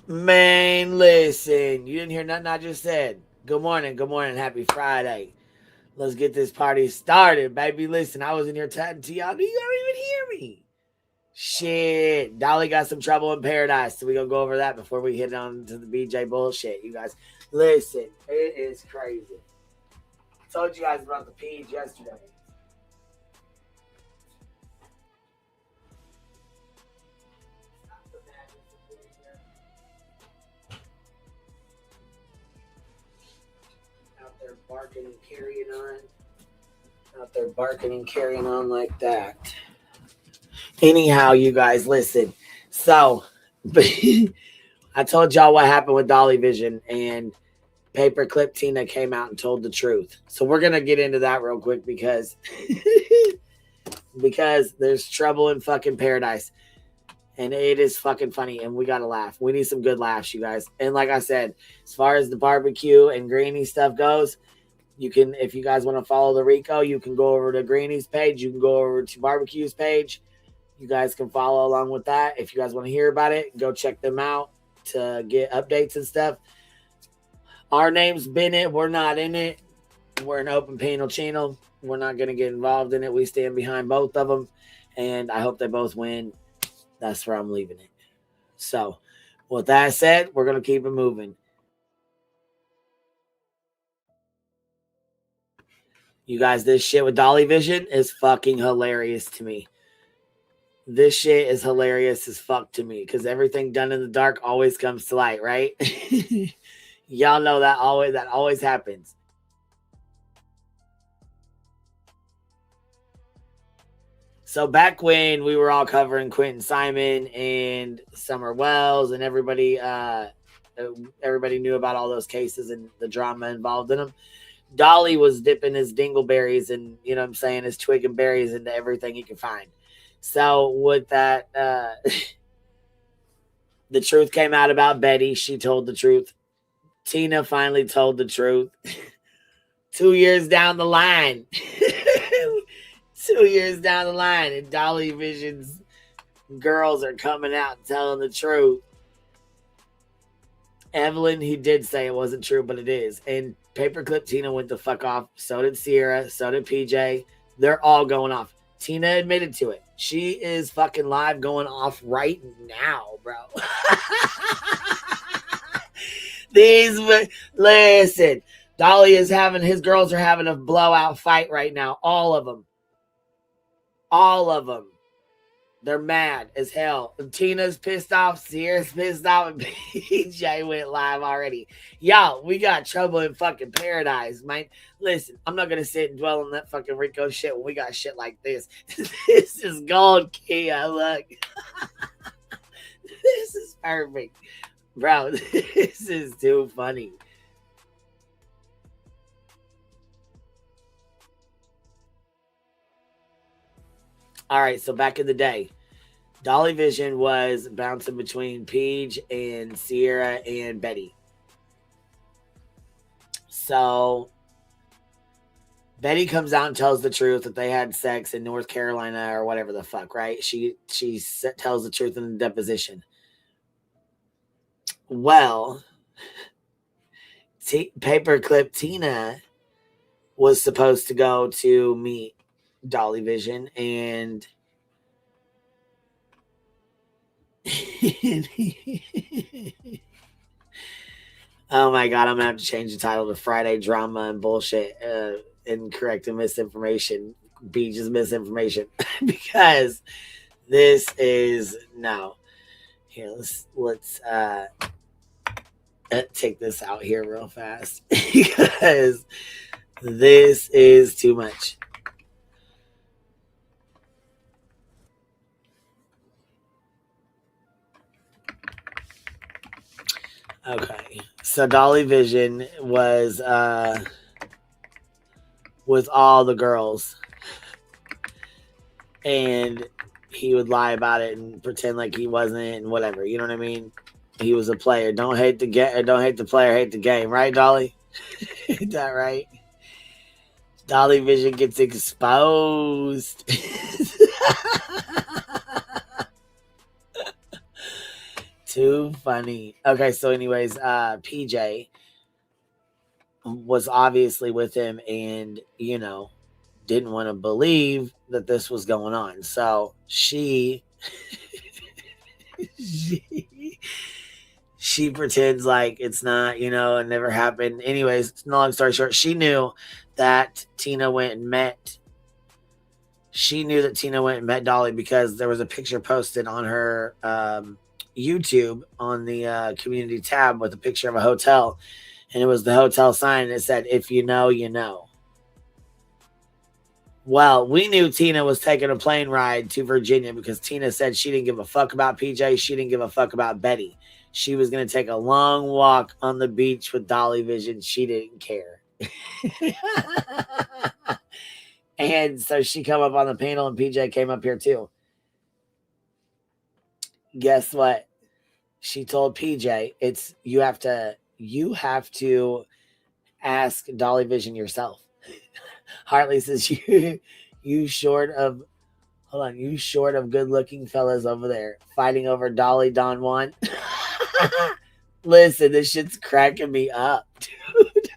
Man, listen, you didn't hear nothing I just said. Good morning, happy Friday. Let's get this party started, baby. Listen, I was in here chatting to y'all. You don't even hear me. Shit, Dolly got some trouble in paradise, so we gonna go over that before we hit on to the BJ bullshit. You guys, listen, it is crazy. I told you guys about the page yesterday. Out there barking and carrying on. Out there barking and carrying on like that. Anyhow, you guys, listen. So, I told y'all what happened with Dolly Vision, and Paperclip Tina came out and told the truth. So we're gonna get into that real quick because because there's trouble in fucking paradise. And it is fucking funny, and we gotta laugh. We need some good laughs, you guys. And like I said, as far as the barbecue and Greeny stuff goes, you can, if you guys want to follow the Rico, you can go over to Greeny's page. You can go over to Barbecue's page. You guys can follow along with that. If you guys want to hear about it, go check them out to get updates and stuff. Our name's been it. We're not in it. We're an open panel channel. We're not going to get involved in it. We stand behind both of them, and I hope they both win. That's where I'm leaving it. So, with that said, we're going to keep it moving. You guys, this shit with Dolly Vision is fucking hilarious to me. This shit is hilarious as fuck to me because everything done in the dark always comes to light, right? Y'all know that always happens. So back when we were all covering Quentin Simon and Summer Wells and everybody knew about all those cases and the drama involved in them, Dolly was dipping his dingleberries and, you know what I'm saying, his twig and berries into everything he could find. So with that, the truth came out about Betty. She told the truth. Tina finally told the truth. 2 years down the line. 2 years down the line, and Dolly Vision's girls are coming out telling the truth. Evelyn, he did say it wasn't true, but it is. And Paperclip Tina went the fuck off. So did Sierra. So did PJ. They're all going off. Tina admitted to it. She is fucking live going off right now, bro. Listen, Dolly is his girls are having a blowout fight right now. All of them. All of them. They're mad as hell. Tina's pissed off. Sierra's pissed off. And PJ went live already. Y'all, we got trouble in fucking paradise, man. Listen, I'm not going to sit and dwell on that fucking Rico shit when we got shit like this. This is gold, Kia. Look. This is perfect. Bro, this is too funny. All right, so back in the day, Dolly Vision was bouncing between Peach and Sierra and Betty. So Betty comes out and tells the truth that they had sex in North Carolina or whatever the fuck, right? She tells the truth in the deposition. Well, Paperclip Tina was supposed to go to meet Dolly Vision, and oh my god, I'm gonna have to change the title to Friday Drama and Bullshit, Incorrect and Misinformation, Beach's Misinformation, because this is no. Here, let's take this out here real fast because this is too much. Okay, so Dolly Vision was with all the girls, and he would lie about it and pretend like he wasn't and whatever. You know what I mean? He was a player. Don't hate the player, hate the game, right, Dolly? Is that right? Dolly Vision gets exposed. Too funny. Okay, so anyways, PJ was obviously with him and, you know, didn't want to believe that this was going on. So she she pretends like it's not, you know, it never happened. Anyways, long story short, she knew that Tina went and met Dolly because there was a picture posted on her YouTube on the community tab with a picture of a hotel, and it was the hotel sign, and it said, "If you know, you know." Well, we knew Tina was taking a plane ride to Virginia because Tina said she didn't give a fuck about PJ. She didn't give a fuck about Betty. She was going to take a long walk on the beach with Dolly Vision. She didn't care. And so she come up on the panel and PJ came up here too. Guess what? She told PJ, you have to ask Dolly Vision yourself. Hartley says, you short of good looking fellas over there fighting over Dolly Don Juan. Listen, this shit's cracking me up, dude.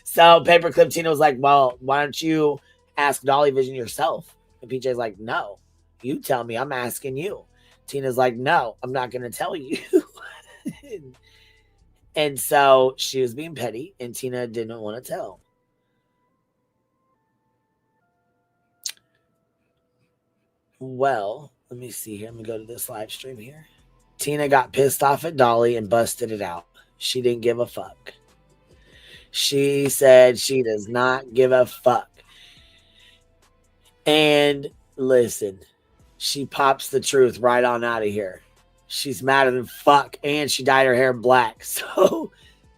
So Paperclip Tina was like, well, why don't you ask Dolly Vision yourself? And PJ's like, no, you tell me, I'm asking you. Tina's like, no, I'm not going to tell you. And so she was being petty and Tina didn't want to tell. Well, let me see here. Let me go to this live stream here. Tina got pissed off at Dolly and busted it out. She didn't give a fuck. She said she does not give a fuck. And listen, she pops the truth right on out of here. She's madder than fuck, and she dyed her hair black. So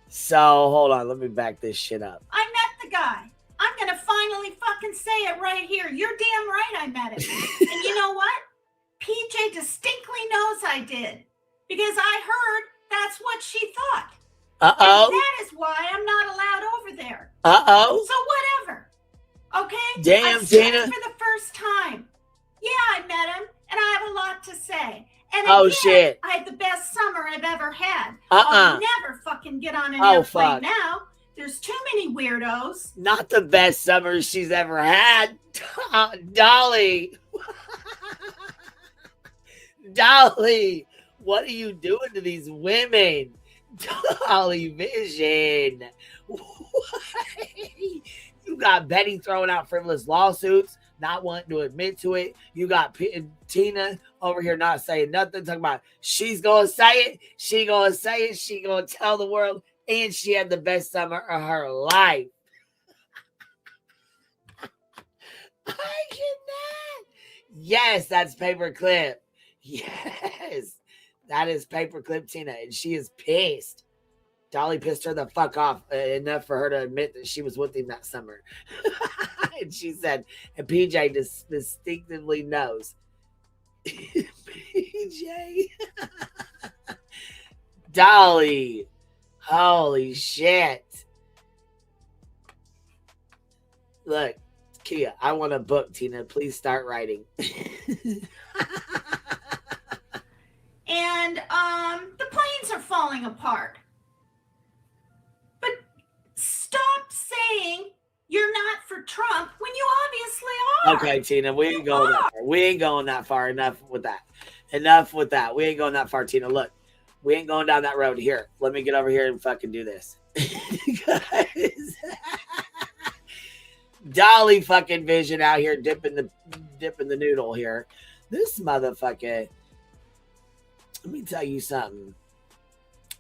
hold on. Let me back this shit up. I met the guy. I'm going to finally fucking say it right here. You're damn right I met him. And you know what? PJ distinctly knows I did. Because I heard that's what she thought. Uh-oh. And that is why I'm not allowed over there. Uh-oh. So whatever. Okay? Damn, Tina. For the first time. Yeah, I met him, and I have a lot to say. And oh, again, shit. I had the best summer I've ever had. I'll never fucking get on an airplane now. There's too many weirdos. Not the best summer she's ever had. Dolly. Dolly, what are you doing to these women? Dolly Vision. You got Betty throwing out frivolous lawsuits, not wanting to admit to it. You got Tina over here not saying nothing, talking about she's going to say it. She going to say it. She going to tell the world. And she had the best summer of her life. I cannot. Yes, that's Paperclip. Yes, that is Paperclip Tina. And she is pissed. Dolly pissed her the fuck off enough for her to admit that she was with him that summer. And she said, and PJ distinctively knows. PJ. Dolly. Holy shit. Look, Kia, I want a book, Tina. Please start writing. And the planes are falling apart. But stop saying you're not for Trump when you obviously are. Okay, Tina, we ain't going that far. We ain't going that far. Enough with that. Enough with that. We ain't going that far, Tina. Look. We ain't going down that road here. Let me get over here and fucking do this. Dolly fucking Vision out here dipping the noodle here. This motherfucker. Let me tell you something.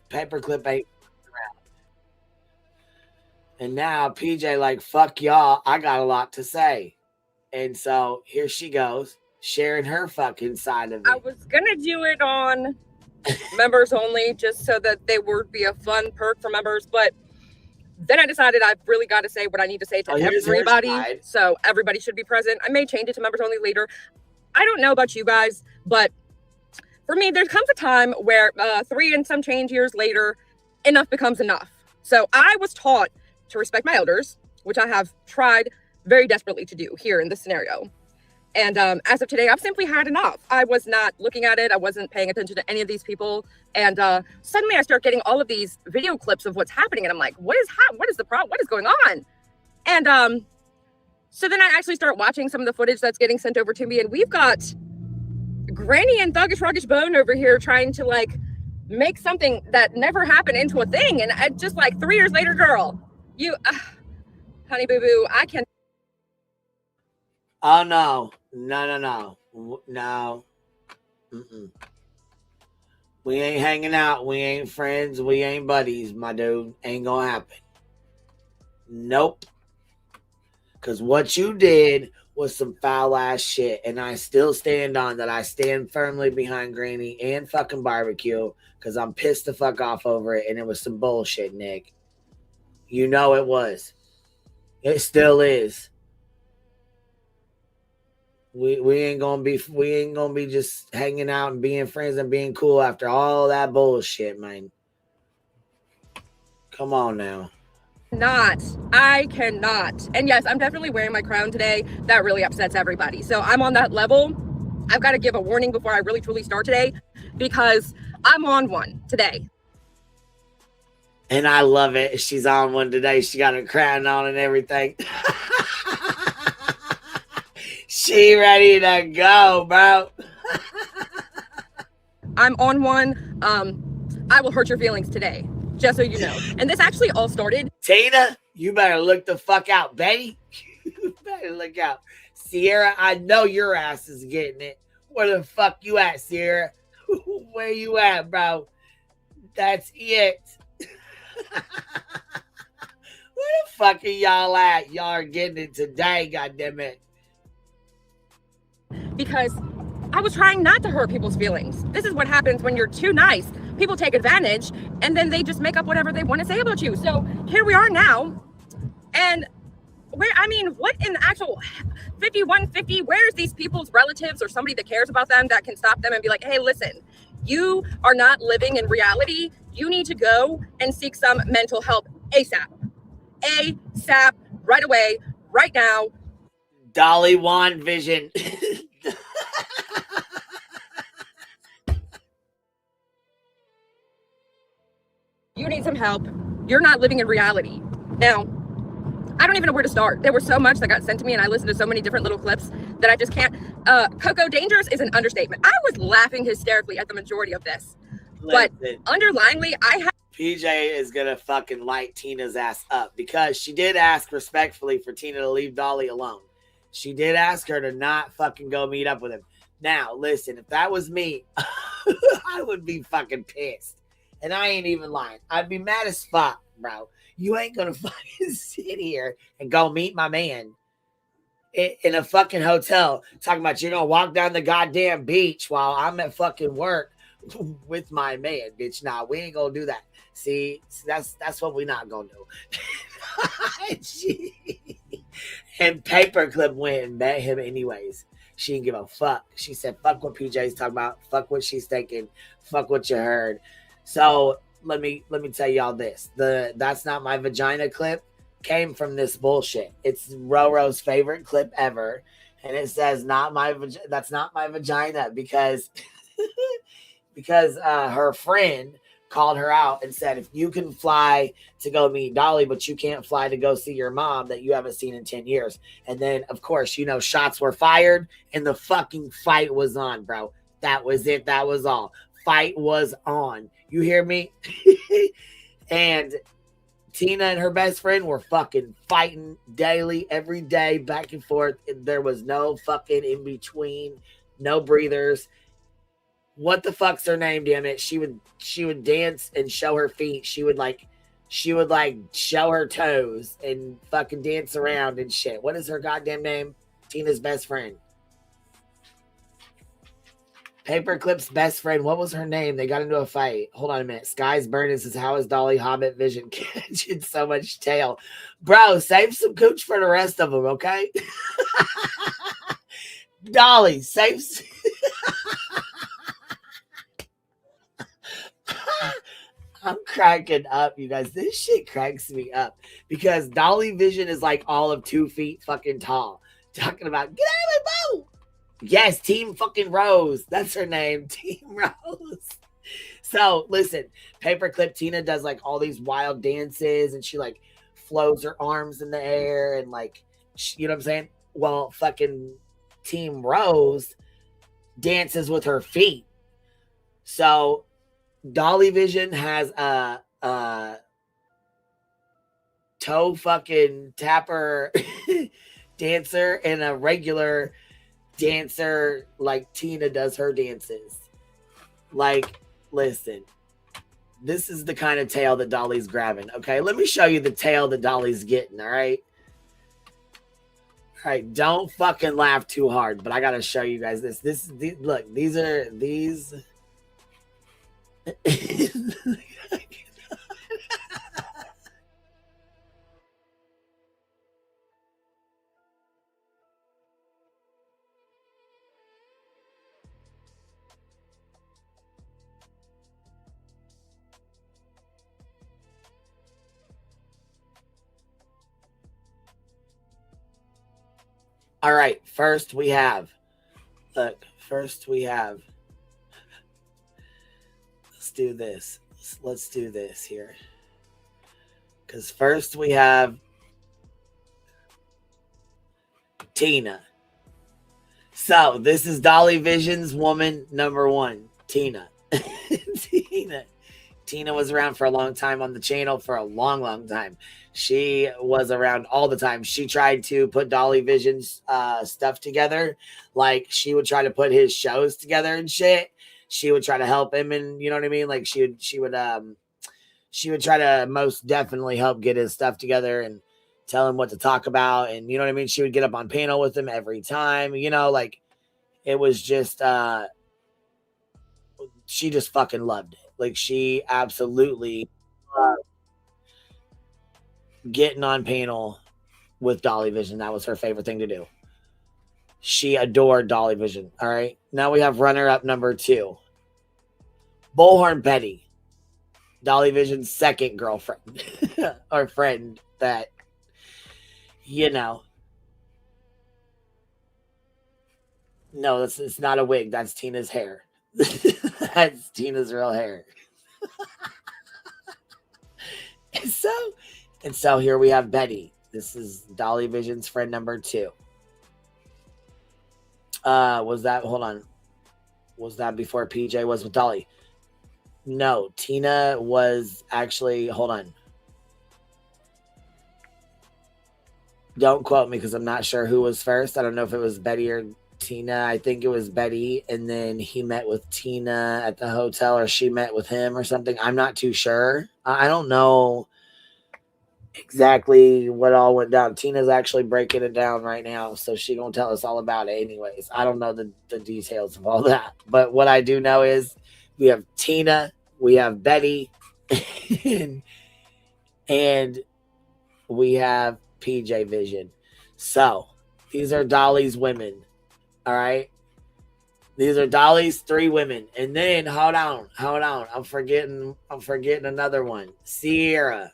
Paperclip ain't around. And now PJ like, fuck y'all. I got a lot to say. And so here she goes, sharing her fucking side of it. I was gonna do it on members only, just so that they would be a fun perk for members, but then I decided I've really got to say what I need to say to everybody, so everybody should be present. I may change it to members only later. I don't know about you guys, but for me, there comes a time where 3 and some change years later, enough becomes enough. So I was taught to respect my elders, which I have tried very desperately to do here in this scenario. And as of today, I've simply had enough. I was not looking at it. I wasn't paying attention to any of these people. And suddenly I start getting all of these video clips of what's happening. And I'm like, what is the problem? What is going on? And so then I actually start watching some of the footage that's getting sent over to me. And we've got Granny and Thuggish Ruggish Bone over here trying to like make something that never happened into a thing. And I just like 3 years later, girl, you, honey boo boo, I can. Oh, no. No. No. Mm-mm. We ain't hanging out. We ain't friends. We ain't buddies, my dude. Ain't gonna happen. Nope. Because what you did was some foul ass shit. And I still stand on that. I stand firmly behind Granny and fucking barbecue. Because I'm pissed the fuck off over it. And it was some bullshit, Nick. You know it was. It still is. We ain't gonna be just hanging out and being friends and being cool after all that bullshit, man. Come on now. I cannot. And yes, I'm definitely wearing my crown today. That really upsets everybody. So I'm on that level. I've got to give a warning before I really truly start today because I'm on one today. And I love it. She's on one today. She got her crown on and everything. She ready to go, bro. I'm on one. I will hurt your feelings today, just so you know. And this actually all started. Tina, you better look the fuck out, Betty. You better look out. Sierra, I know your ass is getting it. Where the fuck you at, Sierra? Where you at, bro? That's it. Where the fuck are y'all at? Y'all are getting it today, goddammit. Because I was trying not to hurt people's feelings. This is what happens when you're too nice. People take advantage and then they just make up whatever they want to say about you. So here we are now. And what in the actual 5150, where's these people's relatives or somebody that cares about them that can stop them and be like, hey, listen, you are not living in reality. You need to go and seek some mental help ASAP. ASAP, right away, right now. Dolly Wand Vision. You need some help. You're not living in reality. Now, I don't even know where to start. There was so much that got sent to me and I listened to so many different little clips that I just can't. Coco Dangerous is an understatement. I was laughing hysterically at the majority of this. Listen, but underlyingly, PJ is going to fucking light Tina's ass up because she did ask respectfully for Tina to leave Dolly alone. She did ask her to not fucking go meet up with him. Now, listen, if that was me, I would be fucking pissed. And I ain't even lying. I'd be mad as fuck, bro. You ain't going to fucking sit here and go meet my man in a fucking hotel talking about you're going to walk down the goddamn beach while I'm at fucking work with my man, bitch. Nah, we ain't going to do that. See, that's what we not going to do. And Paperclip went and met him anyways. She didn't give a fuck. She said, fuck what PJ's talking about. Fuck what she's thinking. Fuck what you heard. So let me tell y'all this. The That's Not My Vagina clip came from this bullshit. It's Roro's favorite clip ever. And it says, that's not my vagina because her friend called her out and said, if you can fly to go meet Dolly, but you can't fly to go see your mom that you haven't seen in 10 years. And then, of course, shots were fired and the fucking fight was on, bro. That was it. That was all. Fight was on. You hear me? And Tina and her best friend were fucking fighting daily, every day, back and forth. There was no fucking in between, no breathers. What the fuck's her name, damn it? She would dance and show her feet. She would show her toes and fucking dance around and shit. What is her goddamn name? Tina's best friend. Paperclip's best friend. What was her name? They got into a fight. Hold on a minute. Skies Burning says, how is Dolly Hobbit Vision catching so much tail? Bro, save some cooch for the rest of them, okay? Dolly, save... I'm cracking up, you guys. This shit cracks me up because Dolly Vision is like all of 2 feet fucking tall. Talking about, get out of my boat. Yes, Team fucking Rose. That's her name. Team Rose. So listen, Paperclip Tina does like all these wild dances and she like floats her arms in the air and like, you know what I'm saying? Well, fucking Team Rose dances with her feet. So Dolly Vision has a toe fucking tapper dancer and a regular dancer like Tina does her dances. Like, listen, this is the kind of tail that Dolly's grabbing. Okay, let me show you the tail that Dolly's getting. All right. All right, don't fucking laugh too hard, but I gotta show you guys this. Look, these are these. All right, first we have, let's do this. Let's do this here. Because first we have Tina. So this is Dolly Vision's woman number one, Tina. Tina was around for a long time on the channel, for a long time. She was around all the time. She tried to put Dolly Vision's stuff together. Like she would try to put his shows together and shit. She would try to help him, and you know what I mean? Like she would try to most definitely help get his stuff together and tell him what to talk about. And you know what I mean? She would get up on panel with him every time, you know, like it was just, she just fucking loved it. Like she absolutely loved getting on panel with Dolly Vision. That was her favorite thing to do. She adored Dolly Vision. All right. Now we have runner up number 2. Bullhorn Betty. Dolly Vision's second girlfriend or friend that, you know. No, it's not a wig. That's Tina's hair. That's Tina's real hair. And so here we have Betty. This is Dolly Vision's friend number 2. Was that before PJ was with Dolly? No, Tina was actually, hold on. Don't quote me because I'm not sure who was first. I don't know if it was Betty or Tina. I think it was Betty, and then he met with Tina at the hotel, or she met with him or something. I'm not too sure. I don't know exactly what all went down. Tina's actually breaking it down right now, so she's gonna tell us all about it anyways. I don't know the details of all that, but what I do know is we have Tina, we have Betty, and we have PJ Vision. So these are Dolly's women. All right. These are Dolly's 3 women. And then hold on. I'm forgetting another one. Sierra.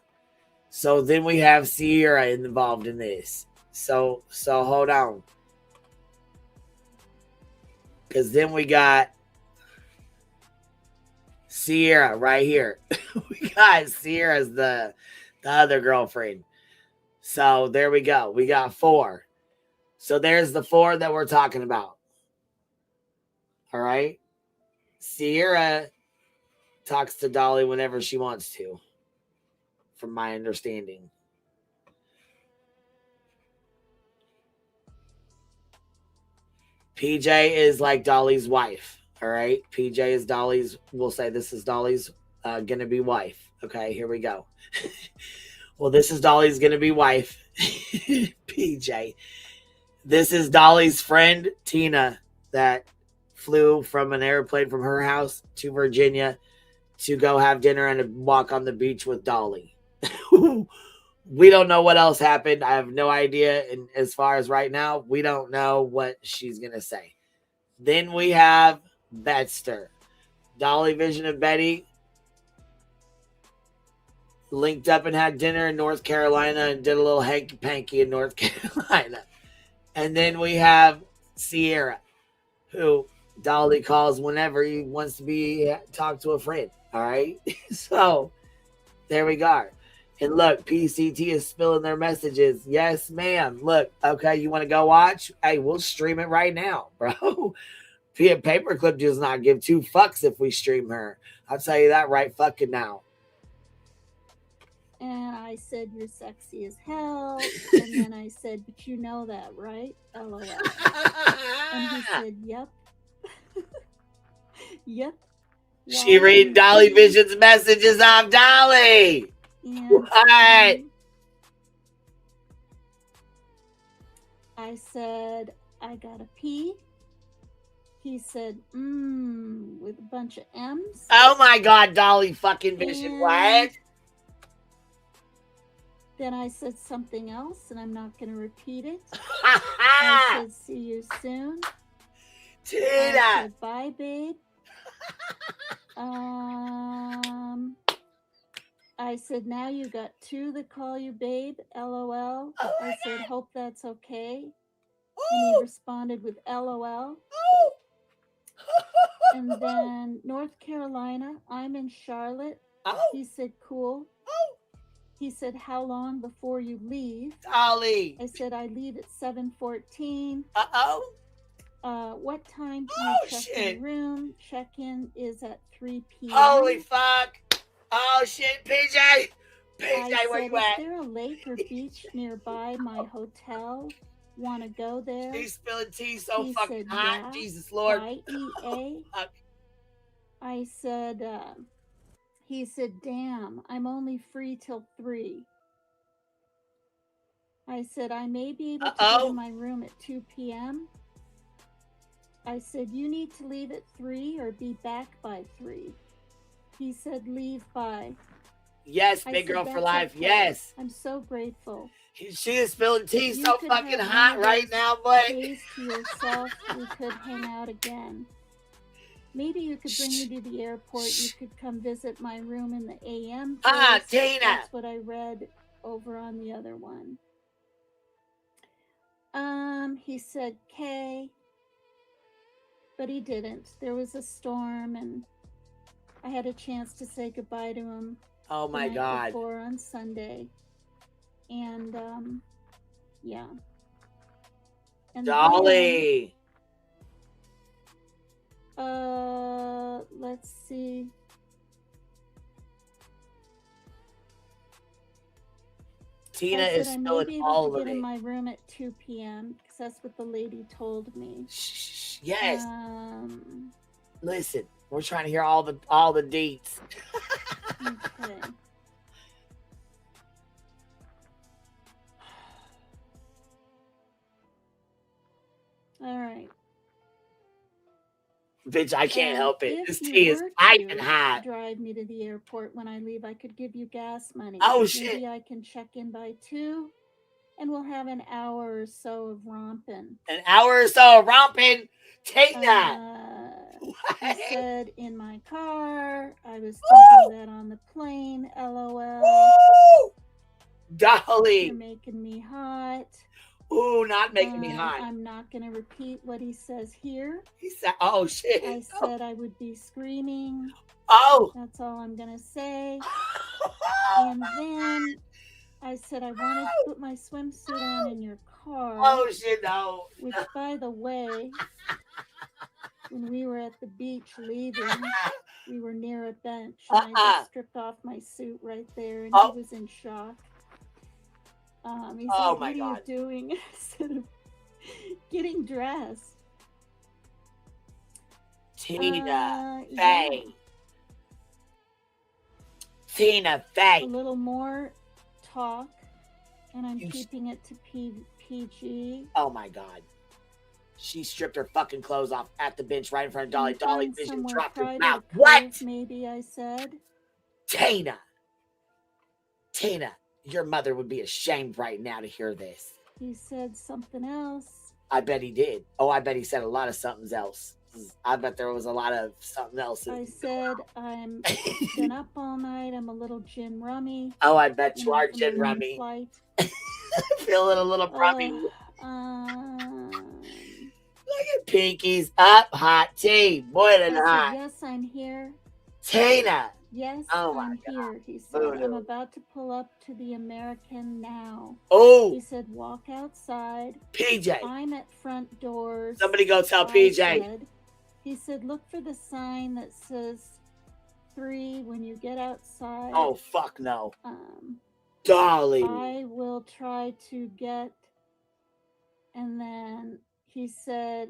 So then we have Sierra involved in this. So hold on. Because then we got Sierra right here. We got Sierra's the other girlfriend. So there we go. We got 4. So there's the 4 that we're talking about. All right. Sierra talks to Dolly whenever she wants to, from my understanding. PJ is like Dolly's wife. All right. PJ is Dolly's, we'll say this is Dolly's gonna be wife. Okay, here we go. Well, this is Dolly's gonna be wife. PJ. This is Dolly's friend, Tina, that flew from an airplane from her house to Virginia to go have dinner and a walk on the beach with Dolly. We don't know what else happened. I have no idea. And as far as right now, we don't know what she's going to say. Then we have Betster. Dolly Vision and Betty linked up and had dinner in North Carolina and did a little hanky-panky in North Carolina. And then we have Sierra. who Dolly calls whenever he wants to be talk to a friend. All right. So there we go. And look, PCT is spilling their messages. Yes, ma'am. Look, okay, you want to go watch? Hey, we'll stream it right now, bro. Paperclip does not give two fucks if we stream her. I'll tell you that right fucking now. And I said, you're sexy as hell. And then I said, but you know that, right? LOL. And he said, yep. Yep. She read Dolly Vision's messages off Dolly. What? I said, I gotta pee. He said, with a bunch of M's. Oh my God, Dolly fucking Vision, what? Then I said something else, and I'm not going to repeat it. I said, see you soon. Tina. I said, bye, babe. I said, now you got two that call you babe, LOL. I said, hope that's okay. And he responded with LOL. And then North Carolina, I'm in Charlotte. He said, cool. He said, how long before you leave? Dolly. I said, I leave at 7:14. What time can you check in the room? Check-in is at 3 p.m. Holy fuck. Oh, shit, PJ. PJ, where you at? Is there a lake or beach nearby my hotel? Want to go there? She's spilling tea so fucking hot. Yeah. Jesus, Lord. IEA. I said, he said, damn, I'm only free till 3. I said, I may be able to get in my room at 2 p.m. I said, you need to leave at 3 or be back by 3. He said, leave by. Yes, big girl for life. Okay. Yes. I'm so grateful. She is spilling tea so fucking hot right now, but days to yourself, we could hang out again. Maybe you could bring me to the airport. You could come visit my room in the AM. Tina. That's what I read over on the other one. He said K, but he didn't. There was a storm, and I had a chance to say goodbye to him. Oh my God! Before on Sunday, and yeah. And Dolly. Then, let's see. Tina is still in all of it. I may be able to get in my room at 2 p.m. because that's what the lady told me. Yes. Listen, we're trying to hear all the deets. Okay. All right. Bitch, I can't help it. This tea is piping hot. Drive me to the airport when I leave. I could give you gas money. Oh, shit. Maybe I can check in by 2, and we'll have an hour or so of romping. An hour or so of romping? Take that. I said in my car. I was thinking that on the plane. LOL. Woo! Dolly. You're making me hot. Ooh, not making me hot. I'm not going to repeat what he says here. He said, oh, shit. I said I would be screaming. Oh. That's all I'm going to say. And then I said I wanted to put my swimsuit on in your car. Oh, shit, no. Which, by the way, when we were at the beach leaving, we were near a bench. And I just stripped off my suit right there, and he was in shock. He said, oh my what God. are you doing? Instead of getting dressed. Tina Fey. Yeah. Tina Fey. A little more talk, and I'm keeping it to PG. Oh my God. She stripped her fucking clothes off at the bench right in front of Dolly. Dolly Vision dropped her mouth. What? Maybe I said. Tina. Your mother would be ashamed right now to hear this. He said something else. I bet he did. Oh, I bet he said a lot of something else. I bet there was a lot of something else. I said I'm been up all night. I'm a little gin rummy. Oh, I bet you are gin rummy. Feeling a little rummy. Look it. Pinkies up, hot tea. Boiling hot. Said, yes, I'm here. Tina. Yes, Oh I'm here. He said, I'm about to pull up to the American now. Oh. He said, walk outside. PJ. I'm at front doors. Somebody go tell PJ. He said, look for the sign that says 3 when you get outside. Oh, fuck no. Dolly. I will try to get... And then he said,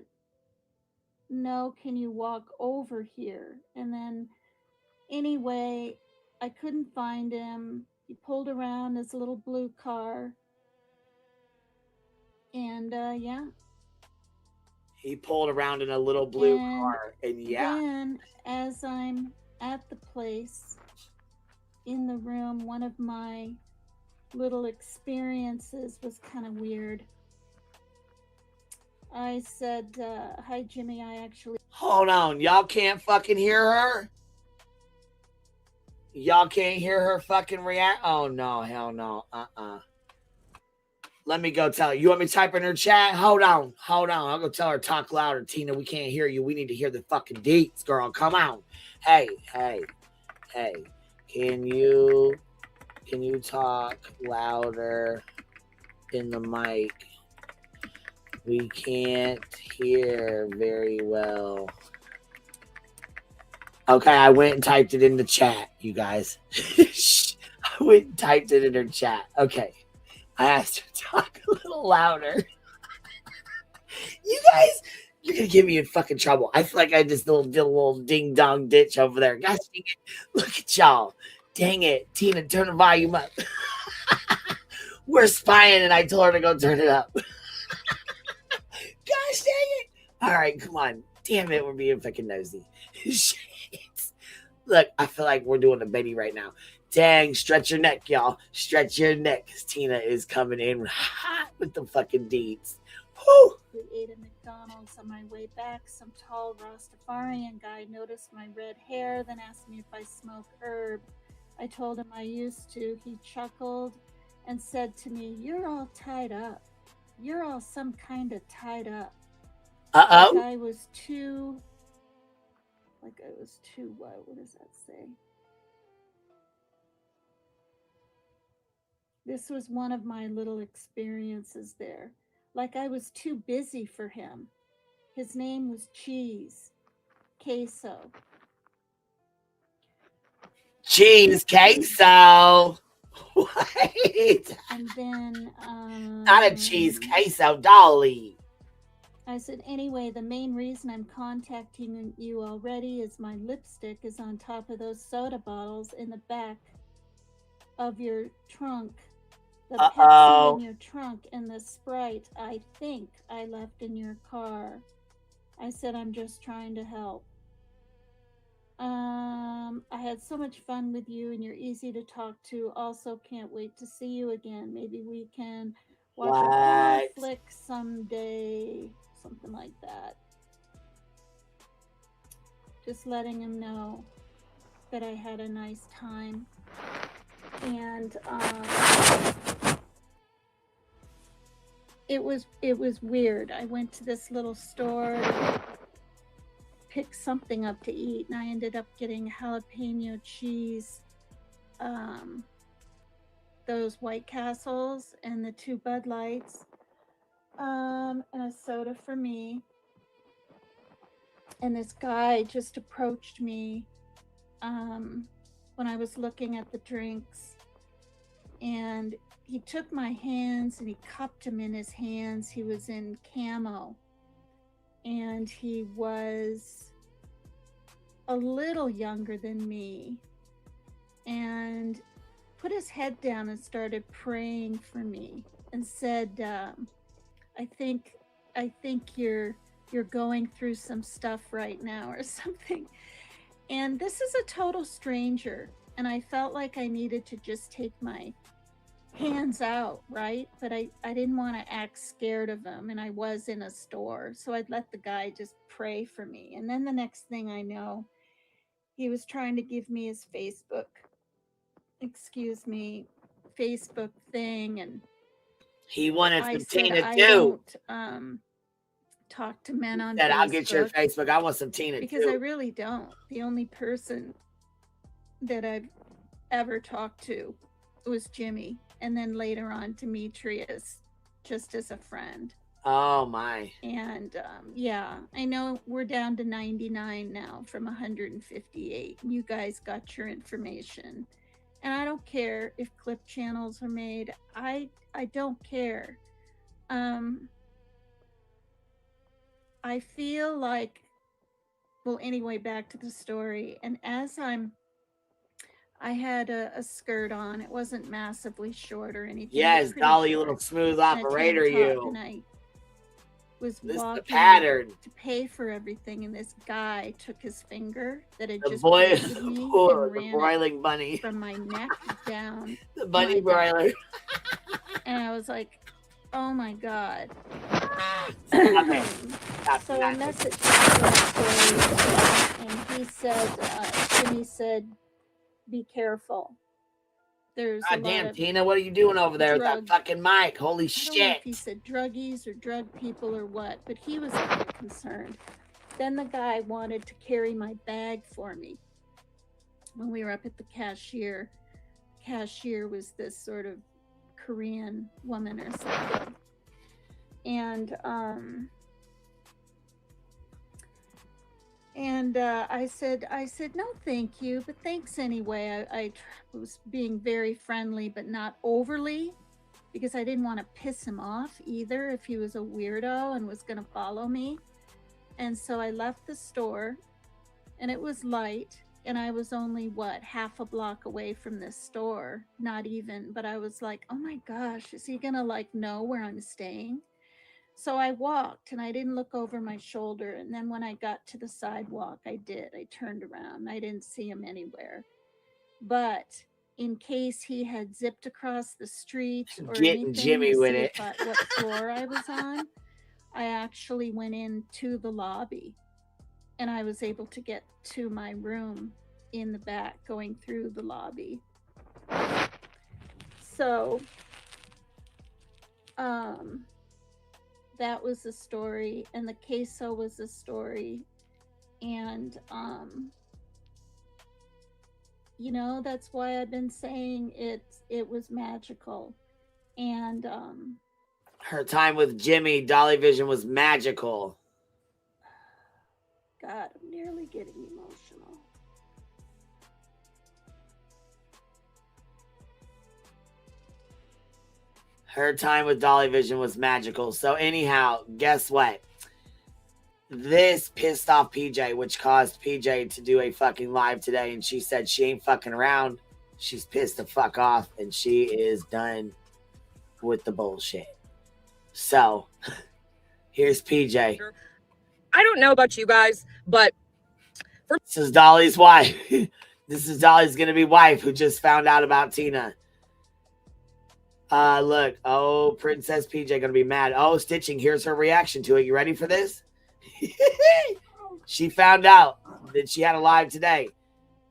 no, can you walk over here? And then, anyway, I couldn't find him. He pulled around his little blue car. And, yeah. He pulled around in a little blue car. And, yeah. Then, as I'm at the place, in the room, one of my little experiences was kind of weird. I said, hi, Jimmy, I actually... Hold on. Y'all can't fucking hear her? Y'all can't hear her fucking react? Oh, no. Hell no. Let me go tell her. You want me to type in her chat? Hold on. I'll go tell her, talk louder. Tina, we can't hear you. We need to hear the fucking deets, girl. Come on. Hey. Can you talk louder in the mic? We can't hear very well. Okay, I went and typed it in the chat, you guys. I went and typed it in her chat. Okay. I asked her to talk a little louder. You guys, you're going to get me in fucking trouble. I feel like I just did a little ding-dong ditch over there. Gosh dang it. Look at y'all. Dang it. Tina, turn the volume up. We're spying, and I told her to go turn it up. Gosh dang it. All right, come on. Damn it, we're being fucking nosy. Look, I feel like we're doing a Betty right now. Dang, stretch your neck, y'all. Stretch your neck, because Tina is coming in hot with the fucking deeds. Whew. We ate at McDonald's. On my way back, some tall Rastafarian guy noticed my red hair, then asked me if I smoke herb. I told him I used to. He chuckled and said to me, you're all tied up. You're all some kind of tied up. Uh-oh. Like I was too, what does that say? This was one of my little experiences there. Like I was too busy for him. His name was Cheese. Queso. Cheese queso. Wait. And then... Not a cheese queso, Dolly. I said, anyway, the main reason I'm contacting you already is my lipstick is on top of those soda bottles in the back of your trunk. The Pepsi in your trunk and the Sprite, I think I left in your car. I said, I'm just trying to help. I had so much fun with you and you're easy to talk to. Also, can't wait to see you again. Maybe we can watch a porno flick someday. Something like that. Just letting him know that I had a nice time. And it was weird. I went to this little store to pick something up to eat, and I ended up getting jalapeno cheese, those White Castles, and the 2 Bud Lights, and a soda for me. And this guy just approached me when I was looking at the drinks, and he took my hands and he cupped them in his hands. He was in camo, and he was a little younger than me, and put his head down and started praying for me and said, I think you're going through some stuff right now or something. And this is a total stranger, and I felt like I needed to just take my hands out, right? But I didn't want to act scared of him, and I was in a store, so I'd let the guy just pray for me. And then the next thing I know, he was trying to give me his Facebook thing, and he wanted some Tina I too. talk to men on That Facebook. I'll get your Facebook. I want some Tina because too. I really don't. The only person that I've ever talked to was Jimmy, and then later on Demetrius, just as a friend. Oh my. And yeah, I know we're down to 99 now from 158. You guys got your information. And I don't care if clip channels are made. I don't care. I feel like, well, anyway, back to the story. And as I had a skirt on. It wasn't massively short or anything. Yes, Dolly, you little smooth operator, you. And I was this walking is the pattern to pay for everything, and this guy took his finger that had the just boy, pointed me the and broiling bunny from my neck down. The bunny broiler. And I was like, oh my God. Okay. So I messaged him, and he said, Jimmy said, be careful. There's God damn, Tina, what are you doing over there with that fucking mic? Holy shit. I don't know if he said druggies or drug people or what, but he was kind of concerned. Then the guy wanted to carry my bag for me. When we were up at the cashier was this sort of Korean woman or something. And I said, no, thank you, but thanks anyway. I was being very friendly, but not overly, because I didn't want to piss him off either if he was a weirdo and was going to follow me. And so I left the store, and it was light, and I was only, half a block away from this store, not even, but I was like, oh my gosh, is he going to know where I'm staying? So I walked, and I didn't look over my shoulder. And then when I got to the sidewalk, I did. I turned around. I didn't see him anywhere. But in case he had zipped across the street or anything, Jimmy with it. What floor I was on, I actually went into the lobby, and I was able to get to my room in the back, going through the lobby. So, that was the story, and the queso was the story, and that's why I've been saying it was magical. And her time with Jimmy, Dolly Vision, was magical. God, I'm nearly getting emotional. Her time with Dolly Vision was magical. So anyhow, guess what? This pissed off PJ, which caused PJ to do a fucking live today. And she said she ain't fucking around. She's pissed the fuck off. And she is done with the bullshit. So, here's PJ. I don't know about you guys, but... This is Dolly's wife. This is Dolly's going to be wife who just found out about Tina. Look. Oh, Princess PJ going to be mad. Oh, Stitching. Here's her reaction to it. You ready for this? She found out that she had a live today.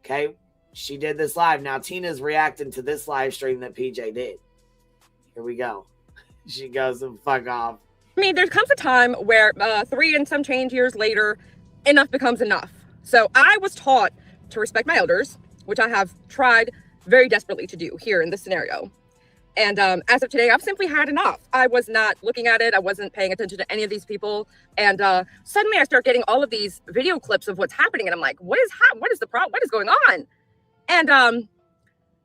Okay. She did this live. Now Tina's reacting to this live stream that PJ did. Here we go. She goes and fuck off. I mean, there comes a time where 3 and some change years later, enough becomes enough. So I was taught to respect my elders, which I have tried very desperately to do here in this scenario. And as of today, I've simply had enough. I was not looking at it. I wasn't paying attention to any of these people. And suddenly I start getting all of these video clips of what's happening. And I'm like, what is the problem? What is going on? And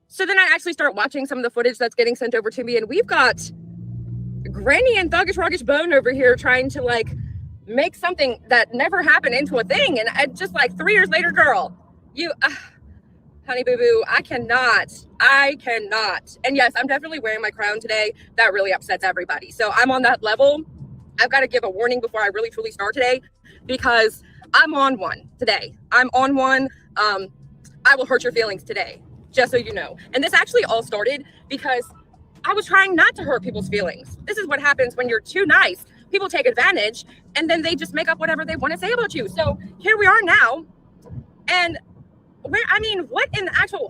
so then I actually start watching some of the footage that's getting sent over to me. And we've got Granny and Thuggish Ruggish Bone over here trying to make something that never happened into a thing. And I just 3 years later, girl, you... honey boo boo, I cannot. And yes, I'm definitely wearing my crown today. That really upsets everybody. So I'm on that level. I've got to give a warning before I really truly start today, because I'm on one today. I'm on one. I will hurt your feelings today, just so you know. And this actually all started because I was trying not to hurt people's feelings. This is what happens when you're too nice. People take advantage, and then they just make up whatever they want to say about you. So here we are now. And what in the actual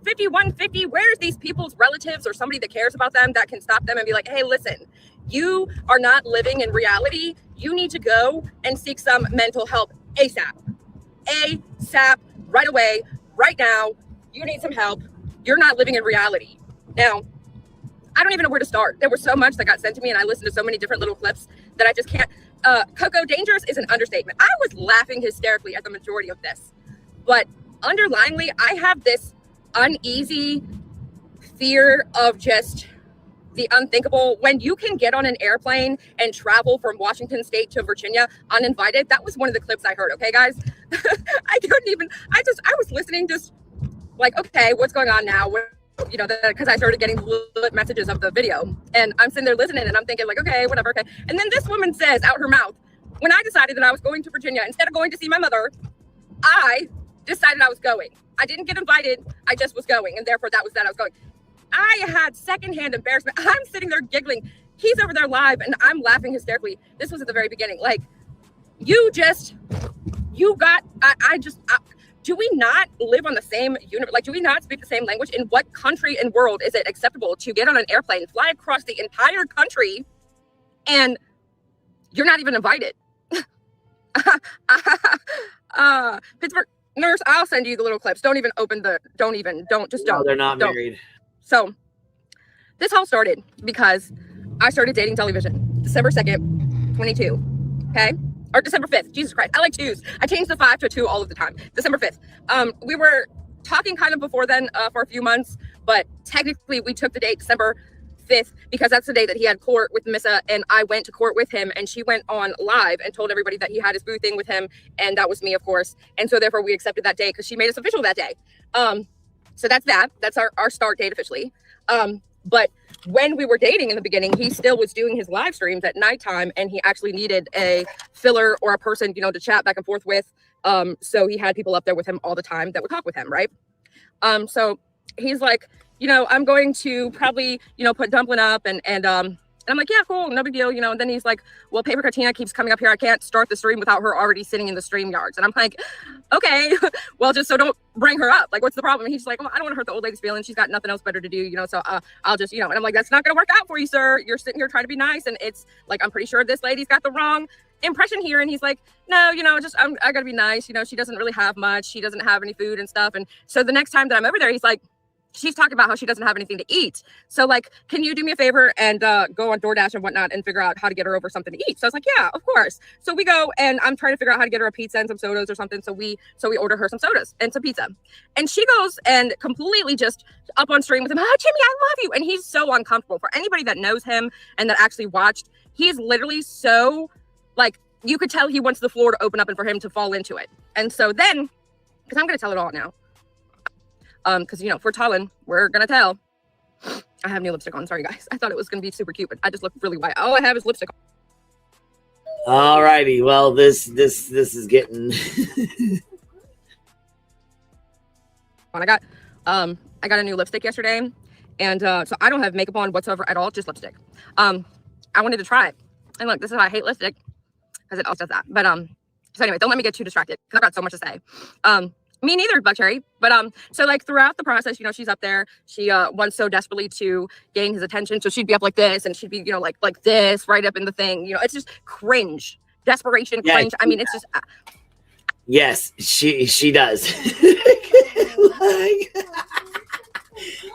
5150, where's these people's relatives or somebody that cares about them that can stop them and be like, hey, listen, you are not living in reality. You need to go and seek some mental help ASAP. ASAP, right away, right now. You need some help. You're not living in reality. Now, I don't even know where to start. There was so much that got sent to me, and I listened to so many different little clips that I just can't. Coco, dangerous is an understatement. I was laughing hysterically at the majority of this. But underlyingly, I have this uneasy fear of just the unthinkable. When you can get on an airplane and travel from Washington State to Virginia uninvited, that was one of the clips I heard. Okay, guys? I was listening just like, okay, what's going on now? You know, because I started getting lit messages of the video, and I'm sitting there listening, and I'm thinking like, okay, whatever, okay. And then this woman says out her mouth, when I decided that I was going to Virginia, instead of going to see my mother, I decided I was going. I didn't get invited. I just was going, and therefore that was that I was going. I had secondhand embarrassment. I'm sitting there giggling. He's over there live, and I'm laughing hysterically. This was at the very beginning. Like, do we not live on the same universe? Like, do we not speak the same language? In what country and world is it acceptable to get on an airplane, fly across the entire country, and you're not even invited? Pittsburgh nurse, I'll send you the little clips. Don't No, they're not married. So this all started because I started dating television December 2nd, 22. Okay. Or December 5th. Jesus Christ. I like twos. I changed the 5 to 2 all of the time. December 5th. We were talking kind of before then for a few months, but technically we took the date December 5th because that's the day that he had court with Missa, and I went to court with him, and she went on live and told everybody that he had his boo thing with him, and that was me, of course. And so therefore we accepted that day because she made us official that day. So that's that. That's our start date officially. But when we were dating in the beginning, he still was doing his live streams at nighttime, and he actually needed a filler or a person, you know, to chat back and forth with. So he had people up there with him all the time that would talk with him, right? So he's like, you know, I'm going to probably, you know, put Dumpling up, and I'm like, yeah, cool, no big deal, you know. And then he's like, well, Paper Katina keeps coming up here. I can't start the stream without her already sitting in the stream yards. And I'm like, okay, well, just so don't bring her up. Like, what's the problem? And he's like, well, I don't want to hurt the old lady's feelings. She's got nothing else better to do, you know. So I'll just, you know. And I'm like, that's not going to work out for you, sir. You're sitting here trying to be nice, and it's like, I'm pretty sure this lady's got the wrong impression here. And he's like, no, you know, just I gotta be nice. You know, she doesn't really have much. She doesn't have any food and stuff. And so the next time that I'm over there, he's like, she's talking about how she doesn't have anything to eat. So like, can you do me a favor and go on DoorDash and whatnot and figure out how to get her over something to eat? So I was like, yeah, of course. So we go, and I'm trying to figure out how to get her a pizza and some sodas or something. So we order her some sodas and some pizza. And she goes and completely just up on stream with him, oh, Jimmy, I love you. And he's so uncomfortable. For anybody that knows him and that actually watched, he's literally so, like, you could tell he wants the floor to open up and for him to fall into it. And so then, because I'm going to tell it all now. Because, you know, if we're telling, we're going to tell. I have new lipstick on. Sorry, guys. I thought it was going to be super cute, but I just look really white. All I have is lipstick on. All righty. Well, this is getting... I got a new lipstick yesterday, and so I don't have makeup on whatsoever at all, just lipstick. I wanted to try it. And look, this is why I hate lipstick, because it also does that. But so anyway, don't let me get too distracted, because I've got so much to say. Me neither, Buck Cherry. But so like throughout the process, you know, she's up there. She wants so desperately to gain his attention. So she'd be up like this, and she'd be, you know, like this, right up in the thing. You know, it's just cringe, desperation, cringe. I mean, it's just. Yes, she does.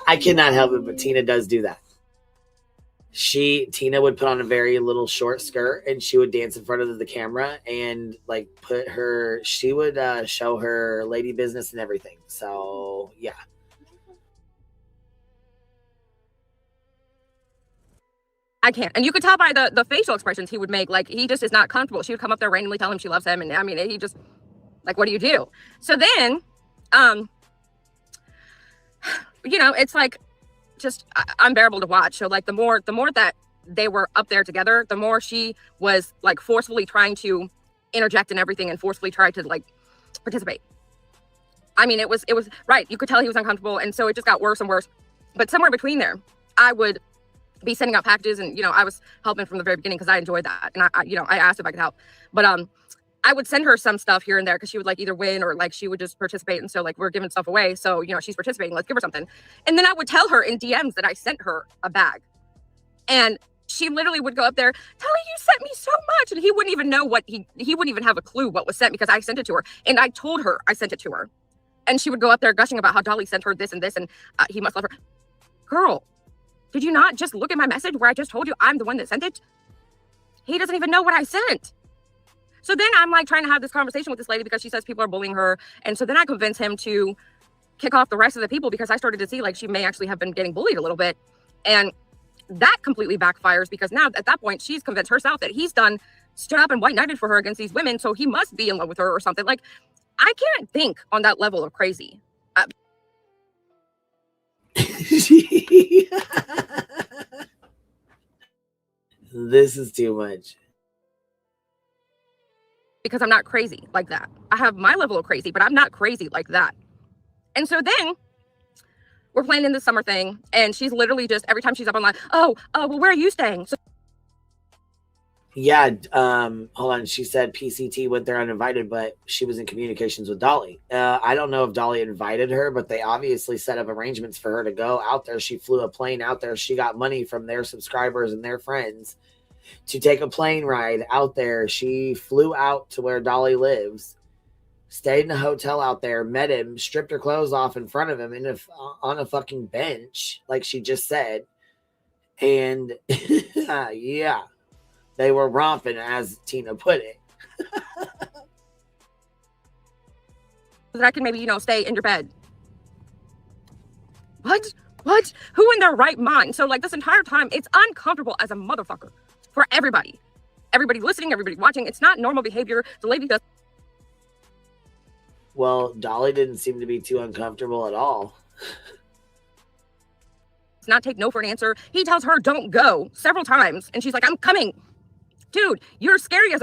I cannot help it, but Tina does do that. Tina would put on a very little short skirt, and she would dance in front of the camera and like she would show her lady business and everything. So yeah. I can't. And you could tell by the facial expressions he would make, like he just is not comfortable. She would come up there randomly, tell him she loves him. And I mean, he just like, what do you do? So then, you know, it's like, just unbearable to watch. So like the more that they were up there together, the more she was like forcefully trying to interject in everything and forcefully try to like participate. I mean, it was right. You could tell he was uncomfortable, and so it just got worse and worse. But somewhere between there, I would be sending out packages, and you know, I was helping from the very beginning because I enjoyed that, and I asked if I could help, but I would send her some stuff here and there because she would like either win or like she would just participate. And so like we're giving stuff away. So, you know, she's participating. Let's give her something. And then I would tell her in DMs that I sent her a bag. And She literally would go up there, Dolly, you sent me so much. And he wouldn't even know what he wouldn't even have a clue what was sent because I sent it to her. And I told her I sent it to her. And she would go up there gushing about how Dolly sent her this and this, and he must love her. Girl, did you not just look at my message where I just told you I'm the one that sent it? He doesn't even know what I sent. So then I'm like trying to have this conversation with this lady because she says people are bullying her. And so then I convince him to kick off the rest of the people because I started to see like she may actually have been getting bullied a little bit. And that completely backfires because now at that point, she's convinced herself that he's stood up and white knighted for her against these women. So he must be in love with her or something. Like, I can't think on that level of crazy. This is too much. Because I'm not crazy like that. I have my level of crazy, but I'm not crazy like that. And so then we're playing in the summer thing, and she's literally just every time she's up online, well, where are you staying? So yeah, hold on. She said PCT went there uninvited, but she was in communications with Dolly. I don't know if Dolly invited her, but they obviously set up arrangements for her to go out there. She flew a plane out there. She got money from their subscribers and their friends to take a plane ride out there. She flew out to where Dolly lives, stayed in a hotel out there, met him, stripped her clothes off in front of him on a fucking bench, like she just said. And yeah, they were romping, as Tina put it. that I can maybe, stay in your bed. What? Who in their right mind? So like this entire time, it's uncomfortable as a motherfucker for everybody. Everybody listening, everybody watching. It's not normal behavior. The lady does. Well, Dolly didn't seem to be too uncomfortable at all. Does not take no for an answer. He tells her don't go several times. And she's like, I'm coming. Dude, you're scary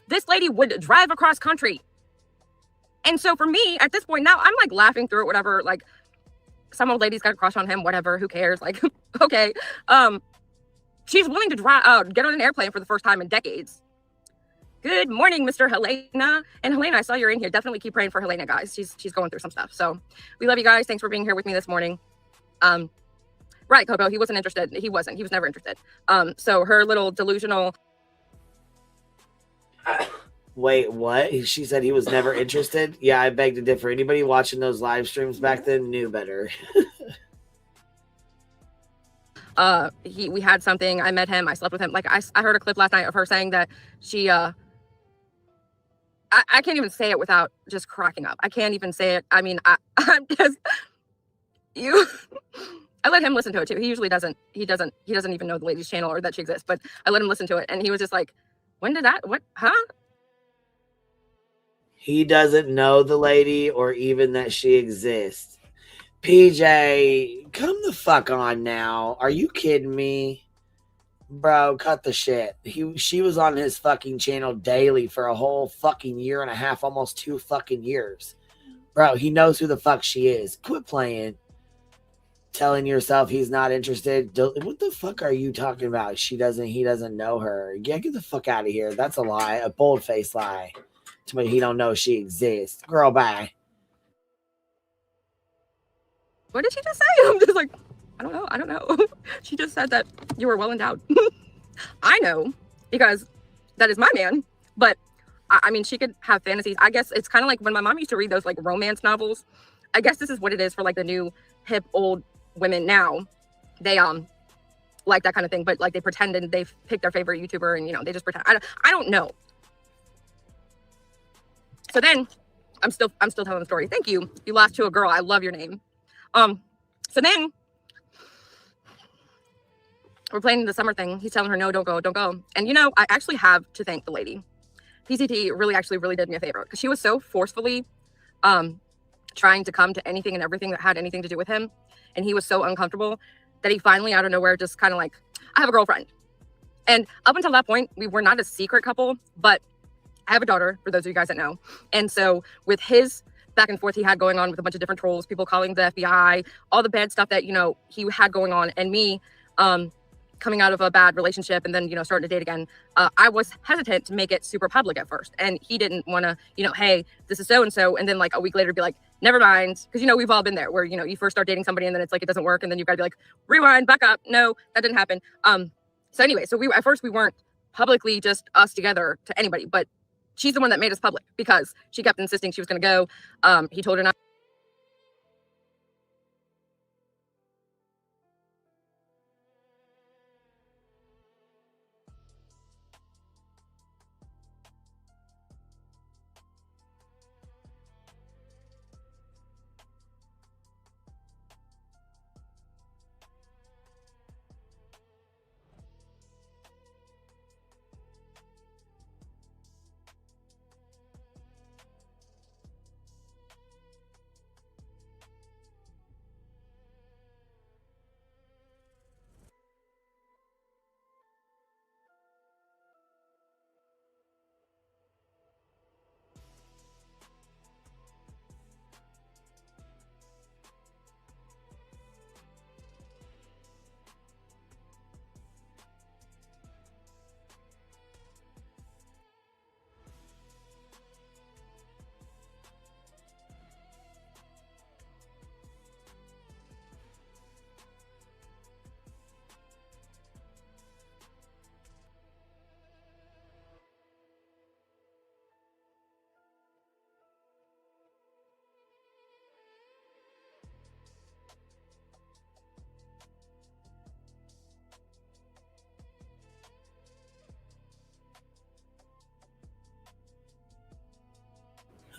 This lady would drive across country. And so for me, at this point now, I'm like laughing through it, whatever. Like, some old lady's got a crush on him, whatever. Who cares? Like, okay. She's willing to get on an airplane for the first time in decades. Good morning, Mr. Helena. And Helena, I saw you're in here. Definitely keep praying for Helena, guys. She's going through some stuff. So we love you guys. Thanks for being here with me this morning. Right, Coco, he wasn't interested. He was never interested. So her little delusional. Wait, what? She said he was never interested? Yeah, I beg to differ. Anybody watching those live streams back then knew better. We had something. I met him. I slept with him. Like I heard a clip last night of her saying that she, I can't even say it without just cracking up. I can't even say it. I mean, I'm just, I let him listen to it too. He usually doesn't. He doesn't even know the lady's channel or that she exists, but I let him listen to it. And he was just like, when did that, what, huh? He doesn't know the lady or even that she exists. PJ, come the fuck on now. Are you kidding me? Bro, cut the shit. She was on his fucking channel daily for a whole fucking year and a half, almost 2 fucking years. Bro, he knows who the fuck she is. Quit playing. Telling yourself he's not interested. What the fuck are you talking about? He doesn't know her. Yeah, get the fuck out of here. That's a lie. A bold-faced lie. To me, he don't know she exists. Girl, bye. What did she just say? I'm just like, I don't know. She just said that you were well endowed. I know, because that is my man. But I mean, she could have fantasies. I guess it's kind of like when my mom used to read those like romance novels. I guess this is what it is for like the new hip old women now. They like that kind of thing, but like they pretend and they've picked their favorite YouTuber and they just pretend. I don't know. So then I'm still telling the story. Thank you. You lost to a girl. I love your name. So then we're playing the summer thing. He's telling her, no, don't go. And I actually have to thank the lady. PCT really did me a favor because she was so forcefully trying to come to anything and everything that had anything to do with him. And he was so uncomfortable that he finally out of nowhere just kind of like, I have a girlfriend. And up until that point, we were not a secret couple, but I have a daughter, for those of you guys that know. And so with his back and forth he had going on with a bunch of different trolls, people calling the FBI, all the bad stuff that, he had going on, and me coming out of a bad relationship and then, starting to date again, I was hesitant to make it super public at first. And he didn't want to, hey, this is so-and-so. And then like a week later be like, never mind. Because, you know, we've all been there where, you know, you first start dating somebody and then it's like, it doesn't work. And then you've got to be like, rewind, back up. No, that didn't happen. So anyway, so at first we weren't publicly just us together to anybody, but she's the one that made us public because she kept insisting she was going to go. He told her not.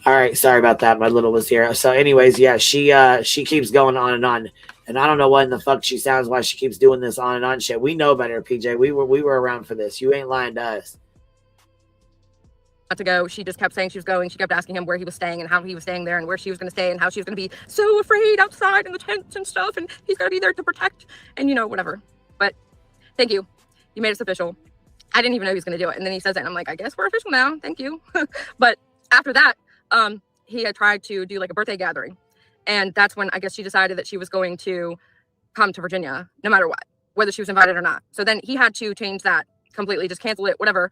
All right, sorry about that. My little was here. So, anyways, yeah, she keeps going on, and I don't know what in the fuck she sounds why she keeps doing this on and on shit. We know better, PJ. We were around for this. You ain't lying to us. To go, she just kept saying she was going. She kept asking him where he was staying and how he was staying there and where she was going to stay and how she was going to be so afraid outside in the tents and stuff, and he's got to be there to protect and, you know, whatever. But thank you, you made us official. I didn't even know he was going to do it, and then he says it and I'm like, I guess we're official now, thank you. But after that, he had tried to do like a birthday gathering, and that's when I guess she decided that she was going to come to Virginia no matter what, whether she was invited or not. So then he had to change that completely, just cancel it, whatever.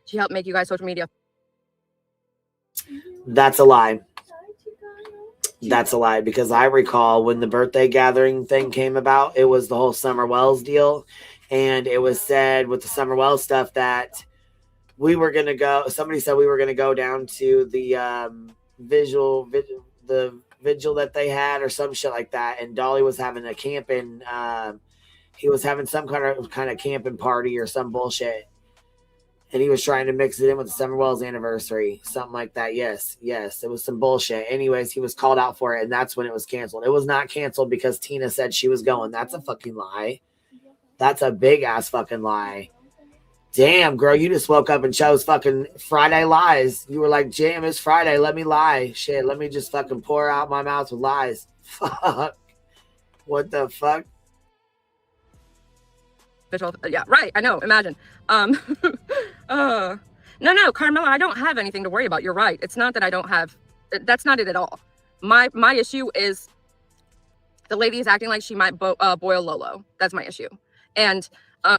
She helped make you guys social media. That's a lie. That's a lie, because I recall when the birthday gathering thing came about, it was the whole Summer Wells deal, and it was said with the Summer Wells stuff that we were going to go, somebody said we were going to go down to the vigil that they had or some shit like that. And Dolly was having a camping, he was having some kind of camping party or some bullshit. And he was trying to mix it in with the Summer Wells anniversary, something like that. Yes, it was some bullshit. Anyways, he was called out for it, and that's when it was canceled. It was not canceled because Tina said she was going. That's a fucking lie. That's a big ass fucking lie. Damn, girl, you just woke up and chose fucking Friday lies. You were like, Jam, it's Friday. Let me lie. Shit, let me just fucking pour out my mouth with lies. Fuck. What the fuck? Yeah, right. I know. Imagine. No, Carmela, I don't have anything to worry about. You're right. It's not that I don't have. That's not it at all. My issue is the lady is acting like she might boil Lolo. That's my issue. And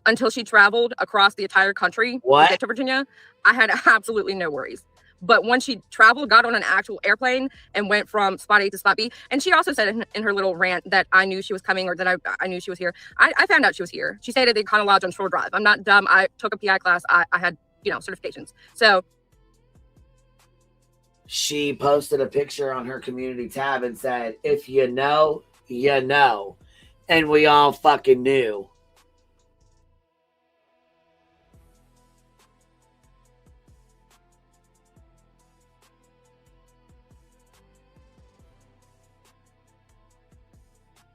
until she traveled across the entire country to get to Virginia, I had absolutely no worries. But when she traveled, got on an actual airplane and went from spot A to spot B, and she also said in her little rant that I knew she was coming, or that I knew she was here. I found out she was here. She stayed at the Econo Lodge on Shore Drive. I'm not dumb. I took a PI class. I had, certifications. So she posted a picture on her community tab and said, if you know, you know. And we all fucking knew.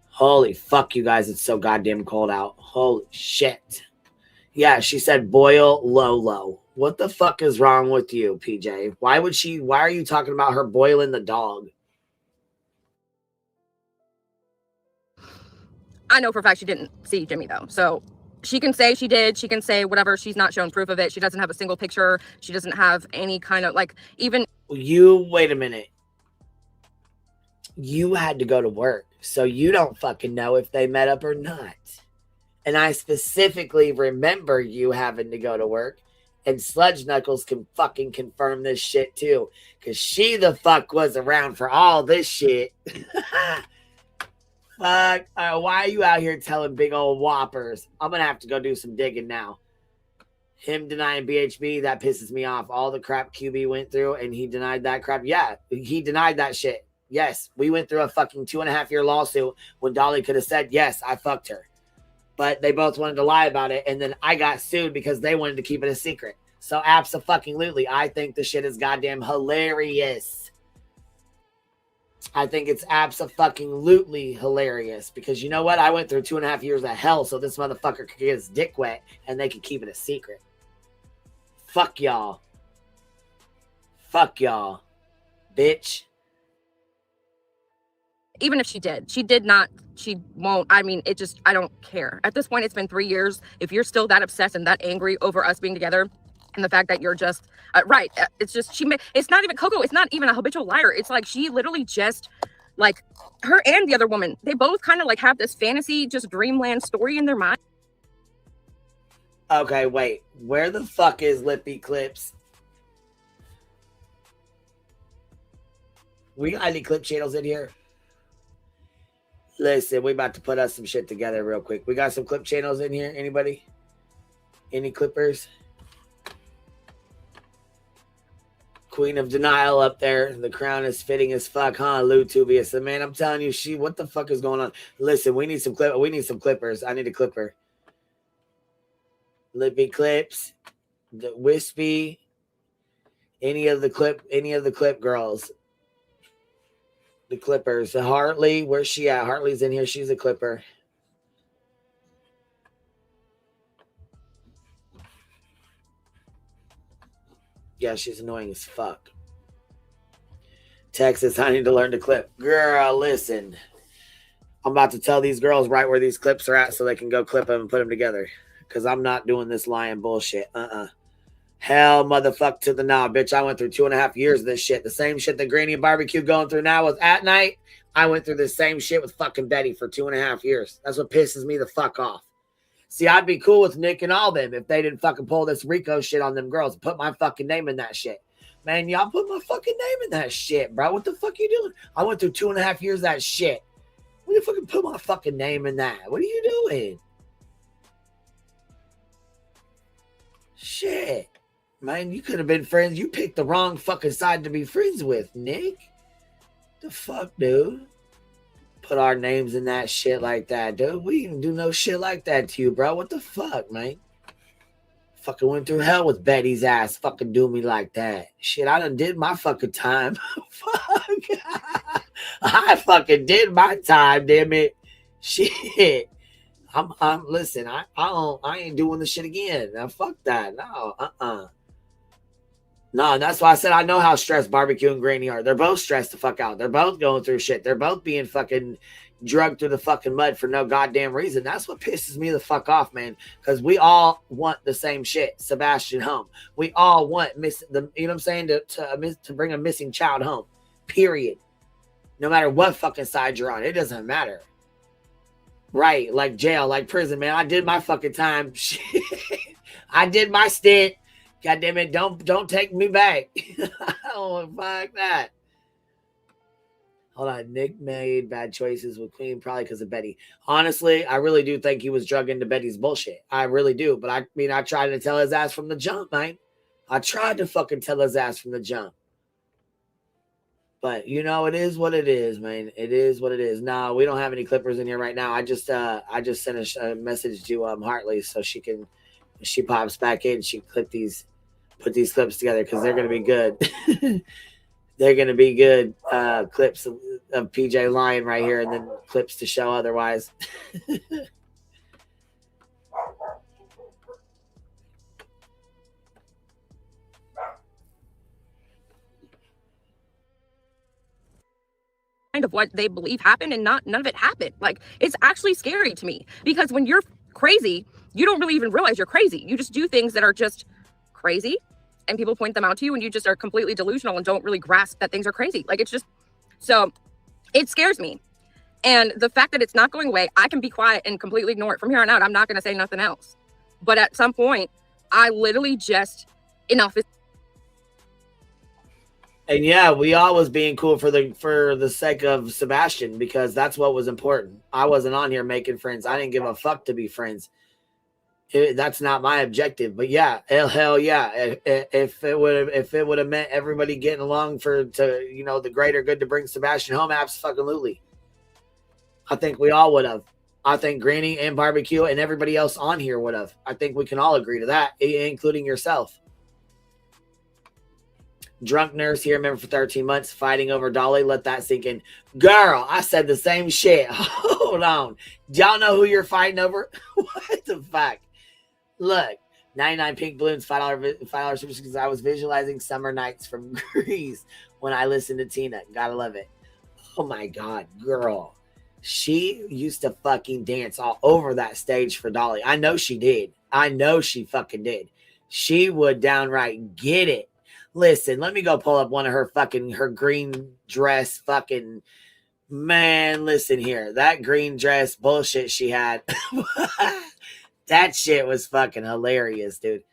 Holy fuck, you guys. It's so goddamn cold out. Holy shit. Yeah, she said boil Lolo. What the fuck is wrong with you, PJ? Why are you talking about her boiling the dog? I know for a fact she didn't see Jimmy, though. So she can say she did. She can say whatever. She's not shown proof of it. She doesn't have a single picture. She doesn't have any kind of, even... Wait a minute. You had to go to work, so you don't fucking know if they met up or not. And I specifically remember you having to go to work, And Sludge Knuckles can fucking confirm this shit too. Because she the fuck was around for all this shit. Fuck. Why are you out here telling big old whoppers? I'm going to have to go do some digging now. Him denying BHB, that pisses me off. All the crap QB went through and he denied that crap. Yeah, he denied that shit. Yes, we went through a fucking 2.5-year lawsuit when Dolly could have said, yes, I fucked her. But they both wanted to lie about it. And then I got sued because they wanted to keep it a secret. So abso-fucking-lutely, I think the shit is goddamn hilarious. I think it's abso-fucking-lutely hilarious. Because you know what? I went through 2.5 years of hell so this motherfucker could get his dick wet and they could keep it a secret. Fuck y'all. Fuck y'all. Bitch. Even if she did not, she won't. I mean, it just, I don't care. At this point, it's been 3 years. If you're still that obsessed and that angry over us being together and the fact that you're just, right. It's just, it's not even Coco. It's not even a habitual liar. It's like, she literally just, like, her and the other woman, they both kind of like have this fantasy, just dreamland story in their mind. Okay, wait. Where the fuck is Lippy Clips? We got any clip channels in here? Listen, we about to put us some shit together real quick. We got some clip channels in here. Anybody? Any clippers? Queen of Denial up there. The crown is fitting as fuck, huh? Lou Tubius. So, man, I'm telling you, what the fuck is going on? Listen, we need some clippers. I need a clipper. Lippy Clips. The Wispy. Any of the clip girls. The clippers. The Hartley, where's she at? Hartley's in here. She's a clipper. Yeah, she's annoying as fuck. Texas, I need to learn to clip. Girl, listen. I'm about to tell these girls right where these clips are at so they can go clip them and put them together. Because I'm not doing this lying bullshit. Hell, motherfucker to the nah, bitch. I went through 2.5 years of this shit. The same shit that Granny and Barbecue going through now was at night. I went through the same shit with fucking Betty for 2.5 years. That's what pisses me the fuck off. See, I'd be cool with Nick and all them if they didn't fucking pull this Rico shit on them girls and put my fucking name in that shit. Man, y'all put my fucking name in that shit, bro. What the fuck you doing? I went through 2.5 years of that shit. What the fucking put my fucking name in that? What are you doing? Shit. Man, you could have been friends. You picked the wrong fucking side to be friends with, Nick. The fuck, dude? Put our names in that shit like that, dude. We didn't do no shit like that to you, bro. What the fuck, man? Fucking went through hell with Betty's ass. Fucking do me like that. Shit, I done did my fucking time. Fuck. I fucking did my time, damn it. Shit. Listen, I ain't doing the shit again. Now, fuck that. No, No, that's why I said I know how stressed Barbecue and Granny are. They're both stressed the fuck out. They're both going through shit. They're both being fucking drugged through the fucking mud for no goddamn reason. That's what pisses me the fuck off, man. Because we all want the same shit. Sebastian home. We all want you know what I'm saying? To bring a missing child home. Period. No matter what fucking side you're on, it doesn't matter. Right, like jail, like prison, man. I did my fucking time. I did my stint. God damn it, don't take me back. Oh, fuck that. Hold on. Nick made bad choices with Queen, probably because of Betty. Honestly, I really do think he was drugged into Betty's bullshit. I really do. But I tried to tell his ass from the jump, man. I tried to fucking tell his ass from the jump. But it is what it is, man. It is what it is. No, we don't have any clippers in here right now. I just sent a message to Hartley so she can, when she pops back in, she put these clips together because they're gonna be good. They're gonna be good clips of PJ lying right here, and then clips to show otherwise. Of what they believe happened, and none of it happened. Like, it's actually scary to me because when you're crazy, you don't really even realize you're crazy. You just do things that are just crazy and people point them out to you and you just are completely delusional and don't really grasp that things are crazy. Like, it's just, so it scares me. And the fact that it's not going away, I can be quiet and completely ignore it. From here on out, I'm not going to say nothing else. But at some point, I literally just enough is. And yeah, we all was being cool for the sake of Sebastian, because that's what was important. I wasn't on here making friends. I didn't give a fuck to be friends. That's not my objective. But yeah, hell yeah. If it would have meant everybody getting along to the greater good to bring Sebastian home, absolutely. I think we all would have. I think Granny and Barbecue and everybody else on here would have. I think we can all agree to that, including yourself. Drunk nurse here, member for 13 months, fighting over Dolly. Let that sink in. Girl, I said the same shit. Hold on. Do y'all know who you're fighting over? What the fuck? Look, 99 pink balloons, $5 because I was visualizing summer nights from Greece when I listened to Tina. Gotta love it. Oh my God, girl. She used to fucking dance all over that stage for Dolly. I know she did. I know she fucking did. She would downright get it. Listen, let me go pull up one of her green dress fucking, man, listen here. That green dress bullshit she had. That shit was fucking hilarious, dude.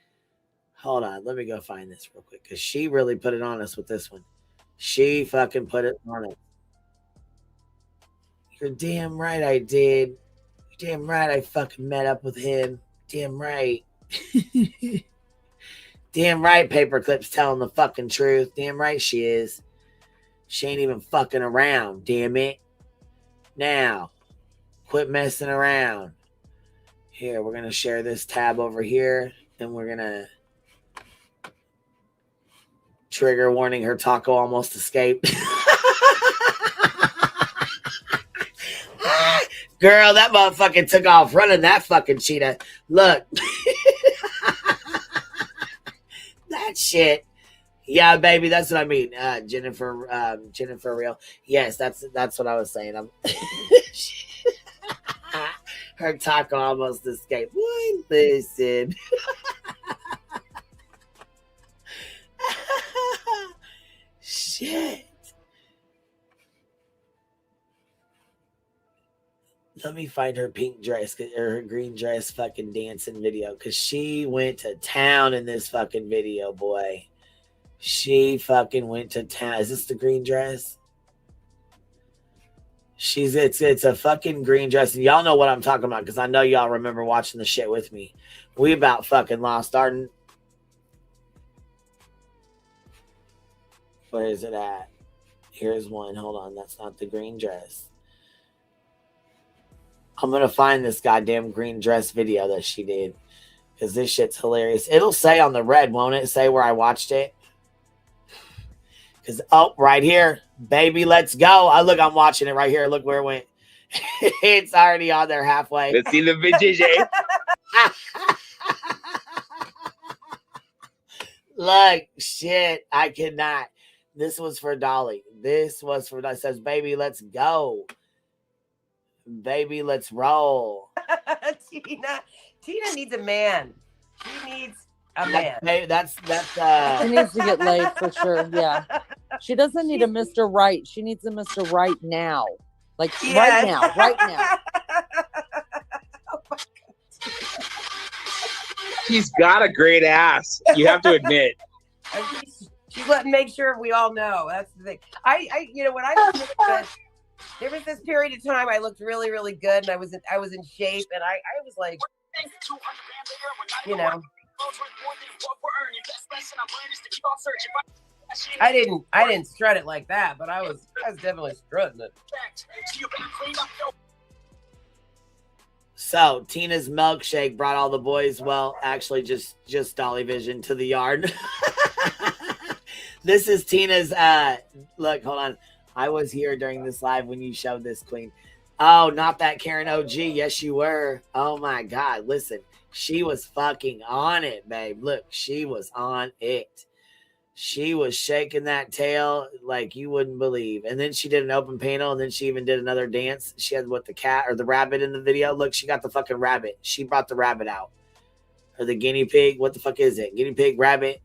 Hold on. Let me go find this real quick, because she really put it on us with this one. She fucking put it on us. You're damn right I did. You're damn right I fucking met up with him. Damn right. Damn right Paperclip's telling the fucking truth. Damn right she is. She ain't even fucking around, damn it. Now, quit messing around. Here, we're going to share this tab over here. And we're going to trigger warning, her taco almost escaped. Girl, that motherfucker took off running, that fucking cheetah. Look. That shit. Yeah, baby, that's what I mean. Jennifer Real. Yes, that's what I was saying. Her taco almost escaped. Boy, listen. Shit. Let me find her pink dress or her green dress fucking dancing video, because she went to town in this fucking video, boy. She fucking went to town. Is this the green dress? It's a fucking green dress, and y'all know what I'm talking about, because I know y'all remember watching the shit with me. We about fucking lost our. Where is it at? Here's one. Hold on, that's not the green dress. I'm going to find this goddamn green dress video that she did, because this shit's hilarious. It'll say on the red, won't it? Say where I watched it. Because, oh, right here. Baby, let's go. Oh, look, I'm watching it right here. Look where it went. It's already on there halfway. Let's see the video. Look, shit, I cannot. This was for Dolly. This was for, it says, baby, let's go. Baby, let's roll. Tina needs a man. She needs a man. That's She needs to get laid for sure. Yeah. She doesn't need a Mr. Right. She needs a Mr. Right now. Like right now. Right now. Oh my God. She's got a great ass. You have to admit. She's letting make sure we all know. That's the thing. When I was there was this period of time I looked really, really good, and I was in shape, and I was like, I didn't strut it like that, but I was definitely strutting it. So Tina's milkshake brought all the boys, well, actually just Dolly Vision, to the yard. This is Tina's look, hold on. I was here during this live when you showed this, Queen. Oh, not that Karen OG. Yes, you were. Oh my God. Listen, she was fucking on it, babe. Look, she was on it. She was shaking that tail like you wouldn't believe. And then she did an open panel, and then she even did another dance. She had the cat or the rabbit in the video. Look, she got the fucking rabbit. She brought the rabbit out. Or the guinea pig. What the fuck is it? Guinea pig, rabbit.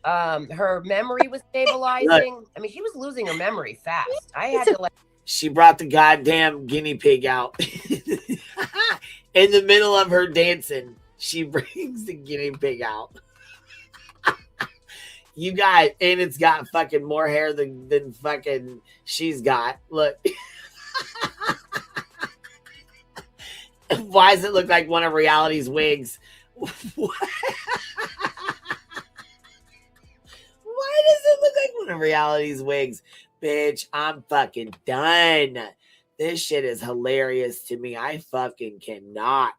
Her memory was stabilizing. Look, I mean, she was losing her memory fast. I had to She brought the goddamn guinea pig out. In the middle of her dancing, she brings the guinea pig out. You got, and it's got fucking more hair than fucking she's got. Look. Why does it look like one of Reality's wigs? Why does it look like one of Reality's wigs? Bitch, I'm fucking done. This shit is hilarious to me. I fucking cannot.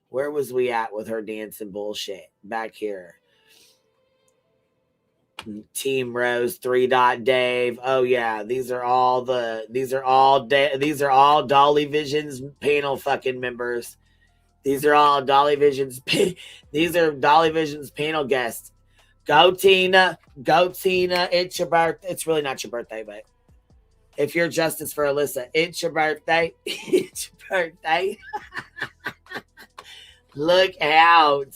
Where was we at with her dancing bullshit? Back here. Team Rose, 3 Dave. Oh yeah, these are all Dolly Vision's panel fucking members. These are all Dolly Vision's panel guests. Go Tina, it's your birthday. It's really not your birthday, but if you're Justice for Alyssa, it's your birthday. It's your birthday. Look out.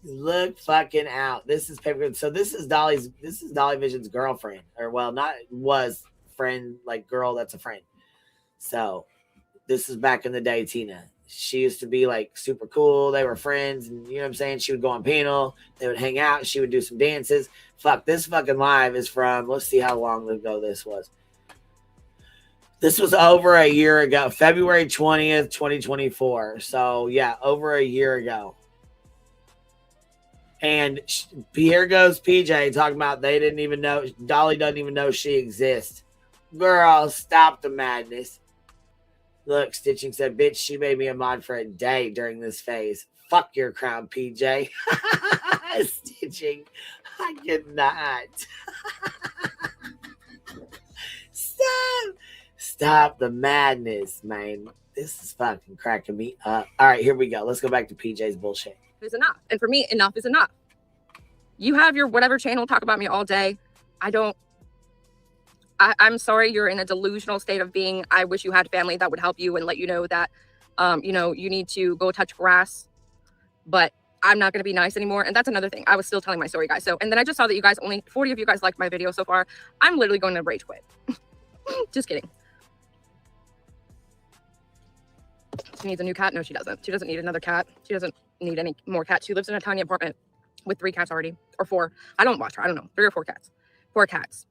Look fucking out. This is paper. So this is Dolly Vision's girlfriend. Or well, not was friend, like girl that's a friend. So this is back in the day, Tina. She used to be like super cool. They were friends, and you know what I'm saying? She would go on panel, they would hang out, she would do some dances. Fuck, this fucking live is from, let's see how long ago this was. This was over a year ago, February 20th, 2024. So yeah, over a year ago. And here goes PJ talking about they didn't even know, Dolly doesn't even know she exists. Girl, stop the madness. Look, Stitching said, bitch, she made me a mod for a day during this phase. Fuck your crown, PJ. Stitching, I cannot. Stop the madness, man. This is fucking cracking me up. All right, here we go. Let's go back to PJ's bullshit. Is enough. And for me, enough is enough. You have your whatever channel, talk about me all day. I'm sorry you're in a delusional state of being. I wish you had family that would help you and let you know that, you need to go touch grass. But I'm not going to be nice anymore. And that's another thing. I was still telling my story, guys. So, and then I just saw that you guys, only 40 of you guys liked my video so far. I'm literally going to rage quit. Just kidding. She needs a new cat. No, she doesn't. She doesn't need another cat. She doesn't need any more cats. She lives in a tiny apartment with 3 cats already, or 4. I don't watch her. I don't know. 3 or 4 cats. 4 cats.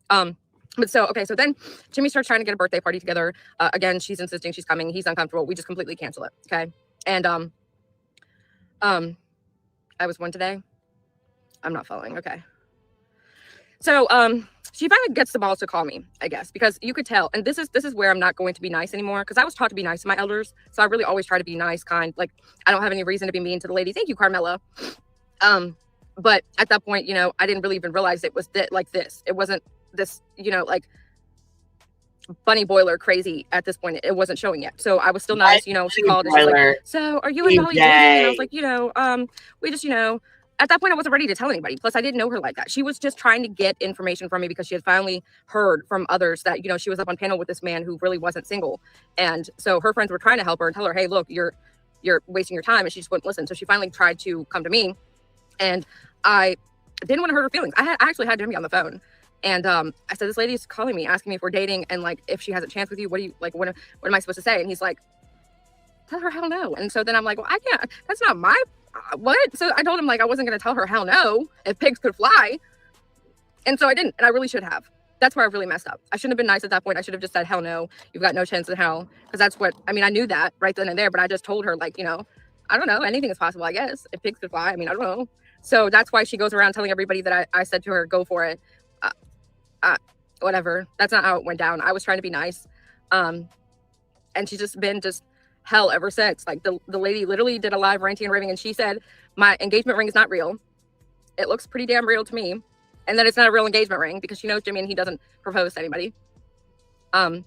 But so, okay, so then Jimmy starts trying to get a birthday party together. Again, she's insisting she's coming. He's uncomfortable. We just completely cancel it. Okay. And I was one today. I'm not following. Okay. So she finally gets the balls to call me, I guess, because you could tell. And this is where I'm not going to be nice anymore, because I was taught to be nice to my elders. So I really always try to be nice, kind. Like, I don't have any reason to be mean to the lady. Thank you, Carmela. But at that point, I didn't really even realize it was like this. It wasn't this, like bunny boiler crazy at this point. It wasn't showing yet. So I was still nice, she called and she's like, so are you and Dolly dating? And I was like, we just, at that point I wasn't ready to tell anybody. Plus I didn't know her like that. She was just trying to get information from me because she had finally heard from others that, she was up on panel with this man who really wasn't single. And so her friends were trying to help her and tell her, hey, look, you're wasting your time. And she just wouldn't listen. So she finally tried to come to me, and I didn't want to hurt her feelings. I actually had Jimmy on the phone. And I said, this lady's calling me, asking me if we're dating, and like, if she has a chance with you, what am I supposed to say? And he's like, tell her hell no. And so then I'm like, well, I can't, that's not my, what? So I told him, like, I wasn't going to tell her hell no if pigs could fly. And so I didn't, and I really should have. That's where I really messed up. I shouldn't have been nice at that point. I should have just said, hell no, you've got no chance in hell. Because that's what, I knew that right then and there, but I just told her, like, I don't know, anything is possible, I guess. If pigs could fly, I don't know. So that's why she goes around telling everybody that I said to her, go for it. Whatever. That's not how it went down. I was trying to be nice. And she's just been hell ever since. Like, the lady literally did a live ranting and raving, and she said, my engagement ring is not real. It looks pretty damn real to me. And then it's not a real engagement ring because she knows Jimmy and he doesn't propose to anybody. Mind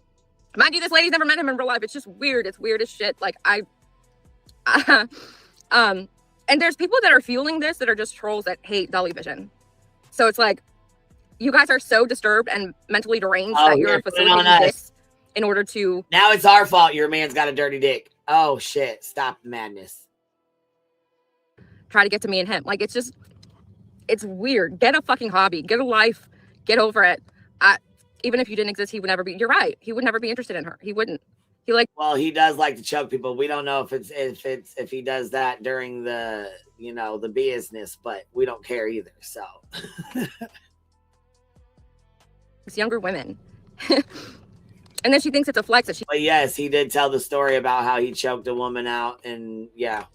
you, this lady's never met him in real life. It's just weird. It's weird as shit. Like, and there's people that are fueling this that are just trolls that hate Dolly Vision. So it's like, you guys are so disturbed and mentally deranged that you're facilitating this in order to... Now it's our fault your man's got a dirty dick. Oh, shit. Stop the madness. Try to get to me and him. Like, it's weird. Get a fucking hobby. Get a life. Get over it. Even if you didn't exist, he would never be... You're right. He would never be interested in her. He wouldn't. Well, he does like to choke people. We don't know if he does that during the the business, but we don't care either. So it's younger women. And then she thinks it's a flex that she. But yes, he did tell the story about how he choked a woman out, and yeah,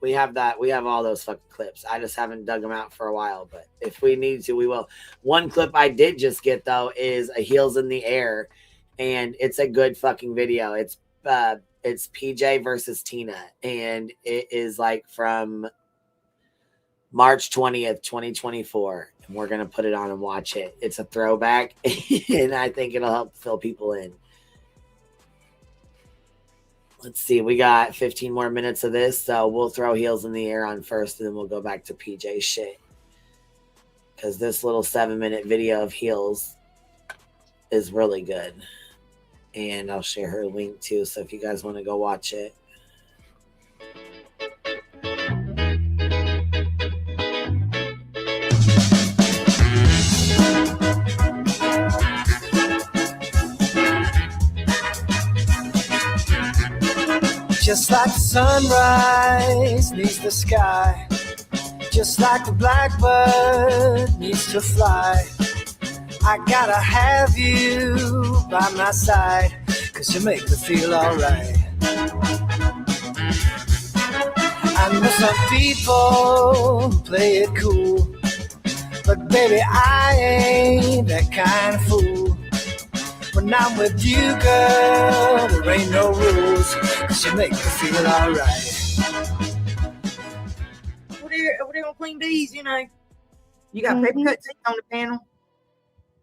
we have that. We have all those fucking clips. I just haven't dug them out for a while, but if we need to, we will. One clip I did just get though is a heels in the air, and it's a good fucking video. It's PJ versus Tina, and it is like from March 20th, 2024. And we're going to put it on and watch it. It's a throwback, and I think it'll help fill people in. Let's see. We got 15 more minutes of this, so we'll throw heels in the air on first, and then we'll go back to PJ's shit. Because this little 7-minute video of heels is really good. And I'll share her link too, so if you guys want to go watch it. Just like the sunrise needs the sky, just like the blackbird needs to fly, I gotta have you by my side, 'cause you make me feel alright. I know some people play it cool, but baby, I ain't that kind of fool. When I'm with you, girl, there ain't no rules, 'cause you make me feel alright. Over there on Queen Bee's, you got paper cut tape on the panel,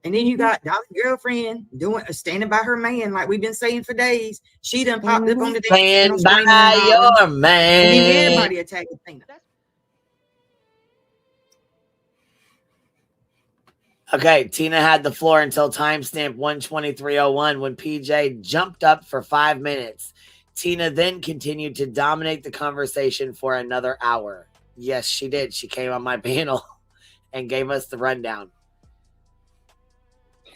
and then you got Dolly's girlfriend standing by her man, like we've been saying for days. She done popped up on the stand by your man, and then everybody attacking Tina. Okay, Tina had the floor until timestamp 1:23:01 when PJ jumped up for 5 minutes. Tina then continued to dominate the conversation for another hour. Yes, she did. She came on my panel and gave us the rundown.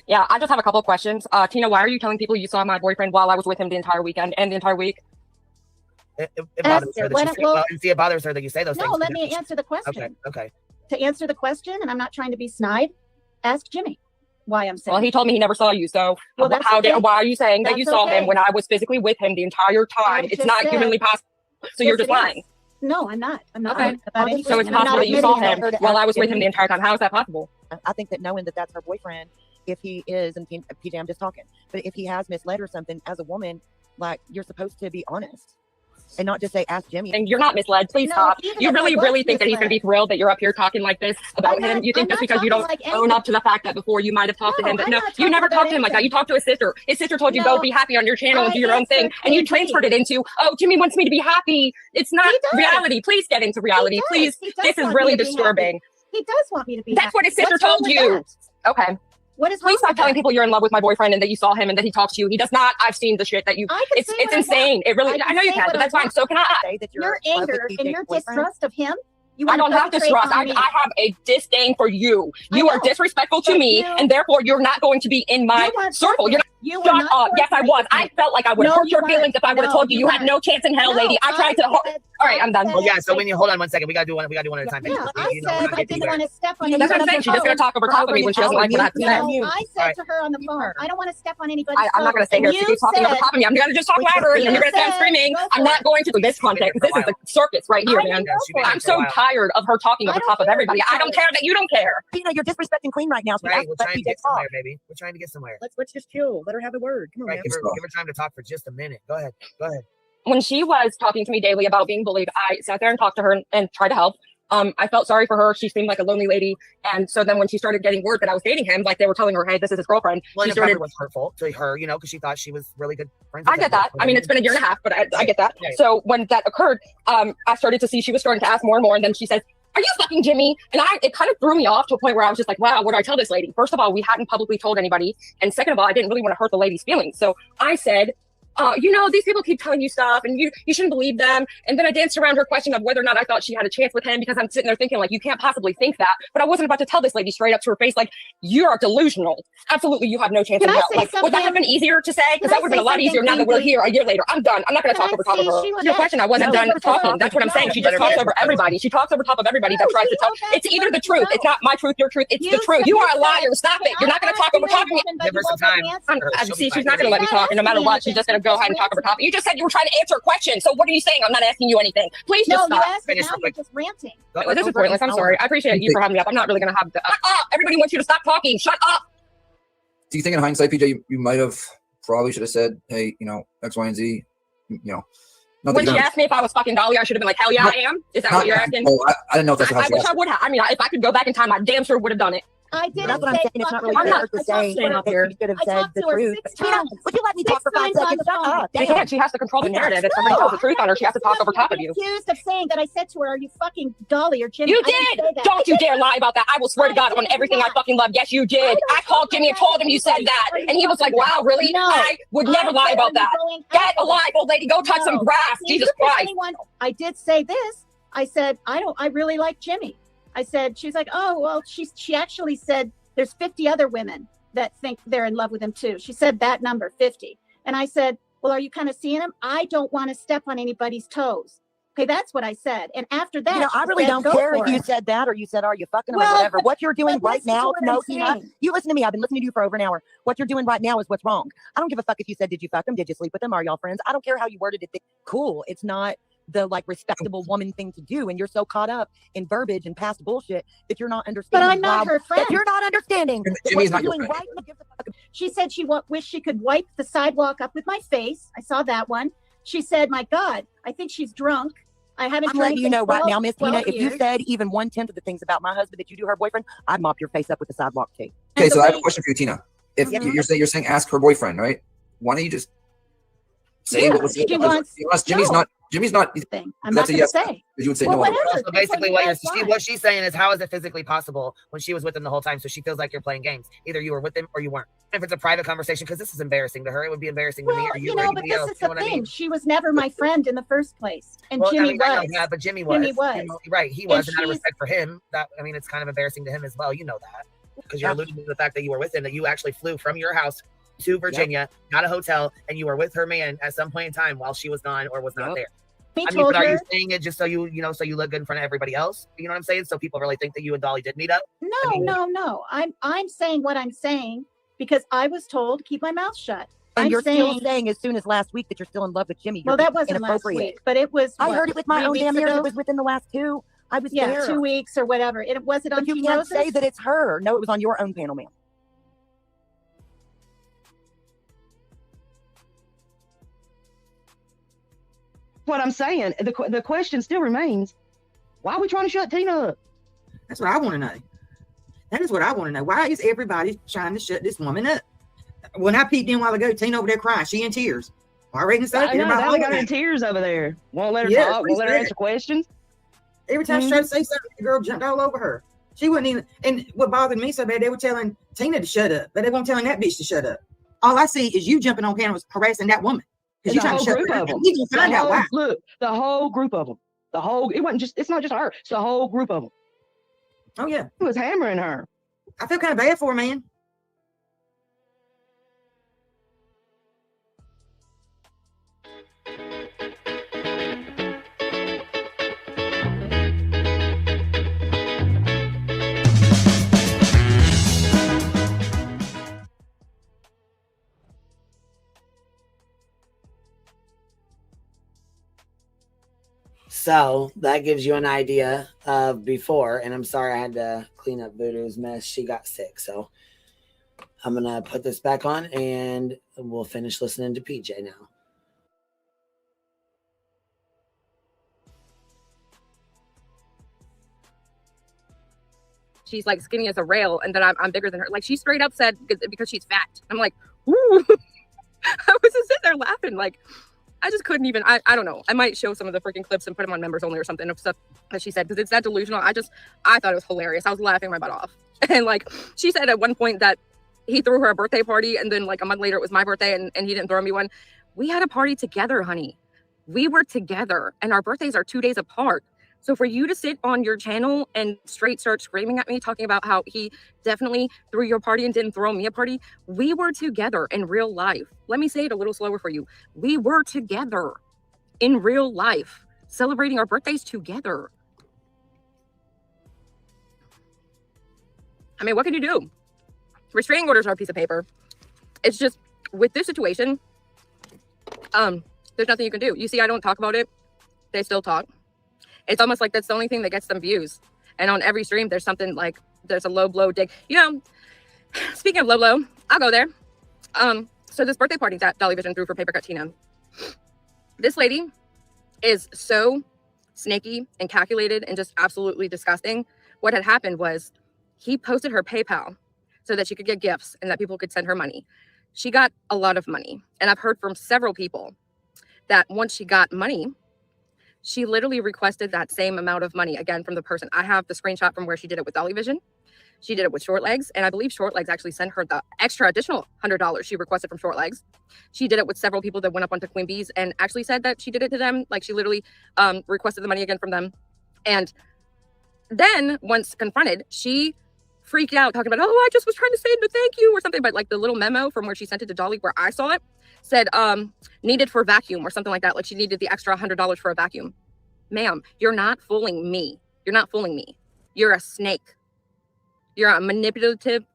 Yeah, I just have a couple of questions. Tina, why are you telling people you saw my boyfriend while I was with him the entire weekend and the entire week? It bothers her that it bothers her that you say those things. No, let me answer the question. Okay. To answer the question, and I'm not trying to be snide, ask Jimmy why I'm saying. Well, he told me he never saw you, so well, why are you saying that you saw him when I was physically with him the entire time? It's not humanly possible. So you're just lying. No, I'm not. I'm not. Okay. So it's possible that you saw him while I was with him the entire time. How is that possible? I think that knowing that that's her boyfriend, if he is, and PJ, I'm just talking, but if he has misled or something, as a woman, like, you're supposed to be honest and not just say, ask Jimmy. And you're not misled. Please stop. You really think that he's going to be thrilled that you're up here talking like this about him? You think just because you don't own up to the fact that before you might have talked to him, but no, you never talked to him like that. You talked to his sister. His sister told you, go be happy on your channel and do your own thing. And you transferred it into, oh, Jimmy wants me to be happy. It's not reality. Please get into reality. Please. This is really disturbing. He does want me to be happy. That's what his sister told you. Okay. Please stop telling people you're in love with my boyfriend and that you saw him and that he talked to you. He does not. I've seen the shit that you. It's insane. It really. I know you can, but that's fine. So can I. Your anger and your distrust of him. I don't have distrust. I have a disdain for you. You are disrespectful to me, and therefore you're not going to be in my circle. You're not. Shut up. Yes, I was. I felt like I would hurt your feelings if I would have told you. You had no chance in hell, lady. I tried to. All right, I'm done. Well, yeah. So when you hold on 1 second, we gotta do one at a time. Yeah, I said I didn't want to step on. That's what I'm saying. She's just gonna talk over top of me when she doesn't like what I have to say. I said to her on the phone, I don't want to step on anybody's. I'm not gonna stay here to keep talking over top of me. I'm gonna just talk louder, and then you're gonna start screaming. I'm not going to this context. This is the circus right here, man. I'm so tired of her talking over top of everybody. I don't care that you don't care. Tina, you're disrespecting Queen right now. So right, we're trying to get somewhere, baby. We're trying to get somewhere. Let's just chill. Let her have a word. Come on, right, give her time to talk for just a minute. Go ahead. When she was talking to me daily about being bullied, I sat there and talked to her and tried to help. I felt sorry for her. She seemed like a lonely lady. And so then when she started getting word that I was dating him, like they were telling her, hey, this is his girlfriend. Well, she started, it was hurtful to her, because she thought she was really good friends with I get that. I mean, it's been a year and a half, but I get that. Right. So when that occurred, I started to see she was starting to ask more and more. And then she said, are you fucking Jimmy? And it kind of threw me off to a point where I was just like, wow, what do I tell this lady? First of all, we hadn't publicly told anybody. And second of all, I didn't really want to hurt the lady's feelings. So I said, these people keep telling you stuff and you shouldn't believe them. And then I danced around her question of whether or not I thought she had a chance with him, because I'm sitting there thinking, like, you can't possibly think that. But I wasn't about to tell this lady straight up to her face, like, you're delusional. Absolutely, you have no chance in hell. Like, would that have been easier to say? Because that would have been a lot easier now that we're here a year later. I'm done. I'm not going to talk over top of her. Your question, I wasn't done talking. That's what I'm saying. She just talks over everybody. She talks over top of everybody that tries to talk. It's either the truth. It's not my truth, your truth. It's the truth. You are a liar. Stop it. You're not going to talk over top of me. Give her some time. See, she's not going to let me talk. And no matter what, she's just going to go ahead and talk over top. You just said you were trying to answer a question. So what are you saying? I'm not asking you anything. Please just stop. No, you asked me. Now you're just ranting. This is pointless. I'm sorry. I appreciate you for having me up. I'm not really going to have the... Shut up! Everybody wants you to stop talking. Shut up! Do you think in hindsight, PJ, you might have probably should have said, hey, X, Y, and Z, When she asked me if I was fucking Dolly, I should have been like, hell yeah, I am. Is that what you're asking? Oh, I didn't know if that's how she I wish I would have. I mean, if I could go back in time, I damn sure would have done it. I didn't. That's what I'm saying. It's not really fair to say that you could have said the truth. Tina, would you let me talk for 5 seconds? Shut up. She can't. She has to control the narrative. If somebody tells the truth on her, she has to talk over top of you. Accused of saying that I said to her, "Are you fucking Dolly or Jimmy?" You did. Don't you dare lie about that. I will swear to God on everything I fucking love. Yes, you did. I called Jimmy and told him you said that, and he was like, "Wow, really?" I would never lie about that. Get alive, old lady. Go touch some grass. Jesus Christ. I did say this. I said, I really like Jimmy. I said, she's like, oh, well, she actually said there's 50 other women that think they're in love with him too. She said that number, 50. And I said, well, are you kind of seeing him? I don't want to step on anybody's toes. Okay, that's what I said. And after that, I really don't care if you said that or you said, are you fucking him or whatever. What you're doing right now, no, Tina, you listen to me. I've been listening to you for over an hour. What you're doing right now is what's wrong. I don't give a fuck if you said, did you fuck him? Did you sleep with him? Are y'all friends? I don't care how you worded it. Cool. It's not the respectable woman thing to do, and you're so caught up in verbiage and past bullshit that you're not understanding. But I'm not her friend. That you're not understanding. Jimmy's not your friend. She said she wished she could wipe the sidewalk up with my face. I saw that one. She said, "My God, I think she's drunk. I haven't." I'm letting you know right now, Miss Tina. If you said even 1/10 of the things about my husband that you do her boyfriend, I'd mop your face up with the sidewalk too. Okay, so I have a question for you, Tina. If you're saying ask her boyfriend, right? Why don't you just say what was Jimmy's not. I'm not going to say. You would say no. So basically, what she's saying is, how is it physically possible when she was with him the whole time? So she feels like you're playing games. Either you were with him or you weren't. If it's a private conversation, because this is embarrassing to her, it would be embarrassing to me or you. But this is the thing. She was never my friend in the first place, and Jimmy was. Yeah, but Jimmy was. Right, he was. And out of respect for him, it's kind of embarrassing to him as well. You know that because you're alluding to the fact that you were with him, that you actually flew from your house to Virginia, not a hotel, and you were with her man at some point in time while she was gone or was not there. But are you saying it just so you look good in front of everybody else? You know what I'm saying? So people really think that you and Dolly did meet up? No. I'm saying what I'm saying because I was told to keep my mouth shut. And you're still saying as soon as last week that you're still in love with Jimmy. Well, that wasn't last week, but it was. I heard it with my own damn ears. It was within the last 2. I was there. 2 weeks or whatever. Was it on you can't say that it's her. No, it was on your own panel, ma'am. What I'm saying, the question still remains, why are we trying to shut Tina up? That's what I want to know. That is what I want to know. Why is everybody trying to shut this woman up? When I peeked in a while ago, Tina over there crying, she in tears. I reckon so. I know, they got her in tears over there. Won't let her talk, won't let her answer questions. Every time she tried to say something, the girl jumped all over her. She wouldn't even, and what bothered me so bad, they were telling Tina to shut up, but they weren't telling that bitch to shut up. All I see is you jumping on panels harassing that woman. The whole group of them. Look, the whole group of them. It's not just her. It's the whole group of them. Oh, yeah. He was hammering her. I feel kind of bad for her, man. So that gives you an idea of before. And I'm sorry I had to clean up Voodoo's mess. She got sick. So I'm going to put this back on and we'll finish listening to PJ now. She's like skinny as a rail, and then I'm bigger than her. Like, she straight up said because she's fat. I'm like, ooh. I was just sitting there laughing. Like, I just couldn't even. I don't know. I might show some of the freaking clips and put them on members only or something of stuff that she said because it's that delusional. I thought it was hilarious. I was laughing my butt off. And like, she said at one point that he threw her a birthday party, and then like a month later it was my birthday, and he didn't throw me one. We had a party together, honey. We were together, and our birthdays are 2 days apart. So for you to sit on your channel and straight start screaming at me, talking about how he definitely threw your party and didn't throw me a party, we were together in real life. Let me say it a little slower for you. We were together in real life, celebrating our birthdays together. I mean, what can you do? Restraining orders are a piece of paper. It's just, with this situation, there's nothing you can do. You see, I don't talk about it. They still talk. It's almost like that's the only thing that gets them views. And on every stream, there's something like, there's a low blow dig. You know, speaking of low blow, I'll go there. So this birthday party that Dolly Vision threw for Paper Cut Tina, this lady is so snaky and calculated and just absolutely disgusting. What had happened was he posted her PayPal so that she could get gifts and that people could send her money. She got a lot of money. And I've heard from several people that once she got money, she literally requested that same amount of money again from the person. I have the screenshot from where she did it with Dolly Vision. She did it with Short Legs, and I believe Short Legs actually sent her the extra additional $100 she requested from Short Legs. She did it with several people that went up onto Queen Bees and actually said that she did it to them. Like, she literally requested the money again from them. And then once confronted, she freaked out talking about, oh, I just was trying to say no thank you or something. But like the little memo from where she sent it to Dolly, where I saw it, said needed for vacuum or something like that. Like she needed the extra $100 for a vacuum. Ma'am, you're not fooling me. You're not fooling me. You're a snake. You're a manipulative,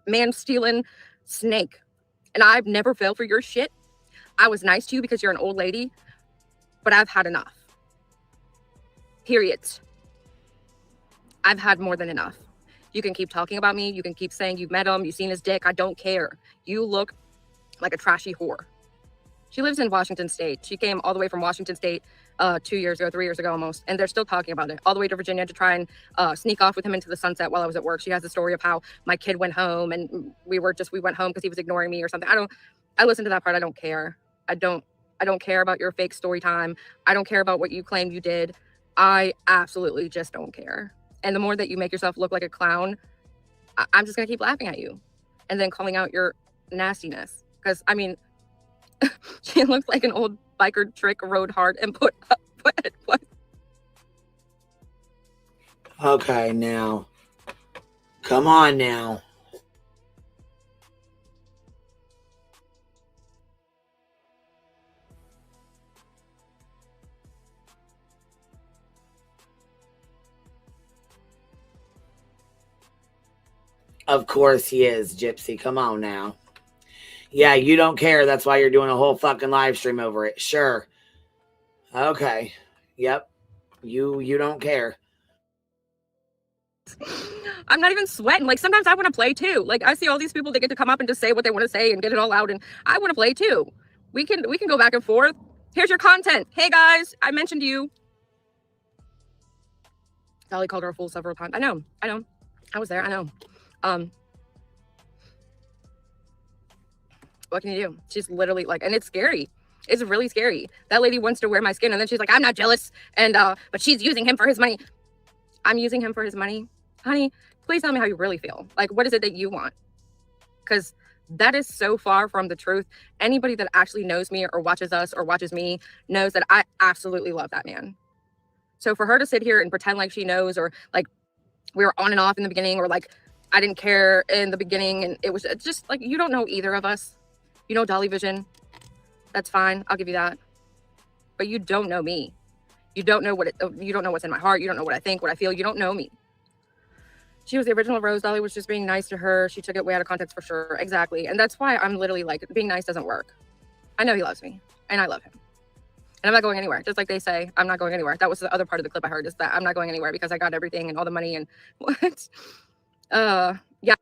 man-stealing snake. And I've never fell for your shit. I was nice to you because you're an old lady, but I've had enough. Period. I've had more than enough. You can keep talking about me. You can keep saying you've met him. You've seen his dick. I don't care. You look like a trashy whore. She lives in Washington State. She came all the way from Washington State 2 years ago, 3 years ago almost, and they're still talking about it, all the way to Virginia to try and sneak off with him into the sunset while I was at work. She has a story of how my kid went home and we went home because he was ignoring me or something. I listened to that part. I don't care. I don't care about your fake story time. I don't care about what you claim you did. I absolutely just don't care. And the more that you make yourself look like a clown, I'm just going to keep laughing at you and then calling out your nastiness. Because, I mean, she looks like an old biker trick, rode hard and put up. What? Okay, now. Come on now. Of course he is, Gypsy. Come on now. Yeah, you don't care. That's why you're doing a whole fucking live stream over it. Sure. Okay. Yep. You don't care. I'm not even sweating. Like, sometimes I want to play too. Like, I see all these people that get to come up and just say what they want to say and get it all out, and I want to play too. We can go back and forth. Here's your content. Hey guys, I mentioned you. Dolly called her a fool several times. I know. I was there. I know. What can you do? She's literally like, and it's scary. It's really scary. That lady wants to wear my skin, and then she's like, I'm not jealous, and but she's using him for his money. I'm using him for his money? Honey, please tell me how you really feel. Like, what is it that you want? Because that is so far from the truth. Anybody that actually knows me or watches us or watches me knows that I absolutely love that man. So for her to sit here and pretend like she knows, or like we were on and off in the beginning, or like I didn't care in the beginning, and it was just like, you don't know either of us. You know Dolly Vision. That's fine. I'll give you that. But you don't know me. You don't know you don't know what's in my heart. You don't know what I think, what I feel. You don't know me. She was the original Rose. Dolly was just being nice to her. She took it way out of context for sure. Exactly. And that's why I'm literally like, being nice doesn't work. I know he loves me, and I love him. And I'm not going anywhere. Just like they say, I'm not going anywhere. That was the other part of the clip I heard, is that I'm not going anywhere because I got everything and all the money and what? Yeah.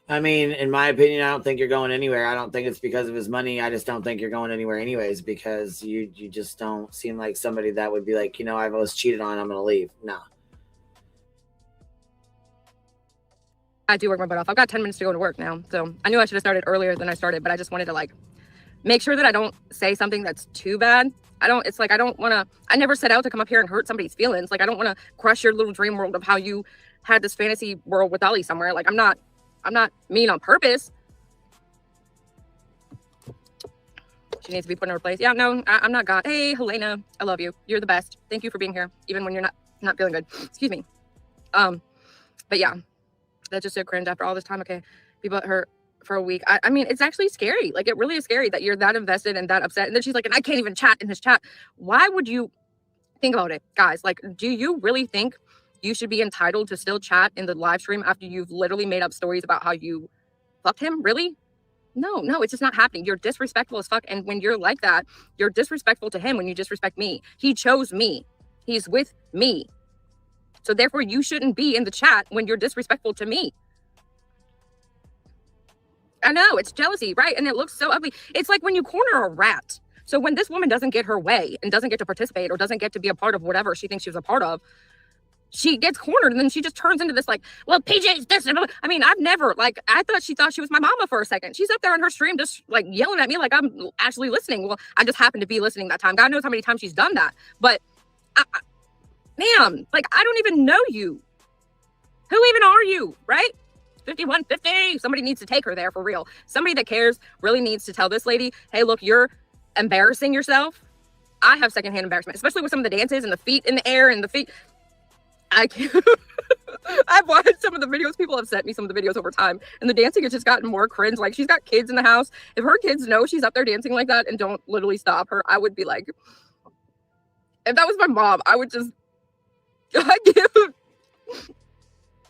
I mean, in my opinion, I don't think you're going anywhere. I don't think it's because of his money. I just don't think you're going anywhere anyways, because you just don't seem like somebody that would be like, I was cheated on, I'm going to leave. No. I do work my butt off. I've got 10 minutes to go to work now. So I knew I should have started earlier than I started, but I just wanted to like make sure that I don't say something that's too bad. I never set out to come up here and hurt somebody's feelings. Like, I don't want to crush your little dream world of how you had this fantasy world with Dolly somewhere. Like, I'm not mean on purpose. She needs to be put in her place. Yeah, no, I'm not God. Hey, Helena, I love you. You're the best. Thank you for being here, even when you're not feeling good. Excuse me. But yeah, that's just so cringe after all this time. Okay, people at her for a week. I mean, it's actually scary. Like, it really is scary that you're that invested and that upset. And then she's like, and I can't even chat in his chat. Why would you think about it, guys? Like, do you really think you should be entitled to still chat in the live stream after you've literally made up stories about how you fucked him? Really? No, it's just not happening. You're disrespectful as fuck. And when you're like that, you're disrespectful to him when you disrespect me. He chose me. He's with me. So therefore, you shouldn't be in the chat when you're disrespectful to me. I know, it's jealousy, right? And it looks so ugly. It's like when you corner a rat. So when this woman doesn't get her way and doesn't get to participate or doesn't get to be a part of whatever she thinks she was a part of, she gets cornered and then she just turns into this like, well, PJ's this. I mean, I've never, like, I thought she was my mama for a second. She's up there on her stream just like yelling at me like I'm actually listening. Well, I just happened to be listening that time. God knows how many times she's done that. But, ma'am, like, I don't even know you. Who even are you, right? 5150. Somebody needs to take her there for real. Somebody that cares really needs to tell this lady, hey, look, you're embarrassing yourself. I have secondhand embarrassment, especially with some of the dances and the feet in the air and the feet. I can't. I've watched some of the videos. People have sent me some of the videos over time, and the dancing has just gotten more cringe. Like, she's got kids in the house. If her kids know she's up there dancing like that and don't literally stop her, I would be like, if that was my mom, I would just,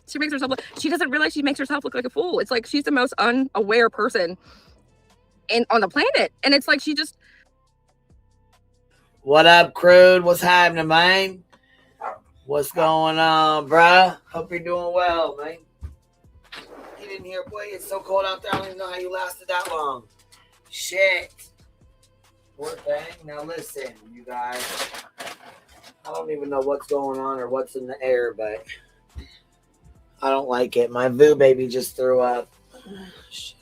she makes herself look, she doesn't realize she makes herself look like a fool. It's like she's the most unaware person on the planet. And it's like she just. What up, Crude? What's happening, man? What's going on, bruh? Hope you're doing well, man. Get in here, boy. It's so cold out there. I don't even know how you lasted that long. Shit. Poor thing. Now listen, you guys. I don't even know what's going on or what's in the air, but I don't like it. My Vu baby just threw up. I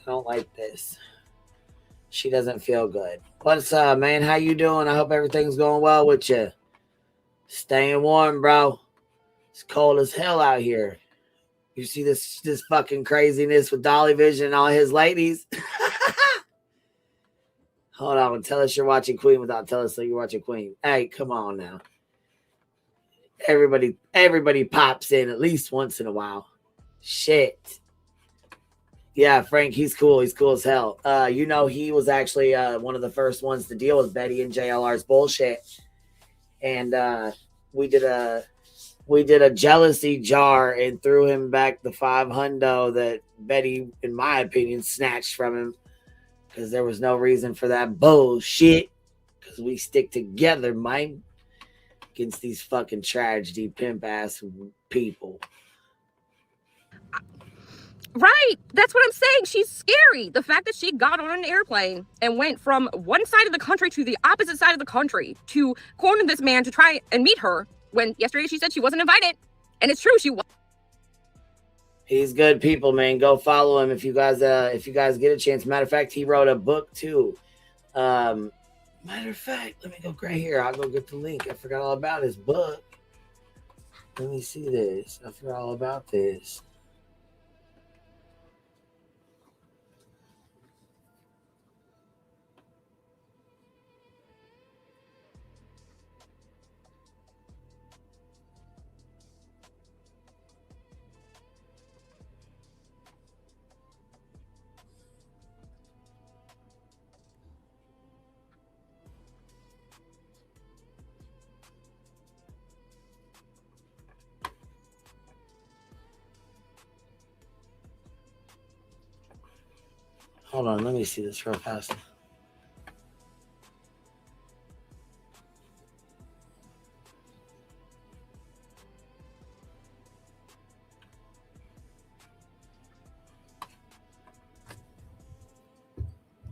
don't like this. She doesn't feel good. What's up, man? How you doing? I hope everything's going well with you. Staying warm, bro. It's cold as hell out here. You see this fucking craziness with Dolly Vision and all his ladies? Hold on. Tell us you're watching Queen without telling us that you're watching Queen. Hey, come on now. Everybody pops in at least once in a while. Shit. Yeah, Frank, he's cool. He's cool as hell. You know, he was actually one of the first ones to deal with Betty and JLR's bullshit. And we did a jealousy jar and threw him back the $500 that Betty, in my opinion, snatched from him because there was no reason for that bullshit. Because we stick together, man, against these fucking tragedy pimp ass people. Right. That's what I'm saying. She's scary. The fact that she got on an airplane and went from one side of the country to the opposite side of the country to corner this man to try and meet her when yesterday she said she wasn't invited. And it's true. She was. He's good people, man. Go follow him if you guys get a chance. Matter of fact, he wrote a book too. Matter of fact, let me go right here. I'll go get the link. I forgot all about his book. Let me see this. I forgot all about this. Hold on, let me see this real fast.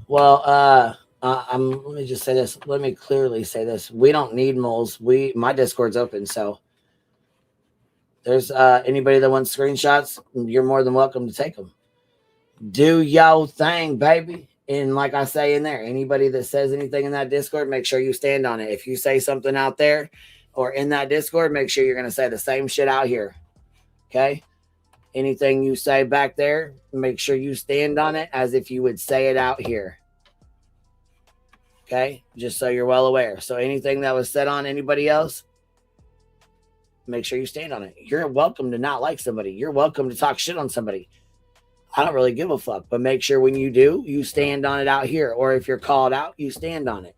Well, let me just say this. Let me clearly say this. We don't need moles. My Discord's open, so there's anybody that wants screenshots, you're more than welcome to take them. Do your thing, baby. And like I say in there, anybody that says anything in that Discord, make sure you stand on it. If you say something out there or in that Discord, make sure you're going to say the same shit out here. Okay? Anything you say back there, make sure you stand on it as if you would say it out here. Okay, just so you're well aware. So anything that was said on anybody else, make sure you stand on it. You're welcome to not like somebody. You're welcome to talk shit on somebody. I don't really give a fuck, but make sure when you do, you stand on it out here. Or if you're called out, you stand on it.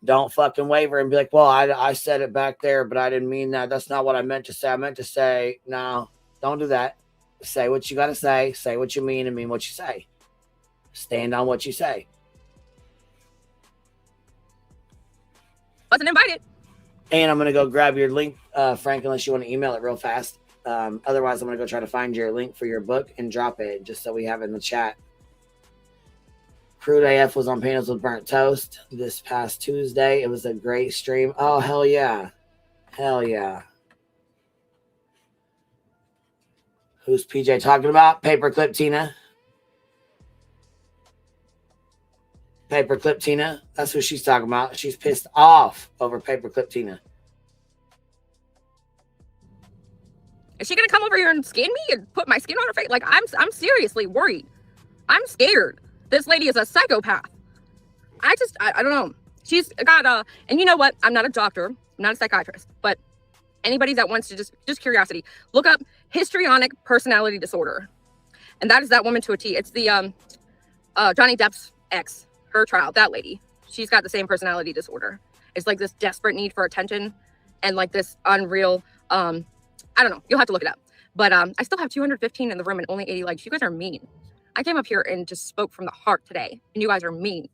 Don't fucking waver and be like, well, I said it back there, but I didn't mean that. That's not what I meant to say. I meant to say, no, don't do that. Say what you got to say. Say what you mean and mean what you say. Stand on what you say. Wasn't invited. And I'm going to go grab your link, Frank, unless you want to email it real fast. Otherwise, I'm going to go try to find your link for your book and drop it just so we have it in the chat. Crude AF was on Panels with Burnt Toast this past Tuesday. It was a great stream. Oh, hell yeah. Hell yeah. Who's PJ talking about? Paperclip Tina. Paperclip Tina. That's who she's talking about. She's pissed off over Paperclip Tina. Is she gonna come over here and skin me and put my skin on her face? Like, I'm seriously worried. I'm scared. This lady is a psychopath. I don't know. She's got and you know what? I'm not a doctor. I'm not a psychiatrist. But anybody that wants to just curiosity, look up histrionic personality disorder, and that is that woman to a T. It's the Johnny Depp's ex. Her trial, that lady, she's got the same personality disorder. It's like this desperate need for attention and like this unreal, I don't know. You'll have to look it up. But I still have 215 in the room and only 80 likes. You guys are mean. I came up here and just spoke from the heart today, and you guys are mean.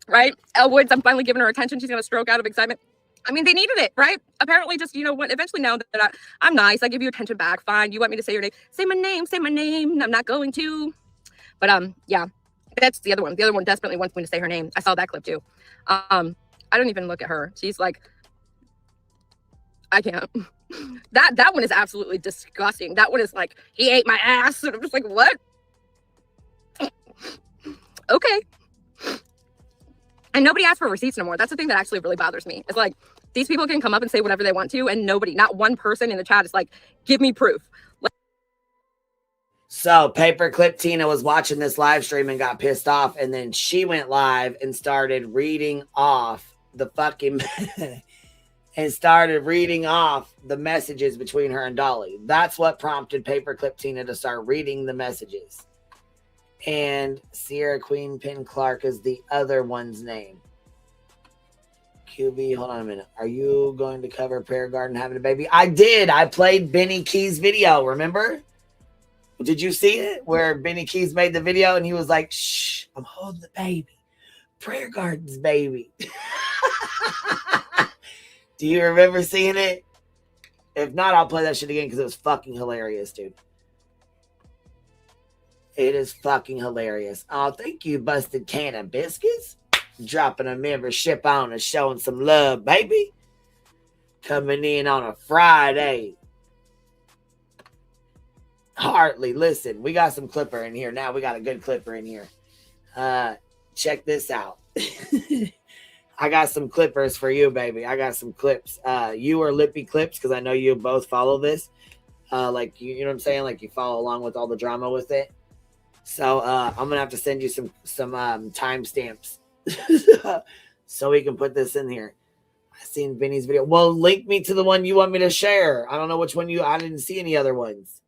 Right? Elle Woods, I'm finally giving her attention. She's going to stroke out of excitement. I mean, they needed it, right? Apparently, just, you know what, eventually now that I'm nice, I give you attention back. Fine. You want me to say your name? Say my name. Say my name. I'm not going to. But yeah, that's the other one. The other one desperately wants me to say her name. I saw that clip too. I don't even look at her. She's like, I can't. That one is absolutely disgusting. That one is like, he ate my ass. And I'm just like, what? Okay. And nobody asks for receipts no more. That's the thing that actually really bothers me. It's like, these people can come up and say whatever they want to, and nobody, not one person in the chat is like, give me proof. So Paperclip Tina was watching this live stream and got pissed off, and then she went live and started reading off the fucking messages between her and Dolly. That's what prompted Paperclip Tina to start reading the messages. And Sierra Queen Penn Clark is the other one's name. QB, hold on a minute. Are you going to cover Prayer Garden having a baby? I did. I played Benny Key's video, remember? Did you see it? Where Benny Keys made the video and he was like, shh, I'm holding the baby. Prayer Garden's baby. Do you remember seeing it? If not, I'll play that shit again because it was fucking hilarious, dude. It is fucking hilarious. Oh, thank you, Busted Can of Biscuits. Dropping a membership on and showing some love, baby. Coming in on a Friday. Hartley, listen, we got some clipper in here now. We got a good clipper in here. Check this out. I got some clippers for you, baby. I got some clips. You are Lippy Clips because I know you both follow this. Like you know what I'm saying? Like you follow along with all the drama with it. So I'm gonna have to send you some timestamps so we can put this in here. I seen Vinny's video. Well, link me to the one you want me to share. I don't know which one I didn't see any other ones.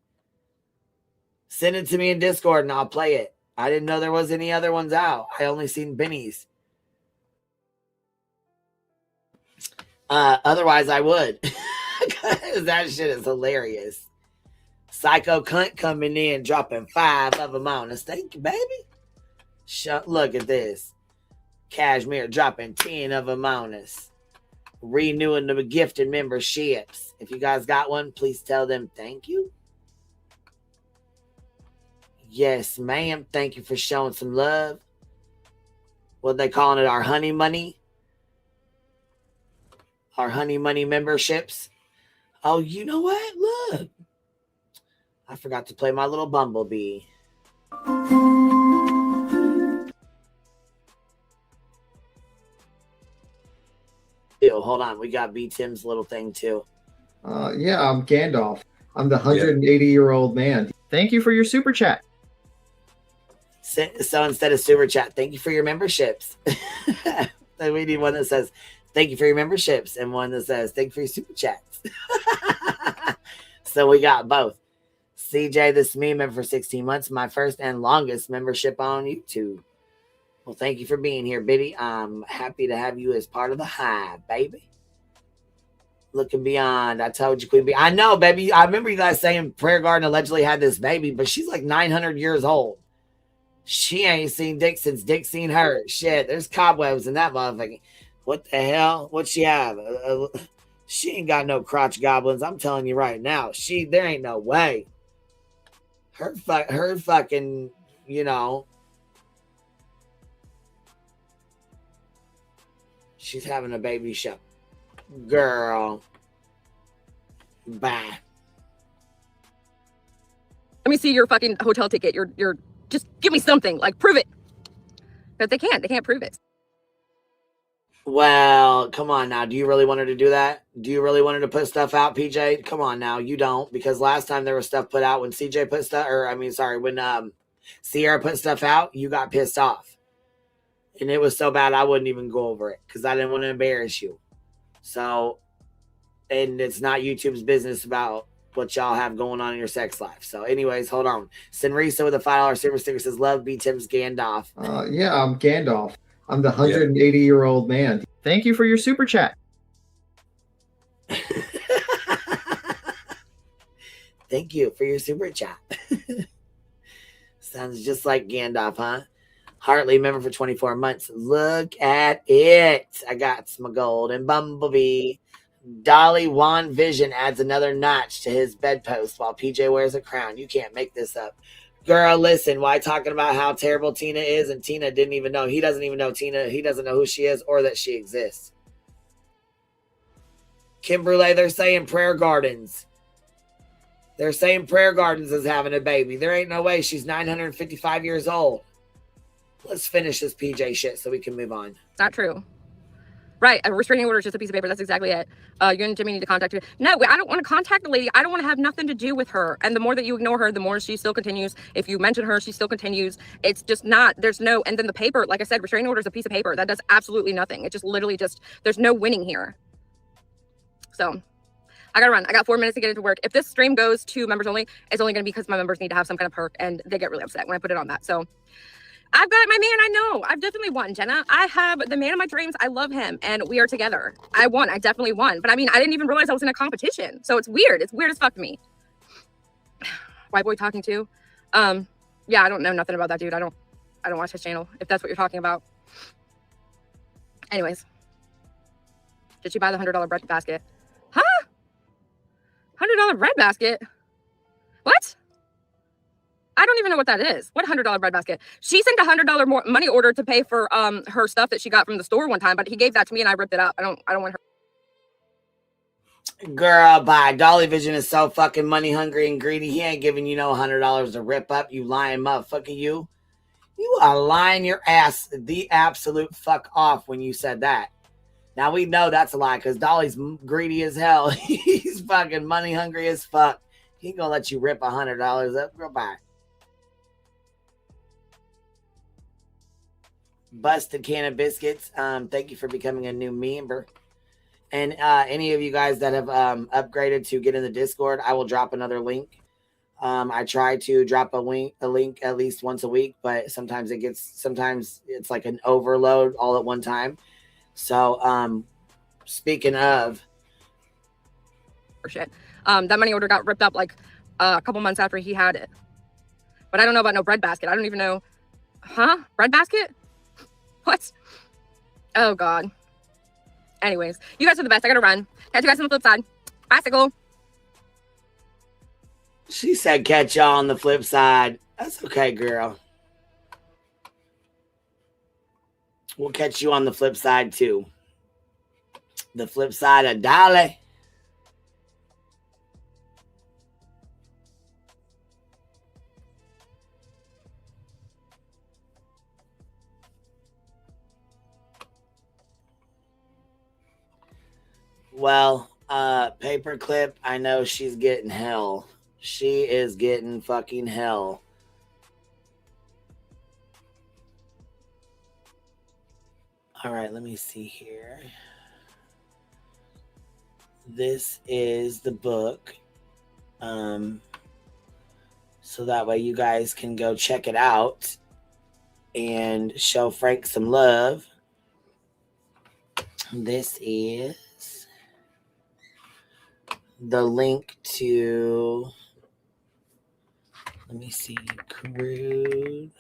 Send it to me in Discord and I'll play it. I didn't know there was any other ones out. I only seen Benny's. Otherwise, I would. That shit is hilarious. Psycho Cunt coming in, dropping 5 of them on us. Thank you, baby. Look at this. Cashmere dropping 10 of them on us. Renewing the gifted memberships. If you guys got one, please tell them thank you. Yes, ma'am. Thank you for showing some love. What they calling it? Our honey money. Our honey money memberships. Oh, you know what? Look. I forgot to play my little bumblebee. Ew, hold on. We got B Tim's little thing too. Yeah, I'm Gandalf. I'm the 180-year-old man. Thank you for your super chat. So instead of super chat, thank you for your memberships. We need one that says, thank you for your memberships, and one that says, thank you for your super chats. So we got both. CJ, this is me, member for 16 months, my first and longest membership on YouTube. Well, thank you for being here, Biddy. I'm happy to have you as part of the Hive, baby. Looking beyond. I told you, Queen Bee. I know, baby. I remember you guys saying Prayer Garden allegedly had this baby, but she's like 900 years old. She ain't seen Dick since Dick seen her. Shit, there's cobwebs in that motherfucker. What the hell? What'd she have? She ain't got no crotch goblins. I'm telling you right now. There ain't no way. Her fucking, you know. She's having a baby show. Girl. Bye. Let me see your fucking hotel ticket. You're just give me something. Like, prove it. But they can't. They can't prove it. Well, come on now. Do you really want her to do that? Do you really want her to put stuff out, PJ? Come on now. You don't. Because last time there was stuff put out when CJ put stuff, when Sierra put stuff out, you got pissed off. And it was so bad I wouldn't even go over it because I didn't want to embarrass you. So, and it's not YouTube's business about what y'all have going on in your sex life. So anyways, hold on. Senrisa with a $5 silver sticker says, love B. Tim's Gandalf. Yeah, I'm Gandalf. I'm the 180-year-old man. Thank you for your super chat. Thank you for your super chat. Sounds just like Gandalf, huh? Hartley, member for 24 months. Look at it. I got my golden bumblebee. Dolly Wan Vision adds another notch to his bedpost while PJ wears a crown. You can't make this up. Girl, listen, why talking about how terrible Tina is, and Tina didn't even know. He doesn't even know Tina. He doesn't know who she is or that she exists. Kim Brule, they're saying Prayer Gardens. They're saying Prayer Gardens is having a baby. There ain't no way. She's 955 years old. Let's finish this PJ shit so we can move on. Not true. Right. A restraining order is just a piece of paper. That's exactly it. You and Jimmy need to contact her. No, I don't want to contact the lady. I don't want to have nothing to do with her. And the more that you ignore her, the more she still continues. If you mention her, she still continues. It's just not, there's no, and then the paper, like I said, restraining order is a piece of paper. That does absolutely nothing. It just literally just, there's no winning here. So I gotta run. I got 4 minutes to get into work. If this stream goes to members only, it's only gonna be because my members need to have some kind of perk and they get really upset when I put it on that. So I've got my man. I know I've definitely won, Jenna. I have the man of my dreams. I love him and we are together. I won. I definitely won. But I mean, I didn't even realize I was in a competition. So it's weird. It's weird as fuck to me. White boy talking to. Yeah, I don't know nothing about that dude. I don't watch his channel, if that's what you're talking about. Anyways. Did she buy the $100 bread basket? Huh? $100 bread basket? What? I don't even know what that is. What $100 bread basket? She sent a $100 more money order to pay for her stuff that she got from the store one time, but he gave that to me and I ripped it up. I don't want her. Girl, bye. Dolly Vision is so fucking money hungry and greedy. He ain't giving you no $100 to rip up. You lying motherfucker, you. You are lying your ass the absolute fuck off when you said that. Now we know that's a lie because Dolly's greedy as hell. He's fucking money hungry as fuck. He ain't gonna let you rip $100 up. Girl, bye. Busted Can of Biscuits. Thank you for becoming a new member. And any of you guys that have upgraded to get in the Discord, I will drop another link. I try to drop a link at least once a week, but sometimes it's like an overload all at one time. So speaking of shit, that money order got ripped up like a couple months after he had it. But I don't know about no bread basket. I don't even know. Huh? Bread basket? What? Oh, God. Anyways, you guys are the best. I gotta run. Catch you guys on the flip side. Bicycle. She said catch y'all on the flip side. That's okay, girl. We'll catch you on the flip side, too. The flip side of Dolly. Well, Paperclip, I know she's getting hell. She is getting fucking hell. All right, let me see here. This is the book. So that way you guys can go check it out and show Frank some love. This is the link to, let me see, Crude.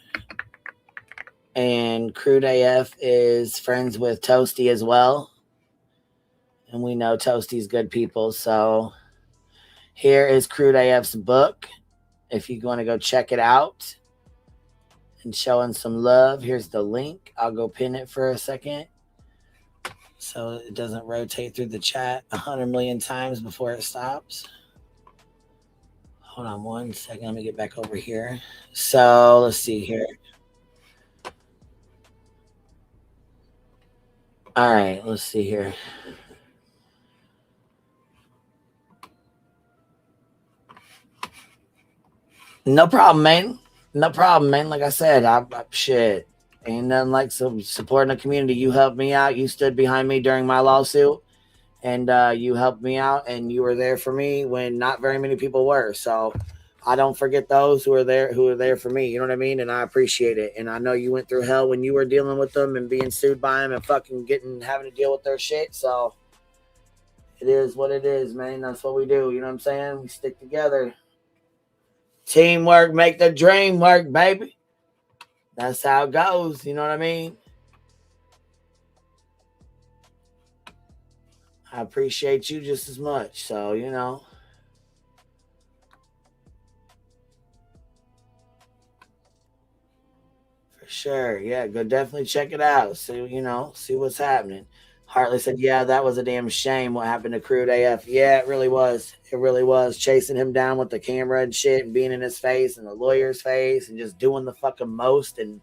And Crude AF is friends with Toasty as well. And we know Toasty's good people. So here is Crude AF's book. If you want to go check it out and showing some love, here's the link. I'll go pin it for a second so it doesn't rotate through the chat 100 million times before it stops. Hold on one second. Let me get back over here. So let's see here. All right, let's see here. No problem, man. No problem, man. Like I said, I shit. Ain't nothing like supporting the community. You helped me out. You stood behind me during my lawsuit, and you helped me out, and you were there for me when not very many people were. So I don't forget those who are there for me. You know what I mean? And I appreciate it. And I know you went through hell when you were dealing with them and being sued by them and fucking having to deal with their shit. So it is what it is, man. That's what we do. You know what I'm saying? We stick together. Teamwork make the dream work, baby. That's how it goes. You know what I mean? I appreciate you just as much. So, you know. For sure. Yeah, go definitely check it out. So, you know, see what's happening. Hartley said, yeah, that was a damn shame what happened to Crude AF. Yeah, it really was. It really was. Chasing him down with the camera and shit and being in his face and the lawyer's face and just doing the fucking most and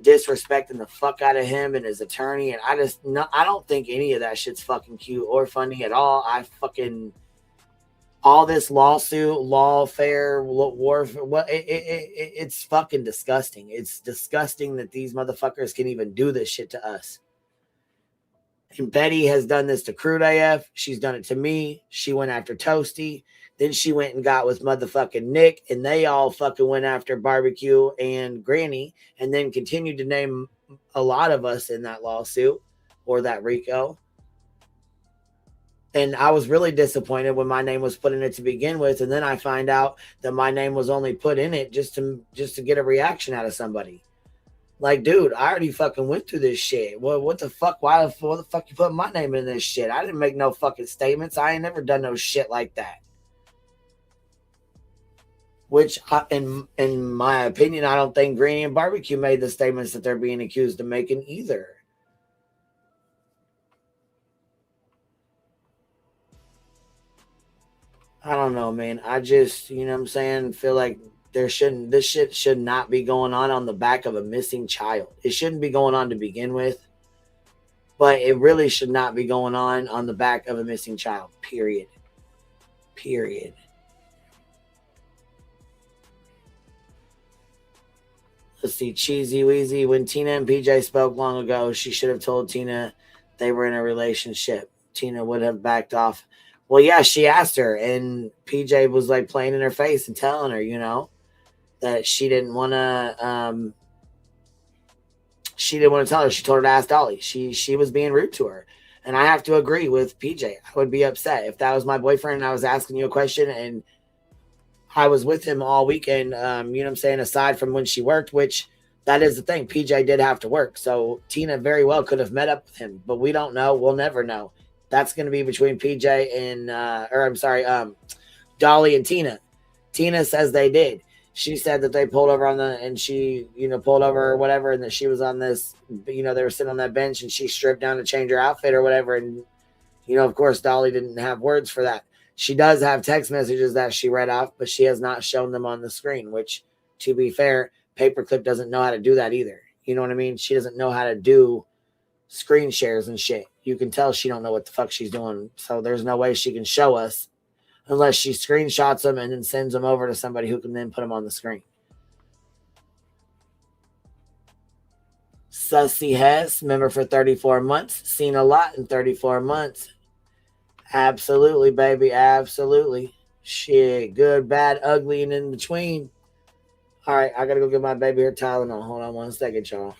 disrespecting the fuck out of him and his attorney. And I don't think any of that shit's fucking cute or funny at all. All this lawsuit, lawfare, warfare, it's fucking disgusting. It's disgusting that these motherfuckers can even do this shit to us. And Betty has done this to Crude AF. She's done it to me. She went after Toasty. Then she went and got with motherfucking Nick. And they all fucking went after Barbecue and Granny. And then continued to name a lot of us in that lawsuit or that RICO. And I was really disappointed when my name was put in it to begin with. And then I find out that my name was only put in it just to get a reaction out of somebody. Like, dude, I already fucking went through this shit. Well, what the fuck? What the fuck you put my name in this shit? I didn't make no fucking statements. I ain't never done no shit like that. Which, in my opinion, I don't think Granny and Barbecue made the statements that they're being accused of making either. I don't know, man. I just, you know what I'm saying, feel like this shit should not be going on the back of a missing child. It shouldn't be going on to begin with, but it really should not be going on the back of a missing child, period. Let's see, Cheesy Weezy. When Tina and PJ spoke long ago, she should have told Tina they were in a relationship. Tina would have backed off. Well, yeah, she asked her, and PJ was like playing in her face and telling her, you know, that she didn't want to tell her. She told her to ask Dolly. She was being rude to her. And I have to agree with PJ. I would be upset if that was my boyfriend and I was asking you a question and I was with him all weekend, you know what I'm saying, aside from when she worked, which that is the thing. PJ did have to work. So Tina very well could have met up with him, but we don't know. We'll never know. That's going to be between PJ and, Dolly and Tina. Tina says they did. She said that they pulled over and she, you know, pulled over or whatever, and that she was on this, you know, they were sitting on that bench and she stripped down to change her outfit or whatever. And, you know, of course, Dolly didn't have words for that. She does have text messages that she read off, but she has not shown them on the screen, which, to be fair, Paperclip doesn't know how to do that either. You know what I mean? She doesn't know how to do screen shares and shit. You can tell she don't know what the fuck she's doing. So there's no way she can show us unless she screenshots them and then sends them over to somebody who can then put them on the screen. Sussy Hess, member for 34 months. Seen a lot in 34 months. Absolutely, baby. Absolutely. Shit. Good, bad, ugly, and in between. All right. I got to go get my baby her Tylenol. Hold on 1 second, y'all.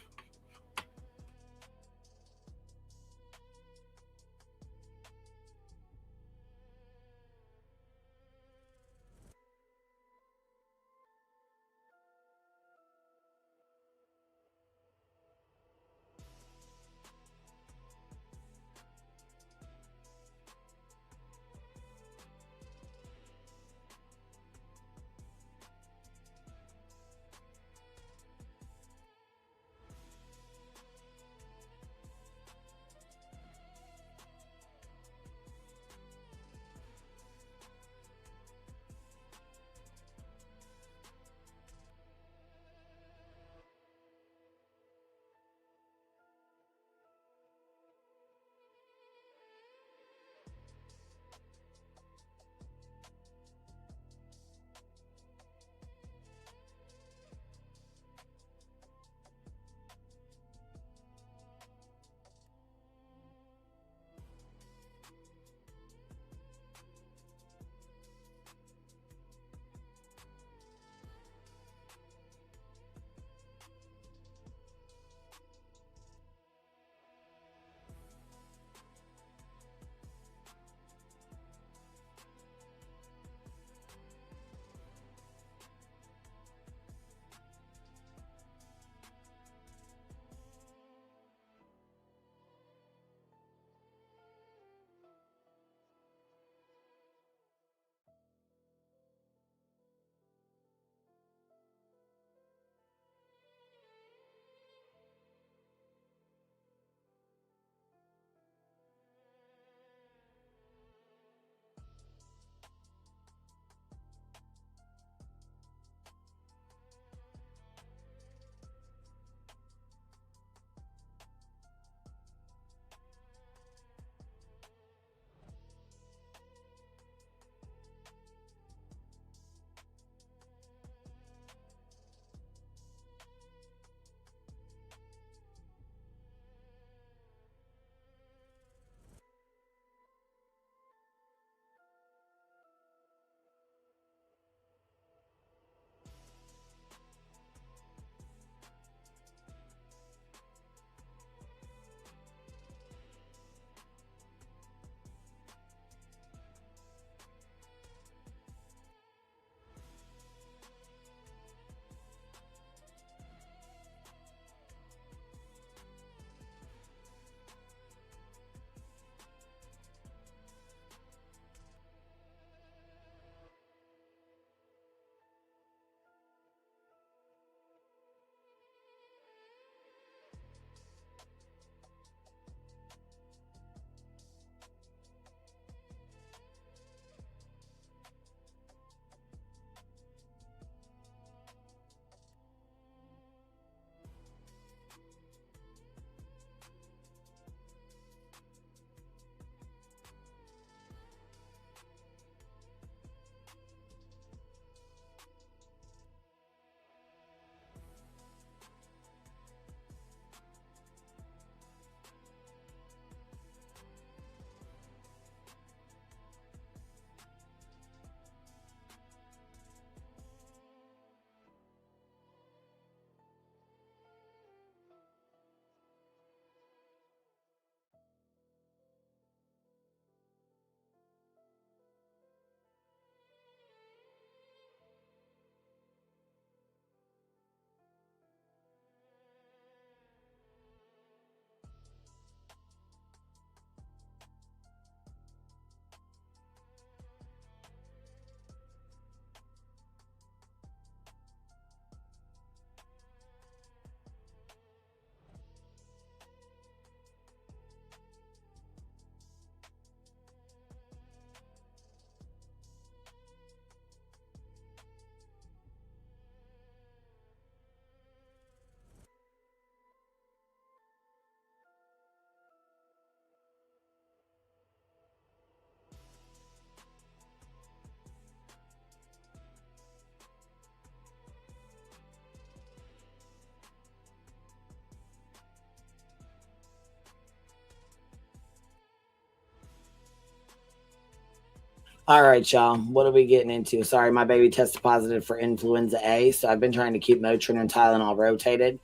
All right, y'all. What are we getting into? Sorry, my baby tested positive for influenza A, so I've been trying to keep Motrin and Tylenol rotated.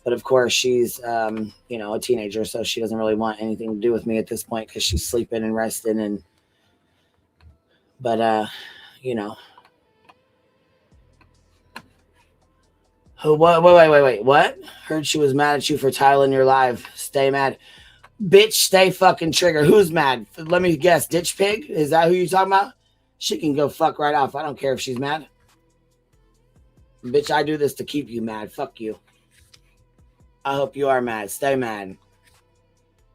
But of course, she's a teenager, so she doesn't really want anything to do with me at this point because she's sleeping and resting. But Oh, wait. What? Heard she was mad at you for tiling your live. Stay mad. Bitch, stay fucking trigger. Who's mad? Let me guess. Ditch Pig? Is that who you talking about? She can go fuck right off. I don't care if she's mad. Bitch, I do this to keep you mad. Fuck you. I hope you are mad. Stay mad.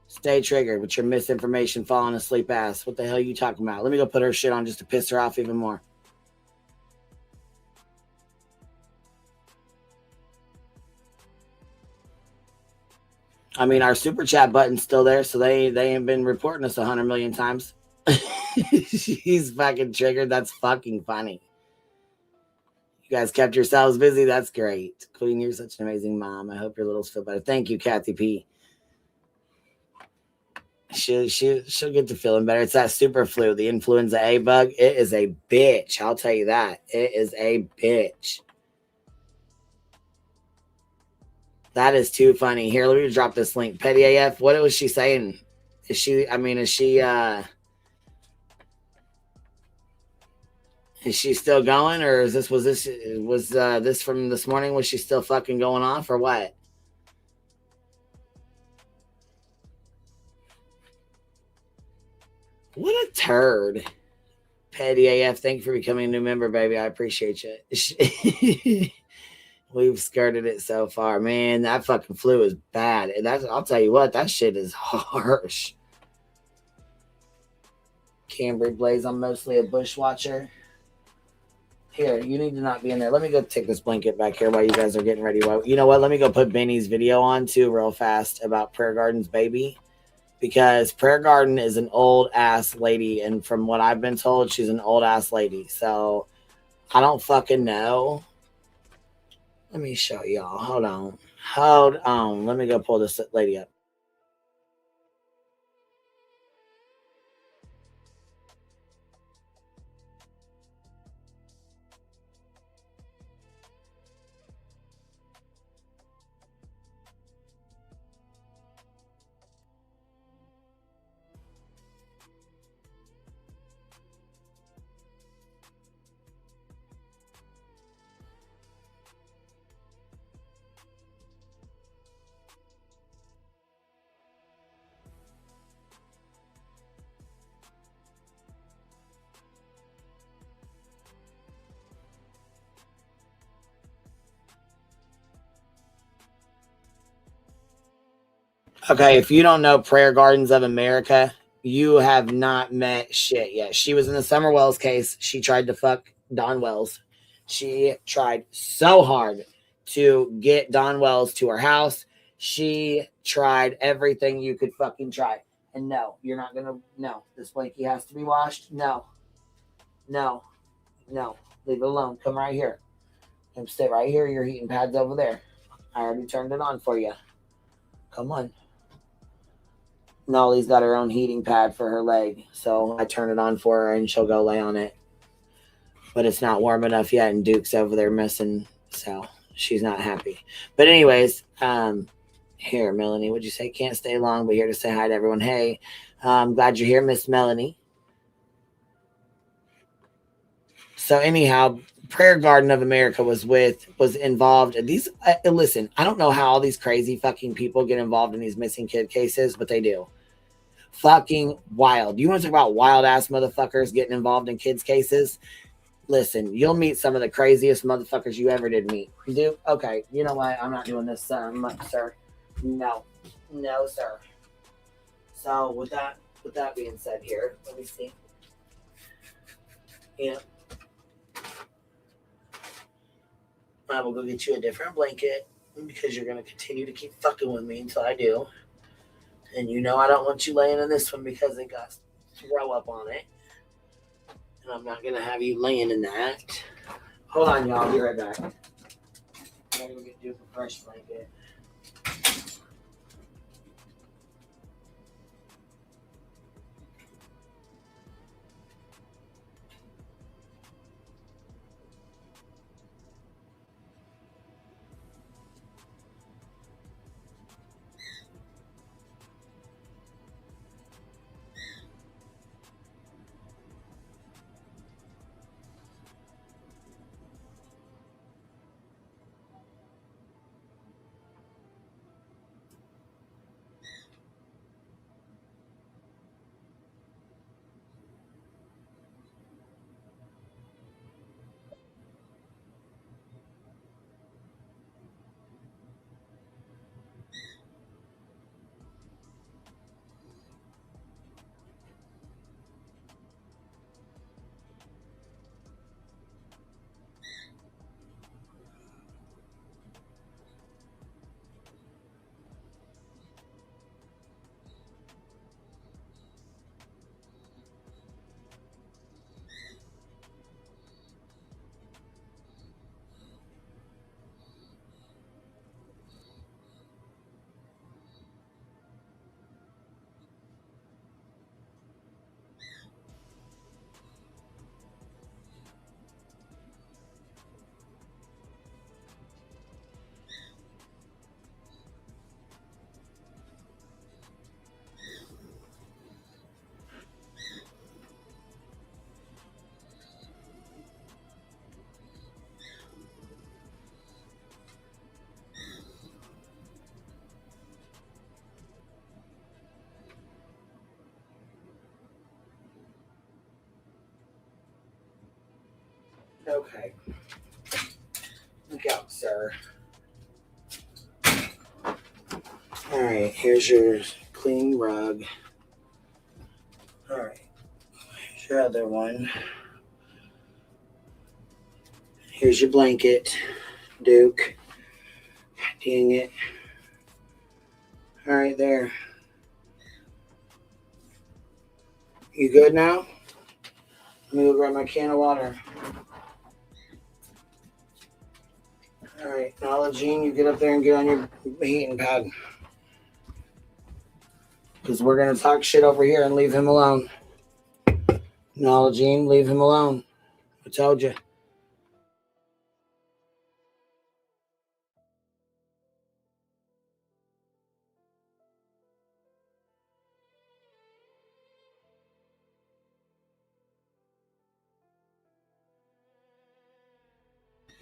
Stay triggered with your misinformation falling asleep ass. What the hell are you talking about? Let me go put her shit on just to piss her off even more. I mean, our super chat button's still there, so they ain't been reporting us 100 million times. She's fucking triggered. That's fucking funny. You guys kept yourselves busy. That's great. Queen, you're such an amazing mom. I hope your littles feel better. Thank you, Kathy P. She'll get to feeling better. It's that super flu, the influenza A bug. It is a bitch. I'll tell you that. It is a bitch. That is too funny. Here, let me drop this link. Petty AF, what was she saying? Is she still going, or was this from this morning? Was she still fucking going off, or what? What a turd. Petty AF, thank you for becoming a new member, baby. I appreciate you. We've skirted it so far. Man, that fucking flu is bad. And I'll tell you what, that shit is harsh. Cambry Blaze, I'm mostly a bushwatcher. Here, you need to not be in there. Let me go take this blanket back here while you guys are getting ready. You know what? Let me go put Benny's video on too real fast about Prayer Garden's baby. Because Prayer Garden is an old ass lady. And from what I've been told, she's an old ass lady. So I don't fucking know. Let me show y'all. Hold on. Let me go pull this lady up. Okay, if you don't know Prayer Gardens of America, you have not met shit yet. She was in the Summer Wells case. She tried to fuck Don Wells. She tried so hard to get Don Wells to her house. She tried everything you could fucking try. And no, you're not gonna. No, this blankie has to be washed. No. Leave it alone. Come right here. Come stay right here. Your heating pad's over there. I already turned it on for you. Come on. Nolly's got her own heating pad for her leg, so I turn it on for her and she'll go lay on it. But it's not warm enough yet, and Duke's over there missing, so she's not happy. But anyways, here, Melanie, what'd you say? Can't stay long, but here to say hi to everyone. Hey, I'm glad you're here, Miss Melanie. So anyhow, Prayer Garden of America was involved in these. Listen, I don't know how all these crazy fucking people get involved in these missing kid cases, but they do. Fucking wild. You want to talk about wild ass motherfuckers getting involved in kids' cases? Listen, you'll meet some of the craziest motherfuckers you ever did meet. You do? Okay. You know what? I'm not doing this, sir. No, sir. So with that being said, here, let me see. Yeah. I will go get you a different blanket because you're going to continue to keep fucking with me until I do. And you know I don't want you laying in this one because it got throw up on it. And I'm not going to have you laying in that. Hold on, y'all. I'll be right back. I'm going to go get you a fresh blanket. Okay. Look out, sir. All right, here's your clean rug. All right, here's your other one. Here's your blanket, Duke. Dang it. All right, there. You good now? Let me go grab my can of water. All right, now, Jean, you get up there and get on your heating pad. Because we're going to talk shit over here and leave him alone. No, Jean, leave him alone. I told you.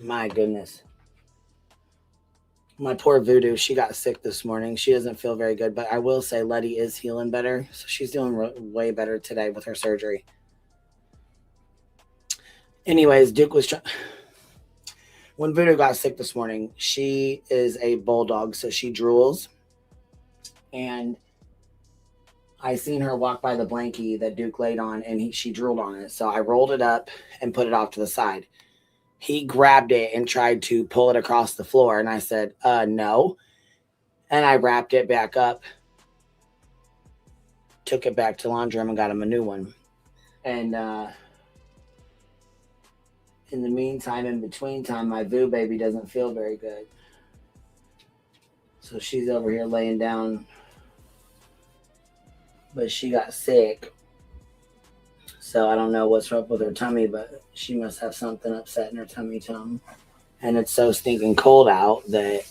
My goodness. My poor Voodoo, she got sick this morning. She doesn't feel very good, but I will say Letty is healing better. So she's doing way better today with her surgery. Anyways, Duke was trying. When Voodoo got sick this morning, she is a bulldog, so she drools. And I seen her walk by the blankie that Duke laid on, and she drooled on it. So I rolled it up and put it off to the side. He grabbed it and tried to pull it across the floor, and I said, no. And I wrapped it back up, took it back to laundry room and got him a new one. And in the meantime, in between time, my Voo baby doesn't feel very good. So she's over here laying down. But she got sick. So I don't know what's up with her tummy, but she must have something upset in her tummy. And it's so stinking cold out that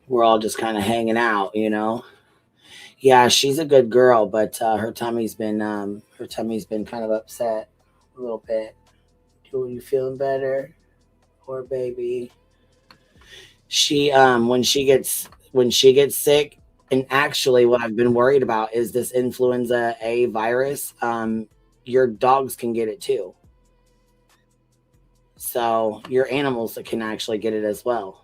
we're all just kind of hanging out, you know. Yeah, she's a good girl, but her tummy's been kind of upset a little bit. Are you feeling better? Poor baby. She when she gets sick, and actually what I've been worried about is this influenza A virus. Your dogs can get it too. So your animals can actually get it as well.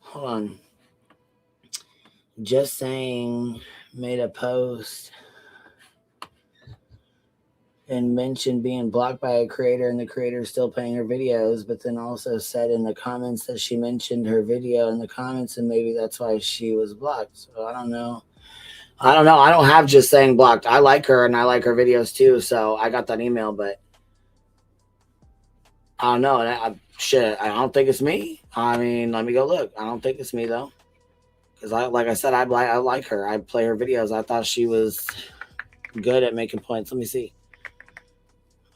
Hold on. Just saying made a post and mentioned being blocked by a creator and the creator still paying her videos, but then also said in the comments that she mentioned her video in the comments and maybe that's why she was blocked. So I don't know. I don't have just saying blocked. I like her and I like her videos too. So I got that email, but I don't know. I don't think it's me. I mean, let me go look. I don't think it's me though. Because like I said, I like her. I play her videos. I thought she was good at making points. Let me see.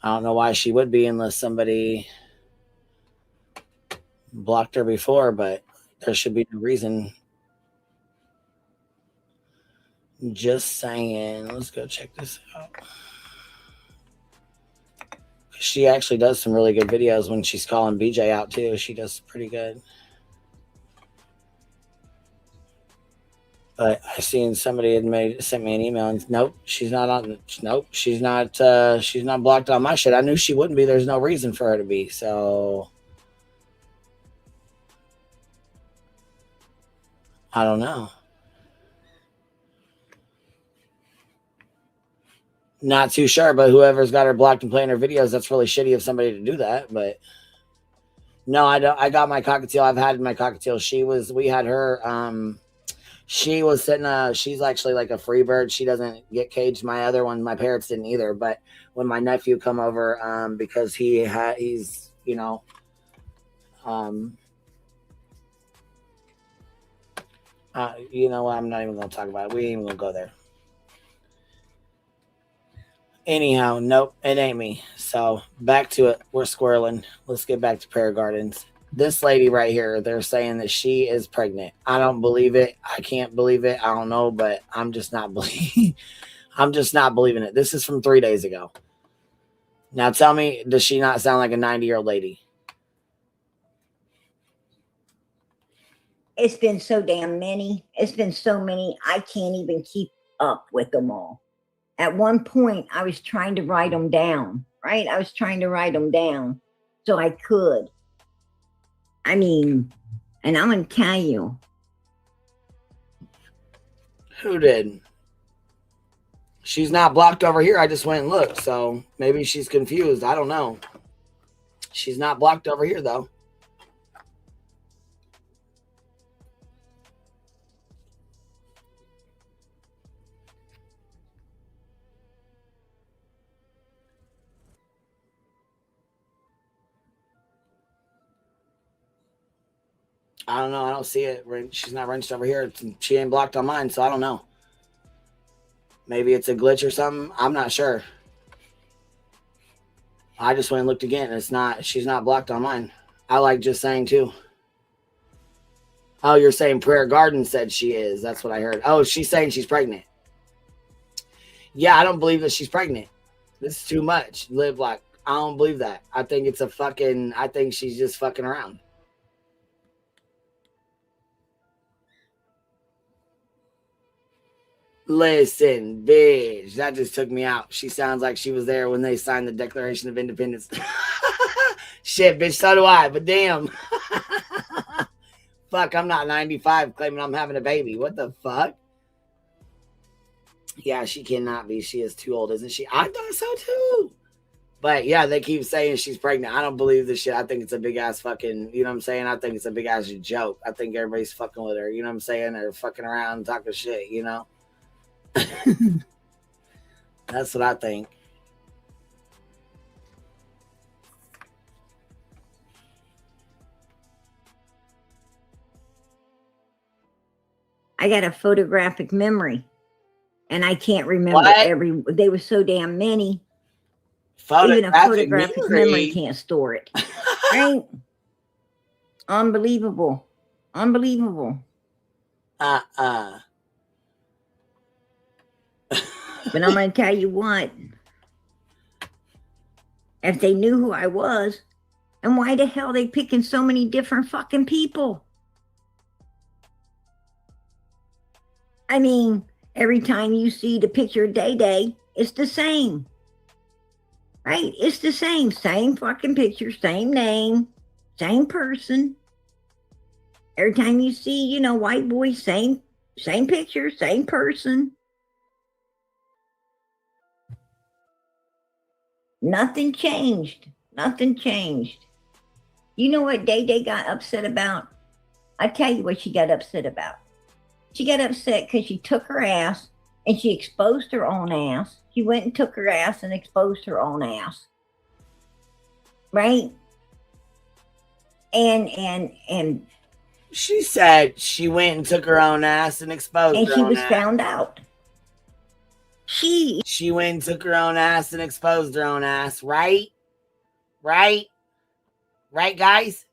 I don't know why she would be unless somebody blocked her before, but there should be no reason. Just saying. Let's go check this out. She actually does some really good videos when she's calling BJ out too. She does pretty good. But I seen somebody had sent me an email and nope, she's not on. Nope, she's not blocked on my shit. I knew she wouldn't be. There's no reason for her to be. So I don't know. Not too sure, but whoever's got her blocked and playing her videos, that's really shitty of somebody to do that. But no, I don't. I got my cockatiel. I've had my cockatiel. We had her. She was sitting. She's actually like a free bird. She doesn't get caged. My other one, my parrots didn't either. But when my nephew come over, because he's you know, you know, I'm not even gonna talk about it. We ain't even gonna go there. Anyhow, nope, it ain't me. So back to it. We're squirreling. Let's get back to Prayer Gardens. This lady right here, they're saying that she is pregnant. I don't believe it. I can't believe it. I don't know, but I'm just not believing. I'm just not believing it. This is from 3 days ago. Now tell me, does she not sound like a 90-year-old lady? It's been so damn many. It's been so many. I can't even keep up with them all. At one point, I was trying to write them down, right? I was trying to write them down so I could. I mean, and I'm going to tell you. Who did? She's not blocked over here. I just went and looked, so maybe she's confused. I don't know. She's not blocked over here, though. I don't know. I don't see it. She's not wrenched over here. She ain't blocked on mine, so I don't know. Maybe it's a glitch or something. I'm not sure. I just went and looked again. It's not. She's not blocked on mine. I like just saying too. Oh, you're saying Prayer Garden said she is. That's what I heard. Oh, she's saying she's pregnant. Yeah, I don't believe that she's pregnant. This is too much. Live like I don't believe that. I think it's a fucking. I think she's just fucking around. Listen, bitch, that just took me out. She sounds like she was there when they signed the Declaration of Independence. Shit, bitch, so do I, but damn. Fuck, I'm not 95 claiming I'm having a baby. What the fuck? Yeah, she cannot be. She is too old, isn't she? I thought so too. But yeah, they keep saying she's pregnant. I don't believe this shit. I think it's a big ass fucking, you know what I'm saying? I think it's a big ass joke. I think everybody's fucking with her, you know what I'm saying? They're fucking around talking shit, you know? That's what I think. I got a photographic memory, and I can't remember every. They were so damn many. Even a photographic memory can't store it. Right? Unbelievable. Unbelievable. But I'm going to tell you what. If they knew who I was, and why the hell they picking so many different fucking people? I mean, every time you see the picture of Day Day, it's the same. Right? It's the same. Same fucking picture, same name, same person. Every time you see, you know, white boy, same picture, same person. Nothing changed. Nothing changed. You know what Day Day got upset about? I tell you what she got upset about. She got upset because she took her ass and she exposed her own ass. She went and took her ass and exposed her own ass. Right? And she said she went and took her own ass and exposed her own ass. And she was found out. She went and took her own ass and exposed her own ass, right? Right? Right, guys?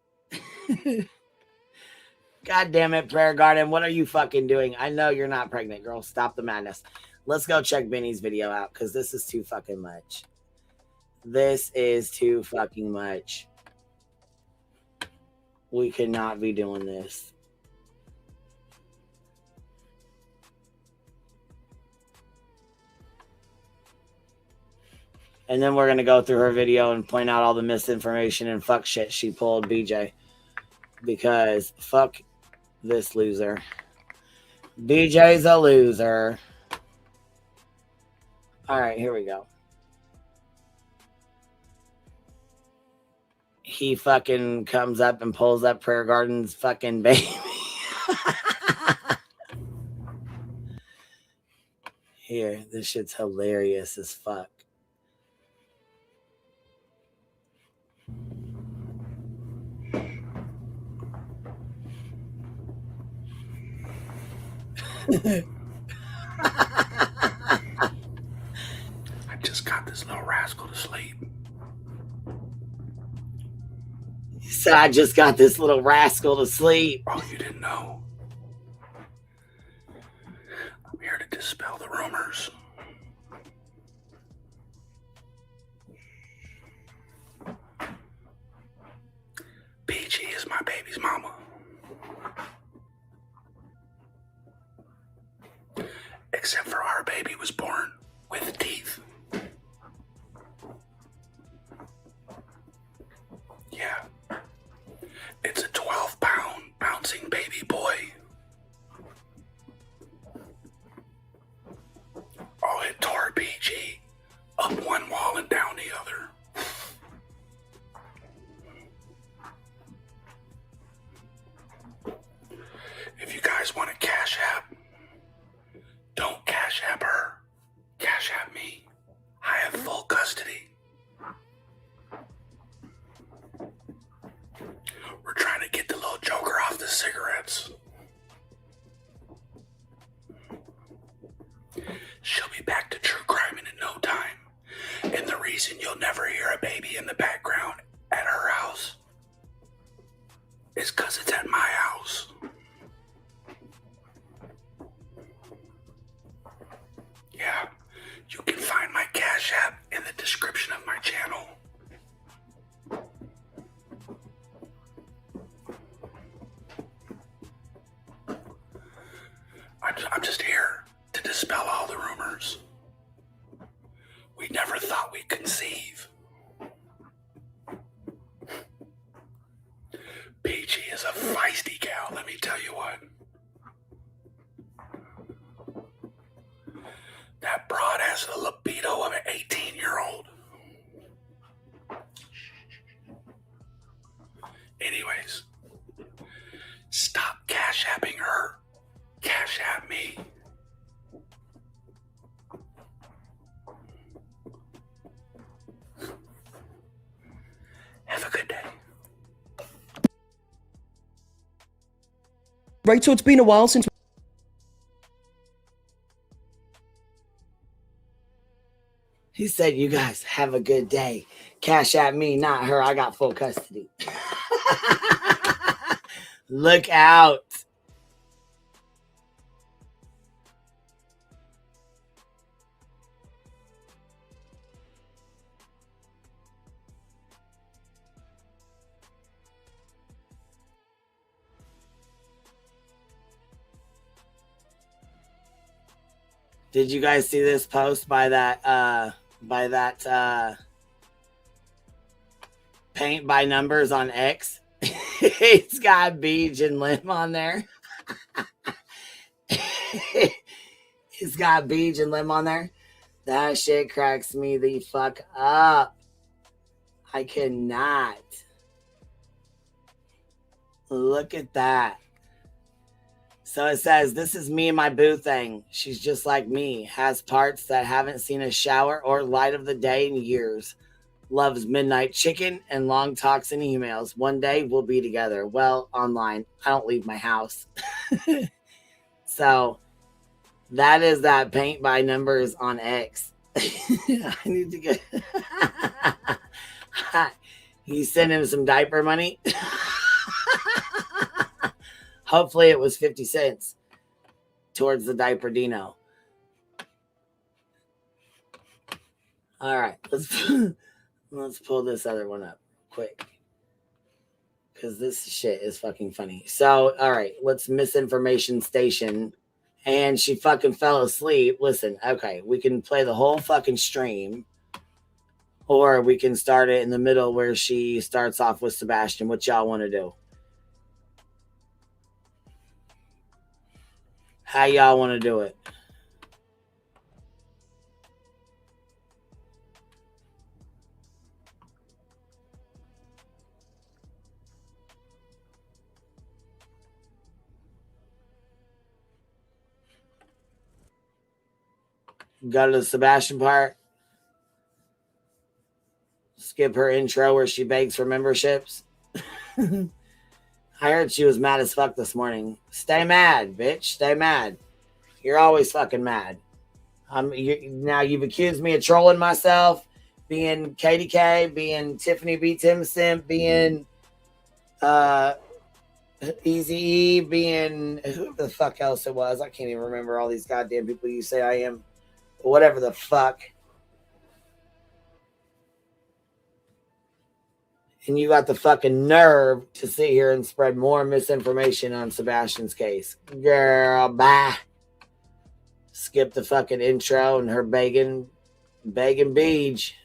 God damn it, Prayer Garden. What are you fucking doing? I know you're not pregnant, girl. Stop the madness. Let's go check Benny's video out because this is too fucking much. This is too fucking much. We cannot be doing this. And then we're going to go through her video and point out all the misinformation and fuck shit she pulled BJ. Because fuck this loser. BJ's a loser. All right, here we go. He fucking comes up and pulls up Prayer Garden's fucking baby. Here, this shit's hilarious as fuck. I just got this little rascal to sleep. So I just got this little rascal to sleep. Oh, you didn't know. I'm here to dispel the rumors. Peachy is my baby's mama. Except for our baby was born with teeth. Yeah. It's a 12-pound bouncing baby boy. Oh, it tore Peachy up one wall and down the other. If you guys want to cash app, don't cash app her. Cash app me. I have full custody. We're trying to get the little joker off the cigarettes. She'll be back to true crime in no time. And the reason you'll never hear a baby in the background at her house is because it's at my house. Yeah, you can find my Cash App in the description of my channel. I'm just here to dispel all the rumors. We never thought we'd conceive. Peachy is a feisty gal, let me tell you what. That broad has the libido of an 18-year-old. Anyways, stop cash apping her. Cash app me. Have a good day. Right, so it's been a while since. He said, you guys have a good day. Cash at me, not her. I got full custody. Look out. Did you guys see this post by that paint by numbers on X? It's got Beach and Lim on there. It's got Beach and Lim on there. That shit cracks me the fuck up. I cannot. Look at that. So it says, this is me and my boo thing. She's just like me. Has parts that haven't seen a shower or light of the day in years. Loves midnight chicken and long talks and emails. One day we'll be together. Well, online. I don't leave my house. So that is that paint by numbers on X. I need to get... You send him some diaper money? Hopefully it was 50 cents towards the diaper Dino. All right, let's pull this other one up quick. Because this shit is fucking funny. So, all right, let's misinformation station. And she fucking fell asleep. Listen, okay, we can play the whole fucking stream. Or we can start it in the middle where she starts off with Sebastian. What y'all want to do? How y'all want to do it? Go to the Sebastian part. Skip her intro where she begs for memberships. I heard she was mad as fuck this morning. Stay mad, bitch. Stay mad. You're always fucking mad. Now you've accused me of trolling myself, being KDK, being Tiffany B. Tim Simp, being Easy E being who the fuck else it was. I can't even remember all these goddamn people you say I am. Whatever the fuck. And you got the fucking nerve to sit here and spread more misinformation on Sebastian's case. Girl, bye. Skip the fucking intro and her begging beach.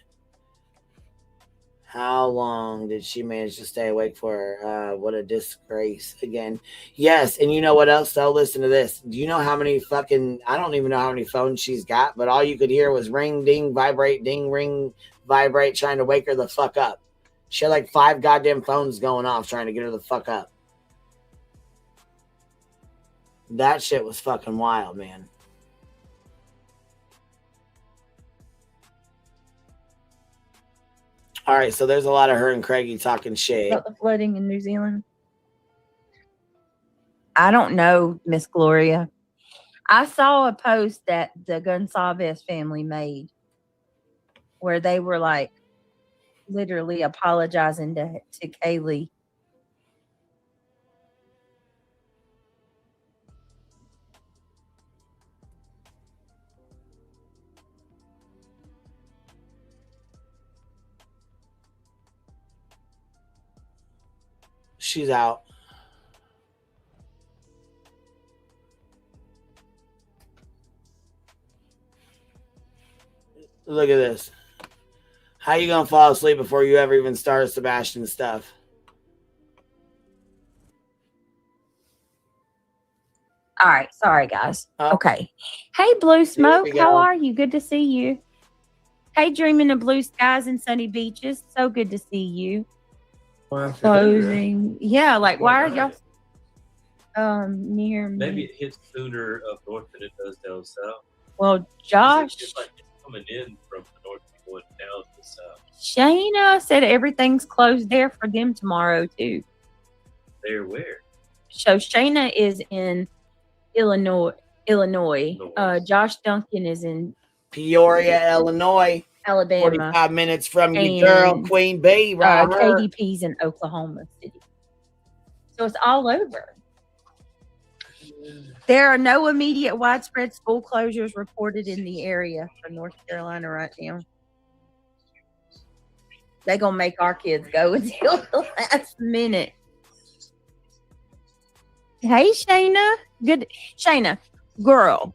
How long did she manage to stay awake for? What a disgrace. Again. Yes, and you know what else, though? Listen to this. Do you know how many fucking... I don't even know how many phones she's got, but all you could hear was ring, ding, vibrate, ding, ring, vibrate, trying to wake her the fuck up. She had like 5 goddamn phones going off trying to get her the fuck up. That shit was fucking wild, man. All right, so there's a lot of her and Craigie talking shit. About the flooding in New Zealand. I don't know, Miss Gloria. I saw a post that the Gonsalves family made where they were like literally apologizing to Kaylee. She's out. Look at this. How you gonna fall asleep before you ever even start Sebastian's stuff? All right, sorry guys. Okay. Hey Blue Smoke, how are you? Good to see you. Hey, dreaming of blue skies and sunny beaches. So good to see you. Closing. Yeah, like why are y'all near me? Maybe it hits sooner up north than it does down south. Well, Josh, It's like it's coming in from the north and going down to the south. Shayna said everything's closed there for them tomorrow too. They're where? So Shayna is in Illinois. Josh Duncan is in Peoria, Illinois. Alabama. 45 minutes from your girl, Queen Bee, right? KDP's in Oklahoma City. So it's all over. There are no immediate widespread school closures reported in the area for North Carolina right now. They're going to make our kids go until the last minute. Hey, Shayna. Good. Shayna, girl,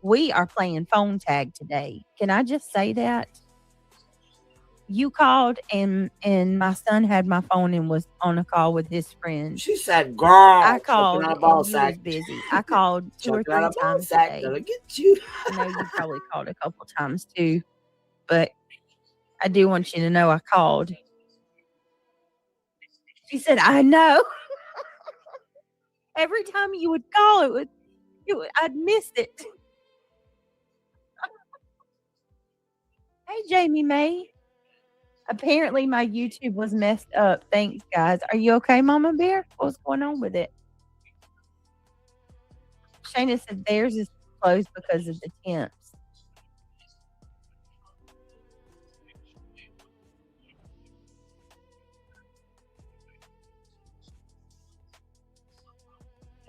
we are playing phone tag today. Can I just say that? You called and my son had my phone and was on a call with his friend. She said, girl. I called and he was busy. I called 2 or 3 times today. Get you. I know you probably called a couple times too, but I do want you to know I called. She said, I know. Every time you would call, I'd miss it. Hey, Jamie May. Apparently, my YouTube was messed up. Thanks, guys. Are you okay, Mama Bear? What's going on with it? Shayna said theirs is closed because of the temps.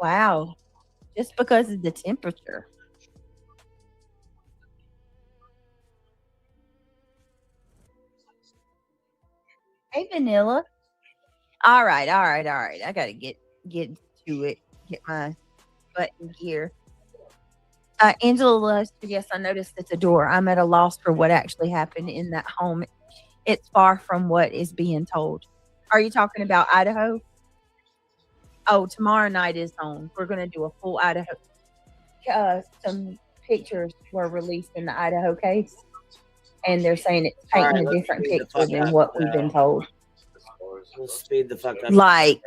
Wow. Just because of the temperature. Hey, Vanilla. All right. I got to get to it. Get my button gear. Angela, yes, I noticed it's a door. I'm at a loss for what actually happened in that home. It's far from what is being told. Are you talking about Idaho? Oh, tomorrow night is on. We're going to do a full Idaho. Some pictures were released in the Idaho case, and they're saying it's painting a different picture than what we've been told. We'll speed the fuck up. Like,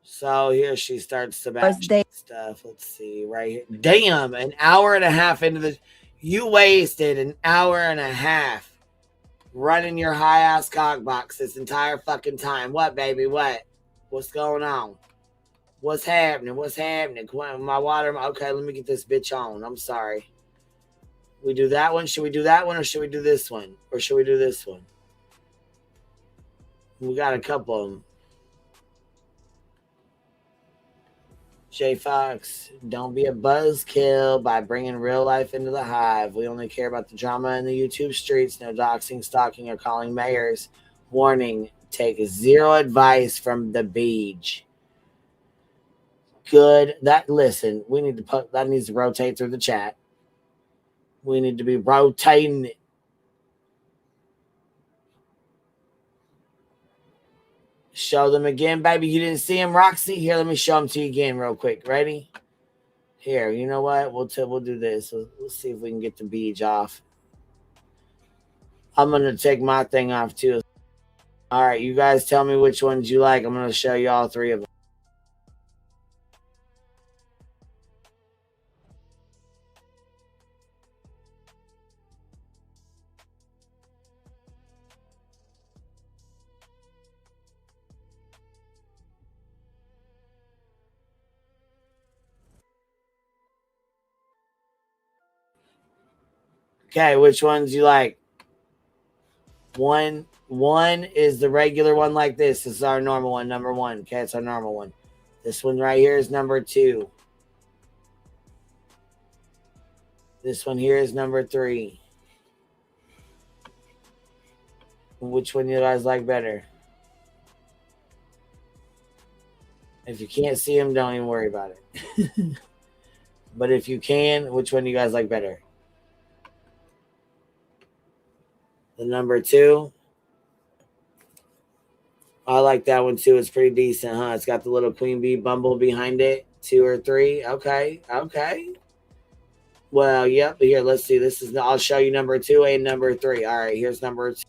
so here she starts Sebastian stuff. Let's see, right here. Damn, an hour and a half into the. You wasted an hour and a half running your high ass cock box this entire fucking time. What, baby? What? What's going on? What's happening? What's happening? My water. Okay, let me get this bitch on. I'm sorry. We do that one. Should we do that one or should we do this one? Or should we do this one? We got a couple of them. J Fox, don't be a buzzkill by bringing real life into the hive. We only care about the drama in the YouTube streets. No doxing, stalking, or calling mayors. Warning, take zero advice from the beach. Good. Listen, we need to put that needs to rotate through the chat. We need to be rotating it. Show them again, baby. You didn't see him, Roxy? Here, let me show them to you again real quick. Ready? Here, you know what? We'll do this. We'll see if we can get the beach off. I'm going to take my thing off, too. All right, you guys tell me which ones you like. I'm going to show you all three of them. Okay, which ones you like? One is the regular one like this. This is our normal one, number 1. Okay, it's our normal one. This one right here is number 2. This one here is number 3. Which one you guys like better? If you can't see them, don't even worry about it. But if you can, which one do you guys like better? The number 2. I like that one too. It's pretty decent, huh? It's got the little queen bee bumble behind it. 2 or 3. Okay. Well, yep. Here, let's see. I'll show you number 2 and number 3. All right, here's number 2.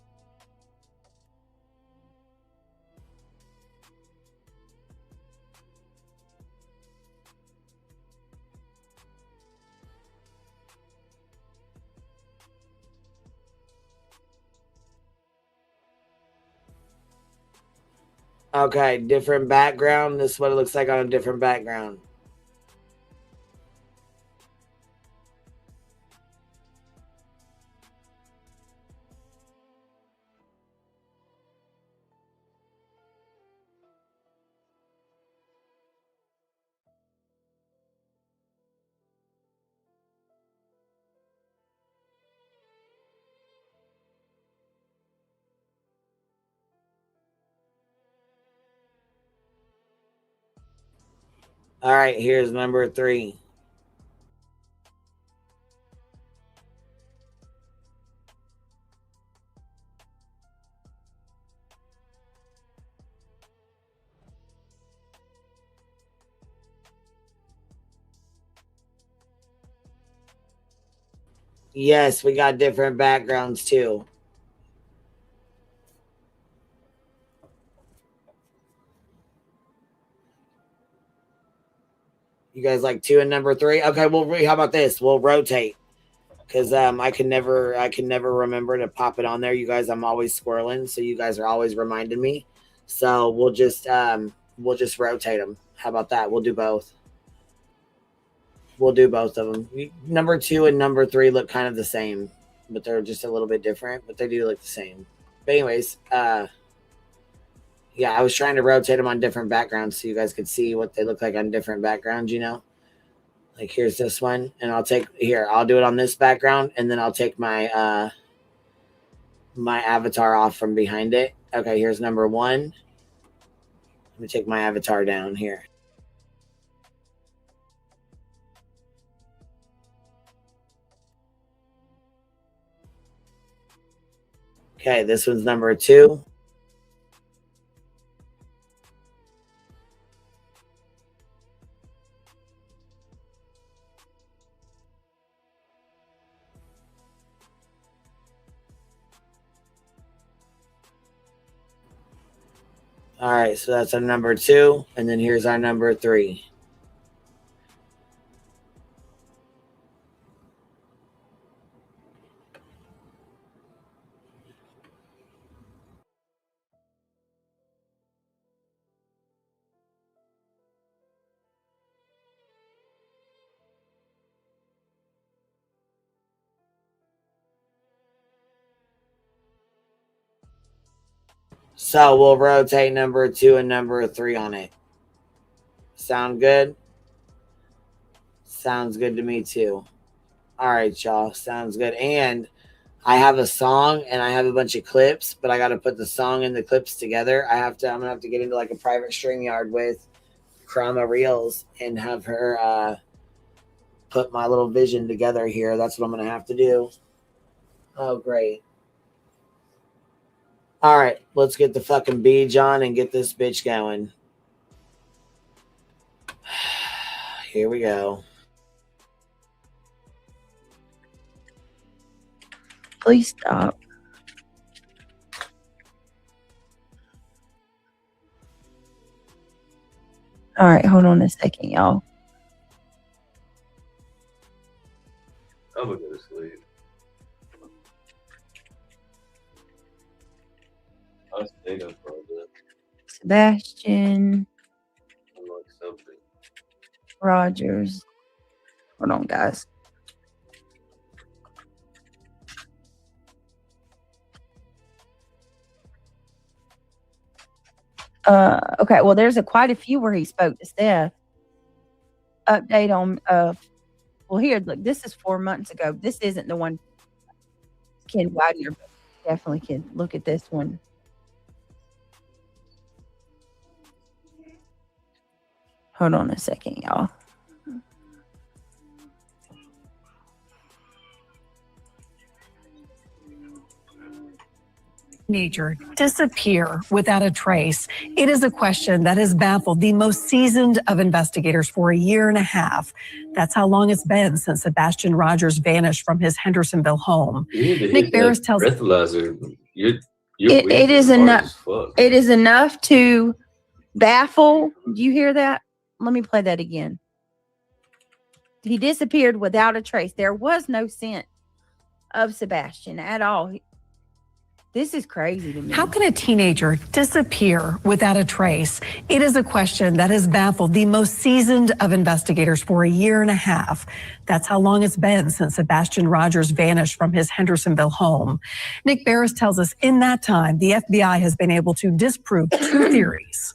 Okay, different background. This is what it looks like on a different background. All right, here's number 3. Yes, we got different backgrounds too. You guys like 2 and number 3? Okay, how about this? We'll rotate. Because I can never remember to pop it on there. You guys, I'm always squirreling, so you guys are always reminding me. So we'll just rotate them. How about that? We'll do both. We'll do both of them. Number 2 and number 3 look kind of the same, but they're just a little bit different, but they do look the same. But anyways, yeah, I was trying to rotate them on different backgrounds so you guys could see what they look like on different backgrounds, you know? Like here's this one, and I'll do it on this background, and then I'll take my my avatar off from behind it. Okay, here's number 1. Let me take my avatar down here. Okay, this one's number 2. All right, so that's our number 2, and then here's our number 3. So we'll rotate number 2 and number 3 on it. Sound good? Sounds good to me too. All right, y'all. Sounds good. And I have a song and I have a bunch of clips, but I got to put the song and the clips together. I'm gonna have to get into like a private StreamYard with Krama Reels and have her put my little vision together here. That's what I'm gonna have to do. Oh, great. All right, let's get the fucking beach on and get this bitch going. Here we go. Please stop. All right, hold on a second, y'all. I'm gonna go to sleep. I'll stay up for a bit. Sebastian Like something. Rogers. Hold on, guys. Okay, well, there's quite a few where he spoke to Steph. Update on well, here, look, this is 4 months ago. This isn't the one Ken Wagner, but definitely can look at this one. Hold on a second, y'all. Teenager disappear without a trace. It is a question that has baffled the most seasoned of investigators for a year and a half. That's how long it's been since Sebastian Rogers vanished from his Hendersonville home. Nick Barris tells breathalyzer. It is enough. It is enough to baffle. Do you hear that? Let me play that again. He disappeared without a trace. There was no scent of Sebastian at all. This is crazy to me. How can a teenager disappear without a trace? It is a question that has baffled the most seasoned of investigators for a year and a half. That's how long it's been since Sebastian Rogers vanished from his Hendersonville home. Nick Barris tells us in that time, the FBI has been able to disprove two theories.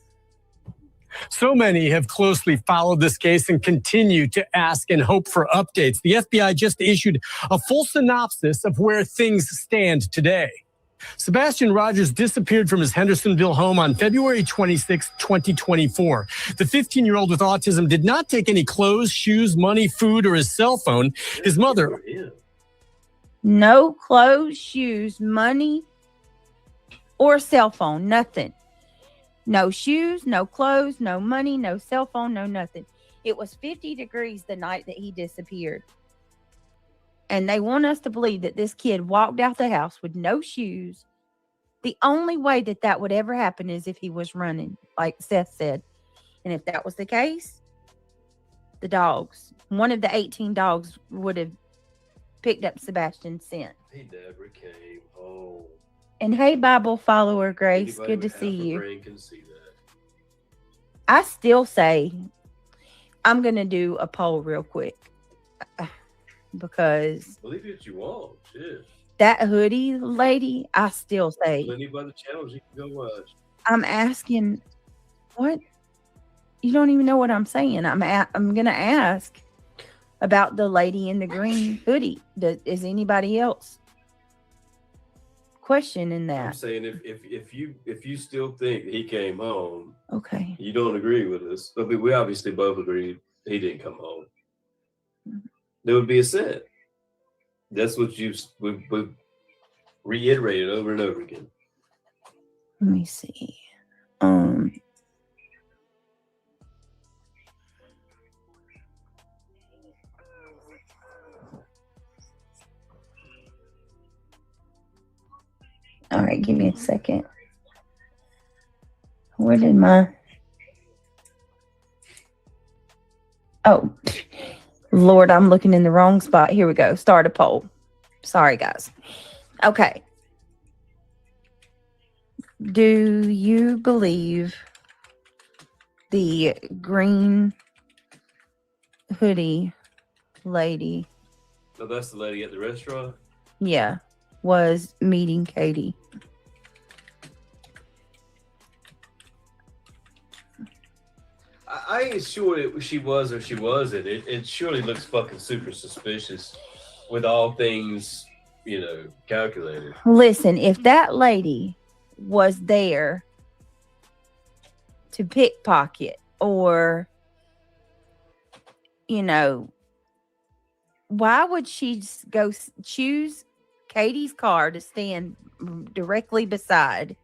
So many have closely followed this case and continue to ask and hope for updates. The FBI just issued a full synopsis of where things stand today. Sebastian Rogers disappeared from his Hendersonville home on February 26, 2024. The 15-year-old with autism did not take any clothes, shoes, money, food, or his cell phone. His mother... No clothes, shoes, money, or cell phone. Nothing. No shoes, no clothes, no money, no cell phone, no nothing. It was 50 degrees the night that he disappeared. And they want us to believe that this kid walked out the house with no shoes. The only way that that would ever happen is if he was running, like Seth said. And if that was the case, the dogs, one of the 18 dogs would have picked up Sebastian's scent. He never came home. And hey, Bible follower Grace, Anybody good to with see half a you. brain can see that. I still say I'm going to do a poll real quick. Because Believe what you want. Shit. that hoodie lady, I still say, Plenty of other channels you can go watch. I'm asking, what? You don't even know what I'm saying. I'm going to ask about the lady in the green hoodie. Is anybody else questioning I'm that? saying if you still think he came home, Okay. you don't agree with us. I mean, we obviously both agreed he didn't come home. There would be a set. That's what we've reiterated over and over again. Let me see. All right, give me a second. Where did my... Oh, Lord, I'm looking in the wrong spot. Here we go. Start a poll. Sorry, guys. Okay. Do you believe the green hoodie lady, No, that's the lady at the restaurant. yeah, was meeting Katie? I ain't sure she was or she wasn't. It surely looks fucking super suspicious with all things, calculated. Listen, if that lady was there to pickpocket or, why would she go choose Katie's car to stand directly beside?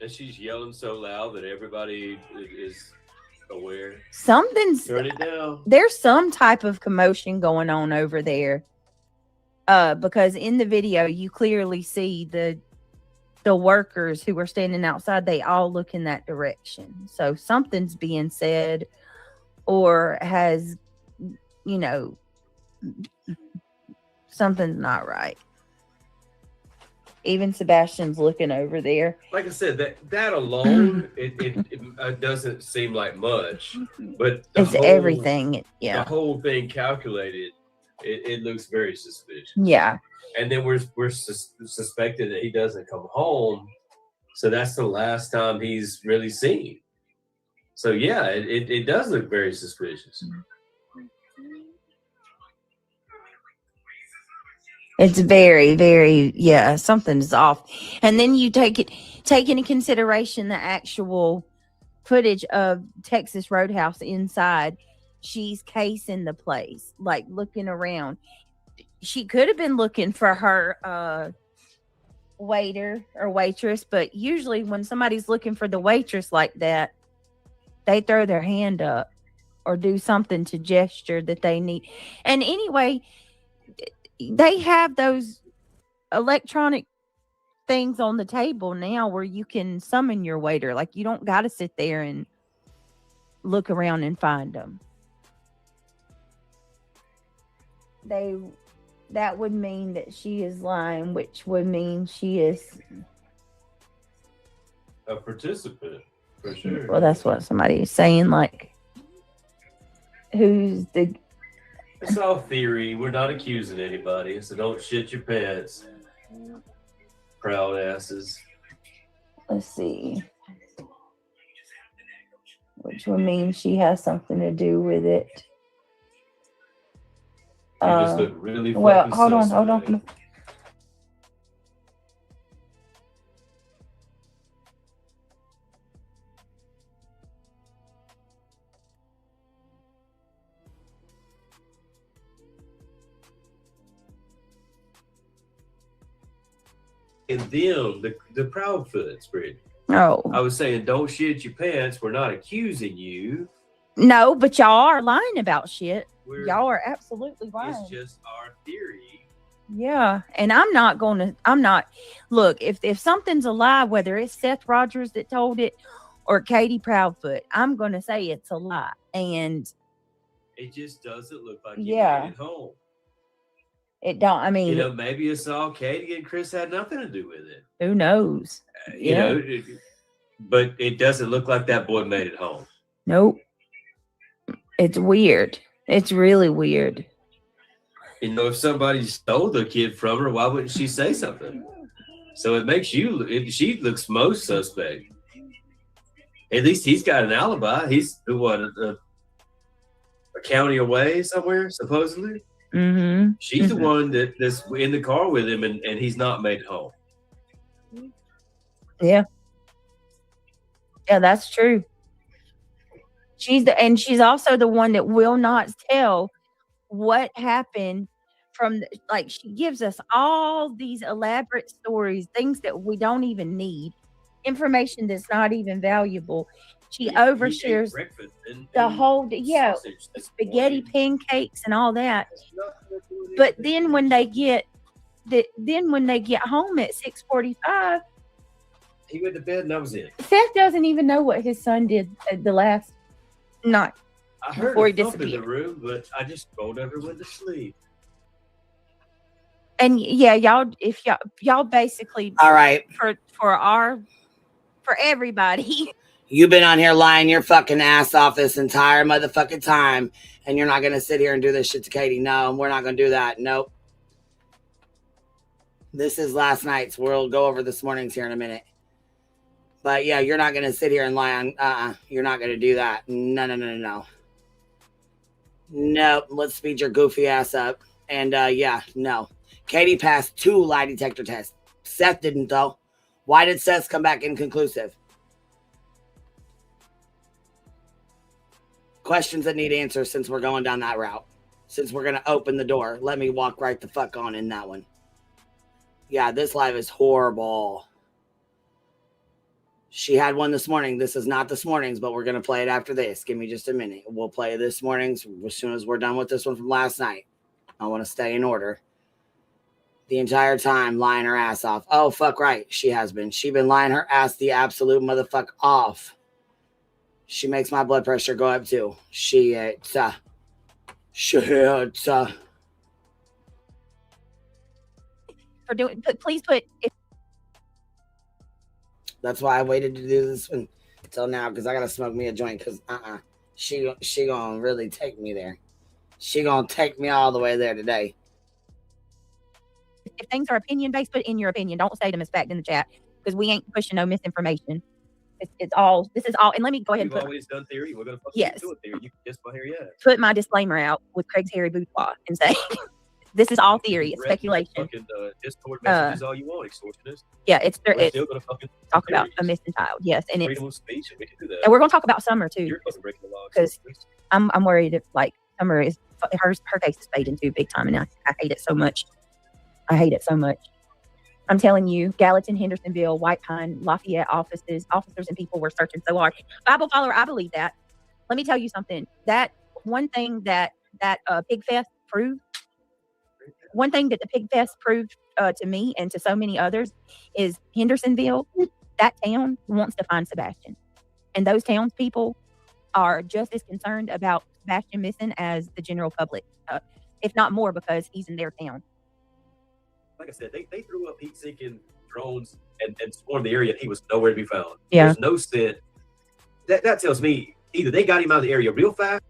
And she's yelling so loud that everybody is aware. Turn it down. There's some type of commotion going on over there. Because in the video you clearly see the workers who are standing outside, they all look in that direction. So something's being said or has, something's not right. Even Sebastian's looking over there. Like I said, that alone, it doesn't seem like much, but It's everything. Yeah. The whole thing calculated, it looks very suspicious. Yeah. And then we're suspecting that he doesn't come home, so that's the last time he's really seen. So yeah, it does look very suspicious. It's very, very, something's off. And then you take into consideration the actual footage of Texas Roadhouse inside. She's casing the place, like looking around. She could have been looking for her waiter or waitress, but usually when somebody's looking for the waitress like that, they throw their hand up or do something to gesture that they need. And anyway, they have those electronic things on the table now where you can summon your waiter. Like, you don't got to sit there and look around and find them. That would mean that she is lying, which would mean she is a participant for sure. Well, that's what somebody is saying. Like, who's the? It's all theory. We're not accusing anybody, so don't shit your pants. Proud asses. Let's see. Which would mean she has something to do with it. You just look really well, fucking hold suspect. on. And them, the Proudfoot spread. Oh. I was saying, don't shit your pants. We're not accusing you. No, but y'all are lying about shit. Y'all are absolutely lying. It's just our theory. Yeah, and look, if something's a lie, whether it's Seth Rogers that told it or Katie Proudfoot, I'm going to say it's a lie. And it just doesn't look like you made it home. It don't, I mean, maybe it's all Katie and Chris had nothing to do with it. Who knows? But it doesn't look like that boy made it home. Nope. It's weird. It's really weird. If somebody stole the kid from her, why wouldn't she say something? So it makes she looks most suspect. At least he's got an alibi. He's a county away somewhere, supposedly. Mm-hmm. She's the one that's in the car with him, and he's not made home. Yeah. Yeah, that's true. She's also the one that will not tell what happened she gives us all these elaborate stories, things that we don't even need, information that's not even valuable. She overshares the whole, spaghetti pancakes and all that. But then when they get home at 6:45, he went to bed and that was it. Seth doesn't even know what his son did the last night. I heard before he a thump in the disappeared. room, but I just rolled everyone to sleep. And yeah, y'all basically all right for everybody. You've been on here lying your fucking ass off this entire motherfucking time, and you're not gonna sit here and do this shit to Katie. No, we're not gonna do that. Nope. This is last night's. We'll go over this morning's here in a minute. But yeah, you're not gonna sit here and lie on. You're not gonna do that. No. No, let's speed your goofy ass up. And yeah, no. Katie passed 2 lie detector tests. Seth didn't though. Why did Seth come back inconclusive? Questions that need answers since we're going down that route. Since we're gonna open the door, let me walk right the fuck on in that one. Yeah, this live is horrible. She had one this morning. This is not this morning's, but we're going to play it after this. Give me just a minute. We'll play this morning's as soon as we're done with this one from last night. I want to stay in order. The entire time lying her ass off. Oh, fuck right. She has been. She been lying her ass the absolute motherfucker off. She makes my blood pressure go up too. Shit. For doing, please put. That's why I waited to do this one until now, because I gotta smoke me a joint. Because she gonna really take me there. She gonna take me all the way there today. If things are opinion based, put in your opinion. Don't say them as fact in the chat, because we ain't pushing no misinformation. It's all. This is all. And let me go ahead. We've always done theory. We're gonna yes. do a theory. You can just go here, yeah. Put my disclaimer out with Craig's Hairy Boudoir and say. This is all theory. It's speculation. Fucking, Discord messages all you want, extortionist. Yeah, it's We're still gonna fucking talk about a missing child. Yes, and freedom of speech, and we can do that. And we're gonna talk about Summer too. You're fucking breaking the law. Because I'm worried if like Summer is her case is fading too big time, and I hate it so much. I hate it so much. I'm telling you, Gallatin, Hendersonville, White Pine, Lafayette officers and people were searching so hard. Bible follower, I believe that. Let me tell you something. That one thing that Pig Fest proved. One thing that the Pig Fest proved to me and to so many others is Hendersonville, that town wants to find Sebastian. And those townspeople are just as concerned about Sebastian missing as the general public, if not more, because he's in their town. Like I said, they threw up heat-seeking drones and swarmed the area, and he was nowhere to be found. Yeah. There's no scent. That tells me either they got him out of the area real fast.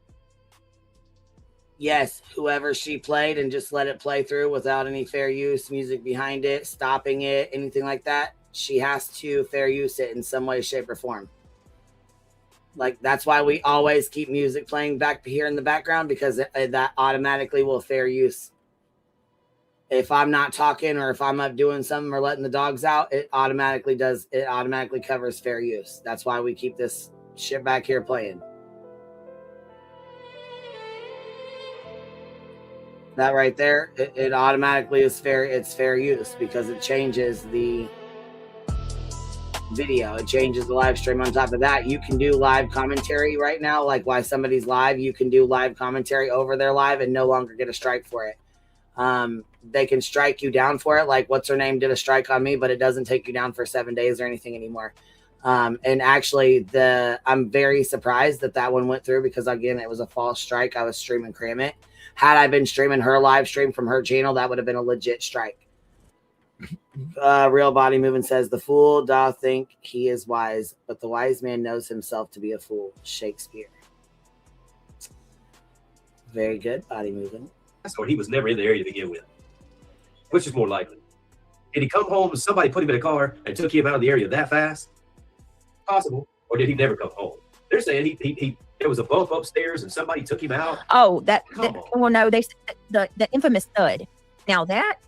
Yes, whoever she played and just let it play through without any fair use, music behind it, stopping it, anything like that. She has to fair use it in some way, shape, or form. Like, that's why we always keep music playing back here in the background, because that automatically will fair use. If I'm not talking or if I'm up doing something or letting the dogs out, it automatically covers fair use. That's why we keep this shit back here playing. That right there, it automatically is fair. It's fair use because it changes the video. It changes the live stream. On top of that, you can do live commentary right now. Like while somebody's live, you can do live commentary over their live and no longer get a strike for it. They can strike you down for it. Like what's her name did a strike on me, but it doesn't take you down for 7 days or anything anymore. And actually I'm very surprised that one went through because again, it was a false strike. I was streaming Cram It. Had I been streaming her live stream from her channel, that would have been a legit strike. Real Body Movement says, the fool doth think he is wise, but the wise man knows himself to be a fool. Shakespeare. Very good, Body Movement. Or he was never in the area to begin with. Which is more likely? Did he come home and somebody put him in a car and took him out of the area that fast? Possible. Or did he never come home? They're saying he there was a bump upstairs and somebody took him out. Oh, well, no, the infamous thud. Now that,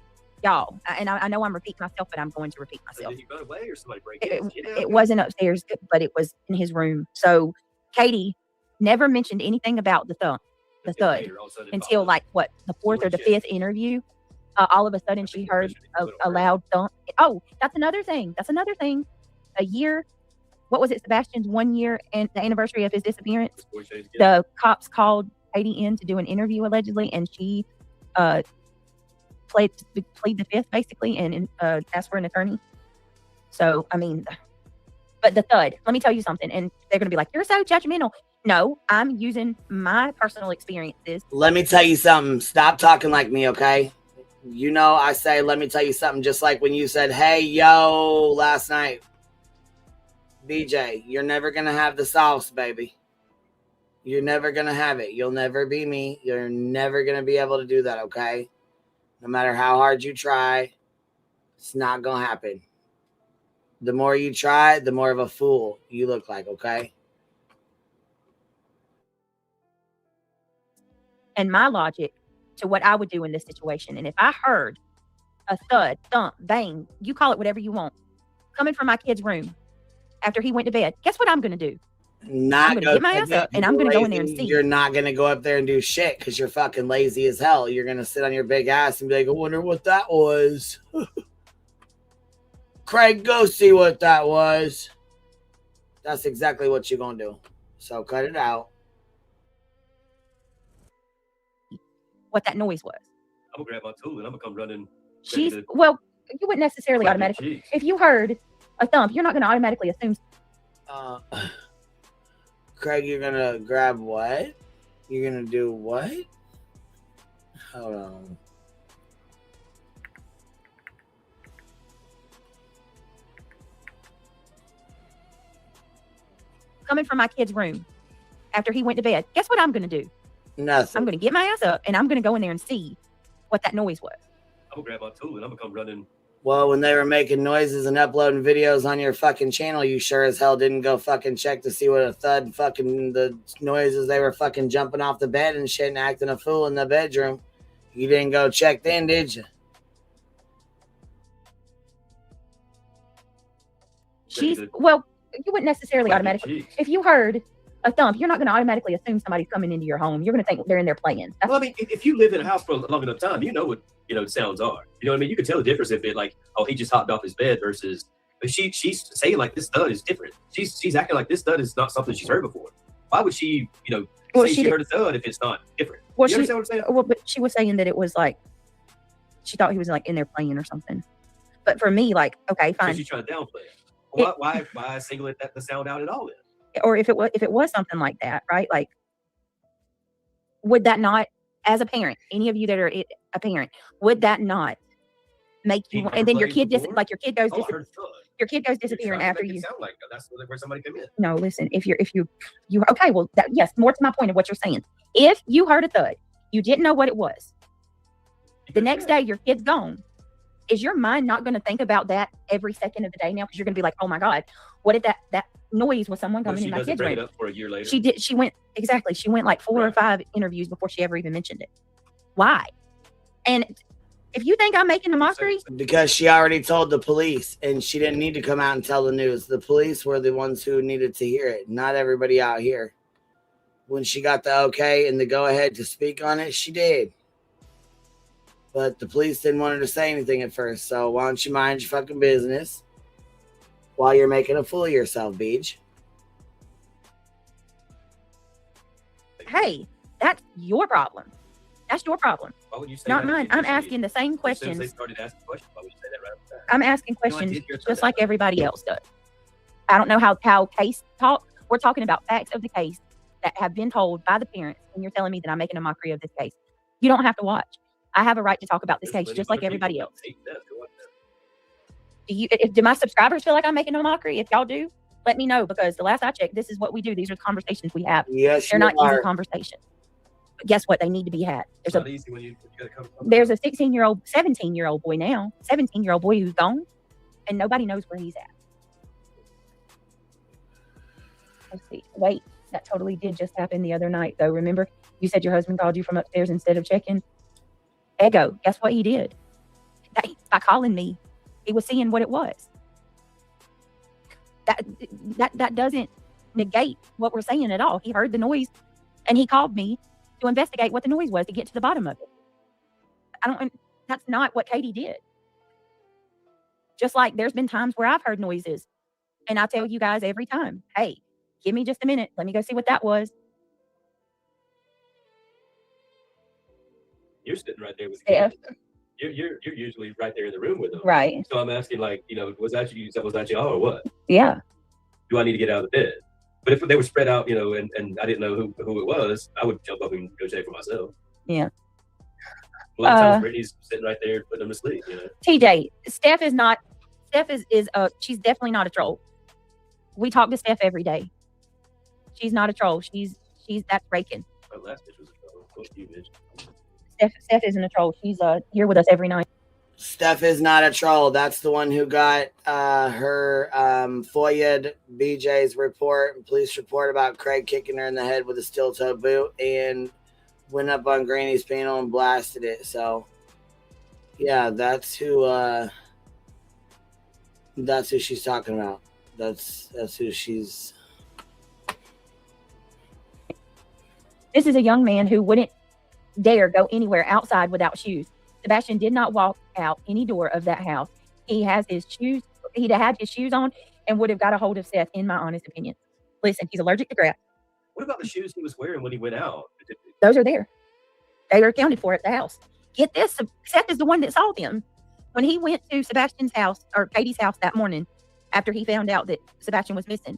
y'all, and I know I'm repeating myself, but I'm going to repeat myself. Did he run away or somebody break in? It wasn't upstairs, but it was in his room. So Katie never mentioned anything about the thud until like what, the 4th or the 5th interview. All of a sudden she heard a loud thump. Oh, that's another thing. A year. What was it? Sebastian's 1 year and the anniversary of his disappearance. The cops called Katie in to do an interview allegedly, and she plead the 5th basically and asked for an attorney. So I mean, but the thud. Let me tell you something, and they're gonna be like, "You're so judgmental." No, I'm using my personal experiences. Let me tell you something. Stop talking like me, okay? You know, I say, let me tell you something, just like when you said, hey, yo, last night. BJ, you're never going to have the sauce, baby. You're never going to have it. You'll never be me. You're never going to be able to do that, okay? No matter how hard you try, it's not going to happen. The more you try, the more of a fool you look like, okay? And my logic to what I would do in this situation. And if I heard a thud, thump, bang, you call it whatever you want, coming from my kid's room after he went to bed, guess what I'm going to do? I'm going to get my ass up and I'm going to go in there and see. You're not going to go up there and do shit because you're fucking lazy as hell. You're going to sit on your big ass and be like, I wonder what that was. Craig, go see what that was. That's exactly what you're going to do. So cut it out. What that noise was. I'm going to grab my tool and I'm going to come running. Well, you wouldn't necessarily automatically. If you heard a thump, you're not going to automatically assume. Craig, you're going to grab what? You're going to do what? Hold on. Coming from my kid's room after he went to bed, guess what I'm going to do? Nothing. I'm going to get my ass up and I'm going to go in there and see what that noise was. I'm going to grab my tool and I'm going to come running. Well, when they were making noises and uploading videos on your fucking channel, you sure as hell didn't go fucking check to see what a thud fucking the noises. They were fucking jumping off the bed and shit and acting a fool in the bedroom. You didn't go check then, did you? Well, you wouldn't necessarily automatically. If you heard a thump, you're not going to automatically assume somebody's coming into your home. You're going to think they're in there playing. Well, I mean, if you live in a house for a long enough time, you know what sounds are. You know what I mean? You can tell the difference if it like, oh, he just hopped off his bed versus. But she's saying like this thud is different. She's acting like this thud is not something she's heard before. Why would she say she heard a thud if it's not different? Well, you understand what I'm saying? Well, but she was saying that it was like she thought he was like in there playing or something. But for me, like, okay, fine. So she's trying to downplay it. Why single it the sound out at all then? Or if it was something like that, right? Like, would that not, as a parent, any of you that are a parent, would that not make you? And then your kid goes your kid goes disappearing after you. Sound like that's where somebody came in. No, listen. If you okay, well, yes. More to my point of what you're saying. If you heard a thud, you didn't know what it was. The next day, your kid's gone. Is your mind not going to think about that every second of the day now? Because you're going to be like, oh my God, what did that noise was someone coming in my kid's room? It up for a year later. She did. She went like 4 or 5 interviews before she ever even mentioned it. Why? And if you think I'm making a mockery, because she already told the police and she didn't need to come out and tell the news. The police were the ones who needed to hear it, not everybody out here. When she got the okay and the go ahead to speak on it, she did. But the police didn't want her to say anything at first. So why don't you mind your fucking business while you're making a fool of yourself, Beach? Hey, that's your problem. That's your problem. Why would you say not that? mine. I'm asking the same questions. As soon as they started asking questions, why would you say that right after that? I'm asking questions just like everybody else does. I don't know how case talk. We're talking about facts of the case that have been told by the parents, and you're telling me that I'm making a mockery of this case. You don't have to watch. I have a right to talk about this case just like everybody else. Do my subscribers feel like I'm making a mockery? If y'all do, let me know, because the last I checked, this is what we do. These are the conversations we have. Yes, they're not easy conversations. But guess what? They need to be had. There's a 16-year-old, 17-year-old boy now, 17-year-old boy who's gone, and nobody knows where he's at. Let's see. Wait, that totally did just happen the other night, though. Remember, you said your husband called you from upstairs instead of checking? Ego, guess what he did? By calling me, he was seeing what it was. That doesn't negate what we're saying at all. He heard the noise and he called me to investigate what the noise was to get to the bottom of it. That's not what Katie did. Just like there's been times where I've heard noises and I tell you guys every time, hey, give me just a minute. Let me go see what that was. You're sitting right there with Steph. You're usually right there in the room with them. Right. So I'm asking, like, was that y'all or what? Yeah. Do I need to get out of the bed? But if they were spread out, and I didn't know who it was, I would jump up and go check for myself. Yeah. A lot of times Brittany's sitting right there putting them to sleep, TJ, Steph is she's definitely not a troll. We talk to Steph every day. She's not a troll. She's that's raking. My last bitch was a troll. Fuck you, bitch. Steph isn't a troll. She's here with us every night. Steph is not a troll. That's the one who got her FOIA'd BJ's report, police report about Craig kicking her in the head with a steel-toe boot, and went up on Granny's panel and blasted it. So, yeah, that's who she's talking about. That's who she's. This is a young man who wouldn't dare go anywhere outside without shoes. Sebastian did not walk out any door of that house. He has his shoes. He'd have had his shoes on and would have got a hold of Seth, in my honest opinion. Listen, he's allergic to grass. What about the shoes he was wearing when he went out? Those are there. They are accounted for at the house. Get this, Seth is the one that saw them. When he went to Sebastian's house, or Katie's house that morning, after he found out that Sebastian was missing,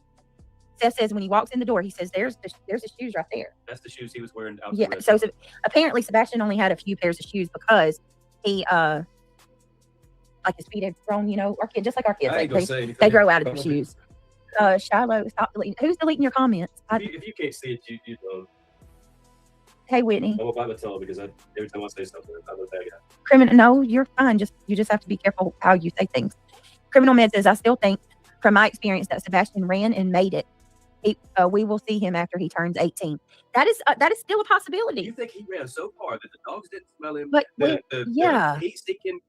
Seth says when he walks in the door, he says, there's the shoes right there. That's the shoes he was wearing out. Yeah, so apparently Sebastian only had a few pairs of shoes because he, like his feet had grown, you know, just like our kids. Like they grow out of their shoes. Shiloh, stop deleting. Who's deleting your comments? If you can't see it, you know. Hey, Whitney. I'm about to tell because every time I say something, I'm a bad guy. Criminal, no, you're fine. You just have to be careful how you say things. Criminal Med says, I still think, from my experience, that Sebastian ran and made it. We will see him after he turns 18. That is still a possibility. You think he ran so far that the dogs didn't smell him? But the heat-seeking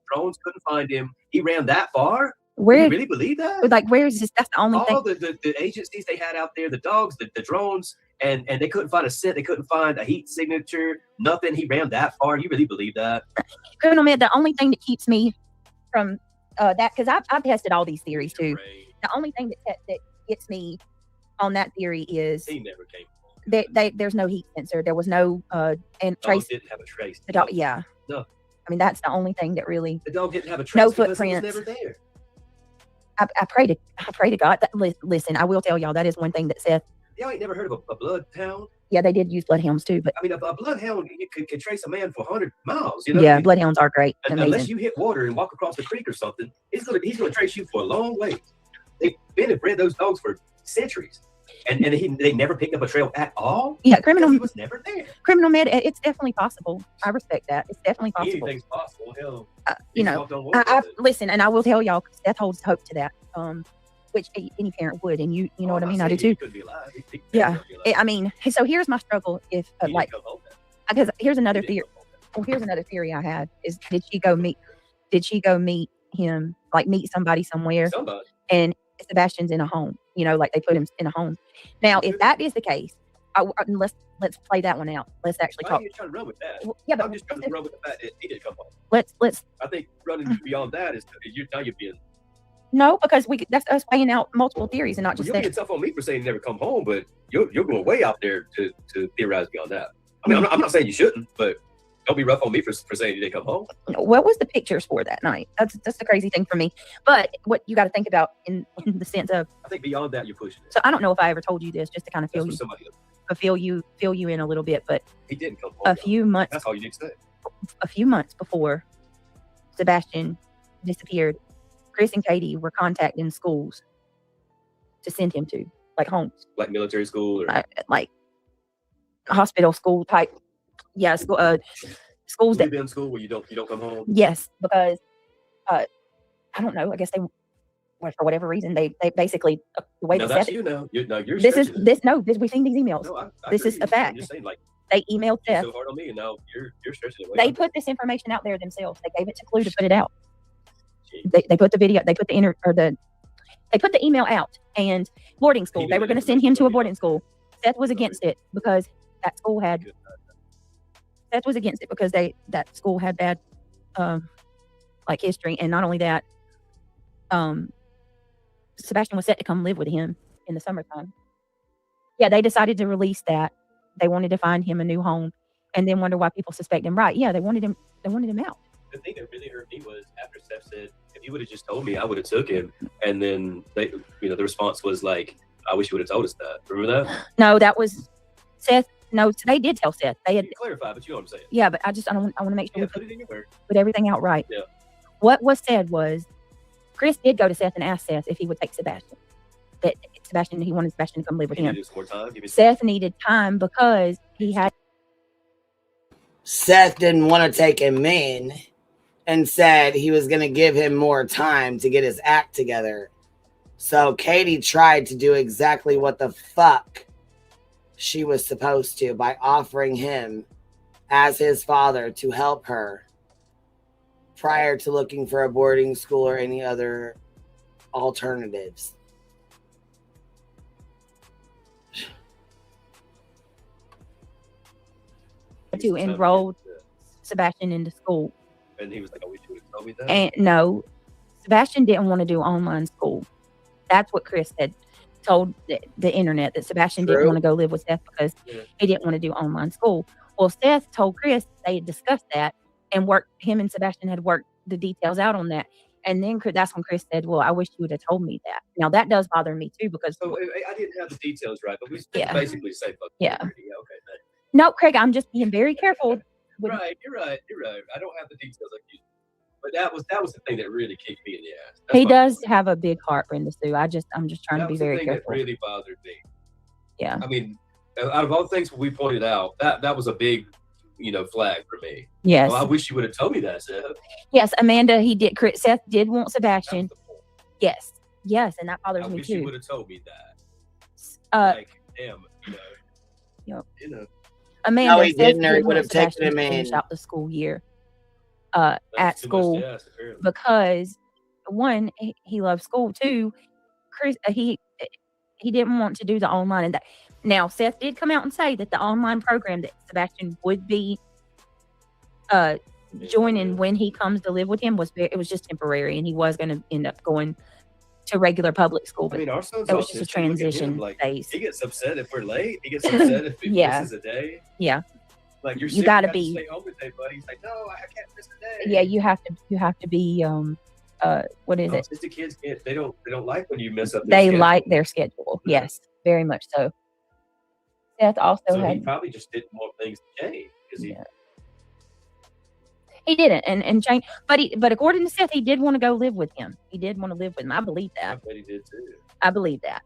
drones couldn't find him. He ran that far? Where you really believe that? Like, where is this? That's the only thing. All the agencies they had out there, the dogs, the drones, and they couldn't find a scent. They couldn't find a heat signature. Nothing. He ran that far. You really believe that? Criminal Med, the only thing that keeps me from that, because I've tested all these theories too. The only thing that gets me on that theory is he never came. There's no heat sensor. There was no and trace. Didn't have a trace. The dog, yeah. No. I mean, that's the only thing that really. The dog didn't have a trace. No because footprints. It was never there. I pray to God. Listen, I will tell y'all that is one thing that Seth. Y'all ain't never heard of a bloodhound? Yeah, they did use bloodhounds too, but I mean, a bloodhound can trace a man for 100 miles. You know? Yeah, bloodhounds are great. Unless you hit water and walk across the creek or something, he's gonna trace you for a long way. They've been and bred those dogs for centuries, and they never picked up a trail at all. Yeah, criminal. He was never there. Criminal Med, it's definitely possible. I respect that. It's definitely possible. Anything's possible. Hell, you know, I listen, and I will tell y'all, Seth holds hope to that. Which any parent would, and you know what I mean. I do too. Yeah, I mean, so here's my struggle. If because here's another theory. Well, here's another theory I had is did she go meet him, like meet somebody somewhere? And Sebastian's in a home, you know, like they put him in a home. Now, if that is the case, let's play that one out. Let's actually talk. Why are you trying to run with that? Yeah, but I'm just trying to run with the fact that he didn't come home. Let's. I think running beyond that is you're being. No, because that's us weighing out multiple theories and not just. You're being tough on me for saying you never come home, but you're going way out there to theorize beyond that. I mean, I'm not saying you shouldn't, but don't be rough on me for saying you didn't come home. What was the pictures for that night? That's the crazy thing for me. But what you got to think about in the sense of. I think beyond that, you're pushing it. So I don't know if I ever told you this, just to kind of fill you in a little bit, but he didn't come home. A few months. That's all you need to say. A few months before Sebastian disappeared, Chris and Katie were contacting schools to send him to, like homes, like military school or like hospital school type. Yeah, schools that in school where you don't come home. Yes, because I don't know. I guess for whatever reason they basically the way no, they that's said you it. now. You're We've seen these emails. No, I this is a fact. I'm just saying, like, they emailed Seth. So hard on me, and now you're stretching it. They put this information out there themselves. They gave it to Clue to put it out. They put the video. They put they put the email out, and boarding school. They were going to send him to a boarding school. Seth was against it because that school had. Seth was against it because that school had bad, like history, and not only that, Sebastian was set to come live with him in the summertime. Yeah, they decided to release that. They wanted to find him a new home, and then wonder why people suspect him. Right? Yeah, they wanted him. They wanted him out. The thing that really hurt me was after Steph said, "If you would have just told me, I would have took him." And then the response was like, "I wish you would have told us that." Remember that? No, that was Seth. No, they did tell Seth. They had clarified, but you know what I'm saying. Yeah, but I want to make sure we put it in your word. Put everything out right. Yeah. What was said was, Chris did go to Seth and ask Seth if he would take Sebastian. That he wanted Sebastian to come live with him. More time. Seth needed time because he had. Seth didn't want to take him in. and said he was going to give him more time to get his act together. So Katie tried to do exactly what the fuck she was supposed to by offering him as his father to help her prior to looking for a boarding school or any other alternatives. To enroll Sebastian into school. And he was like, "Oh, we should have told me that." And no, Sebastian didn't want to do online school. That's what Chris had told the internet, that Sebastian didn't want to go live with Seth because he didn't want to do online school. Well, Seth told Chris they had discussed that and him and Sebastian had worked the details out on that. And then that's when Chris said, "Well, I wish you would have told me that." Now that does bother me too because So I didn't have the details right, but we basically say fuck. Yeah. Okay. But, no, Craig, I'm just being very careful. right, you're right. I don't have the details like you, but that was the thing that really kicked me in the ass. He does have a big heart, Brenda Sue. I'm just trying to be very careful. That really bothered me. Yeah. I mean, out of all the things we pointed out, that was a big, flag for me. Yes. Well, I wish you would have told me that, Seth. Yes, Amanda, Seth did want Sebastian. Yes, and that bothers me wish too. You would have told me that. Like, damn, Yep. Amanda, no, he didn't, or he would have taken him finish in. out the school year at school because one, he loves school. Two, Chris, he didn't want to do the online. And that now Seth did come out and say that the online program that Sebastian would be joining when he comes to live with him was just temporary, and he was going to end up going to regular public school. But our son's that was just a transition phase. He gets upset if we're late. He gets upset if he misses a day. Yeah. Like you got to be. Stay home today, buddy. He's like, no, I can't miss a day. Yeah, you have to be. What is it? Just the kids they don't like when you mess up. They like their schedule. Yes, very much so. Seth also had. He probably just didn't want things to change because he didn't, and change. But according to Seth, he did want to go live with him. He did want to live with him. I believe that. I bet he did too. I believe that.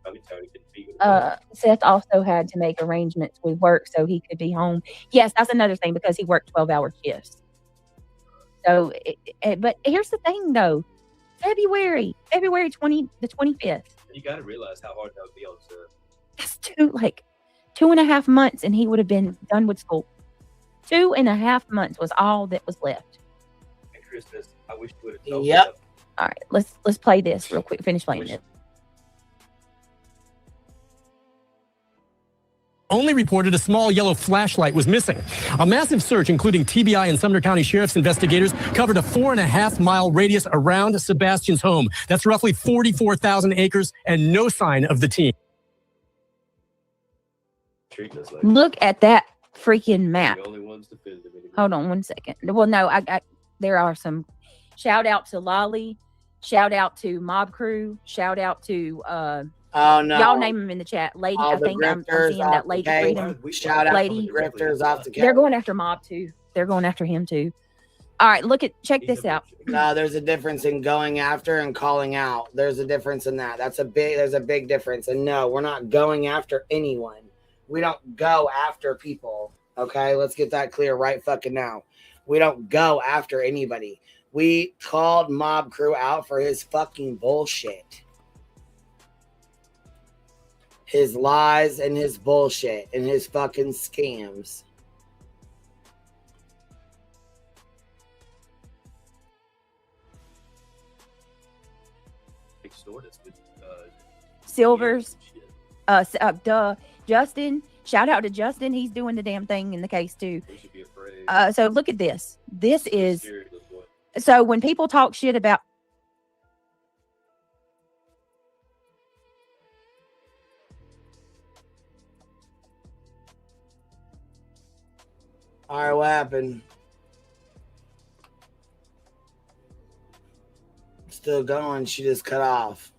Probably Tony didn't be with Seth also had to make arrangements with work so he could be home. Yes, that's another thing because he worked 12-hour shifts. So, but here's the thing though, February 20, the 25th. You got to realize how hard that would be on Seth. That's 2.5 months, and he would have been done with school. 2.5 months was all that was left. And Chris says, I wish you would have told me. Yep. All right, let's play this real quick. Finish playing it. Only reported a small yellow flashlight was missing. A massive search, including TBI and Sumner County Sheriff's investigators, covered a 4.5-mile radius around Sebastian's home. That's roughly 44,000 acres, and no sign of the team. Look at that freaking map. The only ones definitive anymore. Hold on 1 second. Well, no, there are some. Shout out to Lolly. Shout out to Mob Crew. Shout out to oh no! Y'all name them in the chat. Lady, I think I'm seeing that Lady Freedom. Shout out Lady to the grifters off the. They're going after Mob too. They're going after him too. All right, check this out. No, there's a difference in going after and calling out. There's a difference in that. There's a big difference. And no, we're not going after anyone. We don't go after people. Okay, let's get that clear right fucking now. We don't go after anybody. We called Mob Crew out for his fucking bullshit. His lies and his bullshit and his fucking scams. Silvers. Justin. Shout out to Justin. He's doing the damn thing in the case too. So look at this. This is so when people talk shit about. All right, what happened? Still going. She just cut off.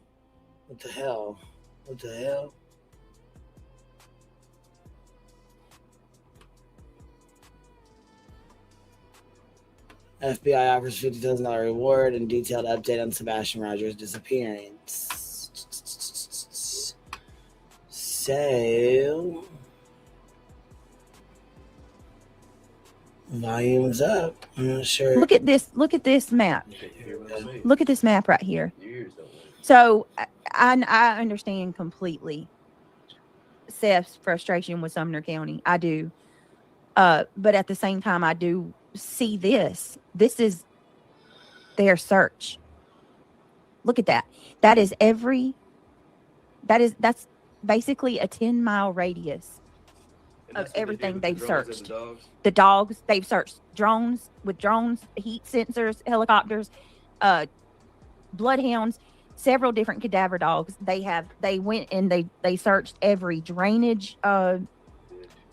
What the hell? What the hell? FBI offers $50,000 reward and detailed update on Sebastian Rogers' disappearance. So, Volume's up. I'm not sure. Look at this. Look at this map. Look at this map right here. So I understand completely Seth's frustration with Sumner County. I do. But at the same time, I do see this. This is their search. Look at that. That's basically a 10-mile radius of everything they've searched. The dogs, they've searched drones, heat sensors, helicopters, bloodhounds, several different cadaver dogs. They went and they searched every drainage.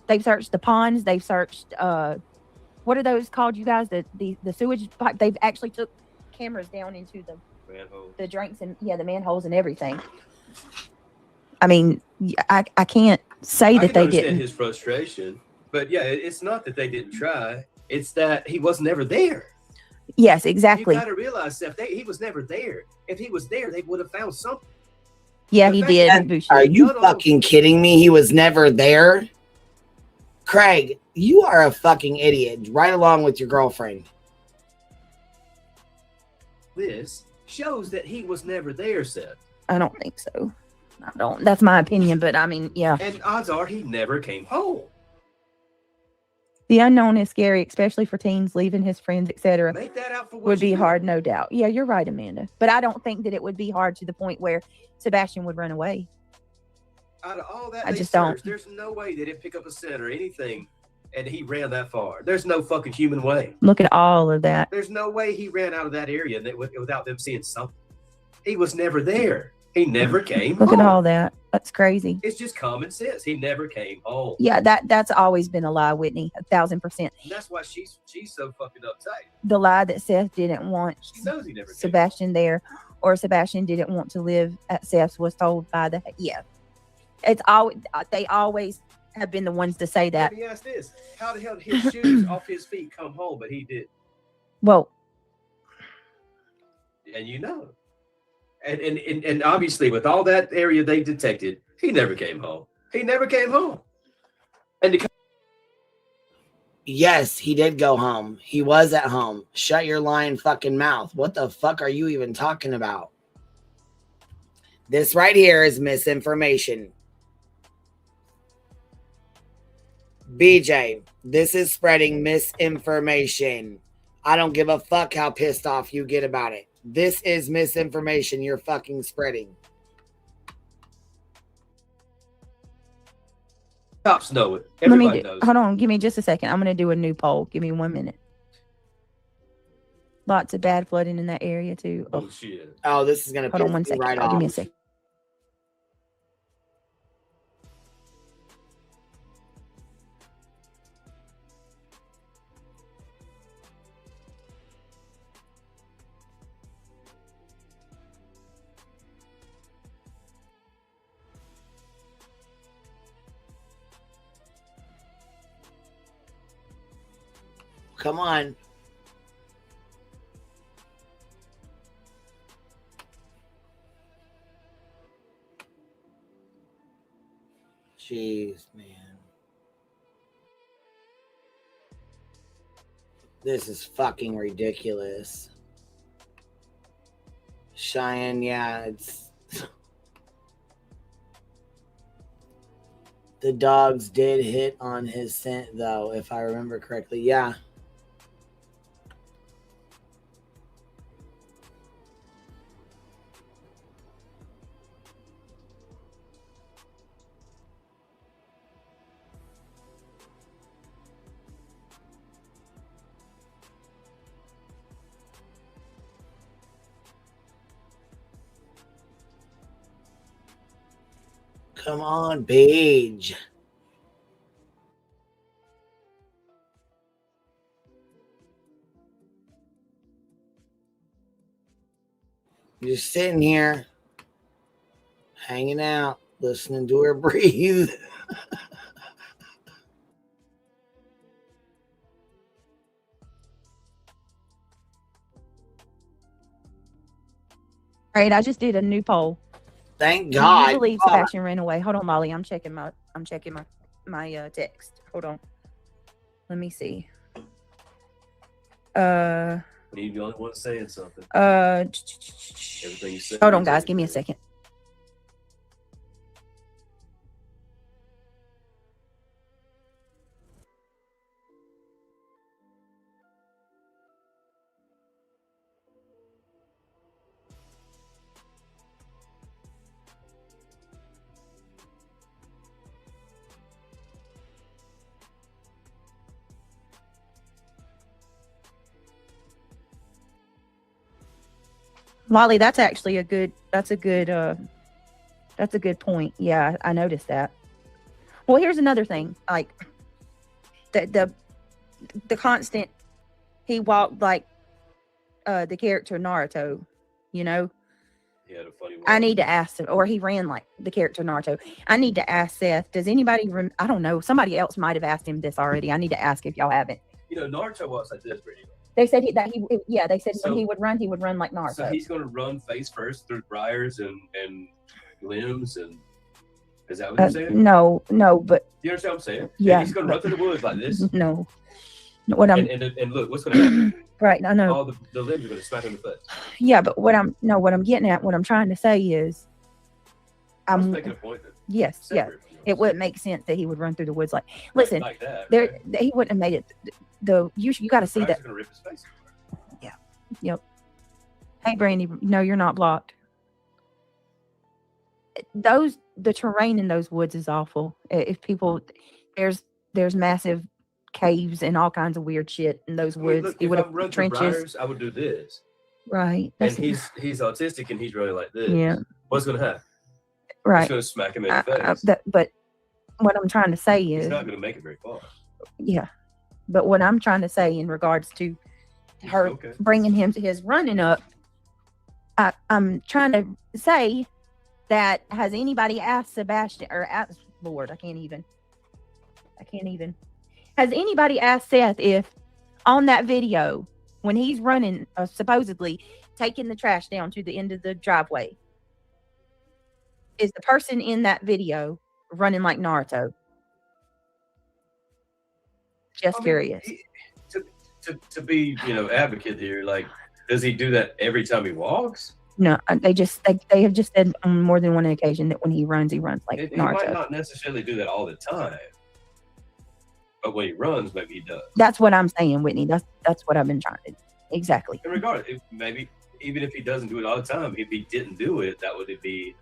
They've searched the ponds. They've searched what are those called, you guys? The sewage pipe. They've actually took cameras down into the drinks and the manholes and everything. I mean, I can't say that they didn't. His frustration, but yeah, it's not that they didn't try. It's that he was never there. Yes, exactly. You got to realize, Seth, he was never there. If he was there, they would have found something. Yeah, he did. Are you fucking kidding me? He was never there? Craig, you are a fucking idiot. Right along with your girlfriend. This shows that he was never there, Seth. I don't think so. I don't. That's my opinion, but I mean, yeah. And odds are he never came home. The unknown is scary, especially for teens leaving his friends, etc. Make that out for what would be you do. hard, no doubt. Yeah, you're right, Amanda. But I don't think that it would be hard to the point where Sebastian would run away. Out of all that I they just searched, don't. There's no way they didn't pick up a scent or anything, and he ran that far. There's no fucking human way. Look at all of that. There's no way he ran out of that area without them seeing something. He was never there. He never came Look home. at all that. That's crazy. It's just common sense. He never came home. Yeah, that's always been a lie, Whitney. 1,000%. And that's why she's so fucking uptight. The lie that Seth didn't want She knows he never came. Sebastian there, or Sebastian didn't want to live at Seth's, was told by the It's always they always have been the ones to say that. Let me ask this: how the hell did his shoes off his feet come home, but he did? Well, And you know, and obviously with all that area they detected, he never came home. He never came home. And Yes, he did go home. He was at home. Shut your lying fucking mouth. What the fuck are you even talking about? This right here is misinformation. BJ, this is spreading misinformation. I don't give a fuck how pissed off you get about it. This is misinformation you're fucking spreading. cops know it. Let Everybody me knows. hold on. Give me just a second. I'm going to do a new poll. Give me 1 minute. Lots of bad flooding in that area too. Oh shit. Oh, this is going to Hold on 1 second. right Give me a off. second. Come on. Jeez, man. This is fucking ridiculous. Cheyenne, yeah, it's... The dogs did hit on his scent, though, if I remember correctly. Yeah. Come on, Paige. You're just sitting here, hanging out, listening to her breathe. All right, I just did a new poll. Thank Do God. you believe Oh, Sebastian ran away? Hold on, Molly. I'm checking my text. Hold on. Let me see. When you're the only one saying something. Everything you say. Hold on, guys. Give me a second. Molly, that's actually a good point. Yeah, I noticed that. Well, here's another thing. Like the constant, he walked like the character Naruto, you know. He had a funny I need to ask him, or he ran like the character Naruto. I need to ask Seth, does anybody I don't know, somebody else might have asked him this already. I need to ask if y'all haven't. You know, Naruto walks like this pretty much. They said they said So- when he would run like Naruto. So he's going to run face first through briars and limbs, and is that what you're saying? No, but You understand what I'm saying? Yeah, He's going to run through the woods like this. no. What I'm And look, what's going to happen? right, I know. All the limbs are going to smack him in the face. Yeah, but what I'm getting at, what I'm trying to say is, I'm making a point that yes, yeah, it wouldn't make sense that he would run through the woods like. Listen, like that, he wouldn't have made it. You got to see that. Gonna rip his face. Yeah. Yep. Hey, Brandy, no, you're not blocked. The terrain in those woods is awful. If people, there's massive caves and all kinds of weird shit in those woods. Look, He if would I have run through trenches. briars, I would do this. Right. And he's autistic and he's running like this. Yeah. What's going to happen? Right. He's going to smack him in the face. But what I'm trying to say is, He's not going to make it very far. yeah. But what I'm trying to say in regards to her bringing him to his running up, I'm trying to say that has anybody asked Sebastian or asked Lord? I can't even. Has anybody asked Seth if on that video when he's running, supposedly taking the trash down to the end of the driveway, is the person in that video running like Naruto? Just curious. To be, advocate here, like, does he do that every time he walks? No, they have just said on more than one occasion that when he runs like He Naruto. might not necessarily do that all the time, but when he runs, maybe he does. That's what I'm saying, Whitney. That's what I've been trying to. Exactly. And regardless, maybe even if he doesn't do it all the time, if he didn't do it, that would be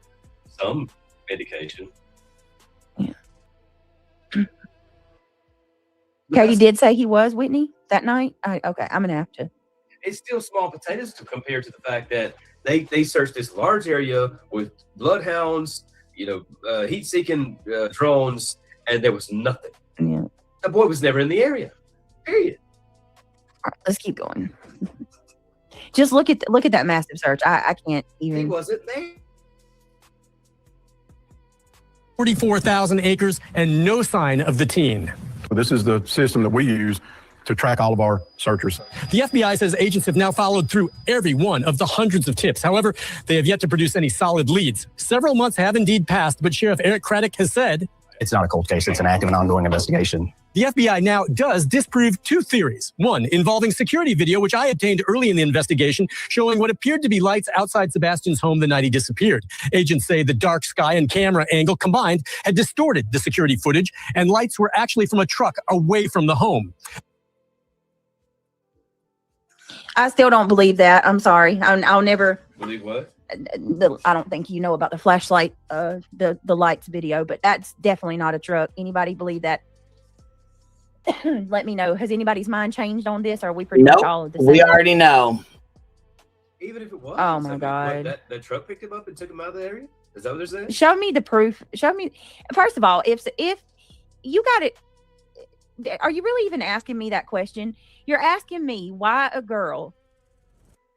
some indication. Katie did say he was, Whitney, that night. Okay, I'm gonna have to. It's still small potatoes compared to the fact that they searched this large area with bloodhounds, heat-seeking drones, and there was nothing. Yeah. The boy was never in the area. Period. All right, let's keep going. Just look at that massive search. I can't even. He wasn't there. 44,000 acres and no sign of the teen. This is the system that we use to track all of our searchers. The FBI says agents have now followed through every one of the hundreds of tips. However, they have yet to produce any solid leads. Several months have indeed passed, but Sheriff Eric Craddock has said, it's not a cold case. It's an active and ongoing investigation. The FBI now does disprove two theories. One involving security video, which I obtained early in the investigation, showing what appeared to be lights outside Sebastian's home the night he disappeared. Agents say the dark sky and camera angle combined had distorted the security footage, and lights were actually from a truck away from the home. I still don't believe that. I'm sorry. I'll never believe what? I don't think you know about the flashlight, the lights video, but that's definitely not a truck. Anybody believe that? Let me know. Has anybody's mind changed on this? Or are we pretty much all of the same? We already know. Even if it was. Oh my God. That truck picked him up and took him out of the area? Is that what they're saying? Show me the proof. Show me. First of all, if you got it, are you really even asking me that question? You're asking me why a girl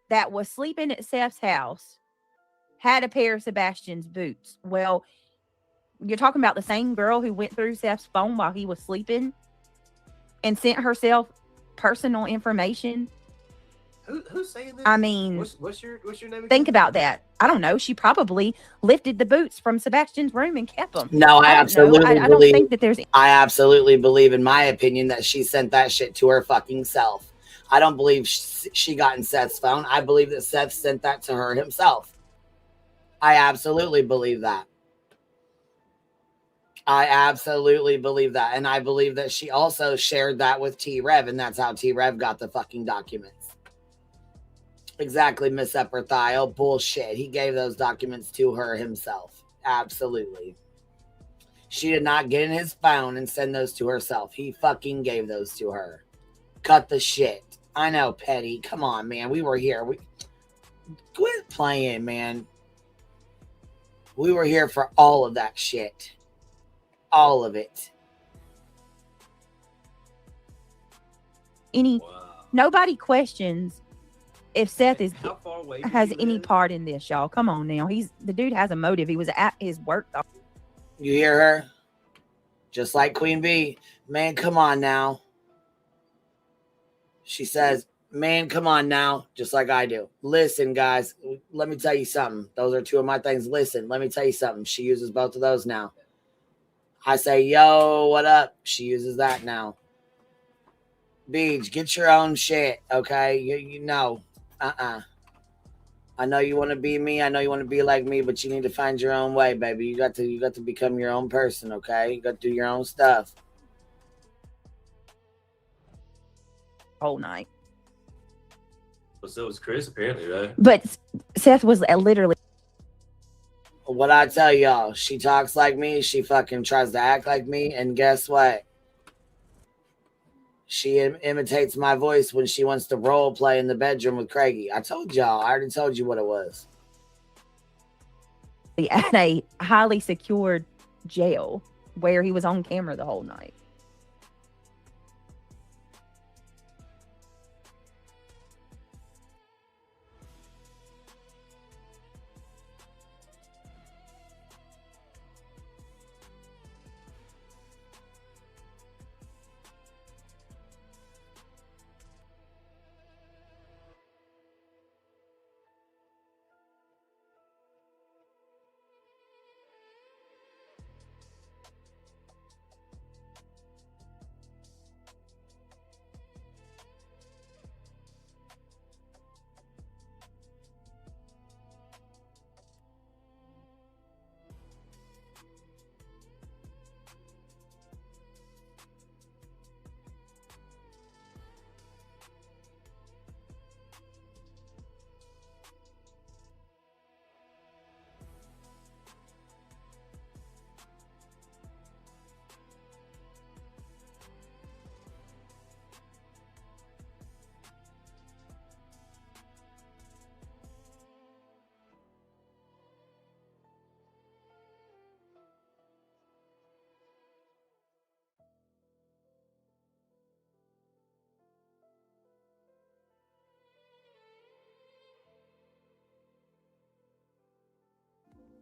that was sleeping at Seth's house had a pair of Sebastian's boots. Well, you're talking about the same girl who went through Seth's phone while he was sleeping and sent herself personal information. Who's saying that? I mean, what's your name again? Think about that. I don't know. She probably lifted the boots from Sebastian's room and kept them. No, I absolutely believe. I don't think that there's. I absolutely believe, in my opinion, that she sent that shit to her fucking self. I don't believe she got in Seth's phone. I believe that Seth sent that to her himself. I absolutely believe that. I absolutely believe that. And I believe that she also shared that with T-Rev, and that's how T-Rev got the fucking documents. Exactly, Miss Epperthile. Bullshit. He gave those documents to her himself. Absolutely. She did not get in his phone and send those to herself. He fucking gave those to her. Cut the shit. I know, Petty. Come on, man. We were here. Quit playing, man. We were here for all of that shit. All of it. Nobody questions if Seth has any part in this, y'all. Come on now. The dude has a motive. He was at his work. You hear her? Just like Queen Bee. Man, come on now. She says, man, come on now. Just like I do. Listen, guys. Let me tell you something. Those are two of my things. Listen, let me tell you something. She uses both of those now. I say, yo, what up? She uses that now. Beach, get your own shit, okay? You know. I know you want to be me. I know you want to be like me, but you need to find your own way, baby. You got to become your own person, okay? You got to do your own stuff. Whole night. Well, so was Chris, apparently, right? But Seth was literally. What I tell y'all, she talks like me. She fucking tries to act like me. And guess what? She imitates my voice when she wants to role play in the bedroom with Craigie. I told y'all. I already told you what it was. At a highly secured jail where he was on camera the whole night.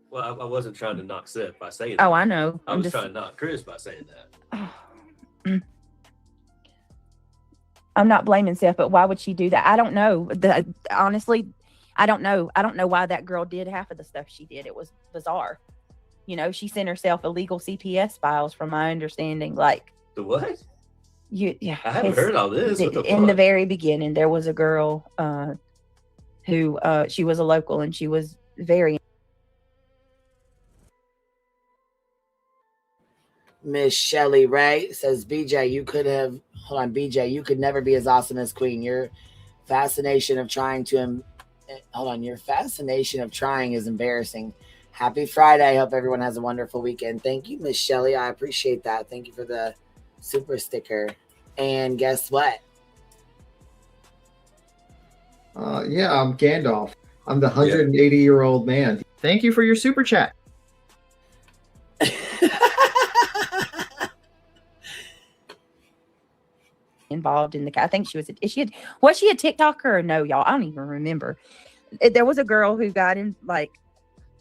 Well, I wasn't trying to knock Seth by saying Oh, that. I know. I was trying to knock Chris by saying that. I'm not blaming Seth, but why would she do that? I don't know. Honestly, I don't know. I don't know why that girl did half of the stuff she did. It was bizarre. You know, she sent herself illegal CPS files, from my understanding. Like the what? Yeah, I haven't heard all this. What the In fuck? the very beginning, there was a girl who she was a local, and she was very. Miss Shelly Ray says, BJ, you could have, hold on, BJ, you could never be as awesome as Queen. Your fascination of trying to, your fascination of trying is embarrassing. Happy Friday. I hope everyone has a wonderful weekend. Thank you, Miss Shelly. I appreciate that. Thank you for the super sticker. And guess what? Yeah, I'm Gandalf. I'm the 180-year-old man. Thank you for your super chat. Involved in the. I think she was. Was she a TikToker or no, y'all? I don't even remember. There was a girl who got in. Like,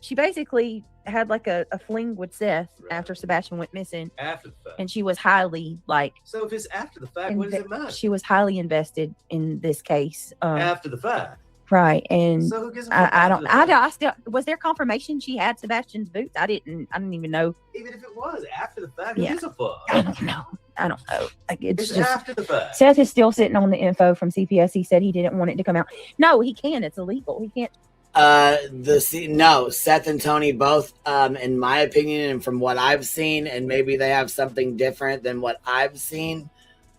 she basically had like a fling with Seth after Sebastian went missing. After the fact. And she was highly like. So if it's after the fact, what does it matter? She was highly invested in this case. After the fact. Right, and So who gives a fuck I still was there confirmation she had Sebastian's boots? I didn't even know. Even if it was after the fact, Yeah. who gives a fuck? I don't know. I don't know. Like It's just after the fact. Seth is still sitting on the info from CPS. He said he didn't want it to come out. No, he can. It's illegal. He can't. No, Seth and Tony both, in my opinion, and from what I've seen, and maybe they have something different than what I've seen,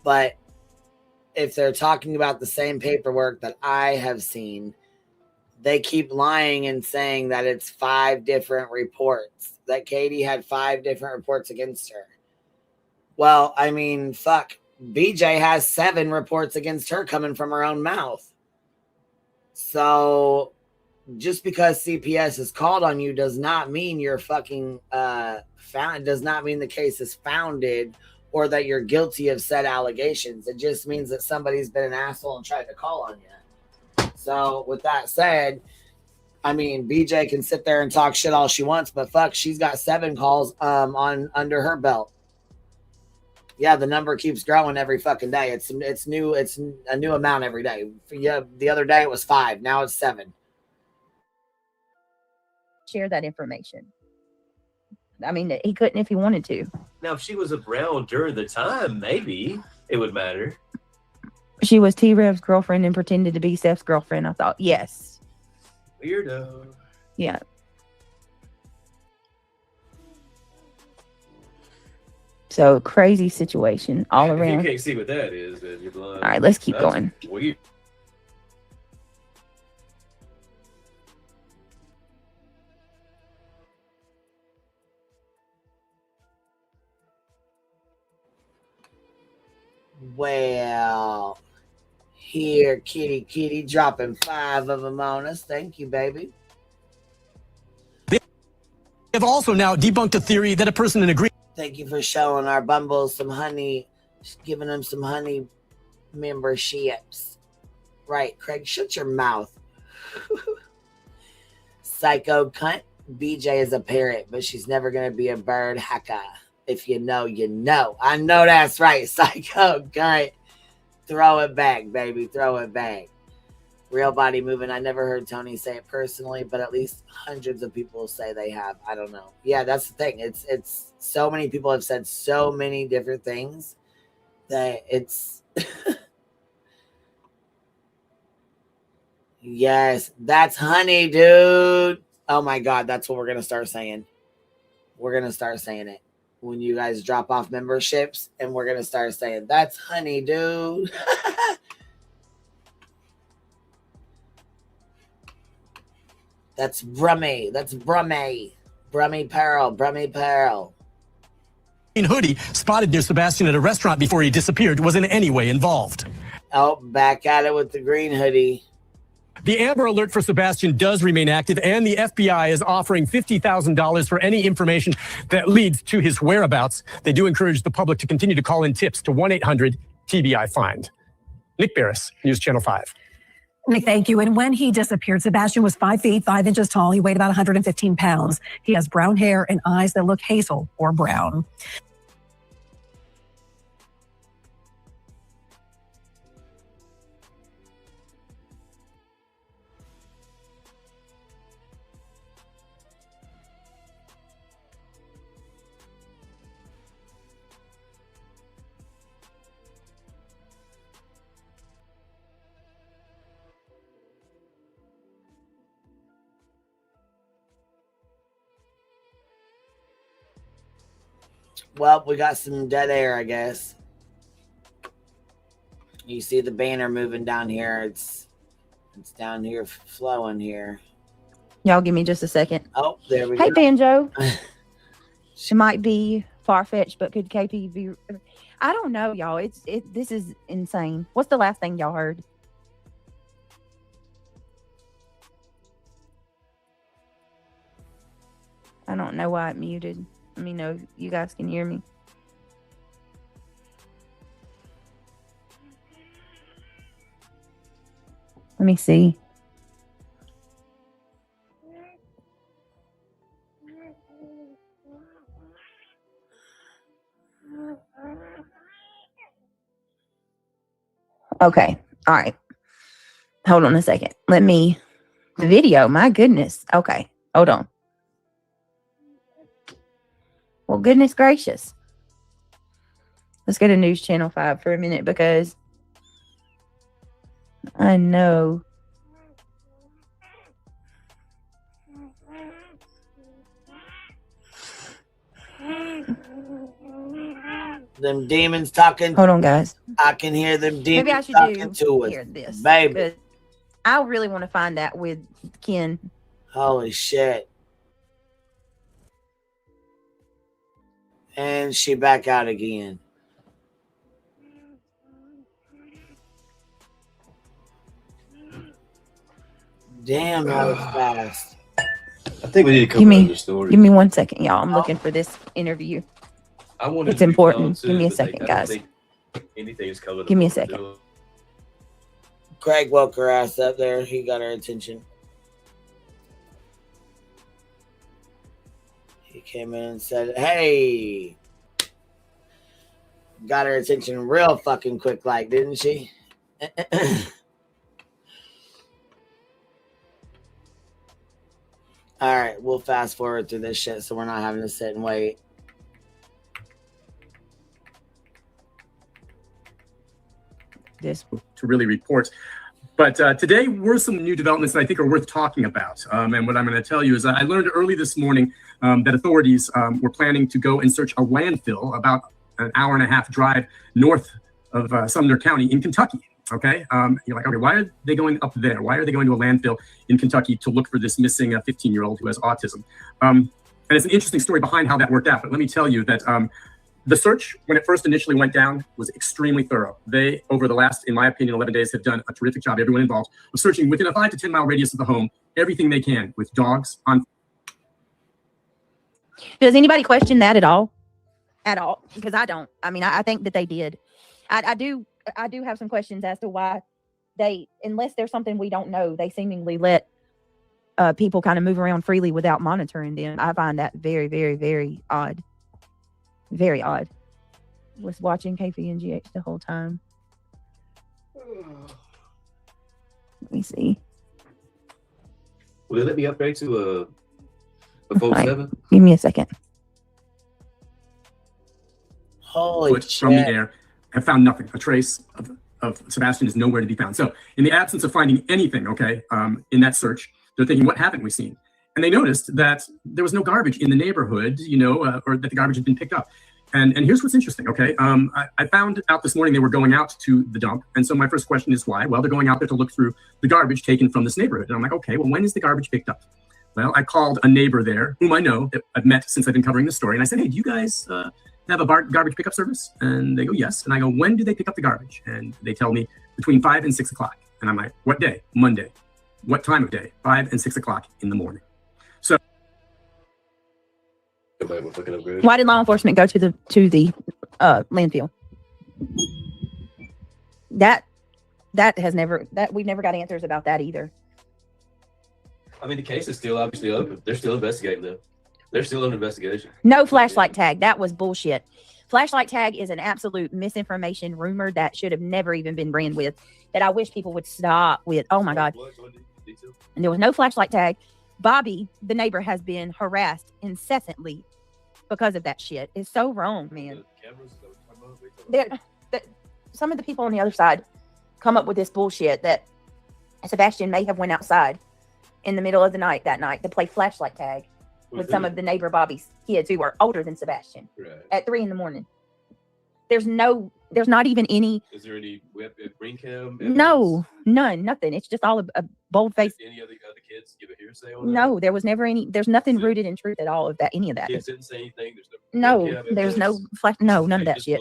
but if they're talking about the same paperwork that I have seen, they keep lying and saying that it's 5 different reports, that Katie had 5 different reports against her. Well, I mean, fuck. BJ has 7 reports against her coming from her own mouth. So just because CPS is called on you does not mean you're fucking found. Does not mean the case is founded or that you're guilty of said allegations. It just means that somebody's been an asshole and tried to call on you. So with that said, I mean, BJ can sit there and talk shit all she wants, but fuck, she's got 7 calls on under her belt. Yeah, the number keeps growing every fucking day. It's new. It's a new amount every day. Yeah, the other day it was 5. Now it's 7. Share that information. I mean, he couldn't if he wanted to. Now, if she was around during the time, maybe it would matter. She was T-Rev's girlfriend and pretended to be Seth's girlfriend. I thought, yes. Weirdo. Yeah. So crazy situation all If around. you can't see what that is, then you're blind. All right, let's keep That's going. Weird. Well, here, kitty, dropping 5 of them on us. Thank you, baby. They have also now debunked a theory that a person in a green. Thank you for showing our Bumbles some honey, giving them some honey memberships. Right, Craig, shut your mouth. Psycho cunt. BJ is a parrot, but she's never going to be a bird. Haka. If you know, you know. I know that's right. Psycho cunt. Throw it back, baby. Throw it back. Real body moving. I never heard Tony say it personally, but at least hundreds of people say they have. I don't know. Yeah, that's the thing. It's so many people have said so many different things that it's yes, that's honey, dude. Oh my god, that's what we're gonna start saying. We're gonna start saying it when you guys drop off memberships, and we're gonna start saying that's honey, dude. That's Brummy. That's Brummy. Brummy Pearl. Brummy Pearl. Hoodie spotted near Sebastian at a restaurant before he disappeared was in any way involved. Oh, back at it with the green hoodie. The Amber Alert for Sebastian does remain active, and the FBI is offering $50,000 for any information that leads to his whereabouts. They do encourage the public to continue to call in tips to 1-800-TBI-FIND. Nick Barris, News Channel 5. Nick, thank you. And when he disappeared, Sebastian was 5 feet 5 inches tall. He weighed about 115 pounds. He has brown hair and eyes that look hazel or brown. Well, we got some dead air, I guess. You see the banner moving down here. It's down here flowing here. Y'all give me just a second. Oh, there we go. Hey, Banjo. She might be far-fetched, but could KP be... I don't know, y'all. This is insane. What's the last thing y'all heard? I don't know why it muted. Let me know if you guys can hear me. Let me see. Okay. All right. Hold on a second. The video, my goodness. Okay. Hold on. Well, goodness gracious. Let's go to News Channel 5 for a minute because I know. Them demons talking. Hold on, guys. I can hear them demons Maybe I should talking to us. hear this, baby. I really want to find that with Ken. Holy shit. And she back out again. Damn, that was fast. I think we need to cover other stories. Give me 1 second, y'all. I'm looking for this interview. I wanted It's to be important. found too, Give me a but, second, I don't guys. think anything is covered. Give me a second. Craig woke her ass up there. He got her attention. He came in and said, hey. Got her attention real fucking quick, like, didn't she? All right, we'll fast forward through this shit so we're not having to sit and wait. This to really report. But today were some new developments that I think are worth talking about. And what I'm going to tell you is I learned early this morning that authorities were planning to go and search a landfill about an hour and a half drive north of Sumner County in Kentucky. Okay. You're like, okay, why are they going up there? Why are they going to a landfill in Kentucky to look for this missing 15-year-old who has autism? And it's an interesting story behind how that worked out. But let me tell you that the search, when it first initially went down, was extremely thorough. They, over the last, in my opinion, 11 days, have done a terrific job, everyone involved, of searching within a 5 to 10 mile radius of the home, everything they can with dogs on. Does anybody question that at all? At all? Because I don't. I mean, I think that they did. I do have some questions as to why they, unless there's something we don't know, they seemingly let people kind of move around freely without monitoring them. I find that very, very, very odd. Very odd. Was watching KPNGH the whole time. Let me see. Will they let me upgrade to a Fold 7? Give me a second. Holy shit. From the air, have found nothing. A trace of Sebastian is nowhere to be found. So in the absence of finding anything, okay, in that search, they're thinking, what haven't we seen? And they noticed that there was no garbage in the neighborhood, you know, or that the garbage had been picked up. And here's what's interesting, okay? I found out this morning they were going out to the dump. And so my first question is why? Well, they're going out there to look through the garbage taken from this neighborhood. And I'm like, okay, well, when is the garbage picked up? Well, I called a neighbor there, whom I know, that I've met since I've been covering the story. And I said, hey, do you guys have a garbage pickup service? And they go, yes. And I go, when do they pick up the garbage? And they tell me between 5 and 6 o'clock. And I'm like, what day? Monday. What time of day? 5 and 6 o'clock in the morning. So why did law enforcement go to the landfill? That has never, that we've never got answers about that either. I mean, the case is still obviously open. They're still investigating them. They're still under investigation. No flashlight tag. That was bullshit. Flashlight tag is an absolute misinformation rumor that should have never even been ran with, that I wish people would stop with. Oh my God. And there was no flashlight tag. Bobby, the neighbor, has been harassed incessantly because of that shit. It's so wrong, man. Some of the people on the other side come up with this bullshit that Sebastian may have went outside in the middle of the night that night to play flashlight tag with some of the neighbor Bobby's kids who are older than Sebastian at 3 a.m. There's not even any. Is there any green cam? No, none, nothing. It's just all a bold face. Any other kids give a hearsay on that? No, there was never any. There's nothing rooted in truth at all of that. Any of that. Kids didn't say anything. No, there's no flash. No, none of that shit.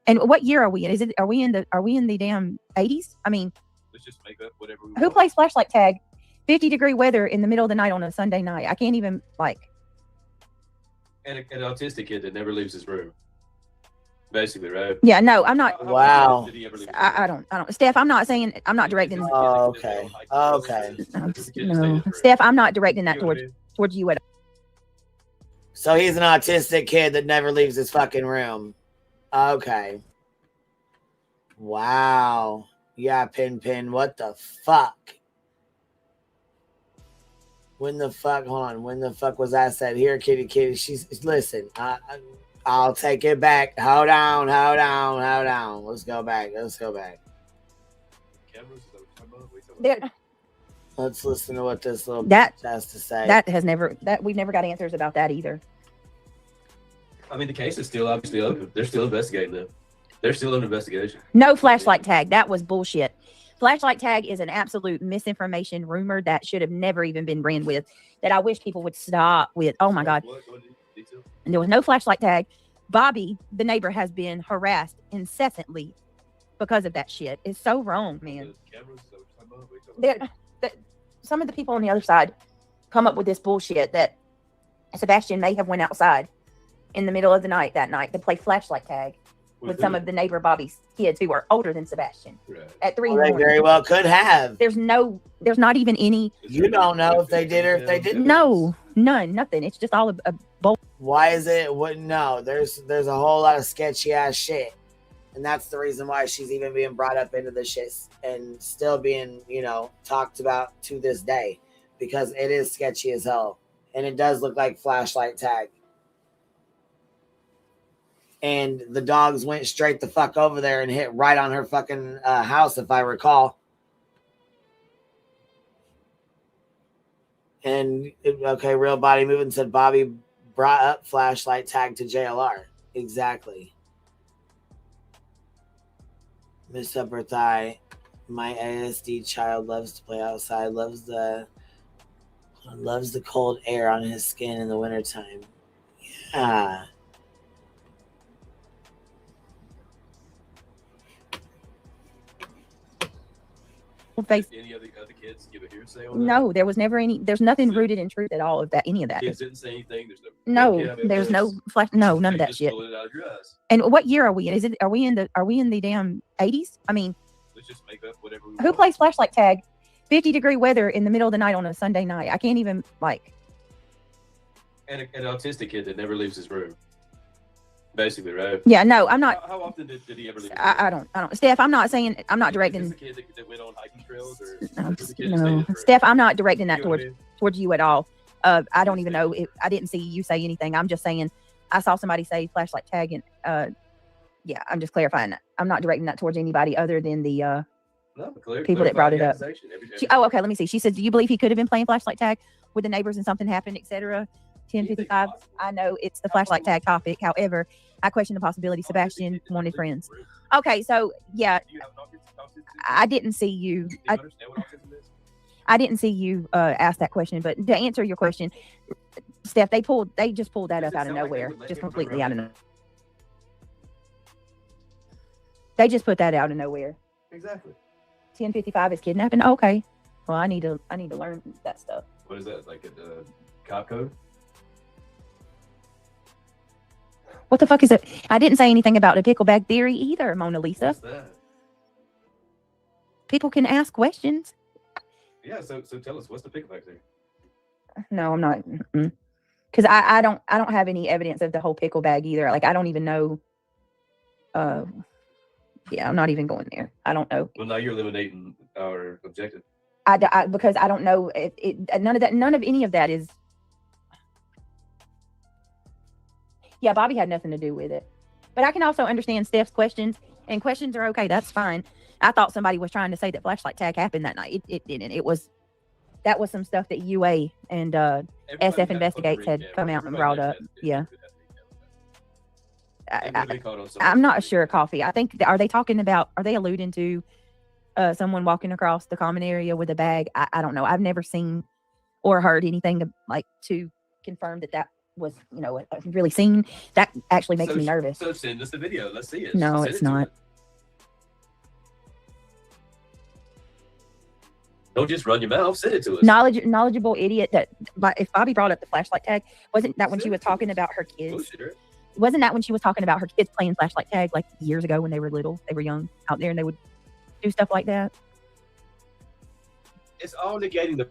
And what year are we in? Are we in the damn 80s? I mean, let's just make up whatever. Who plays flashlight tag? 50-degree weather in the middle of the night on a Sunday night. I can't even like. And an autistic kid that never leaves his room. Basically, right? Yeah, no, I'm not. Wow. I don't. Steph, I'm not saying. I'm not directing. Oh, okay. Okay. No, Steph, I'm not directing that towards you at all. So he's an autistic kid that never leaves his fucking room. Okay. Wow. Yeah, Pin. What the fuck? When the fuck? Hold on. When the fuck was I said here, kitty? She's listen. I'll take it back. Hold on. Let's go back. Let's listen to what this little that has to say. We've never got answers about that either. I mean, the case is still obviously open. They're still investigating them. They're still under investigation. No flashlight tag. That was bullshit. Flashlight tag is an absolute misinformation rumor that should have never even been ran with. That I wish people would stop with. Oh my God. And there was no flashlight tag. Bobby, the neighbor, has been harassed incessantly because of that shit. It's so wrong, man. Some of the people on the other side come up with this bullshit that Sebastian may have went outside in the middle of the night that night to play flashlight tag with some of the neighbor Bobby's kids who are older than Sebastian at 3 in the morning. They very well could have. There's not even any. You don't know if they did or if they didn't. No, nothing. It's just all a bull. Why is it? No, there's a whole lot of sketchy ass shit, and that's the reason why she's even being brought up into this shit and still being, talked about to this day, because it is sketchy as hell, and it does look like flashlight tag. And the dogs went straight the fuck over there and hit right on her fucking house, if I recall. And okay, Real Body Movement said Bobby brought up flashlight tag to JLR. Exactly. Miss Upper Thigh. My ASD child loves to play outside. Loves the cold air on his skin in the wintertime. Yeah. Face. Any other kids give a hearsay on that? No, there was never any. There's nothing rooted in truth at all of that. Any of that. Kids didn't say anything. There's no flash. No, none of that shit. Pull it out of your eyes. And what year are we in? Are we in the damn 80s? I mean, let's just make up whatever we who want. plays flashlight tag? 50-degree weather in the middle of the night on a Sunday night. I can't even like. And an autistic kid that never leaves his room. Basically, right? Yeah, no, I'm not. How often did he ever leave? I don't. Steph, I'm not directing. Is this the kid that went on hiking trails, or No, Steph, I'm not directing that towards you at all. I don't even know. I didn't see you say anything. I'm just saying I saw somebody say flashlight tag, and yeah, I'm just clarifying that. I'm not directing that towards anybody other than the people that brought it up. Okay, let me see. She said, "Do you believe he could have been playing flashlight tag with the neighbors and something happened, etc.?" 10:55. I know it's the flashlight tag topic. However, I question the possibility Sebastian wanted friends. Okay, so yeah, I didn't see you. I didn't see you ask that question, but to answer your question, Steph, they just pulled that up out of nowhere, just completely out of nowhere. They just put that out of nowhere. Exactly. 10:55 is kidnapping. Okay, well, I need to learn that stuff. What is that? Like a cop code? What the fuck is it? I didn't say anything about the pickle bag theory either, Mona Lisa. What's that? People can ask questions. Yeah, so tell us, what's the pickle bag theory? No, I'm not. Because I don't have any evidence of the whole pickle bag either. Like, I don't even know. Yeah, I'm not even going there. I don't know. Well, now you're eliminating our objective. Because I don't know. None of any of that is. Yeah, Bobby had nothing to do with it. But I can also understand Steph's questions, and questions are okay. That's fine. I thought somebody was trying to say that flashlight tag happened that night. It didn't. That was some stuff that UA and SF Investigates had come out and brought up. Yeah. I'm not sure, Coffee. I think, are they alluding to someone walking across the common area with a bag? I don't know. I've never seen or heard anything like to confirm that was, really seen. That actually makes me nervous. So send us the video. Let's see it. No, it's not. Don't just run your mouth. Send it to us. Knowledgeable idiot. If Bobby brought up the flashlight tag, wasn't that when she was talking about her kids? Wasn't that when she was talking about her kids playing flashlight tag like years ago when they were little? They were young out there and they would do stuff like that. It's all negating the.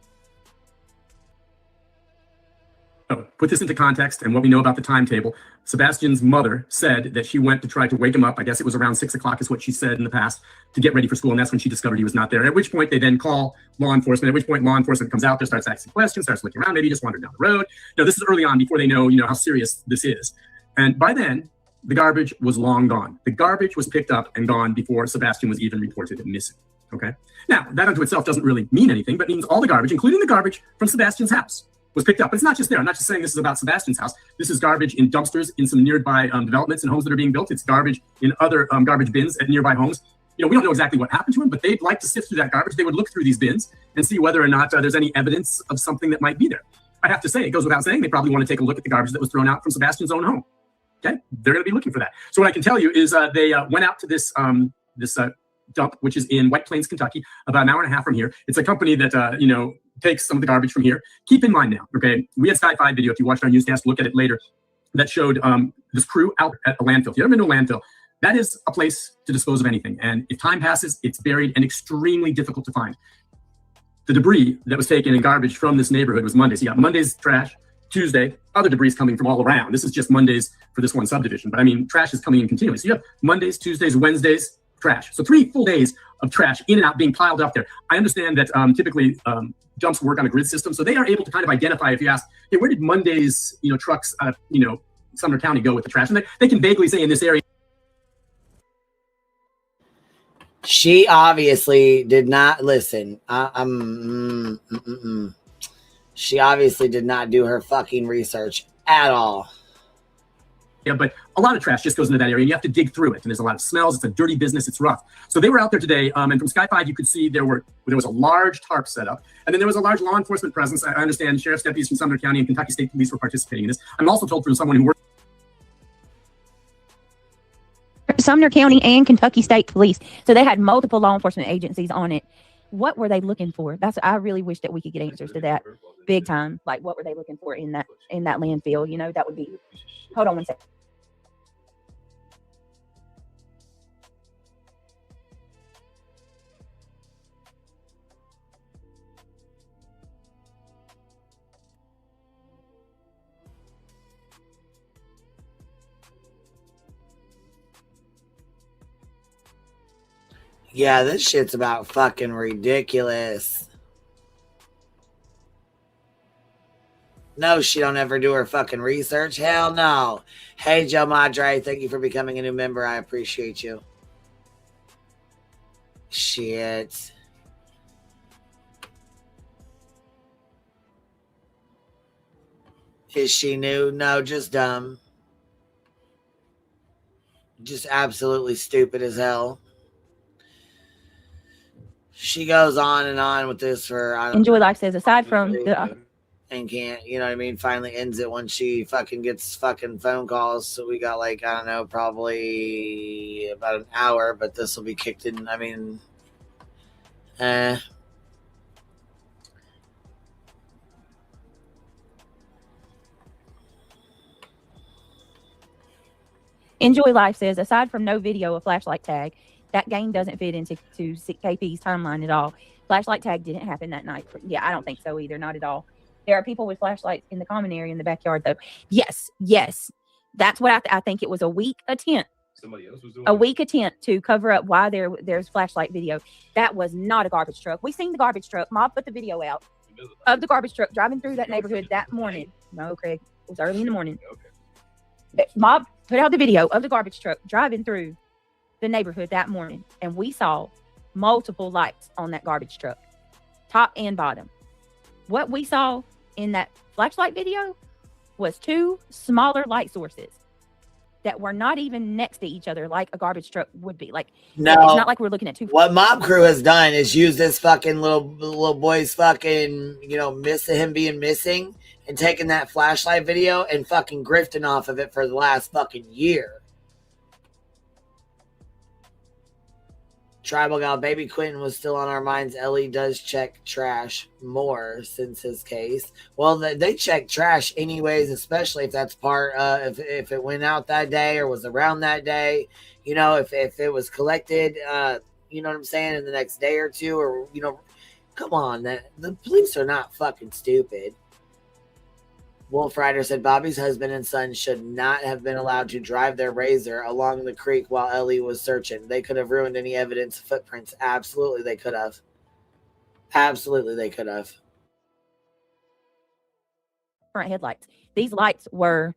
Put this into context and what we know about the timetable. Sebastian's mother said that she went to try to wake him up. I guess it was around 6 o'clock is what she said in the past, to get ready for school. And that's when she discovered he was not there. At which point they then call law enforcement, at which point law enforcement comes out there, starts asking questions, starts looking around, maybe just wandered down the road. This is early on before they know, how serious this is. And by then, the garbage was long gone. The garbage was picked up and gone before Sebastian was even reported missing. Okay. Now, that unto itself doesn't really mean anything, but means all the garbage, including the garbage from Sebastian's house, was picked up. But it's not just there. I'm not just saying this is about Sebastian's house. This is garbage in dumpsters in some nearby developments and homes that are being built. It's garbage in other garbage bins at nearby homes. You know, we don't know exactly what happened to him, but they'd like to sift through that garbage. They would look through these bins and see whether or not there's any evidence of something that might be there. I have to say, it goes without saying, they probably want to take a look at the garbage that was thrown out from Sebastian's own home. Okay, they're going to be looking for that. So what I can tell you is they went out to this dump, which is in White Plains, Kentucky, about an hour and a half from here. It's a company that you know, takes some of the garbage from here. Keep in mind now, okay, we had Sky 5 video, if you watched our newscast, look at it later, that showed this crew out at a landfill. If you've ever been to a landfill, that is a place to dispose of anything. And if time passes, it's buried and extremely difficult to find. The debris that was taken in garbage from this neighborhood was Monday. So you got Monday's trash, Tuesday, other debris coming from all around. This is just Mondays for this one subdivision. But I mean, trash is coming in continually. So you have Mondays, Tuesdays, Wednesdays, trash. So 3 full days of trash in and out being piled up there. I understand that typically dumps work on a grid system. So they are able to kind of identify, if you ask, hey, where did Monday's, you know, trucks out of, you know, Sumner County go with the trash? And they can vaguely say in this area. She obviously did not listen. She obviously did not do her fucking research at all. Yeah, but a lot of trash just goes into that area, and you have to dig through it. And there's a lot of smells. It's a dirty business. It's rough. So they were out there today, and from Sky 5, you could see there was a large tarp set up, and then there was a large law enforcement presence. I understand sheriff's deputies from Sumner County and Kentucky State Police were participating in this. I'm also told through someone who worked. Sumner County and Kentucky State Police. So they had multiple law enforcement agencies on it. What were they looking for? I really wish that we could get answers to that big time. Like, what were they looking for in that landfill? You know, that would be. Hold on one second. Yeah, this shit's about fucking ridiculous. No, she don't ever do her fucking research. Hell no. Hey, Joe Madre, thank you for becoming a new member. I appreciate you. Shit. Is she new? No, just dumb. Just absolutely stupid as hell. She goes on and on with this for Enjoy Life says, aside from the and can't, you know what I mean, finally ends it when she fucking gets fucking phone calls. So we got like, I don't know, probably about an hour, but this will be kicked in. I mean, Enjoy Life says, aside from no video of flashlight tag, that game doesn't fit into KP's timeline at all. Flashlight tag didn't happen that night. Yeah, I don't think so either. Not at all. There are people with flashlights in the common area in the backyard, though. Yes. That's what I think. It was a weak attempt. Somebody else was doing a weak attempt to cover up why there's flashlight video. That was not a garbage truck. We seen the garbage truck. Mob put the video out of the garbage truck driving through that neighborhood that morning. No, Craig, it was early in the morning. Okay. Mob put out the video of the garbage truck driving through the neighborhood that morning, and we saw multiple lights on that garbage truck, top and bottom. What we saw in that flashlight video was 2 smaller light sources that were not even next to each other like a garbage truck would be. Like, no, it's not like we're looking at 2. What Mob Crew has done is use this fucking little boy's fucking, you know, him being missing and taking that flashlight video and fucking grifting off of it for the last fucking year. Tribal Gal, Baby Quentin was still on our minds. Ellie does check trash more since his case. Well, they check trash anyways, especially if that's part if it went out that day or was around that day. You know, if it was collected, you know what I'm saying, in the next day or two, or, you know, come on, the police are not fucking stupid. Wolf Rider said Bobby's husband and son should not have been allowed to drive their Razor along the creek while Ellie was searching. They could have ruined any evidence, footprints. Absolutely, they could have. Absolutely, they could have. Front headlights. These lights were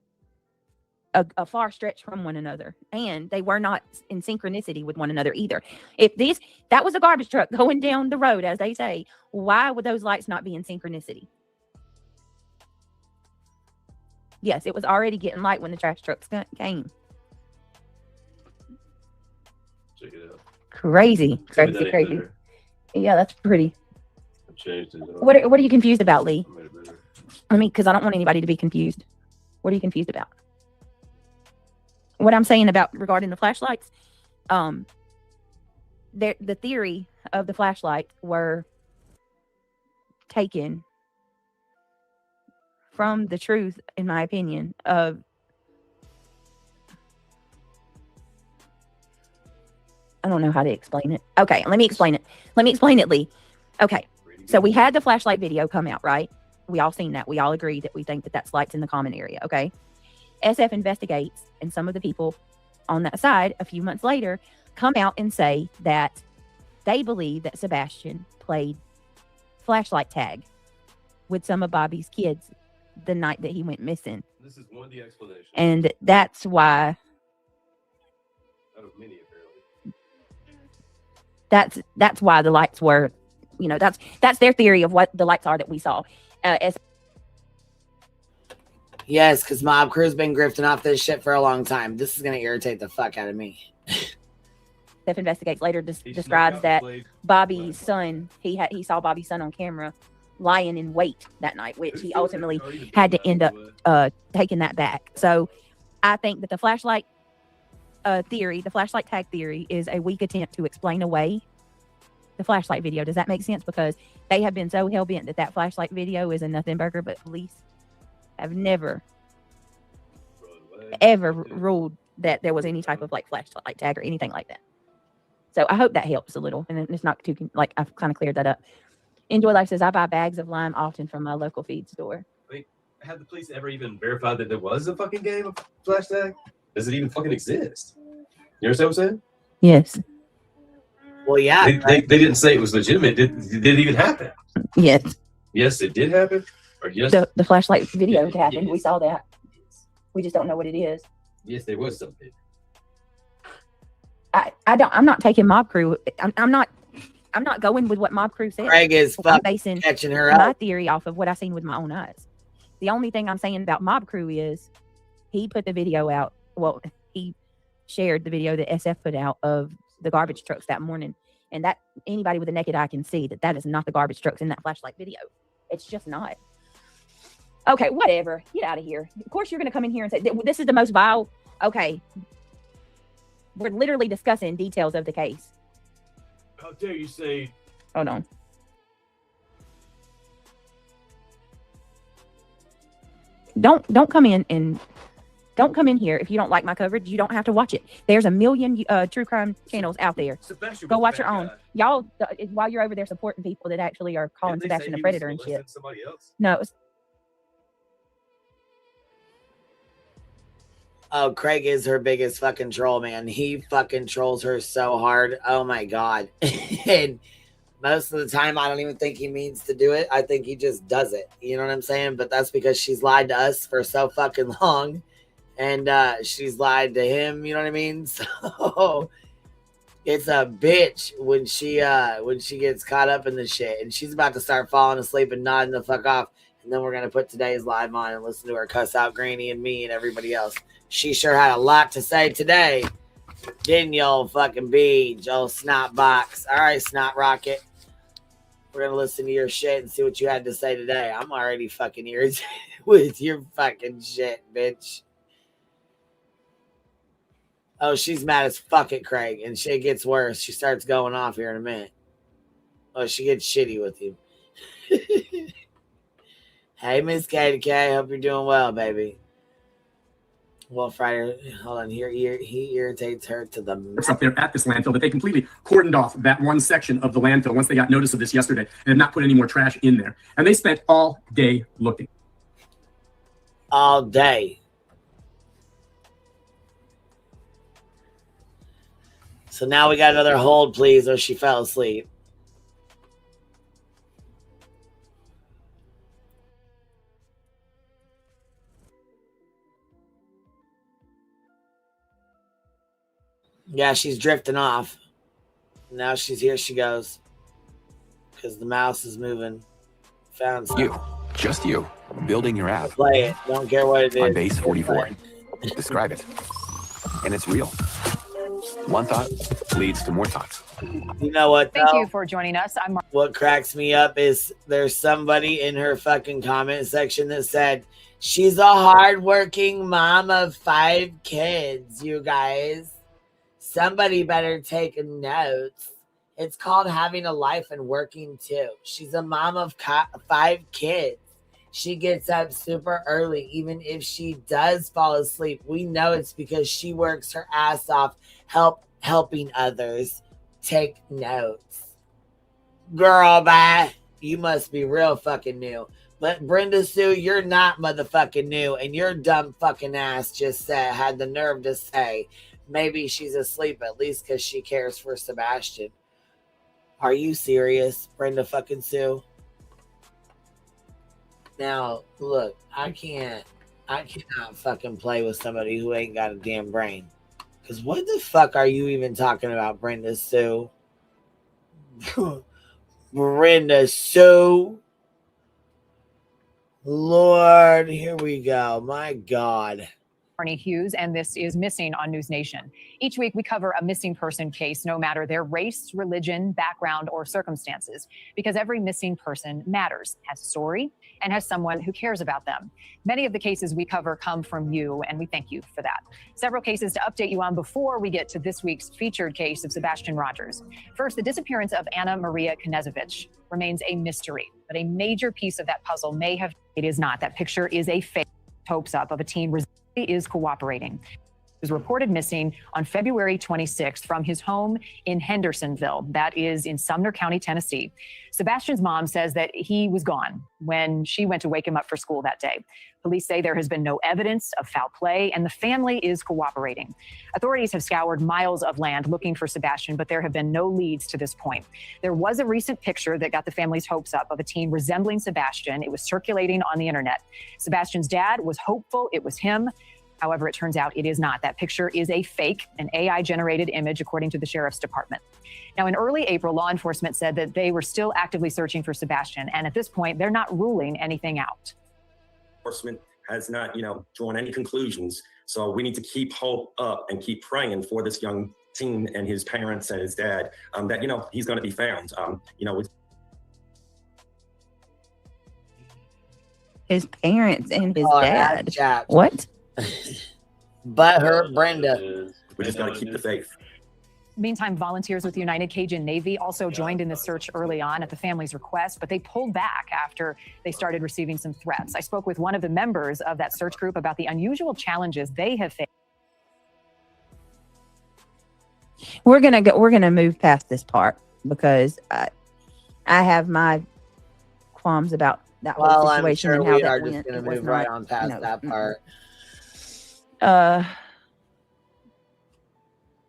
a far stretch from one another, and they were not in synchronicity with one another either. If that was a garbage truck going down the road, as they say, why would those lights not be in synchronicity? Yes, it was already getting light when the trash trucks came. Check it out. Crazy. Yeah, that's pretty. What are you confused about, Lee? I mean, because I don't want anybody to be confused. What are you confused about? What I'm saying about regarding the flashlights, the theory of the flashlight were taken from the truth, in my opinion, of I don't know how to explain it. Okay, let me explain it. Lee. Okay, so we had the flashlight video come out, right? We all seen that. We all agree that we think that that's lights in the common area, okay? SF investigates, and some of the people on that side, a few months later, come out and say that they believe that Sebastian played flashlight tag with some of Bobby's kids the night that he went missing. This is one of the explanations. And that's why Out of many, apparently. that's why the lights were, that's their theory of what the lights are that we saw. Yes, because Mob Crew's been grifting off this shit for a long time. This is going to irritate the fuck out of me. Steph investigates later describes that Bobby's son, he saw Bobby's son on camera lying in wait that night, which he ultimately had to end up taking that back. So I think that the flashlight theory, the flashlight tag theory, is a weak attempt to explain away the flashlight video. Does that make sense? Because they have been so hell-bent that flashlight video is a nothing burger, but police have never ever ruled that there was any type of flashlight tag or anything like that. So I hope that helps a little, and it's not too I've kind of cleared that up. Enjoy Life says, I buy bags of lime often from my local feed store. Wait, have the police ever even verified that there was a fucking game of flash tag? Does it even fucking exist? You understand what I'm saying? Yes. Well, yeah. They didn't say it was legitimate. Did it even happen? Yes. Yes, it did happen. Or yes, the flashlight video happened. Yes. We saw that. We just don't know what it is. Yes, there was something. I'm not taking Mob Crew. I'm not going with what Mob Crew said. Craig is basing catching her my up. theory off of what I've seen with my own eyes. The only thing I'm saying about Mob Crew is he put the video out. Well, he shared the video that SF put out of the garbage trucks that morning, and that anybody with a naked eye can see that is not the garbage trucks in that flashlight video. It's just not. Okay, whatever. Get out of here. Of course, you're going to come in here and say this is the most vile. Okay, we're literally discussing details of the case. How dare you say? Hold on. Don't come in and don't come in here if you don't like my coverage. You don't have to watch it. There's a million true crime channels out there. Sebastian Go watch your own. Y'all, while you're over there supporting people that actually are calling Sebastian a predator and shit. Somebody else? No. Oh, Craig is her biggest fucking troll, man. He fucking trolls her so hard. Oh my God. And most of the time, I don't even think he means to do it. I think he just does it. You know what I'm saying? But that's because she's lied to us for so fucking long. And she's lied to him. You know what I mean? So it's a bitch when she gets caught up in the shit. And she's about to start falling asleep and nodding the fuck off. And then we're going to put today's live on and listen to her cuss out Granny and me and everybody else. She sure had a lot to say today. Didn't you, old fucking beach, old snot box? All right, snot rocket. We're going to listen to your shit and see what you had to say today. I'm already fucking irritated with your fucking shit, bitch. Oh, she's mad as fuck at Craig, and shit gets worse. She starts going off here in a minute. Oh, she gets shitty with you. Hey, Miss Katie K, hope you're doing well, baby. Wolf Rider, hold on. Here, he irritates her to the It's up there at this landfill, but they completely cordoned off that one section of the landfill once they got notice of this yesterday and have not put any more trash in there. And they spent all day looking. All day. So now we got another hold, please, or she fell asleep. Yeah, she's drifting off. Now she's here. She goes. Because the mouse is moving. Found something. You, just you, building your app. Play it. Don't care what it is. On base 44. Describe it. And it's real. One thought leads to more thoughts. You know what? Thank you for joining us. What cracks me up is there's somebody in her fucking comment section that said she's a hardworking mom of 5 kids. You guys, somebody better take notes. It's called having a life and working too. She's a mom of 5 kids. She gets up super early, even if she does fall asleep. We know it's because she works her ass off helping others. Take notes. Girl, bye. You must be real fucking new. But Brenda Sue, you're not motherfucking new, and your dumb fucking ass just had the nerve to say maybe she's asleep, at least because she cares for Sebastian. Are you serious, Brenda fucking Sue? Now, look, I cannot fucking play with somebody who ain't got a damn brain. Because what the fuck are you even talking about, Brenda Sue? Brenda Sue. Lord, here we go. My God. Barney Hughes, and this is Missing on News Nation. Each week, we cover a missing person case, no matter their race, religion, background, or circumstances, because every missing person matters, has a story, and has someone who cares about them. Many of the cases we cover come from you, and we thank you for that. Several cases to update you on before we get to this week's featured case of Sebastian Rogers. First, the disappearance of Anna Maria Knezevich remains a mystery, but a major piece of that puzzle may have. It is not. That picture is a fake. Hopes up of a teen is cooperating. He was reported missing on February 26th from his home in Hendersonville. That is in Sumner County, Tennessee. Sebastian's mom says that he was gone when she went to wake him up for school that day. Police say there has been no evidence of foul play, and the family is cooperating. Authorities have scoured miles of land looking for Sebastian, but there have been no leads to this point. There was a recent picture that got the family's hopes up of a teen resembling Sebastian. It was circulating on the internet. Sebastian's dad was hopeful it was him. However, it turns out it is not. That picture is a fake, an AI-generated image, according to the sheriff's department. Now, in early April, law enforcement said that they were still actively searching for Sebastian, and at this point, they're not ruling anything out. Enforcement has not, drawn any conclusions. So we need to keep hope up and keep praying for this young teen and his parents and his dad, that, he's going to be found. His parents and his dad. What? But her, Brenda. We just got to keep the faith. Meantime, volunteers with the United Cajun Navy also joined in the search early on at the family's request, but they pulled back after they started receiving some threats. I spoke with one of the members of that search group about the unusual challenges they have faced. We're gonna move past this part because I have my qualms about that whole situation and how that went. Just gonna move right on past that part.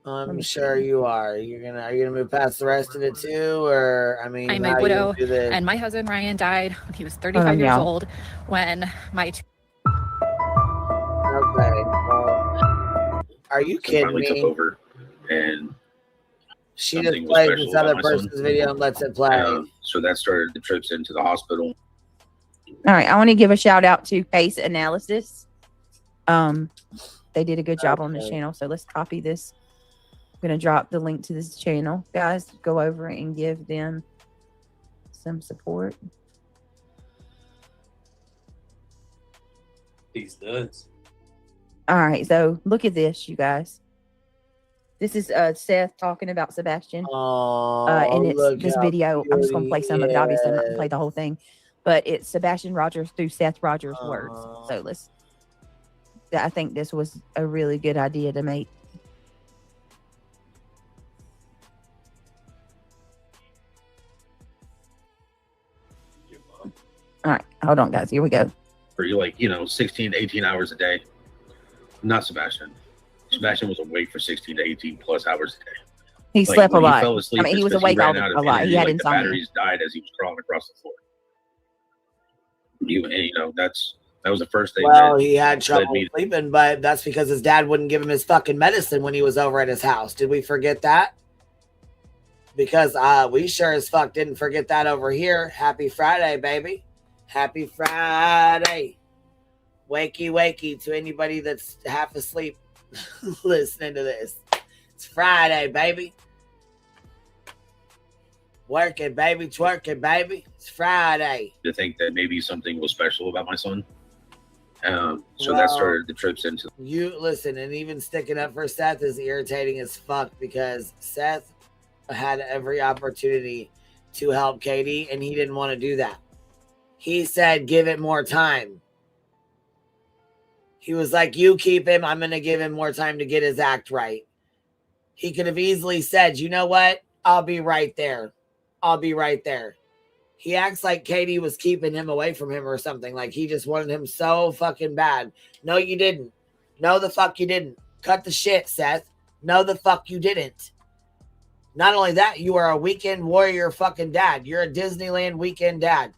I'm sure you are. Are you gonna move past the rest of it too, or I'm a widow, and my husband Ryan died when he was 35 years old. When my are you kidding me? Took over and she just plays this other person's video and lets it play. So that started the trips into the hospital. All right, I want to give a shout out to Case Analysis. They did a good job on this channel, so let's copy this. I'm going to drop the link to this channel. Guys, go over and give them some support. He's nuts. All right, so look at this, you guys. This is Seth talking about Sebastian. And it's this video. I'm just going to play some of it. Obviously, I'm not going to play the whole thing. But it's Sebastian Rogers through Seth Rogers' words. So I think this was a really good idea to make. All right, hold on, guys. Here we go. For you, 16 to 18 hours a day. Not Sebastian. Sebastian was awake for 16 to 18 plus hours a day. He slept a lot. He fell asleep, he was awake a lot. He had insomnia. The batteries died as he was crawling across the floor. That's That was the first thing. Well, he had trouble sleeping, but that's because his dad wouldn't give him his fucking medicine when he was over at his house. Did we forget that? Because we sure as fuck didn't forget that over here. Happy Friday, baby. Happy Friday. Wakey, wakey to anybody that's half asleep listening to this. It's Friday, baby. Work it, baby. Twerk it, baby. It's Friday. To think that maybe something was special about my son. So that started the trips into. You listen, and even sticking up for Seth is irritating as fuck because Seth had every opportunity to help Katie, and he didn't want to do that. He said, give it more time. He was like, you keep him. I'm going to give him more time to get his act right. He could have easily said, you know what? I'll be right there. I'll be right there. He acts like Katie was keeping him away from him or something. Like he just wanted him so fucking bad. No, you didn't. No, the fuck you didn't. Cut the shit, Seth. No, the fuck you didn't. Not only that, you are a weekend warrior fucking dad. You're a Disneyland weekend dad.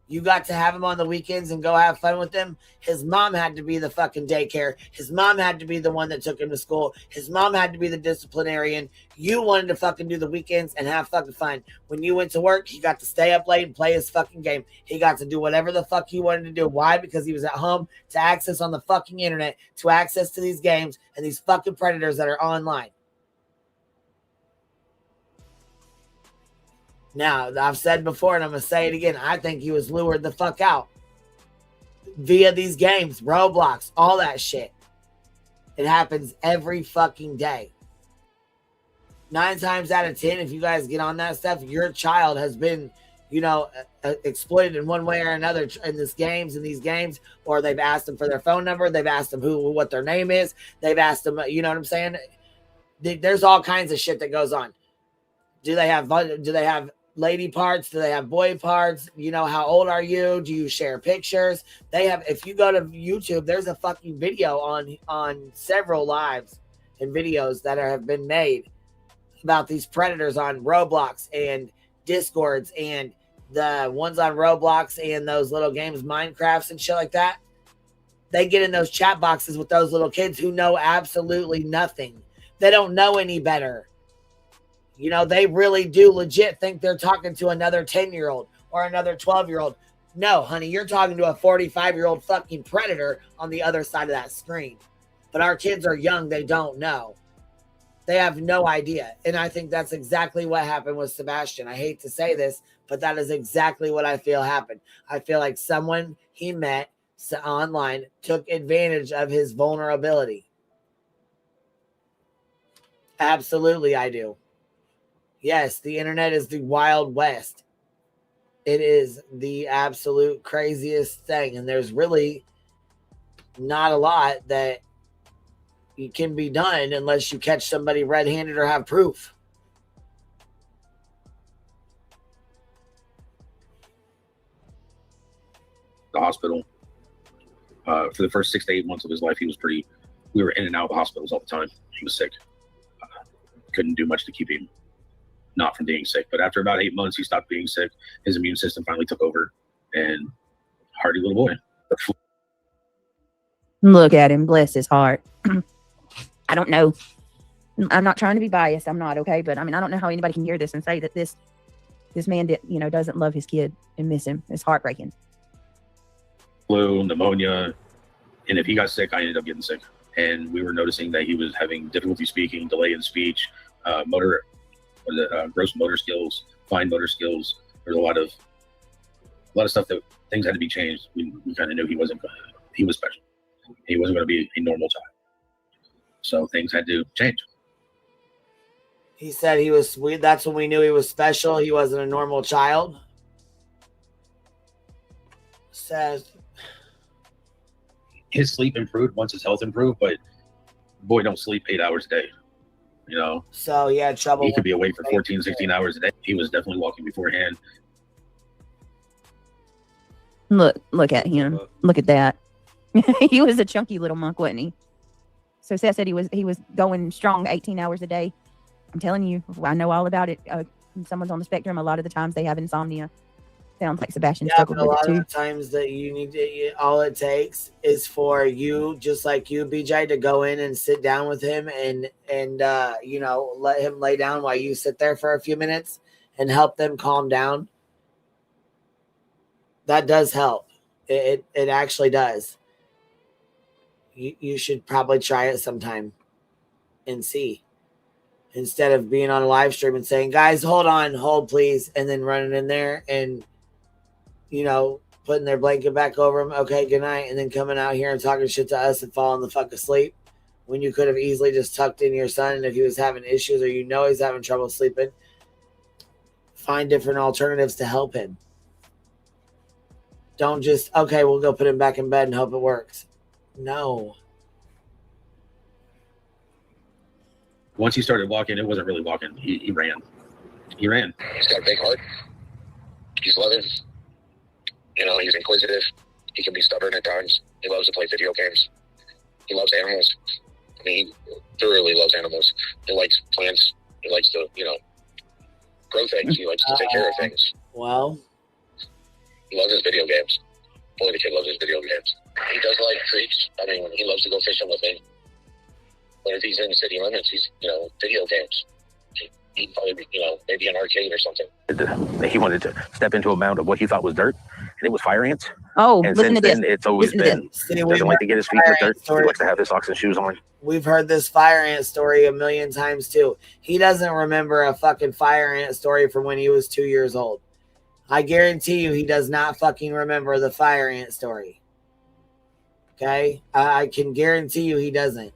You got to have him on the weekends and go have fun with him. His mom had to be the fucking daycare. His mom had to be the one that took him to school. His mom had to be the disciplinarian. You wanted to fucking do the weekends and have fucking fun. When you went to work, he got to stay up late and play his fucking game. He got to do whatever the fuck he wanted to do. Why? Because he was at home to access on the fucking internet, to access to these games and these fucking predators that are online. Now, I've said before, and I'm going to say it again, I think he was lured the fuck out via these games, Roblox, all that shit. It happens every fucking day. 9 times out of 10, if you guys get on that stuff, your child has been, exploited in one way or another in these games, or they've asked them for their phone number. They've asked them what their name is. They've asked them, you know what I'm saying? There's all kinds of shit that goes on. Do they have lady parts? Do they have boy parts? How old are you? Do you share pictures? They have, if you go to YouTube, there's a fucking video on several lives and videos that have been made about these predators on Roblox and Discords and the ones on Roblox and those little games, Minecrafts and shit like that. They get in those chat boxes with those little kids who know absolutely nothing. They don't know any better. They really do legit think they're talking to another 10-year-old or another 12-year-old. No, honey, you're talking to a 45-year-old fucking predator on the other side of that screen. But our kids are young. They don't know. They have no idea. And I think that's exactly what happened with Sebastian. I hate to say this, but that is exactly what I feel happened. I feel like someone he met online took advantage of his vulnerability. Absolutely, I do. Yes, the internet is the Wild West. It is the absolute craziest thing. And there's really not a lot that can be done unless you catch somebody red-handed or have proof. The hospital. For the first 6 to 8 months of his life, we were in and out of the hospitals all the time. He was sick. Couldn't do much to keep him not from being sick. But after about 8 months, he stopped being sick. His immune system finally took over, and hardy little boy. Look at him, bless his heart. I don't know. I'm not trying to be biased. I'm not, okay? But I don't know how anybody can hear this and say that this man doesn't love his kid and miss him. It's heartbreaking. Flu, pneumonia, and if he got sick, I ended up getting sick. And we were noticing that he was having difficulty speaking, delay in speech, gross motor skills, fine motor skills. There's a lot of stuff that things had to be changed. We kind of knew he was special. He wasn't going to be a normal child. So things had to change. He said he was sweet. That's when we knew he was special. He wasn't a normal child. Says his sleep improved once his health improved, but boy, don't sleep 8 hours a day. So he had trouble. He could be awake for 14, 16 hours a day. He was definitely walking beforehand. Look at him. Look at that. He was a chunky little monk, wasn't he? So Seth said he was going strong 18 hours a day. I'm telling you, I know all about it. When someone's on the spectrum, a lot of the times they have insomnia. sounds like Sebastian Yeah, struggled but a with it lot too. of the times that you need to, all it takes is for you, just like you, BJ, to go in and sit down with him and you know, let him lay down while you sit there for a few minutes and help them calm down. That does help. It actually does. You should probably try it sometime and see. Instead of being on a live stream and saying, guys, hold please, and then running in there and, you know, putting their blanket back over them, okay, good night, and then coming out here and talking shit to us and falling the fuck asleep when you could have easily just tucked in your son, and if he was having issues or you know he's having trouble sleeping, find different alternatives to help him. Don't just, okay, we'll go put him back in bed and hope it works. No. Once he started walking, it wasn't really walking. He ran. He ran. He's got a big heart. He's loving. You know, he's inquisitive. He can be stubborn at times. He loves to play video games. He loves animals. I mean, he thoroughly loves animals. He likes plants. He likes to, you know, grow things. He likes to take care of things. Well, he loves his video games. Boy, the kid loves his video games. He does like treats. I mean, he loves to go fishing with me. But if he's in city limits, he's, you know, video games. He'd probably be, you know, maybe an arcade or something. He wanted to step into a mound of what he thought was dirt, and it was fire ants. Oh, and listen since to this. then, it's always been, See, he we've doesn't like to heard get his feet in fire the ant dirt. story. He likes to have his socks and shoes on. We've heard this fire ant story a million times too. He doesn't remember a fucking fire ant story from when he was 2 years old. I guarantee you he does not fucking remember the fire ant story. Okay? I can guarantee you he doesn't.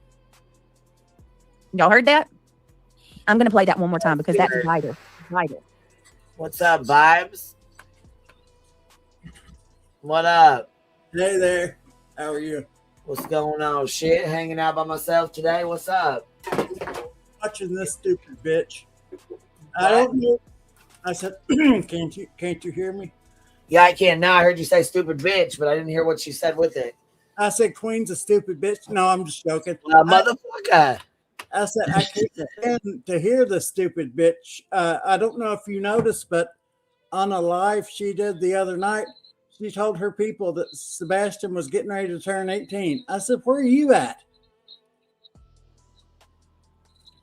Y'all heard that? I'm gonna play that one more time because that's vital. Vital. What's up, Vibes? What up? Hey there. How are you? What's going on? Shit, hanging out by myself today. What's up? Watching this stupid bitch. I don't know. I said, can't you hear me? Yeah, I can now. I heard you say stupid bitch, but I didn't hear what you said with it. I said Queen's a stupid bitch. No, I'm just joking. Motherfucker. I said I can't stand to hear the stupid bitch. I don't know if you noticed, but on a live she did the other night, she told her people that Sebastian was getting ready to turn 18. I said, where are you at?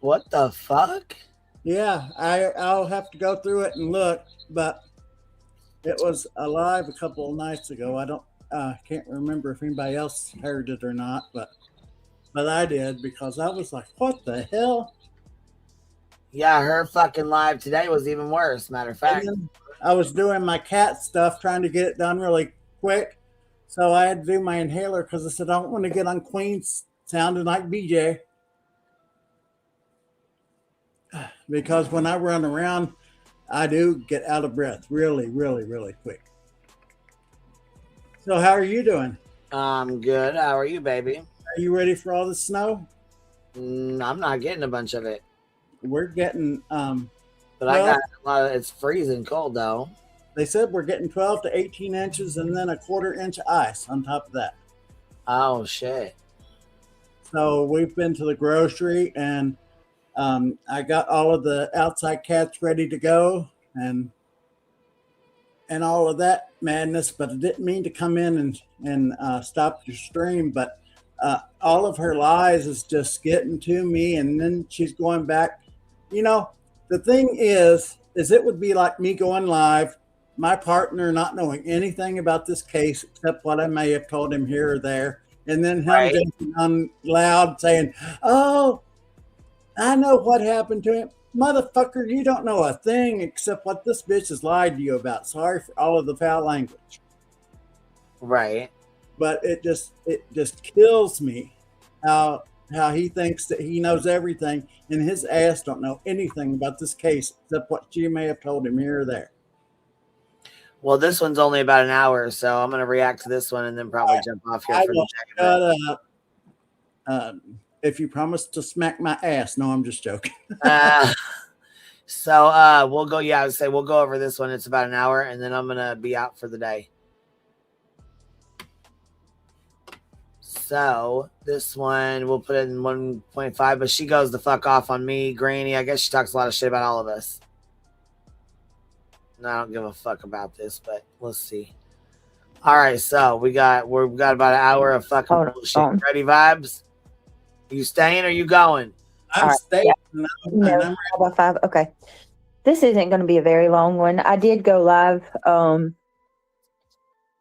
What the fuck? Yeah, I'll have to go through it and look, but it was a live a couple of nights ago. I can't remember if anybody else heard it or not, but I did because I was like, what the hell? Yeah, her fucking live today was even worse, matter of fact. I was doing my cat stuff, trying to get it done really quick. So I had to do my inhaler because I said, I don't want to get on Queen's sounding like BJ. Because when I run around, I do get out of breath really, really, really quick. So how are you doing? I'm good. How are you, baby? Are you ready for all the snow? I'm not getting a bunch of it. We're getting but I got a lot of, it's freezing cold though. They said we're getting 12 to 18 inches and then a 1/4 inch of ice on top of that. Oh shit. So we've been to the grocery and I got all of the outside cats ready to go and all of that madness, but I didn't mean to come in and stop your stream, but all of her lies is just getting to me, and then she's going back. You know, the thing is it would be like me going live, my partner not knowing anything about this case except what I may have told him here or there, and then him jumping on loud saying, oh, I know what happened to him. Motherfucker, you don't know a thing except what this bitch has lied to you about. Sorry for all of the foul language. Right. But it just kills me how he thinks that he knows everything and his ass don't know anything about this case except what she may have told him here or there. Well, this one's only about an hour, so I'm going to react to this one and then probably jump off here for the second. If you promise to smack my ass. No, I'm just joking. So we'll go. Yeah, I would say we'll go over this one. It's about an hour, and then I'm going to be out for the day. So this one we'll put it in 1.5, but she goes the fuck off on me, Granny. I guess she talks a lot of shit about all of us. I don't give a fuck about this, but let's see. All right, so we've got about an hour of fucking bullshit. Ready, Vibes? You staying or you going? I'm staying. No, about 5. Okay. This isn't going to be a very long one. I did go live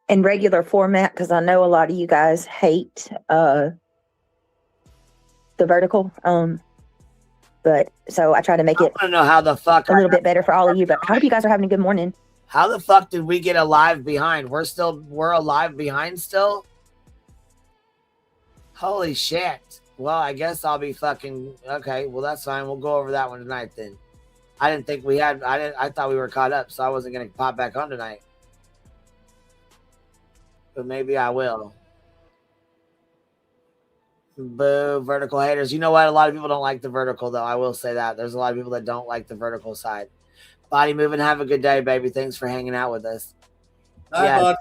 in regular format because I know a lot of you guys hate the vertical. But so I try to make it I don't know how the fuck a little bit better for all of you. But I hope you guys are having a good morning. How the fuck did we get a live behind? We're a live behind still? Holy shit. Well, I guess I'll be fucking okay. Well, that's fine. We'll go over that one tonight then. I didn't think we had. I thought we were caught up, so I wasn't gonna pop back on tonight. But maybe I will. Boo, vertical haters. You know what? A lot of people don't like the vertical, though. I will say that. There's a lot of people that don't like the vertical side. Body moving. Have a good day, baby. Thanks for hanging out with us. Bye,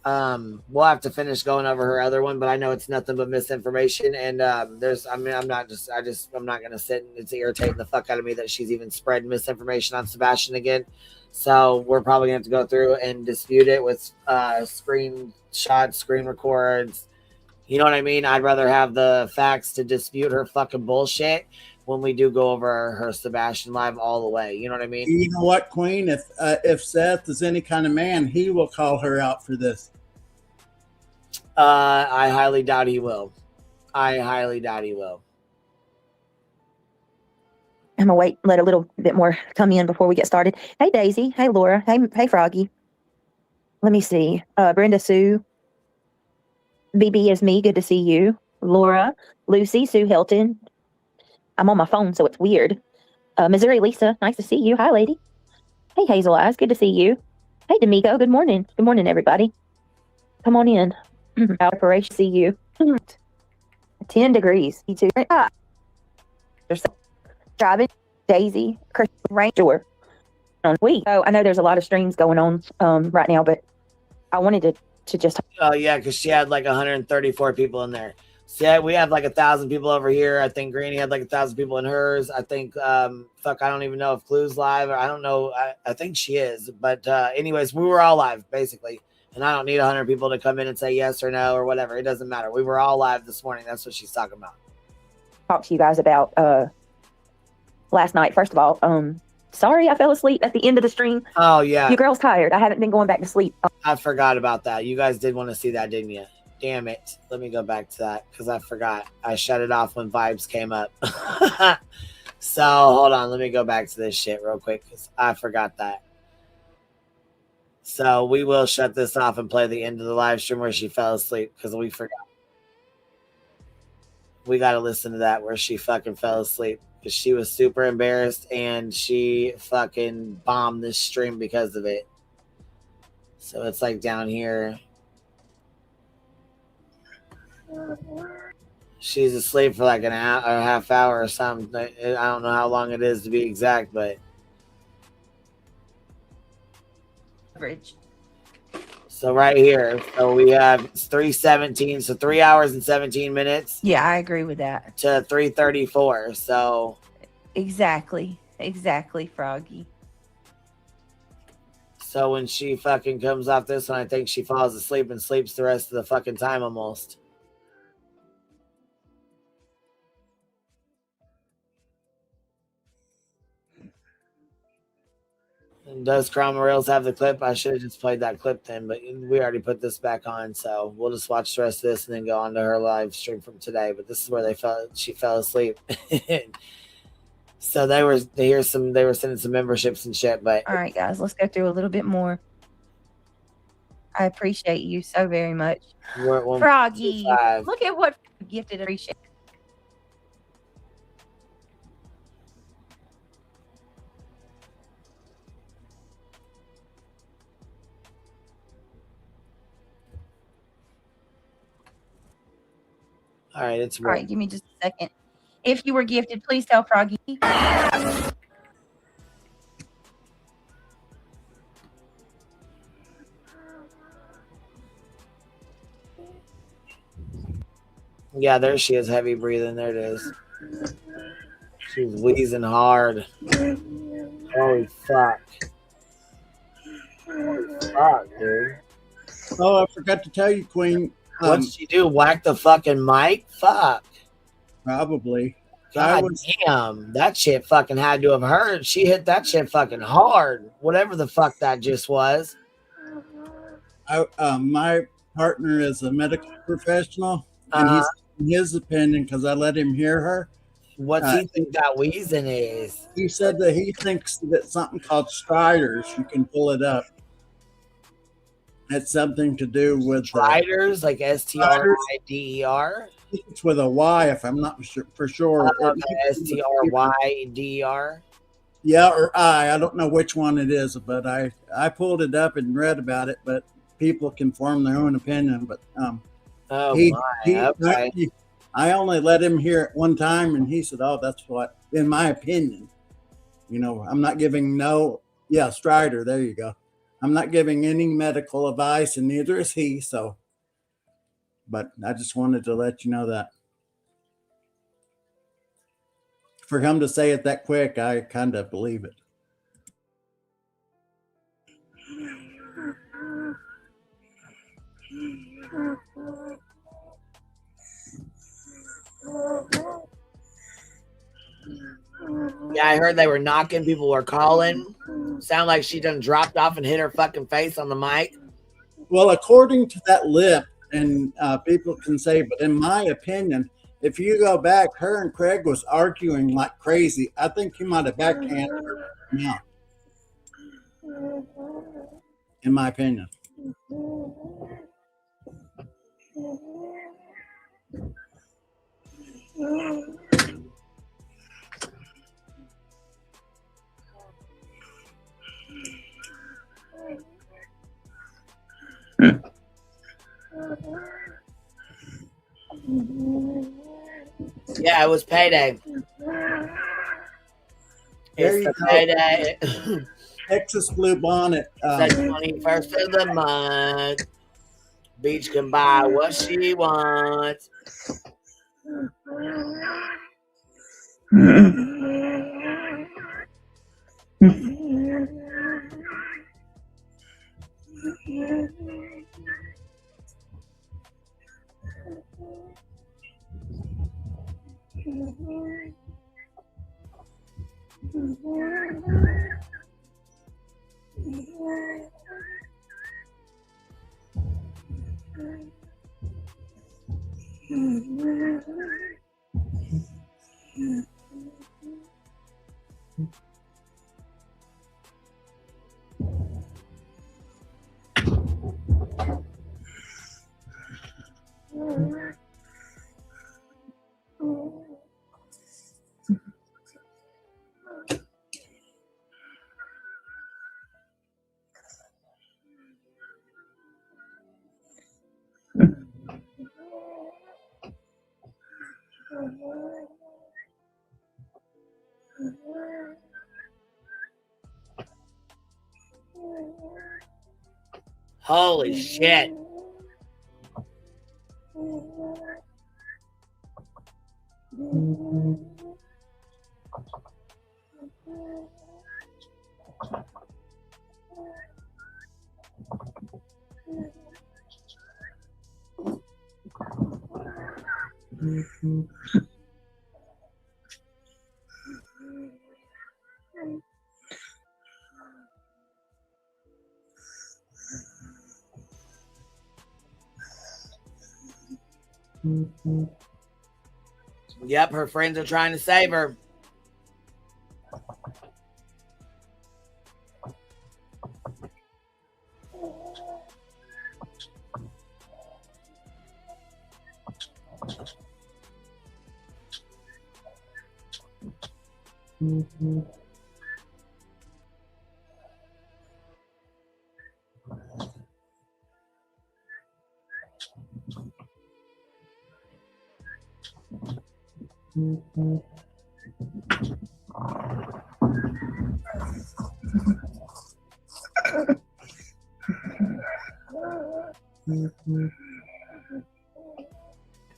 We'll have to finish going over her other one, but I know it's nothing but misinformation. And I'm not gonna sit and it's irritating the fuck out of me that she's even spreading misinformation on Sebastian again. So we're probably gonna have to go through and dispute it with screenshots, screen records. You know what I mean? I'd rather have the facts to dispute her fucking bullshit when we do go over her Sebastian live all the way. You know what I mean? You know what, Queen? If Seth is any kind of man, he will call her out for this. I highly doubt he will. I highly doubt he will. I'm gonna wait, let a little bit more come in before we get started. Hey Daisy, hey Laura, hey Froggy. Let me see. Brenda Sue. BB is me, good to see you. Laura, Lucy, Sue Hilton. I'm on my phone, so it's weird. Missouri Lisa, nice to see you. Hi, lady. Hey, Hazel Eyes, good to see you. Hey, D'Amico, good morning. Good morning, everybody. Come on in. Operation, see you. 10 degrees. You too. Driving, Daisy, Chris, Ranger. So I know there's a lot of streams going on right now, but I wanted to just. Oh yeah, because she had like 134 people in there. So yeah, we have like 1,000 people over here. I think Granny had like 1,000 people in hers. I think I don't even know if Clue's live, or I don't know. I think she is. But anyways, we were all live basically, and I don't need 100 people to come in and say yes or no or whatever. It doesn't matter. We were all live this morning. That's what she's talking about. Talk to you guys about last night. First of all, sorry I fell asleep at the end of the stream. Oh yeah, you girls tired. I haven't been going back to sleep. I forgot about that. You guys did want to see that, didn't you? Damn it. Let me go back to that because I forgot. I shut it off when Vibes came up. So hold on. Let me go back to this shit real quick because I forgot that. So we will shut this off and play the end of the live stream where she fell asleep because we forgot. We got to listen to that where she fucking fell asleep because she was super embarrassed and she fucking bombed this stream because of it. So it's like down here. She's asleep for like an hour or a half hour or something. I don't know how long it is to be exact, but average. So right here, so we have 3:17, so 3 hours and 17 minutes. Yeah, I agree with that. To 3:34. So exactly, Froggy. So when she fucking comes off this one, I think she falls asleep and sleeps the rest of the fucking time almost. And does Crown Rails have the clip? I should have just played that clip then, but we already put this back on, so we'll just watch the rest of this and then go on to her live stream from today. But this is where she fell asleep. So they were sending some memberships and shit. But all right, guys, let's go through a little bit more. I appreciate you so very much, Froggy. Look at what gifted appreciate. All right, it's all right. Give me just a second. If you were gifted, please tell Froggy. Yeah, there she is, heavy breathing. There it is. She's wheezing hard. Holy fuck. Fuck, dude. Oh, I forgot to tell you, Queen. What'd she do? Whack the fucking mic? Fuck. Probably. God damn. That shit fucking had to have hurt. She hit that shit fucking hard. Whatever the fuck that just was. My partner is a medical professional, and he's his opinion because I let him hear her. What's he think that wheezing is? He said that he thinks that something called striders. You can pull it up. It's something to do with striders, like STRIDER. It's with a Y, if I'm not sure for sure. STRYDER. Yeah, or I don't know which one it is, but I pulled it up and read about it. But people can form their own opinion. But I only let him hear it one time, and he said, "Oh, that's what." In my opinion, I'm not giving Strider. There you go. I'm not giving any medical advice, and neither is he. So, but I just wanted to let you know that. For him to say it that quick, I kind of believe it. Yeah, I heard they were knocking. People were calling. Sound like she done dropped off and hit her fucking face on the mic. Well, according to that lip, and people can say, but in my opinion, if you go back, her and Craig was arguing like crazy. I think he might have backhanded her. Yeah. In my opinion. Yeah, it was payday. It's the payday. Texas Blue Bonnet. It's the 21st of the month. Beach can buy what she wants. Holy shit. Yep, her friends are trying to save her.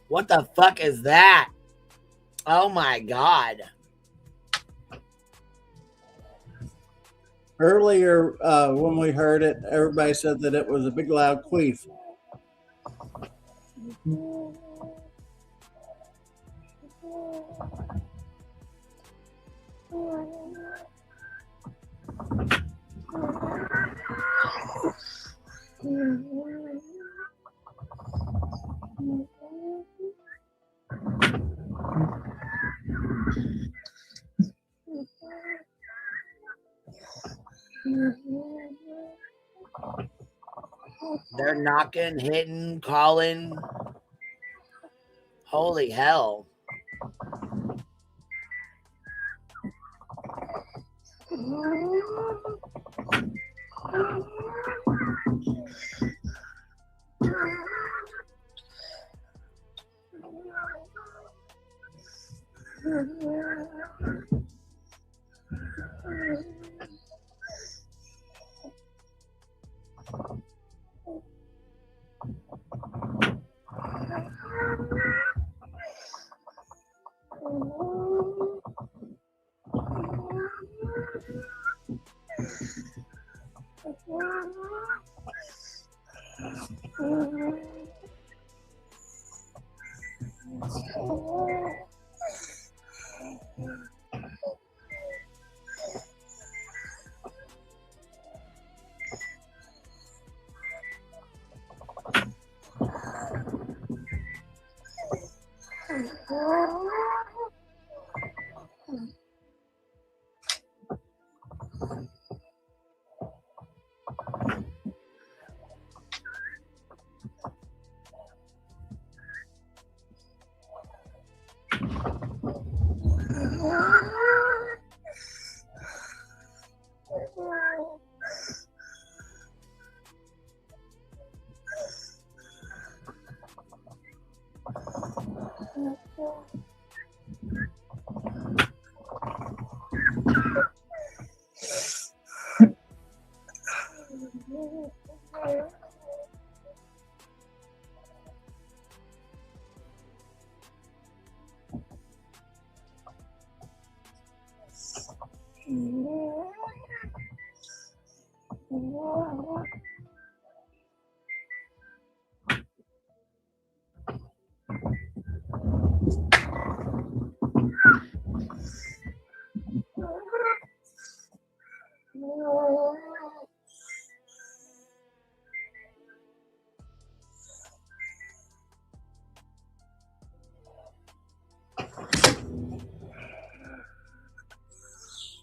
What the fuck is that? Oh my God. Earlier, when we heard it, everybody said that it was a big loud queef. They're knocking, hitting, calling. Holy hell.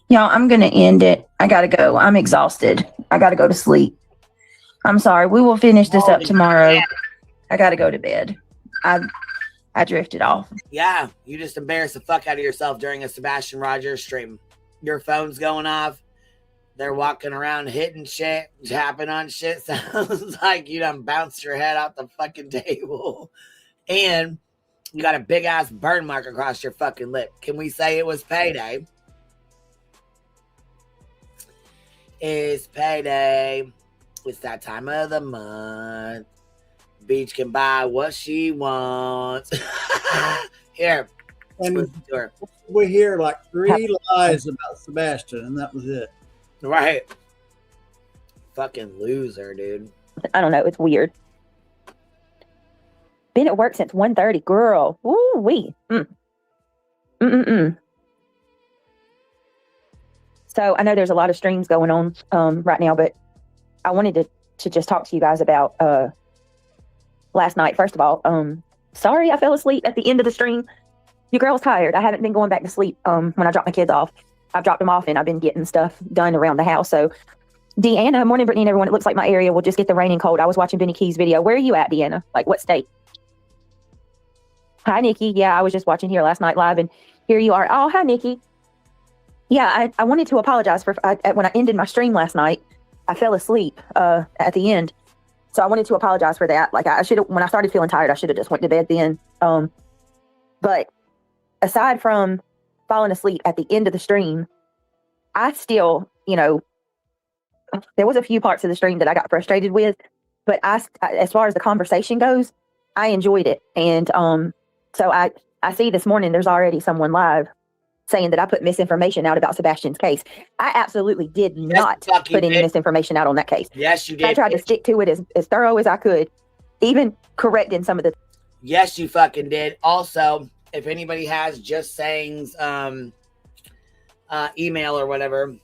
Y'all, I'm going to end it. I got to go. I'm exhausted. I got to go to sleep. I'm sorry. We will finish this up tomorrow. I got to go to bed. I drifted off. Yeah, you just embarrassed the fuck out of yourself during a Sebastian Rogers stream. Your phone's going off. They're walking around hitting shit, tapping on shit. Sounds like you done bounced your head off the fucking table. And you got a big ass burn mark across your fucking lip. Can we say it was payday? It's payday. It's that time of the month. Beach can buy what she wants. Here. And we hear like 3 lies about Sebastian, and that was it. Right. Fucking loser, dude. I don't know. It's weird. Been at work since 1:30. Girl. Ooh-wee. So I know there's a lot of streams going on right now, but I wanted to just talk to you guys about last night. First of all, sorry I fell asleep at the end of the stream. Your girl's tired. I haven't been going back to sleep when I drop my kids off. I've dropped them off and I've been getting stuff done around the house. So Deanna, morning Brittany and everyone, it looks like my area will just get the rain and cold. I was watching Benny Key's video. Where are you at, Deanna? Like what state? Hi, Nikki. Yeah, I was just watching here last night live and here you are. Oh, hi, Nikki. Yeah, I wanted to apologize for when I ended my stream last night. I fell asleep at the end. So I wanted to apologize for that. Like I should have, when I started feeling tired, I should have just went to bed then. But aside from falling asleep at the end of the stream, I still, there was a few parts of the stream that I got frustrated with, but as far as the conversation goes, I enjoyed it. And so I see this morning there's already someone live. saying that I put misinformation out about Sebastian's case. I absolutely did not put any misinformation out on that case. Yes, you did. I tried to stick to it as thorough as I could, even correcting some of the. Yes, you fucking did. Also, if anybody has Just Saying's email or whatever,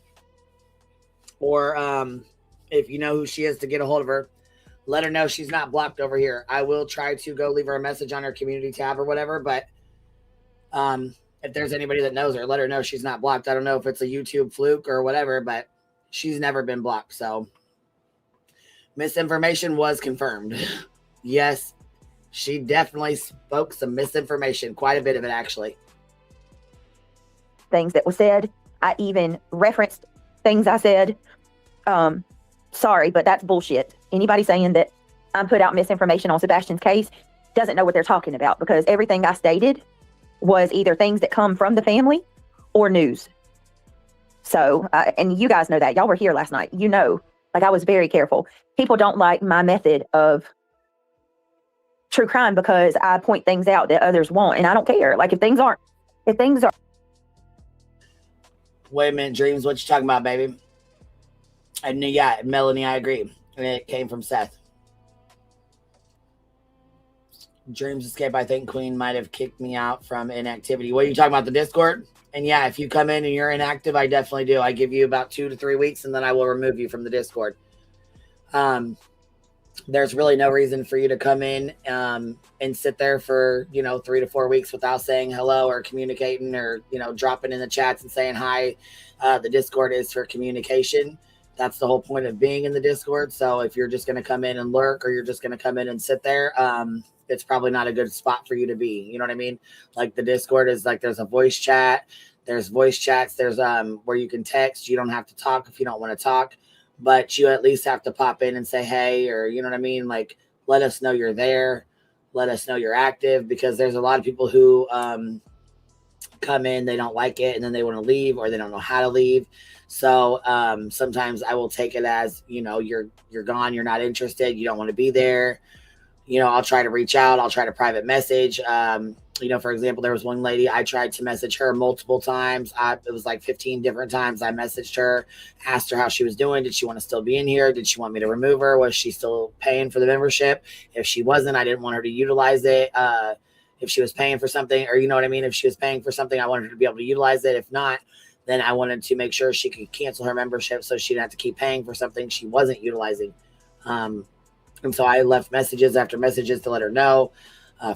or if you know who she is to get a hold of her, let her know she's not blocked over here. I will try to go leave her a message on her community tab or whatever, but if there's anybody that knows her, let her know she's not blocked. I don't know if it's a YouTube fluke or whatever, but she's never been blocked. So misinformation was confirmed. Yes, she definitely spoke some misinformation, quite a bit of it actually. Things that were said. I even referenced things I said. Sorry, but that's bullshit. Anybody saying that I put out misinformation on Sebastian's case doesn't know what they're talking about, because everything I stated was either things that come from the family or news. So, and you guys know that. Y'all were here last night. You know, like, I was very careful. People don't like my method of true crime because I point things out that others won't, and I don't care. Like, if things are. Wait a minute, Dreams, what you talking about, baby? And yeah, Melanie, I agree. And it came from Seth. Dreams Escape, I think Queen might have kicked me out from inactivity. What are you talking about, the Discord? And yeah, if you come in and you're inactive, I definitely do. I give you about 2 to 3 weeks, and then I will remove you from the Discord. There's really no reason for you to come in and sit there for, 3 to 4 weeks without saying hello or communicating or, dropping in the chats and saying hi. The Discord is for communication. That's the whole point of being in the Discord. So if you're just going to come in and lurk, or you're just going to come in and sit there, it's probably not a good spot for you to be. You know what I mean? Like, the Discord is like, there's a voice chat, there's voice chats, there's where you can text. You don't have to talk if you don't want to talk, but you at least have to pop in and say hey, or you know what I mean? Like, let us know you're there, let us know you're active, because there's a lot of people who come in, they don't like it, and then they want to leave, or they don't know how to leave. So sometimes I will take it as, you're gone, you're not interested, you don't want to be there. I'll try to reach out. I'll try to private message. For example, there was one lady, I tried to message her multiple times. It was like 15 different times I messaged her, asked her how she was doing. Did she want to still be in here? Did she want me to remove her? Was she still paying for the membership? If she wasn't, I didn't want her to utilize it. If she was paying for something, or you know what I mean? If she was paying for something, I wanted her to be able to utilize it. If not, then I wanted to make sure she could cancel her membership so she didn't have to keep paying for something she wasn't utilizing. And so I left messages after messages to let her know.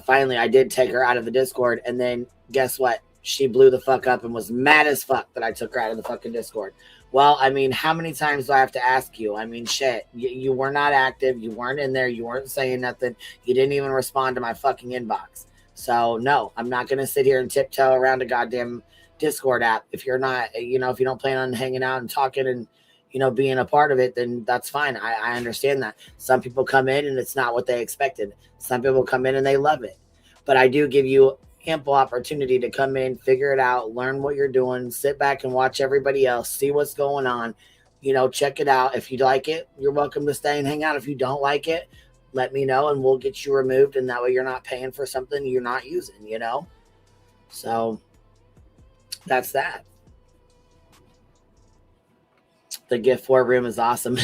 Finally, I did take her out of the Discord. And then guess what? She blew the fuck up and was mad as fuck that I took her out of the fucking Discord. Well, I mean, how many times do I have to ask you? I mean, shit, you were not active. You weren't in there. You weren't saying nothing. You didn't even respond to my fucking inbox. So no, I'm not going to sit here and tiptoe around a goddamn Discord app. If you're not, if you don't plan on hanging out and talking and, being a part of it, then that's fine. I understand that. Some people come in and it's not what they expected. Some people come in and they love it. But I do give you ample opportunity to come in, figure it out, learn what you're doing, sit back and watch everybody else, see what's going on, check it out. If you like it, you're welcome to stay and hang out. If you don't like it, let me know and we'll get you removed. And that way you're not paying for something you're not using, So that's that. The gift war room is awesome.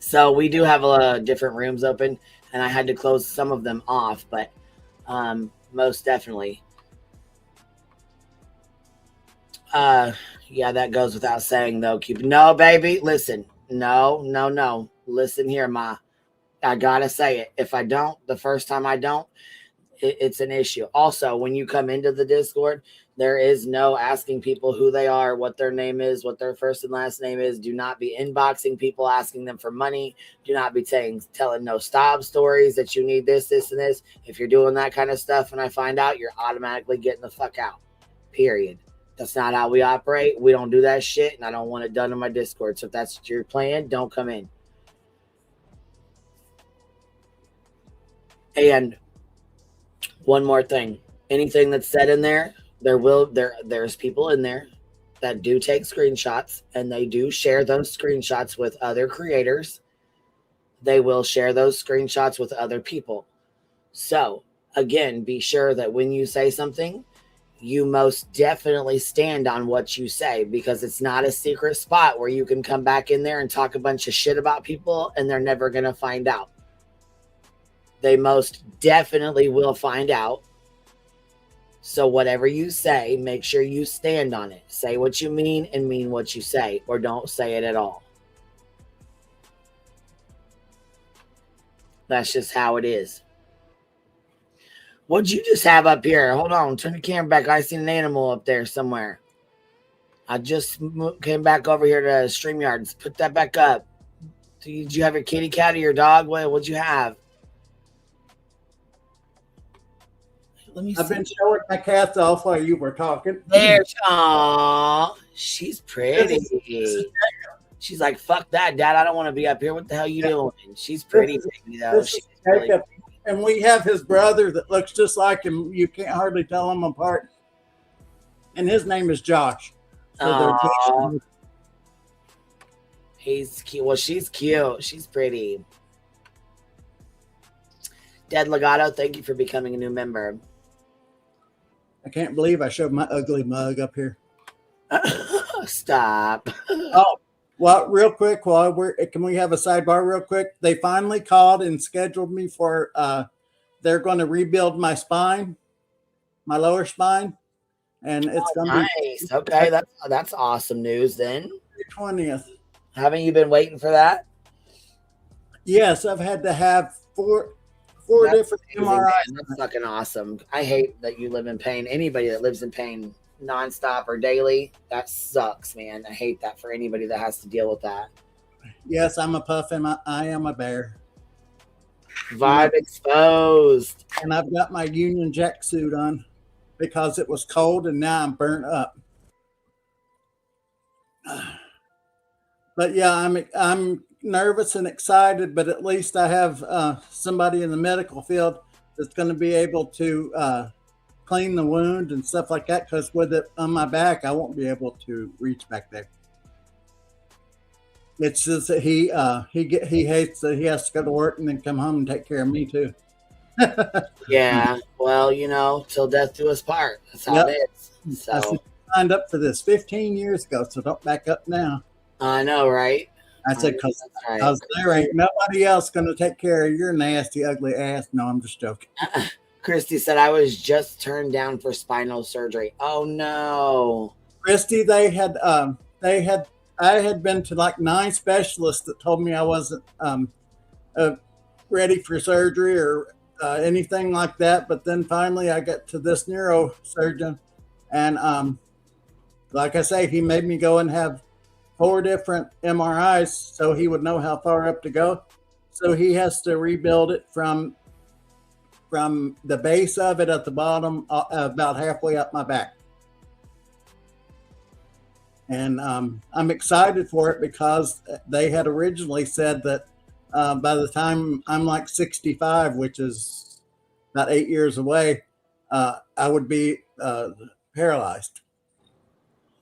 So we do have different rooms open, and I had to close some of them off, but most definitely. Yeah, that goes without saying though. No, baby, listen. No. Listen here, Ma. I gotta say it. If I don't, the first time I don't, it's an issue. Also, when you come into the Discord, there is no asking people who they are, what their name is, what their first and last name is. Do not be inboxing people, asking them for money. Do not be telling no sob stories that you need this, and this. If you're doing that kind of stuff and I find out, you're automatically getting the fuck out. Period. That's not how we operate. We don't do that shit, and I don't want it done in my Discord. So if that's what you're playing, don't come in. And one more thing. Anything that's said in there, there's people in there that do take screenshots, and they do share those screenshots with other creators. They will share those screenshots with other people. So again, be sure that when you say something, you most definitely stand on what you say, because it's not a secret spot where you can come back in there and talk a bunch of shit about people and they're never going to find out. They most definitely will find out. So whatever you say, make sure you stand on it. Say what you mean and mean what you say, or don't say it at all. That's just how it is. What'd you just have up here? Hold on. Turn the camera back. I seen an animal up there somewhere. I just came back over here to StreamYard. Put that back up. Did you have your kitty cat or your dog? What'd you have? Let me see. I've been showing my cats off while you were talking. There's, aw, she's pretty. She's like, fuck that, Dad. I don't want to be up here. What the hell you doing? She's pretty, baby, though. She's really pretty. And we have his brother that looks just like him. You can't hardly tell them apart. And his name is Josh. So he's cute. Well, she's cute. She's pretty. Dead Legato, thank you for becoming a new member. I can't believe I showed my ugly mug up here. Stop. Oh, well, real quick, can we have a sidebar real quick? They finally called and scheduled me for, they're going to rebuild my spine, my lower spine. And it's going to be nice. Okay, that's awesome news then. 20th. Haven't you been waiting for that? Yes, I've had to have four different MRIs. That's fucking awesome. I hate that you live in pain. Anybody that lives in pain nonstop or daily, that sucks, man. I hate that for anybody that has to deal with that. Yes, I'm a puff and I am a bear. Vibe exposed. And I've got my Union Jack suit on because it was cold and now I'm burnt up. But yeah, I'm nervous and excited, but at least I have somebody in the medical field that's going to be able to clean the wound and stuff like that, because with it on my back, I won't be able to reach back there. It's just that he hates that he has to go to work and then come home and take care of me too. Yeah, well, till death do us part. That's how it is. So. I signed up for this 15 years ago, so don't back up now. I know, right? I said, because there ain't nobody else going to take care of your nasty, ugly ass. No, I'm just joking. Christy said, I was just turned down for spinal surgery. Oh, no. Christy, I had been to like 9 specialists that told me I wasn't ready for surgery or anything like that. But then finally I got to this neurosurgeon. And like I say, he made me go and have 4 different MRIs so he would know how far up to go. So he has to rebuild it from the base of it at the bottom about halfway up my back. And I'm excited for it because they had originally said that by the time I'm like 65, which is about 8 years away, I would be paralyzed.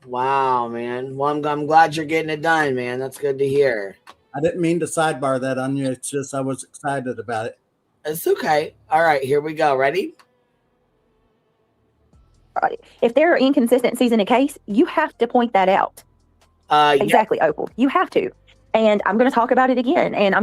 Wow, man. Well, I'm glad you're getting it done, man. That's good to hear. I didn't mean to sidebar that on you. It's just I was excited about it. It's okay. All right, here we go. Ready? If there are inconsistencies in a case, you have to point that out. Exactly, yeah. Opal. You have to. And I'm going to talk about it again. And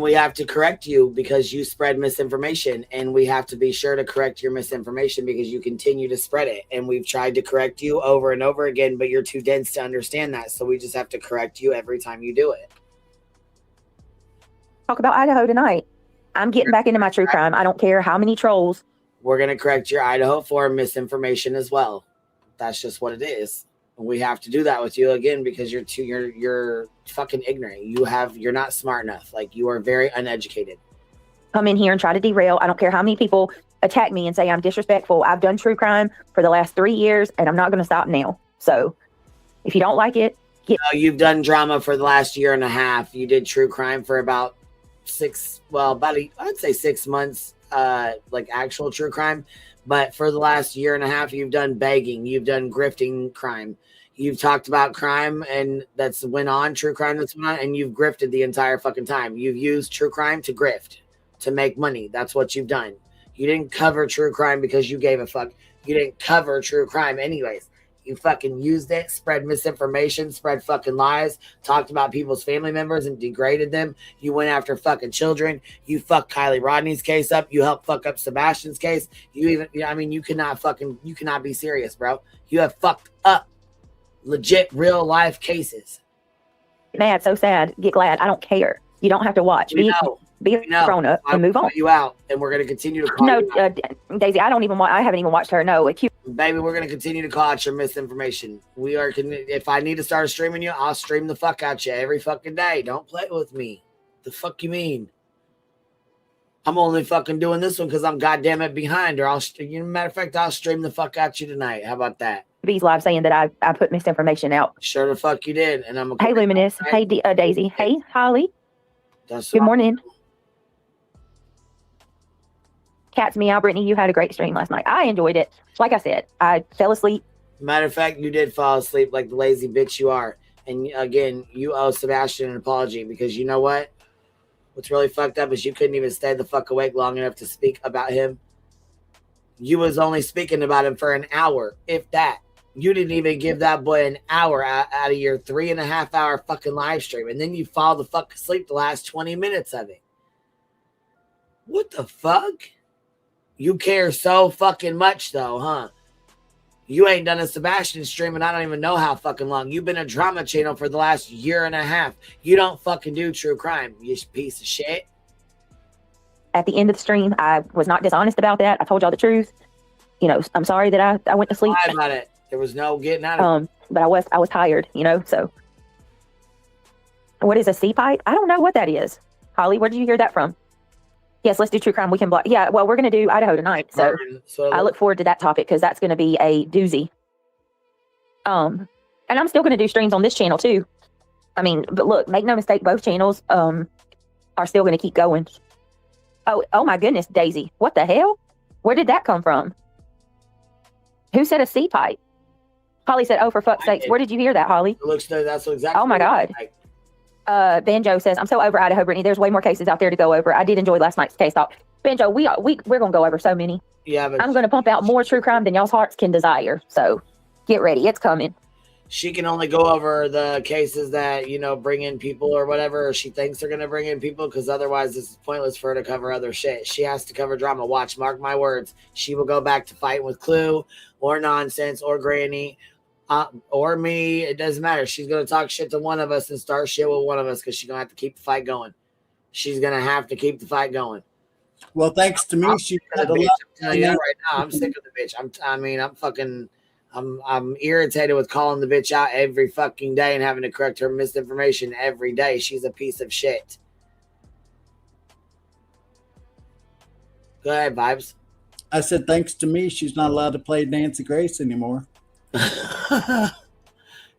we have to correct you because you spread misinformation. And we have to be sure to correct your misinformation because you continue to spread it. And we've tried to correct you over and over again, but you're too dense to understand that. So we just have to correct you every time you do it. Talk about Idaho tonight. I'm getting back into my true crime. I don't care how many trolls. We're going to correct your Idaho 4 misinformation as well. That's just what it is. We have to do that with you again because you're fucking ignorant. You're not smart enough. Like, you are very uneducated. Come in here and try to derail. I don't care how many people attack me and say I'm disrespectful. I've done true crime for the last 3 years and I'm not going to stop now. So if you don't like it, you've done drama for the last year and a half. You did true crime for about 6 months, like actual true crime. But for the last year and a half, you've done begging. You've done grifting crime. You've talked about crime and that's went on, true crime that's went on, and you've grifted the entire fucking time. You've used true crime to grift, to make money. That's what you've done. You didn't cover true crime because you gave a fuck. You didn't cover true crime anyways. You fucking used it, spread misinformation, spread fucking lies, talked about people's family members and degraded them. You went after fucking children. You fucked Kylie Rodney's case up. You helped fuck up Sebastian's case. You cannot be serious, bro. You have fucked up legit real life cases. Mad, so sad. Get glad. I don't care. You don't have to watch. Be a grown up and move on. You out, and we're going to continue to call No, Daisy, I haven't even watched her. No, baby, we're going to continue to call out your misinformation. We are. If I need to start streaming you, I'll stream the fuck out you every fucking day. Don't play with me. The fuck you mean? I'm only fucking doing this one because I'm goddamn it behind, or matter of fact, I'll stream the fuck out you tonight. How about that? V's live saying that I put misinformation out. Sure the fuck you did, and I'm. Hey, Luminous. Hey, Daisy. Hey, Holly. Good morning. Cat's meow, Brittany. You had a great stream last night. I enjoyed it. Like I said, I fell asleep. Matter of fact, you did fall asleep like the lazy bitch you are. And again, you owe Sebastian an apology because you know what? What's really fucked up is you couldn't even stay the fuck awake long enough to speak about him. You was only speaking about him for an hour, if that. You didn't even give that boy an hour out of your 3.5 hour fucking live stream. And then you fall the fuck asleep the last 20 minutes of it. What the fuck? You care so fucking much though, huh? You ain't done a Sebastian stream and I don't even know how fucking long. You've been a drama channel for the last 1.5 years. You don't fucking do true crime, you piece of shit. At the end of the stream, I was not dishonest about that. I told y'all the truth. You know, I'm sorry that I went to sleep. Lie about it. There was no getting out of it. But I was tired, you know, so. What is a C pipe? I don't know what that is. Holly, where did you hear that from? Yes, let's do true crime. We can block. Yeah, well, we're going to do Idaho tonight. So I look forward to that topic because that's going to be a doozy. And I'm still going to do streams on this channel too. I mean, but look, make no mistake, both channels are still going to keep going. Oh my goodness, Daisy. What the hell? Where did that come from? Who said a C pipe? Holly said, oh, for fuck's sakes. Where did you hear that, Holly? It looks like that's exactly. Oh my God. Banjo says, I'm so over Idaho, Brittany. There's way more cases out there to go over. I did enjoy last night's case talk. Banjo, we're going to go over so many. Yeah, but I'm going to pump out more true crime than y'all's hearts can desire. So get ready. It's coming. She can only go over the cases that, you know, bring in people or whatever, or she thinks they're going to bring in people, because otherwise this is pointless for her to cover other shit. She has to cover drama. Watch, mark my words. She will go back to fighting with Clue or Nonsense or Granny or me. It doesn't matter. She's going to talk shit to one of us and start shit with one of us because she's going to have to keep the fight going. She's going to have to keep the fight going. Well, thanks to me, she had a lot. I'm telling you that right now. I'm sick of the bitch. I'm irritated with calling the bitch out every fucking day and having to correct her misinformation every day. She's a piece of shit. Go ahead, Vibes. I said, thanks to me, she's not allowed to play Nancy Grace anymore. Are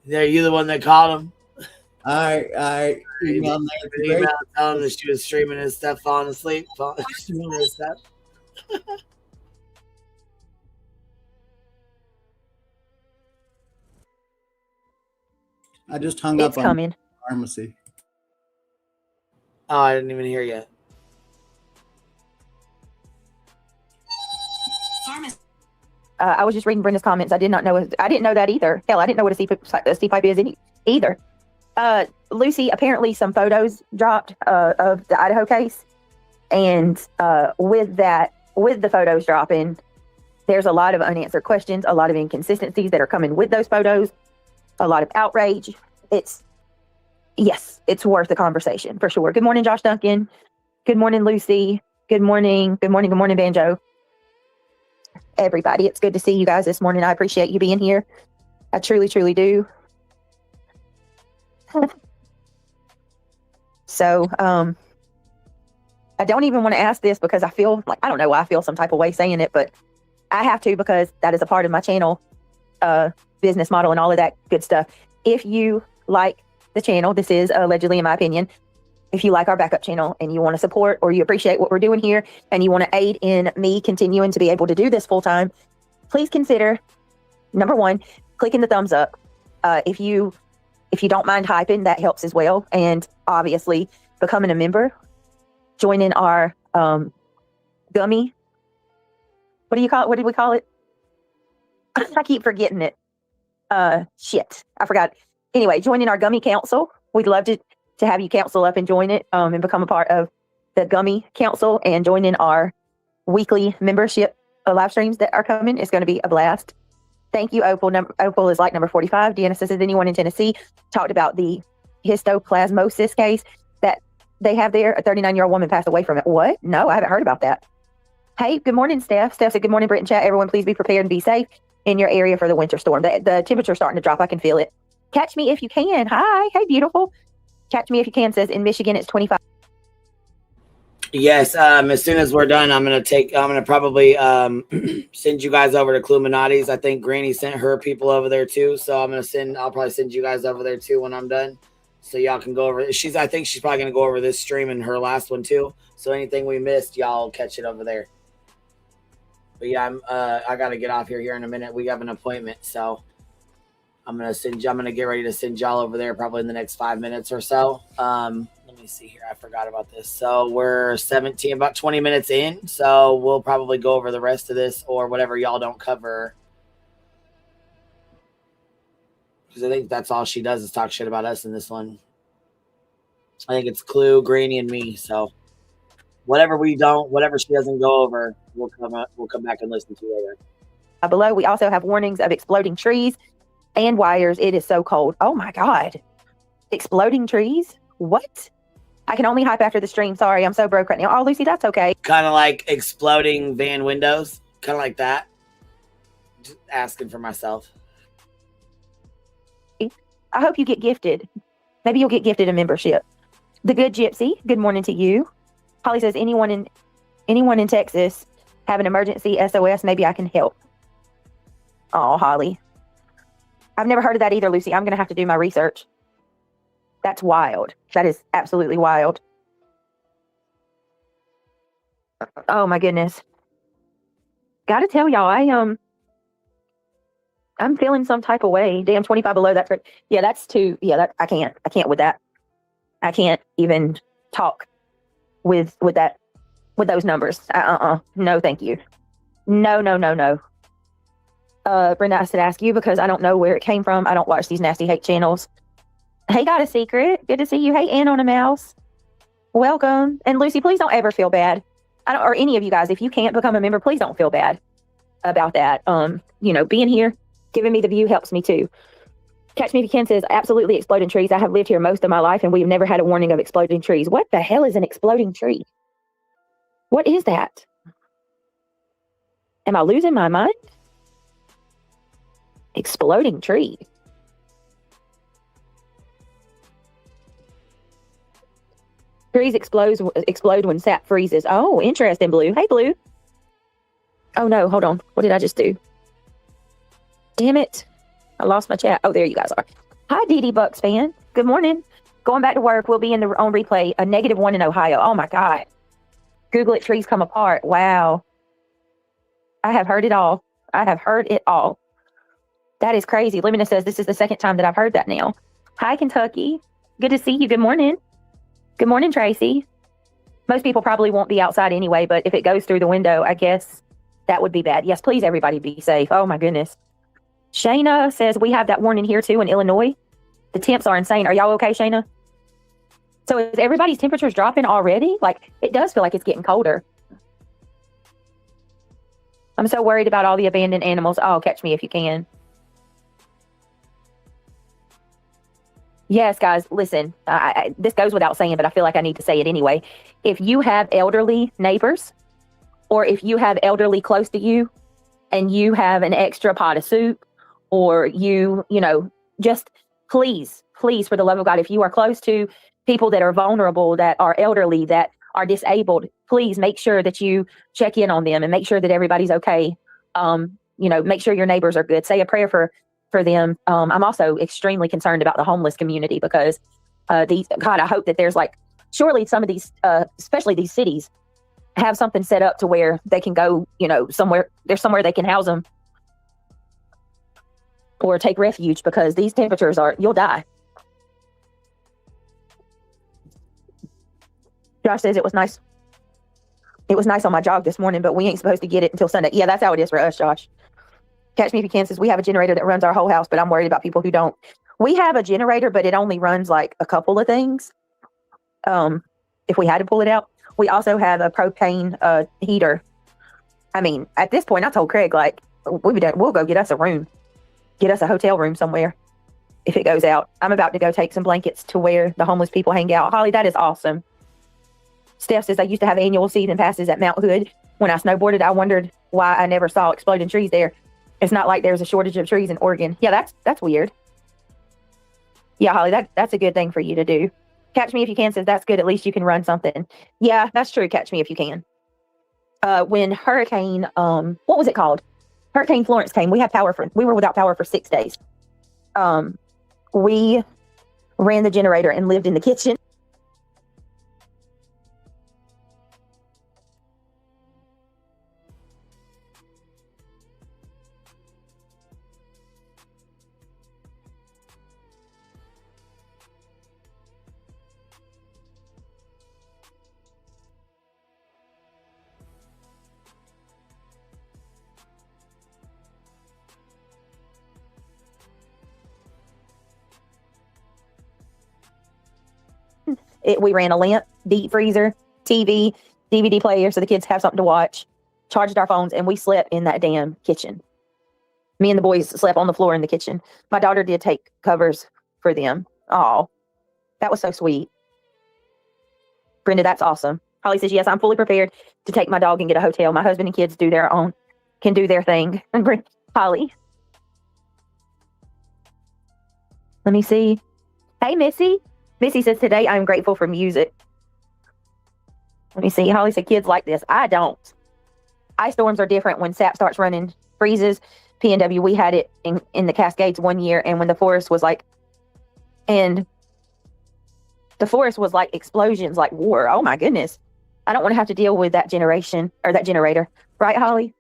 you the one that called him? I emailed Nancy Grace. Telling him that she was streaming his stuff, falling asleep, streaming his stuff. I just hung up on coming. Pharmacy. Oh, I didn't even hear you. I was just reading Brenda's comments. I didn't know that either. Hell, I didn't know what a C pipe is either. Lucy, apparently some photos dropped of the Idaho case, and with the photos dropping, there's a lot of unanswered questions, a lot of inconsistencies that are coming with those photos, a lot of outrage. It's worth the conversation for sure. Good morning, Josh Duncan. Good morning, Lucy. Good morning, Banjo. Everybody, it's good to see you guys this morning. I appreciate you being here. I truly, truly do. So, I don't even want to ask this because I feel like, I don't know why I feel some type of way saying it, but I have to because that is a part of my channel, business model and all of that good stuff. If you like the channel, this is allegedly, in my opinion, if you like our backup channel and you want to support or you appreciate what we're doing here and you want to aid in me continuing to be able to do this full time, please consider, number one, clicking the thumbs up. If you don't mind hyping, that helps as well. And obviously becoming a member, joining our gummy. What did we call it? I keep forgetting it. Shit, I forgot. Anyway, joining our Gummy Council. We'd love to have you council up and join it and become a part of the Gummy Council and join in our weekly membership live streams that are coming. It's going to be a blast. Thank you, Opal. Opal is like number 45. Deanna says, anyone in Tennessee talked about the histoplasmosis case that they have there? A 39-year-old woman passed away from it. What? No, I haven't heard about that. Hey, good morning, Steph. Steph said, good morning, Brit and chat. Everyone, please be prepared and be safe in your area for the winter storm. The temperature's starting to drop. I can feel it. Catch me if you can. Hi. Hey, beautiful. Catch me if you can says in Michigan it's 25. Yes, as soon as we're done, I'm gonna probably send you guys over to Cluminati's. I think Granny sent her people over there too, so I'll probably send you guys over there too when I'm done, so y'all can go over. I think she's probably gonna go over this stream and her last one too. So anything we missed, y'all catch it over there. But yeah, I gotta get off here in a minute. We have an appointment, so I'm gonna get ready to send y'all over there probably in the next 5 minutes or so. Let me see here. I forgot about this. So we're about 20 minutes in. So we'll probably go over the rest of this or whatever y'all don't cover. Because I think that's all she does is talk shit about us in this one. I think it's Clue, Granny, and me. So whatever she doesn't go over, we'll come back and listen to later. Below, we also have warnings of exploding trees and wires. It is so cold. Oh my God. Exploding trees? What? I can only hype after the stream. Sorry, I'm so broke right now. Oh, Lucy, that's okay. Kind of like exploding van windows. Kind of like that. Just asking for myself. I hope you get gifted. Maybe you'll get gifted a membership. The Good Gypsy, good morning to you. Holly says, anyone in Texas have an emergency SOS? Maybe I can help. Oh, Holly. I've never heard of that either, Lucy. I'm going to have to do my research. That's wild. That is absolutely wild. Oh my goodness. Gotta tell y'all, I'm feeling some type of way. Damn, 25 below. That's right. Yeah, that's too. Yeah, I can't with that. I can't even talk with those numbers. No, thank you. No. Brenda, I should ask you because I don't know where it came from. I don't watch these nasty hate channels. Hey, got a secret. Good to see you. Hey, Ann on a mouse. Welcome. And Lucy, please don't ever feel bad. Or any of you guys, if you can't become a member, please don't feel bad about that. Being here, giving me the view helps me too. Catch Me If You Can says, absolutely exploding trees. I have lived here most of my life and we've never had a warning of exploding trees. What the hell is an exploding tree? What is that? Am I losing my mind? Exploding tree. Trees explode when sap freezes. Oh, interesting, Blue. Hey, Blue. Oh, no. Hold on. What did I just do? Damn it. I lost my chat. Oh, there you guys are. Hi, Dee Dee Bucks fan. Good morning. Going back to work. We'll be on replay. A -1 in Ohio. Oh, my God. Google it. Trees come apart. Wow. I have heard it all. That is crazy. Limina says this is the second time that I've heard that now. Hi, Kentucky. Good to see you. Good morning. Good morning, Tracy. Most people probably won't be outside anyway, but if it goes through the window, I guess that would be bad. Yes, please, everybody be safe. Oh, my goodness. Shayna says we have that warning here, too, in Illinois. The temps are insane. Are y'all okay, Shayna? So is everybody's temperatures dropping already? Like, it does feel like it's getting colder. I'm so worried about all the abandoned animals. Oh, catch me if you can. Yes, guys, listen, this goes without saying, but I feel like I need to say it anyway. If you have elderly neighbors or if you have elderly close to you and you have an extra pot of soup or just please, for the love of God, if you are close to people that are vulnerable, that are elderly, that are disabled, please make sure that you check in on them and make sure that everybody's okay. Make sure your neighbors are good. Say a prayer for them. I'm also extremely concerned about the homeless community because I hope that there's surely some of these, especially these cities, have something set up to where they can go, somewhere they can house them or take refuge because these temperatures you'll die. Josh says it was nice. It was nice on my jog this morning, but we ain't supposed to get it until Sunday. Yeah, that's how it is for us, Josh. Catch Me If You Can says, we have a generator that runs our whole house, but I'm worried about people who don't. We have a generator, but it only runs like a couple of things. If we had to pull it out. We also have a propane heater. I mean, at this point, I told Craig, like, we'll go get us a room. Get us a hotel room somewhere if it goes out. I'm about to go take some blankets to where the homeless people hang out. Holly, that is awesome. Steph says, I used to have annual season passes at Mount Hood. When I snowboarded, I wondered why I never saw exploding trees there. It's not like there's a shortage of trees in Oregon. Yeah, that's weird. Yeah, Holly, that's a good thing for you to do. Catch Me If You Can says, that's good. At least you can run something. Yeah, that's true. Catch Me If You Can. When Hurricane, what was it called? Hurricane Florence came. We were without power for 6 days. We ran the generator and lived in the kitchen. We ran a lamp, deep freezer, TV, DVD player, so the kids have something to watch, charged our phones, and we slept in that damn kitchen. Me and the boys slept on the floor in the kitchen. My daughter did take covers for them. Oh, that was so sweet. Brenda, that's awesome. Holly says, yes, I'm fully prepared to take my dog and get a hotel. My husband and kids can do their thing. Holly. Let me see. Hey, Missy. Missy says, today I'm grateful for music. Let me see. Holly said, kids like this. I don't. Ice storms are different when sap starts running, freezes. PNW, we had it in the Cascades one year, and when the forest was like explosions, like war. Oh my goodness. I don't want to have to deal with that generator. Right, Holly?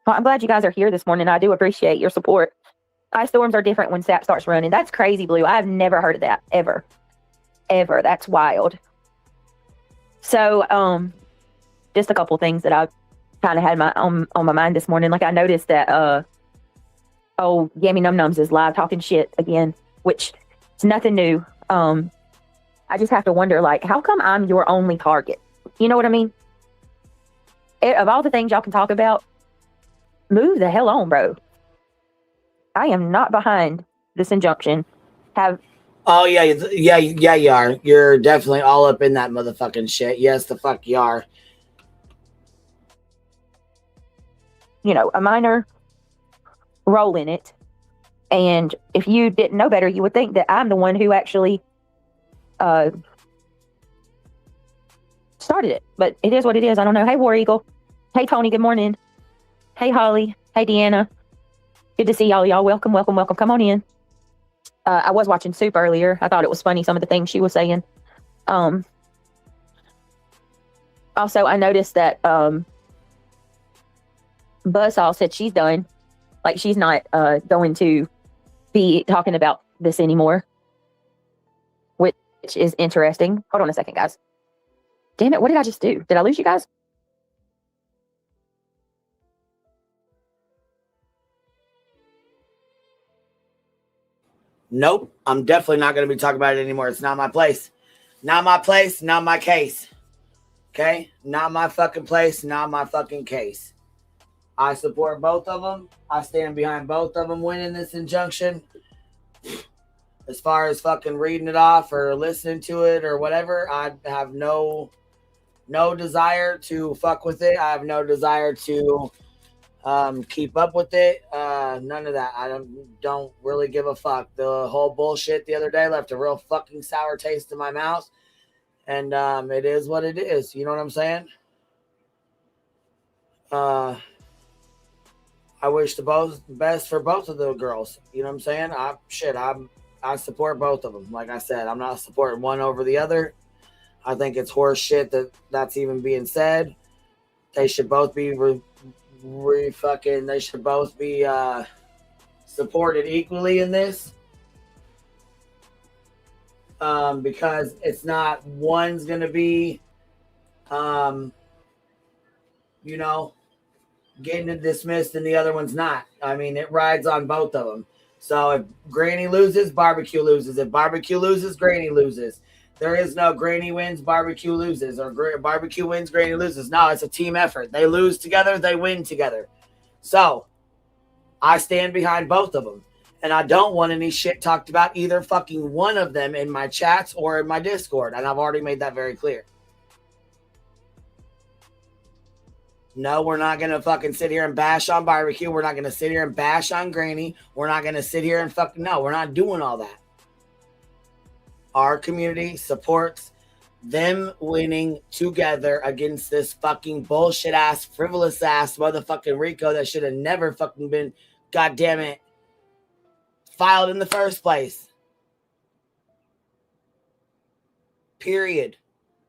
Well, I'm glad you guys are here this morning. I do appreciate your support. Ice storms are different when sap starts running. That's crazy, Blue. I've never heard of that, ever. That's wild. So, just a couple things that I kind of had on my mind this morning. Like, I noticed that, Yammy Num Nums is live talking shit again, which is nothing new. I just have to wonder, like, how come I'm your only target? You know what I mean? Of all the things y'all can talk about, move the hell on, bro. I am not behind this injunction. Oh yeah, you are. You're definitely all up in that motherfucking shit. Yes, the fuck you are. You know, a minor role in it. And if you didn't know better, you would think that I'm the one who actually started it. But it is what it is. I don't know. Hey, War Eagle. Hey, Tony. Good morning. Hey, Holly. Hey, Deanna. Good to see y'all. Y'all welcome. Come on in. I was watching Soup earlier. I thought it was funny, some of the things she was saying. Also, I noticed that Buzzsaw said she's done. Like, she's not going to be talking about this anymore, which is interesting. Hold on a second, guys. Damn it, what did I just do? Did I lose you guys? Nope, I'm definitely not going to be talking about it anymore. It's not my place. Not my place, not my case. Okay? Not my fucking place, not my fucking case. I support both of them. I stand behind both of them winning this injunction. As far as fucking reading it off or listening to it or whatever, I have no desire to fuck with it. I have no desire to keep up with it. None of that. I don't really give a fuck. The whole bullshit the other day left a real fucking sour taste in my mouth. And it is what it is. You know what I'm saying? I wish the best for both of the girls. You know what I'm saying? I support both of them. Like I said, I'm not supporting one over the other. I think it's horse shit that's even being said. They should both be they should both be supported equally in this. Because it's not one's gonna be getting it dismissed and the other one's not. I mean, it rides on both of them. So if Granny loses, barbecue loses. If barbecue loses, Granny loses. There is no Granny wins, barbecue loses, or barbecue wins, Granny loses. No, it's a team effort. They lose together, they win together. So I stand behind both of them. And I don't want any shit talked about either fucking one of them in my chats or in my Discord. And I've already made that very clear. No, we're not going to fucking sit here and bash on barbecue. We're not going to sit here and bash on Granny. We're not going to sit here and fucking... No, we're not doing all that. Our community supports them winning together against this fucking bullshit ass, frivolous ass motherfucking Rico that should have never fucking been, goddamn it, filed in the first place. Period.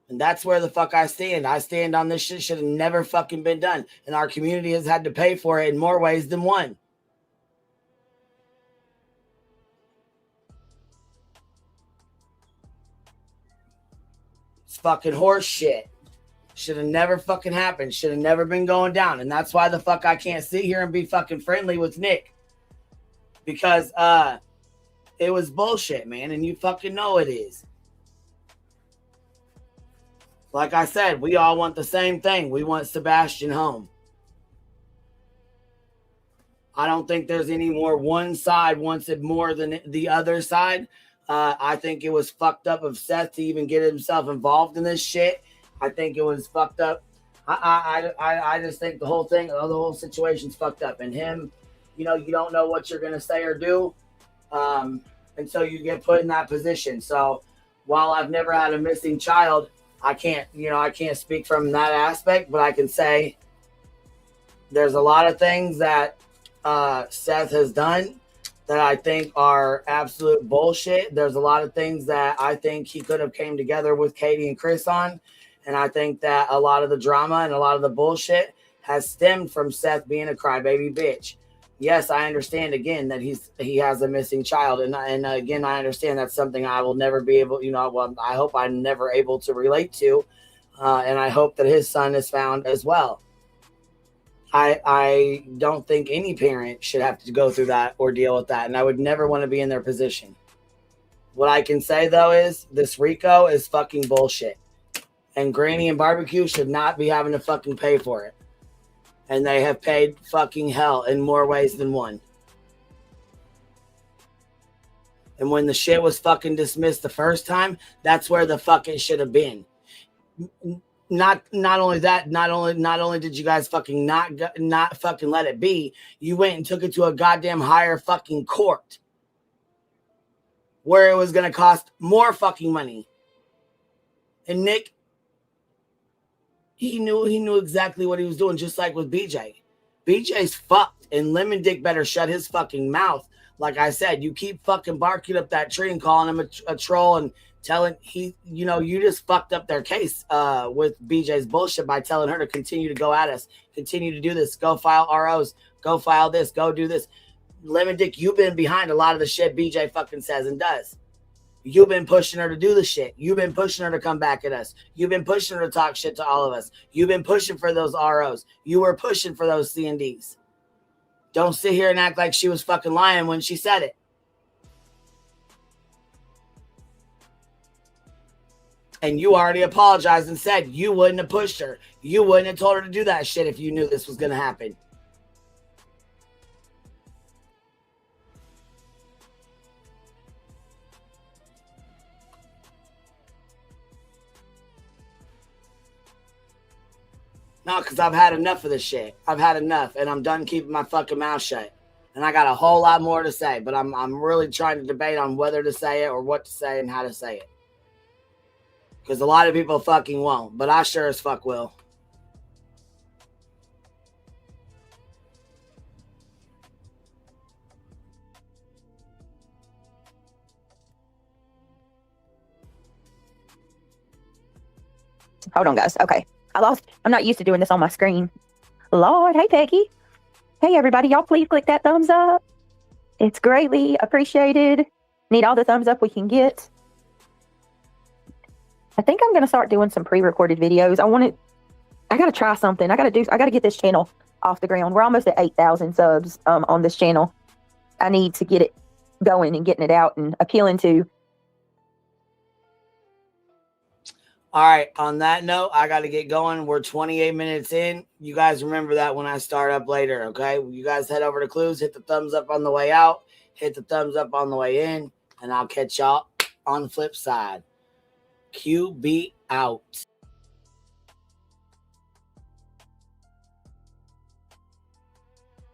And that's where the fuck I stand. I stand on this shit should have never fucking been done. And our community has had to pay for it in more ways than one. It's fucking horse shit. Should have never fucking happened. Should have never been going down. And that's why the fuck I can't sit here and be fucking friendly with Nick. Because it was bullshit, man. And you fucking know it is. Like I said, we all want the same thing. We want Sebastian home. I don't think there's any more one side wants it more than the other side. I think it was fucked up of Seth to even get himself involved in this shit. I think it was fucked up. I just think the whole thing, the whole situation's fucked up. And him, you know, you don't know what you're going to say or do until you get put in that position. So while I've never had a missing child, I can't speak from that aspect, but I can say there's a lot of things that Seth has done that I think are absolute bullshit. There's a lot of things that I think he could have came together with Katie and Chris on. And I think that a lot of the drama and a lot of the bullshit has stemmed from Seth being a crybaby bitch. Yes, I understand again that he has a missing child. And again, I understand that's something I will never be able, I hope I'm never able to relate to. And I hope that his son is found as well. I don't think any parent should have to go through that or deal with that. And I would never want to be in their position. What I can say, though, is this Rico is fucking bullshit. And Granny and Barbecue should not be having to fucking pay for it. And they have paid fucking hell in more ways than one. And when the shit was fucking dismissed the first time, that's where the fuck it should have been. Not only that, not only did you guys fucking not fucking let it be, you went and took it to a goddamn higher fucking court where it was going to cost more fucking money. And Nick, he knew exactly what he was doing, just like with BJ. BJ's fucked, and Lemon Dick better shut his fucking mouth. Like I said, you keep fucking barking up that tree and calling him a troll and telling you just fucked up their case with BJ's bullshit by telling her to continue to go at us, continue to do this, go file ROs, go file this, go do this. Lemon Dick, you've been behind a lot of the shit BJ fucking says and does. You've been pushing her to do the shit. You've been pushing her to come back at us. You've been pushing her to talk shit to all of us. You've been pushing for those ROs. You were pushing for those C&Ds. Don't sit here and act like she was fucking lying when she said it. And you already apologized and said you wouldn't have pushed her. You wouldn't have told her to do that shit if you knew this was going to happen. No, because I've had enough of this shit. I've had enough, and I'm done keeping my fucking mouth shut. And I got a whole lot more to say, but I'm really trying to debate on whether to say it or what to say and how to say it. Because a lot of people fucking won't, but I sure as fuck will. Hold on, guys. Okay. I'm not used to doing this on my screen. Lord, hey, Peggy. Hey, everybody. Y'all please click that thumbs up. It's greatly appreciated. Need all the thumbs up we can get. I think I'm going to start doing some pre-recorded videos. I got to try something. I got to get this channel off the ground. We're almost at 8,000 subs on this channel. I need to get it going and getting it out and appealing to. All right. On that note, I got to get going. We're 28 minutes in. You guys remember that when I start up later, okay? You guys head over to Clues, hit the thumbs up on the way out, hit the thumbs up on the way in, and I'll catch y'all on the flip side. QB out.